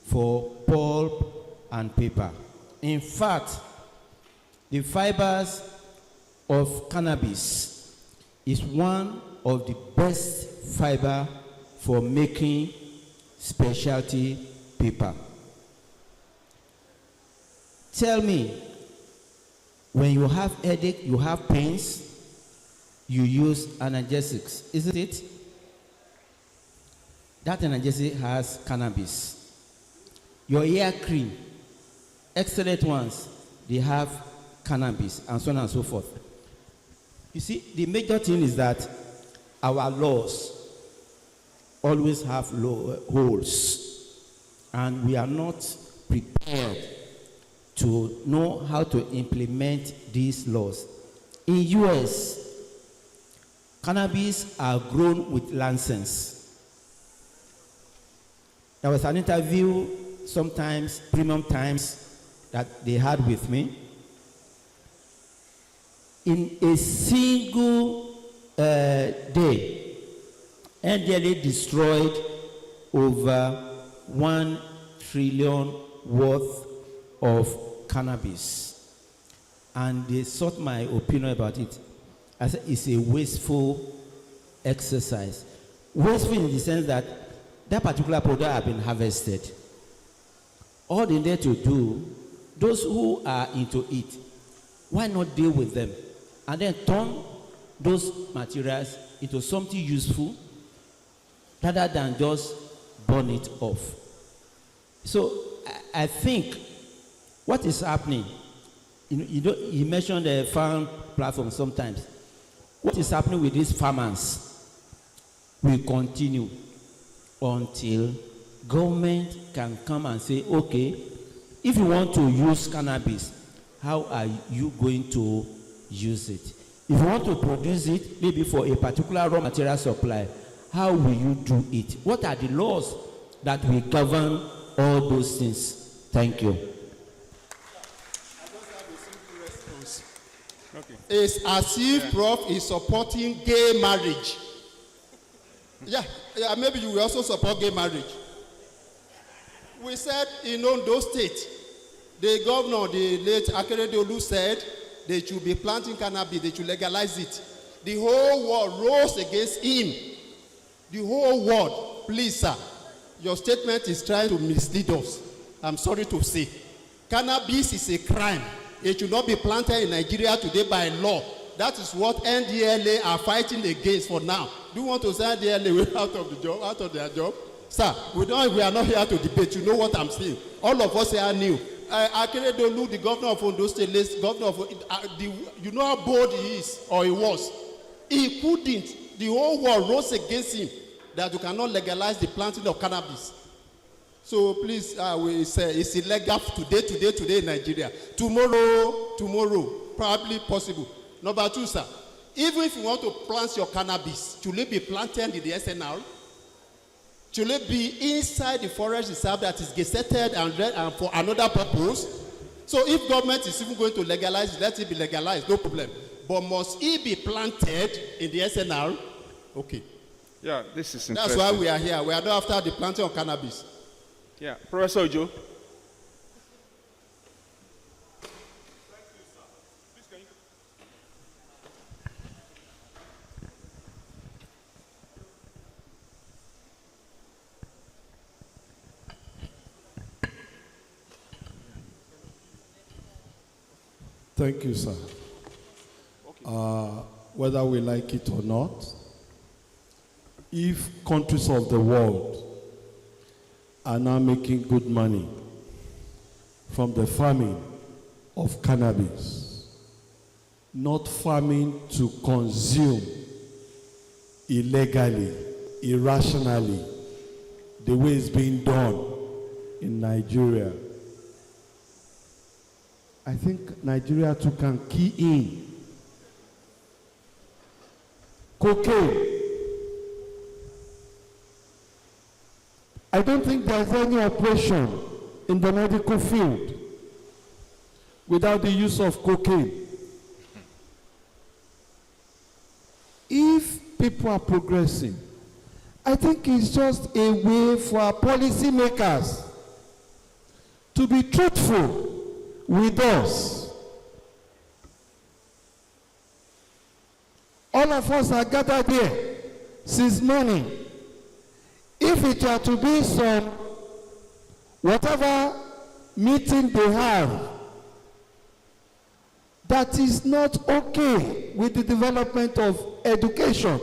for pulp and paper. In fact, the fibers of cannabis is one of the best fiber for making specialty paper. Tell me, when you have headache, you have pains, you use analgesics, isn't it? That analgesic has cannabis. Your ear cream, excellent ones, they have cannabis, and so on and so forth. You see, the major thing is that our laws always have holes, and we are not prepared to know how to implement these laws. In US, cannabis are grown with license. There was an interview sometimes, premium times, that they had with me. In a single day, NDLA destroyed over 1 trillion worth of cannabis. And they sought my opinion about it. I said it's a wasteful exercise. Wasteful in the sense that that particular product has been harvested. All they need to do, those who are into it, why not deal with them and then turn those materials into something useful rather than just burn it off. So I think what is happening, you mentioned the farm platform sometimes. What is happening with these farmers will continue until government can come and say, okay, if you want to use cannabis, how are you going to use it? If you want to produce it, maybe for a particular raw material supply, how will you do it? What are the laws that will govern all those things? Thank you. Okay. It's as if Prof is supporting gay marriage. Yeah, maybe you will also support gay marriage. We said in Ondo State, the governor, the late Akeredolu, said they should be planting cannabis, they should legalize it. The whole world rose against him. The whole world. Please, sir, your statement is trying to mislead us. I'm sorry to say. Cannabis is a crime. It should not be planted in Nigeria today by law. That is what NDLA are fighting against for now. Do you want to say NDLA out of the job, out of their job? Sir, we are not here to debate. You know what I'm saying. All of us are new. Akeredolu, the governor of Ondo State, governor of, you know how bold he is, or he was. He couldn't. The whole world rose against him that you cannot legalize the planting of cannabis. So please, we say it's illegal today in Nigeria. Tomorrow, probably possible. Number two, sir, even if you want to plant your cannabis, should it be planted in the SNR? Should it be inside the forest reserve that is gazetted and for another purpose? So if government is even going to legalize it, let it be legalized, no problem. But must it be planted in the SNR? Okay. Yeah, this is interesting. That's why we are here. We are not after the planting of cannabis. Yeah, Professor Ojo. Thank you, sir. Whether we like it or not, if countries of the world are now making good money from the farming of cannabis, not farming to consume illegally, irrationally, the way it's being done in Nigeria, I think Nigeria too can key in cocaine. I don't think there's any operation in the medical field without the use of cocaine. If people are progressing, I think it's just a way for our policymakers to be truthful with us. All of us are gathered here since morning. If it were to be some whatever meeting they have that is not okay with the development of education,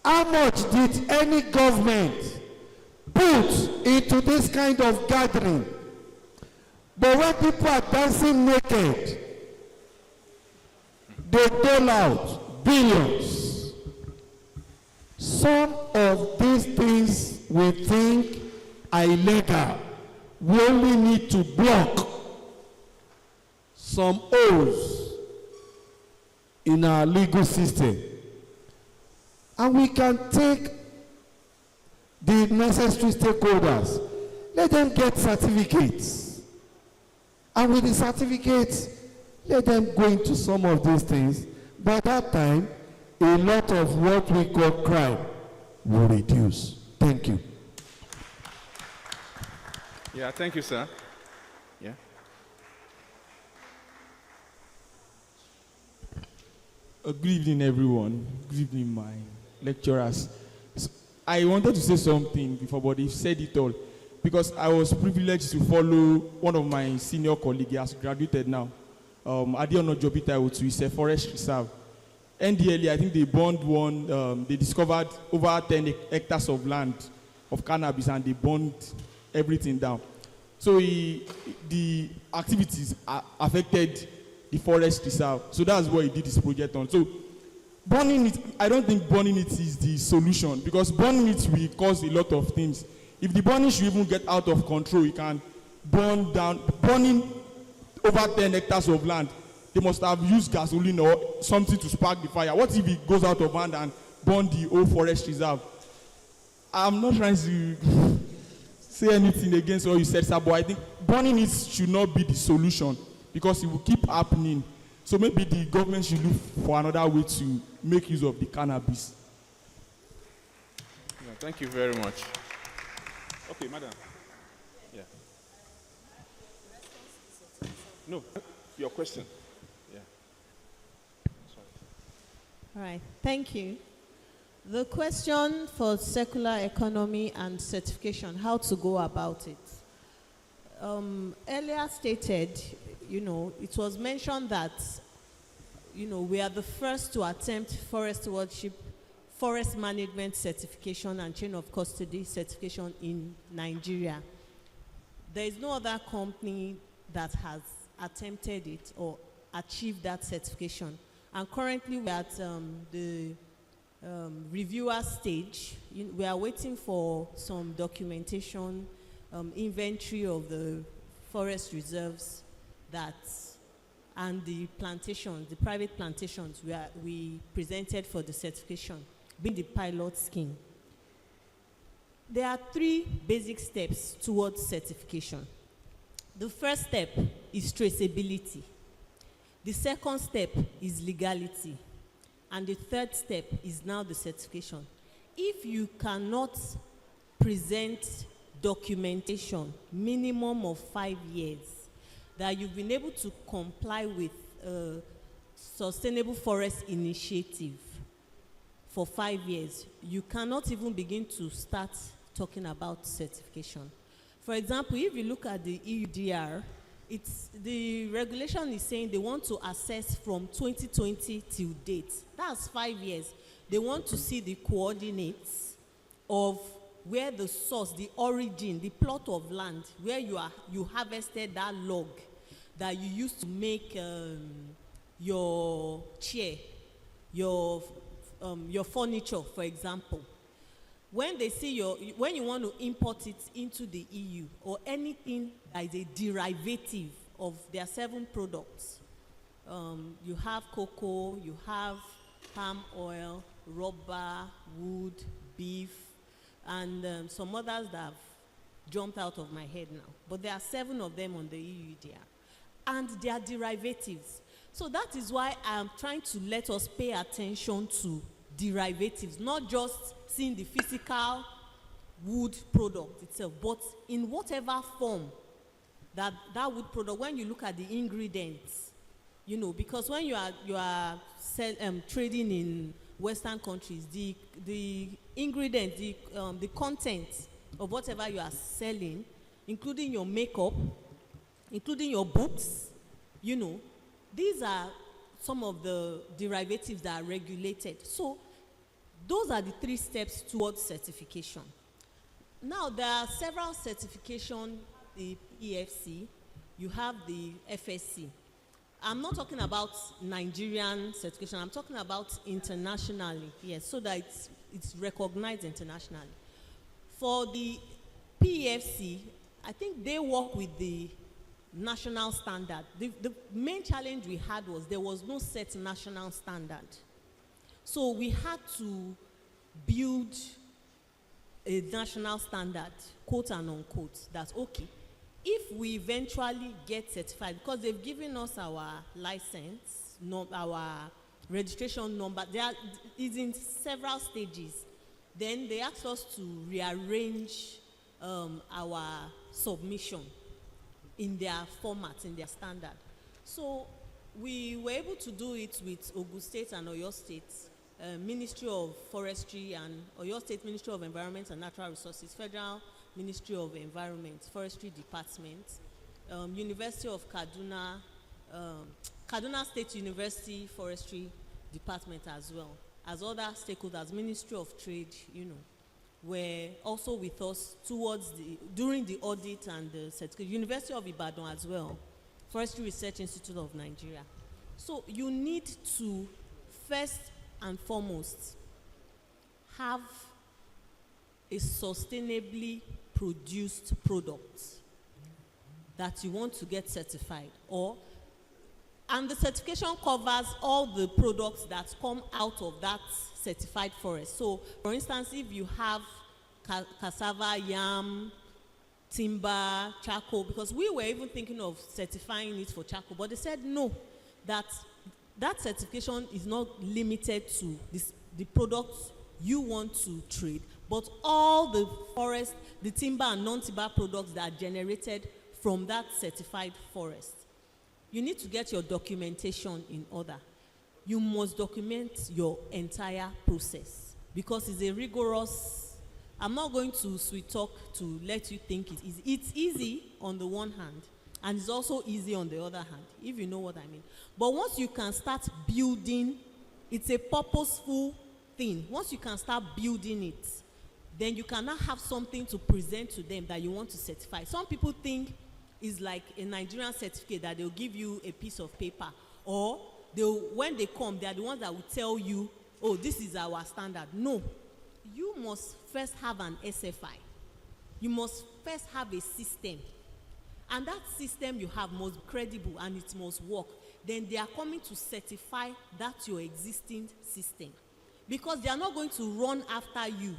how much did any government put into this kind of gathering? But when people are dancing naked, they dole out billions. Some of these things we think are illegal. We only need to block some holes in our legal system. And we can take the necessary stakeholders, let them get certificates. And with the certificates, let them go into some of these things. By that time, a lot of what we call crime will reduce. Thank you. Yeah, thank you, sir. Yeah. Good evening, everyone. Good evening, my lecturers. I wanted to say something before, but you've said it all. Because I was privileged to follow one of my senior colleagues, he has graduated now. Adiono Jobita Otu is a forest reserve. NDLE, I think they burned one, they discovered over 10 hectares of land of cannabis and they burned everything down. So the activities affected the forest reserve. So that's what he did his project on. So burning it, I don't think burning it is the solution, because burning it will cause a lot of things. If the burning should even get out of control, it can burn down, burning over 10 hectares of land. They must have used gasoline or something to spark the fire. What if it goes out of hand and burn the whole forest reserve? I'm not trying to say anything against what you said, sir, but I think burning it should not be the solution, because it will keep happening. So maybe the government should look for another way to make use of the cannabis. Yeah, thank you very much. Okay, madam. Yeah. No, your question. Yeah. Sorry. All right, thank you. The question for circular economy and certification, how to go about it. Earlier stated, it was mentioned that, we are the first to attempt forest stewardship, forest management certification and chain of custody certification in Nigeria. There is no other company that has attempted it or achieved that certification. And currently we're at the reviewer stage. We are waiting for some documentation, inventory of the forest reserves and the plantations, the private plantations we presented for the certification, being the pilot scheme. There are 3 basic steps towards certification. The first step is traceability. The second step is legality. And the third step is now the certification. If you cannot present documentation, minimum of 5 years, that you've been able to comply with Sustainable Forest Initiative for 5 years, you cannot even begin to start talking about certification. For example, if you look at the EUDR, the regulation is saying they want to assess from 2020 till date. That's 5 years. They want to see the coordinates of where the source, the origin, the plot of land, where you harvested that log that you used to make your chair, your furniture, for example. When they see when you want to import it into the EU or anything that is a derivative of their 7 products, you have cocoa, you have palm oil, rubber, wood, beef, and some others that have jumped out of my head now. But there are 7 of them on the EUDR. And they are derivatives. So that is why I'm trying to let us pay attention to derivatives, not just seeing the physical wood product itself, but in whatever form that wood product, when you look at the ingredients, you know, because when you are trading in Western countries, the ingredients, the content of whatever you are selling, including your makeup, including your books, you know, these are some of the derivatives that are regulated. So those are the 3 steps towards certification. Now, there are several certifications, the EFC, you have the FSC. I'm not talking about Nigerian certification, I'm talking about internationally, yes, so that it's recognized internationally. For the PEFC, I think they work with the national standard. The main challenge we had was there was no set national standard. So we had to build a national standard, quote and unquote, that's okay. If we eventually get certified, because they've given us our license, our registration number, is in several stages. Then they asked us to rearrange our submission in their format, in their standard. So we were able to do it with Ogun State and Oyo State, Ministry of Forestry and Oyo State Ministry of Environment and Natural Resources, Federal Ministry of Environment, Forestry Department, University of Kaduna, Kaduna State University Forestry Department as well, as other stakeholders, Ministry of Trade, you know, were also with us during the audit and the certificate. University of Ibadan as well, Forestry Research Institute of Nigeria. So you need to first and foremost have a sustainably produced product that you want to get certified, and the certification covers all the products that come out of that certified forest. So for instance, if you have cassava, yam, timber, charcoal, because we were even thinking of certifying it for charcoal, but they said no, that certification is not limited to the products you want to trade, but all the forest, the timber and non-timber products that are generated from that certified forest. You need to get your documentation in order. You must document your entire process because it's a rigorous, I'm not going to sweet talk to let you think it's easy. It's easy on the one hand, and it's also easy on the other hand, if you know what I mean. But once you can start building, it's a purposeful thing. Once you can start building it, then you cannot have something to present to them that you want to certify. Some people think it's like a Nigerian certificate that they'll give you a piece of paper, or when they come, they are the ones that will tell you, oh, this is our standard. No, you must first have an SFI. You must first have a system. And that system you have must be credible and it must work. Then they are coming to certify that your existing system. Because they are not going to run after you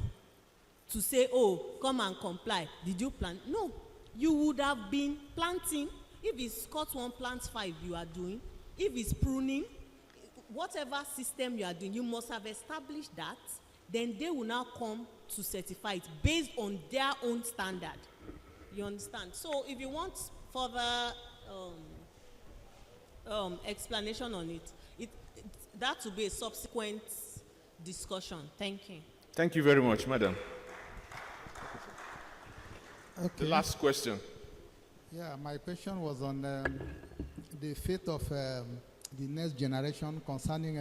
to say, oh, come and comply. Did you plant? No. You would have been planting. If it's cut 1, plant 5 you are doing. If it's pruning, whatever system you are doing, you must have established that. Then they will now come to certify it based on their own standard. You understand? So if you want further explanation on it, that will be a subsequent discussion. Thank you. Thank you very much, madam. Okay. The last question. Yeah, my question was on the fate of the next generation concerning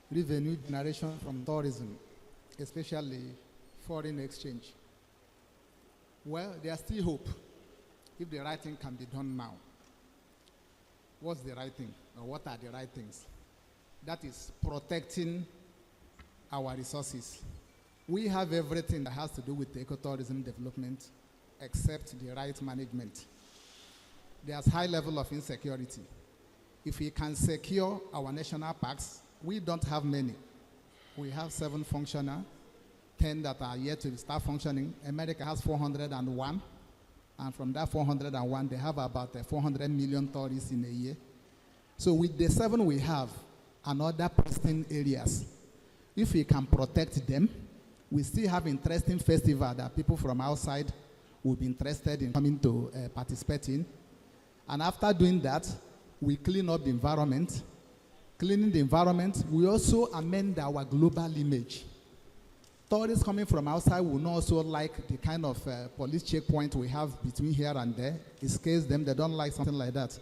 revenue generation from tourism, especially foreign exchange. Well, there's still hope if the right thing can be done now. What's the right thing, or what are the right things? That is protecting our resources. We have everything that has to do with ecotourism development except the right management. There's high level of insecurity. If we can secure our national parks, We don't have many. We have 7 functional, 10 that are yet to start functioning. America has 401. And from that 401, they have about 400 million tourists in a year. So with the 7 we have and other pristine areas, if we can protect them, we still have interesting festival that people from outside will be interested in coming to participate in. And after doing that, we clean up the environment. Cleaning the environment, we also amend our global image. Tourists coming from outside will not also like the kind of police checkpoint we have between here and there. It scares them. They don't like something like that.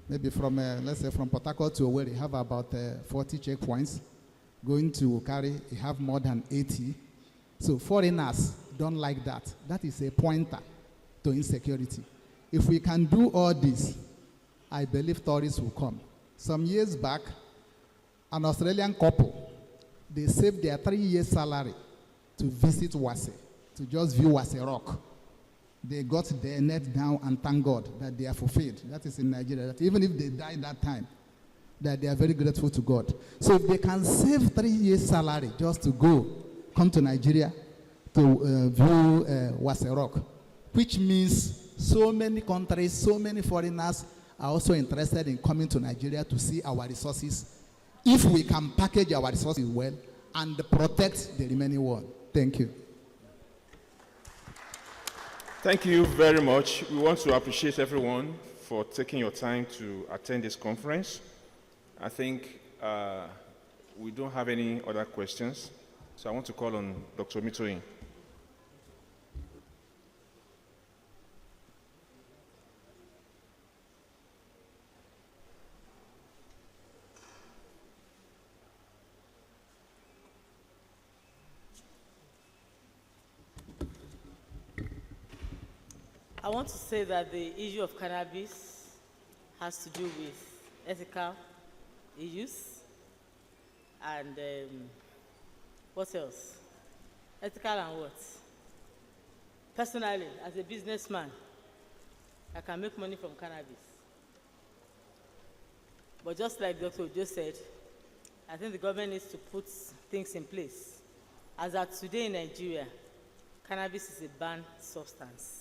Maybe from, let's say, from Port Harcourt to where they have about 40 checkpoints. Going to Okari, they have more than 80. So foreigners don't like that. That is a pointer to insecurity. If we can do all this, I believe tourists will come. Some years back, an Australian couple, they saved their 3 years' salary to visit Wase, to just view Wase Rock. They got their net down and thank God that they are fulfilled. That is in Nigeria, that even if they die that time, that they are very grateful to God. So if they can save 3 years' salary just to come to Nigeria to view Wase Rock, which means so many countries, so many foreigners are also interested in coming to Nigeria to see our resources, if we can package our resources well and protect the remaining world. Thank you. Thank you very much. We want to appreciate everyone for taking your time to attend this conference. I think we don't have any other questions, so I want to call on Dr. Mitoyin. I want to say that the issue of cannabis has to do with ethical issues and what else? Ethical and what? Personally, as a businessman, I can make money from cannabis. But just like Dr. Ojo said, I think the government needs to put things in place. As at today in Nigeria, cannabis is a banned substance.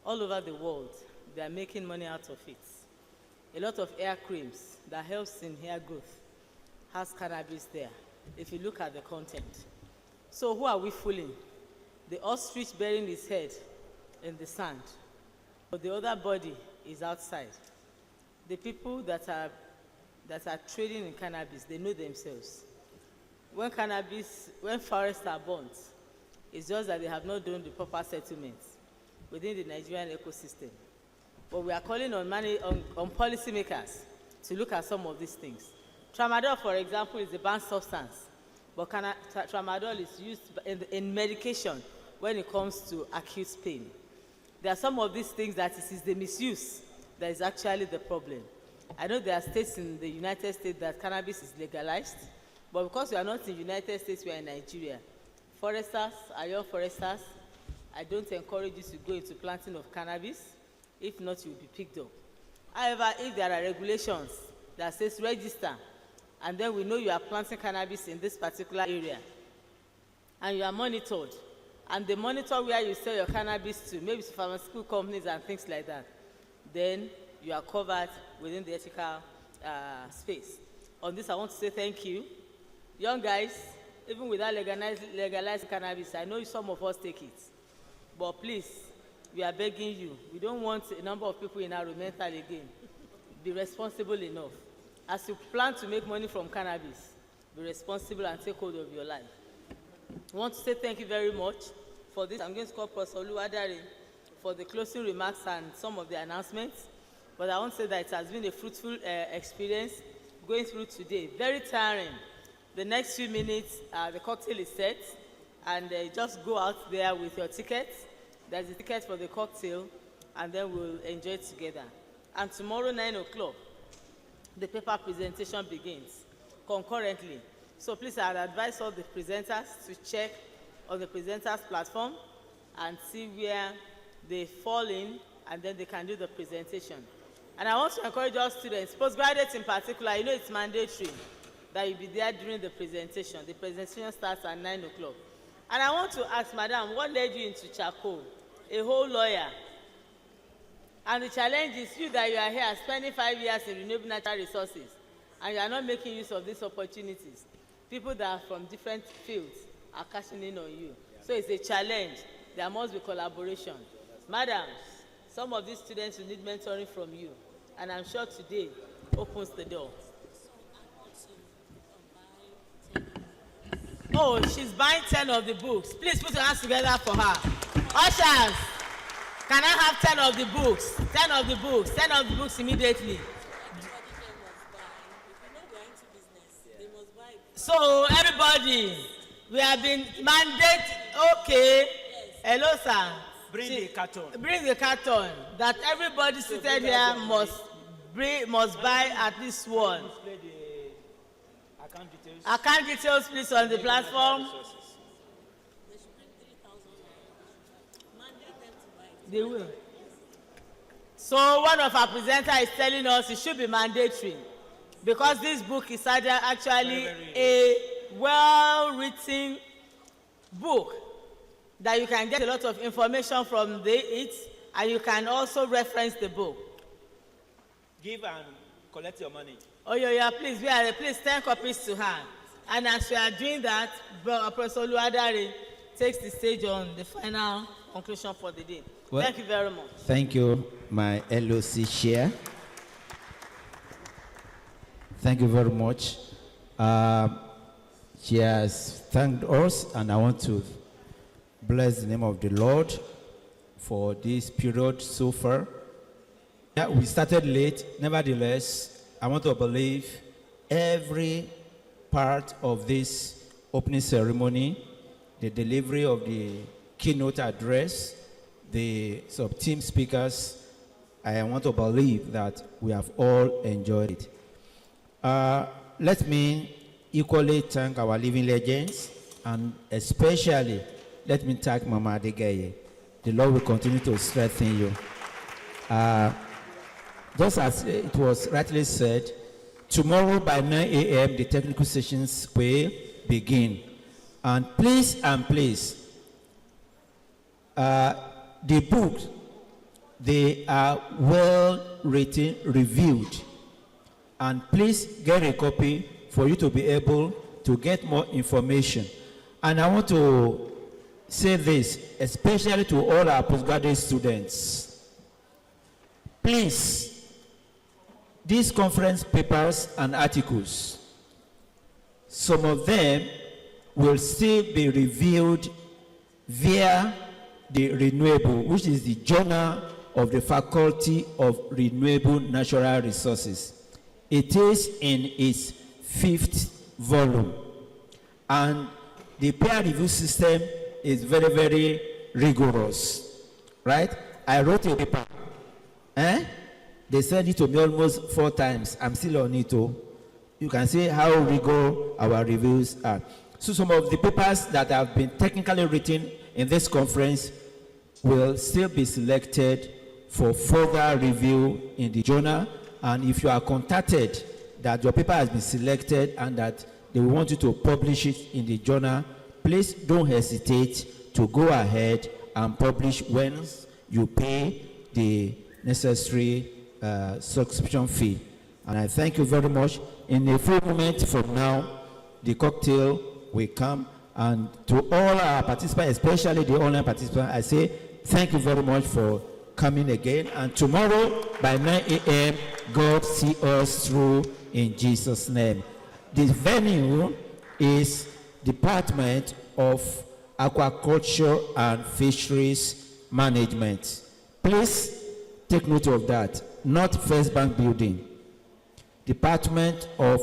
All over the world, they are making money out of it. A lot of hair creams that helps in hair growth has cannabis there, if you look at the content. So who are we fooling? The ostrich burying his head in the sand, but the other body is outside. The people that are trading in cannabis, they know themselves. When forests are burnt, it's just that they have not done the proper settlements within the Nigerian ecosystem. But we are calling on policymakers to look at some of these things. Tramadol, for example, is a banned substance, but tramadol is used in medication when it comes to acute pain. There are some of these things that it is the misuse that is actually the problem. I know there are states in the United States that cannabis is legalized, but because we are not in the United States, we are in Nigeria. Foresters, young foresters, I don't encourage you to go into planting of cannabis. If not, you will be picked up. However, if there are regulations that says register, and then we know you are planting cannabis in this particular area, and you are monitored, and they monitor where you sell your cannabis to, maybe to pharmaceutical companies and things like that, then you are covered within the ethical space. On this, I want to say thank you. Young guys, even without legalized cannabis, I know some of us take it. But please, we are begging you. We don't want a number of people in our mental again. Be responsible enough. As you plan to make money from cannabis, be responsible and take hold of your life. I want to say thank you very much for this. I'm going to call Professor Oluwadare for the closing remarks and some of the announcements. But I want to say that it has been a fruitful experience going through today. Very tiring. The next few minutes, the cocktail is set. And just go out there with your tickets. There's a ticket for the cocktail, and then we'll enjoy it together. And tomorrow, 9 o'clock, the paper presentation begins concurrently. So please, I'd advise all the presenters to check on the presenters platform and see where they fall in, and then they can do the presentation. And I want to encourage all students, postgraduates in particular, you know it's mandatory. that you'll be there during the presentation. The presentation starts at 9 o'clock. And I want to ask, Madam, what led you into charcoal? A whole lawyer. And the challenge is you that you are here spending 5 years in renewable natural resources, and you are not making use of these opportunities. People that are from different fields are cashing in on you. So it's a challenge. There must be collaboration. Madam, some of these students will need mentoring from you, and I'm sure today opens the door. Oh, she's buying 10 of the books. Please put your hands together for her. Ushers, can I have 10 of the books? 10 of the books. 10 of the books immediately. So, everybody, we have been mandated. Okay. Hello, sir. Bring the carton. Bring the carton. That everybody seated here must buy at least one. Account details, please, on the platform. They will. So one of our presenters is telling us it should be mandatory, because this book is actually a well-written book that you can get a lot of information from it, and you can also reference the book. Give and collect your money. Oh, yeah, please, please 10 copies to her. And as we are doing that, Professor Oluwadare takes the stage on the final conclusion for the day. Well, thank you very much. Thank you, my LOC chair. Thank you very much. She has thanked us, and I want to bless the name of the Lord for this period so far. Yeah, we started late. Nevertheless, I want to believe every part of this opening ceremony, the delivery of the keynote address, the sub-team speakers, I want to believe that we have all enjoyed it. Let me equally thank our living legends, and especially let me thank Mama Adegaye. The Lord will continue to strengthen you. Just as it was rightly said, tomorrow by 9 a.m. the technical sessions will begin. And please, the books, they are well written, reviewed. And please get a copy for you to be able to get more information. And I want to say this, especially to all our postgraduate students. Please, these conference papers and articles, some of them will still be reviewed via the Renewable, which is the journal of the Faculty of Renewable Natural Resources. It is in its 5th volume. And the peer review system is very, very rigorous, right? I wrote a paper. They sent it to me almost 4 times. I'm still on it. You can see how rigorous our reviews are. So some of the papers that have been technically written in this conference will still be selected for further review in the journal. And if you are contacted that your paper has been selected and that they want you to publish it in the journal, please don't hesitate to go ahead and publish when you pay the necessary subscription fee. And I thank you very much. In a few moments from now, the cocktail will come. And to all our participants, especially the online participants, I say thank you very much for coming again. And tomorrow by 9 a.m., God see us through in Jesus' name. The venue is Department of Aquaculture and Fisheries Management. Please take note of that. Not First Bank Building. Department of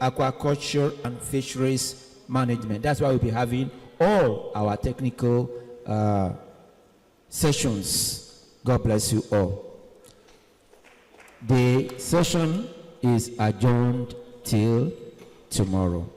Aquaculture and Fisheries Management. That's why we'll be having all our technical sessions. God bless you all. The session is adjourned till tomorrow.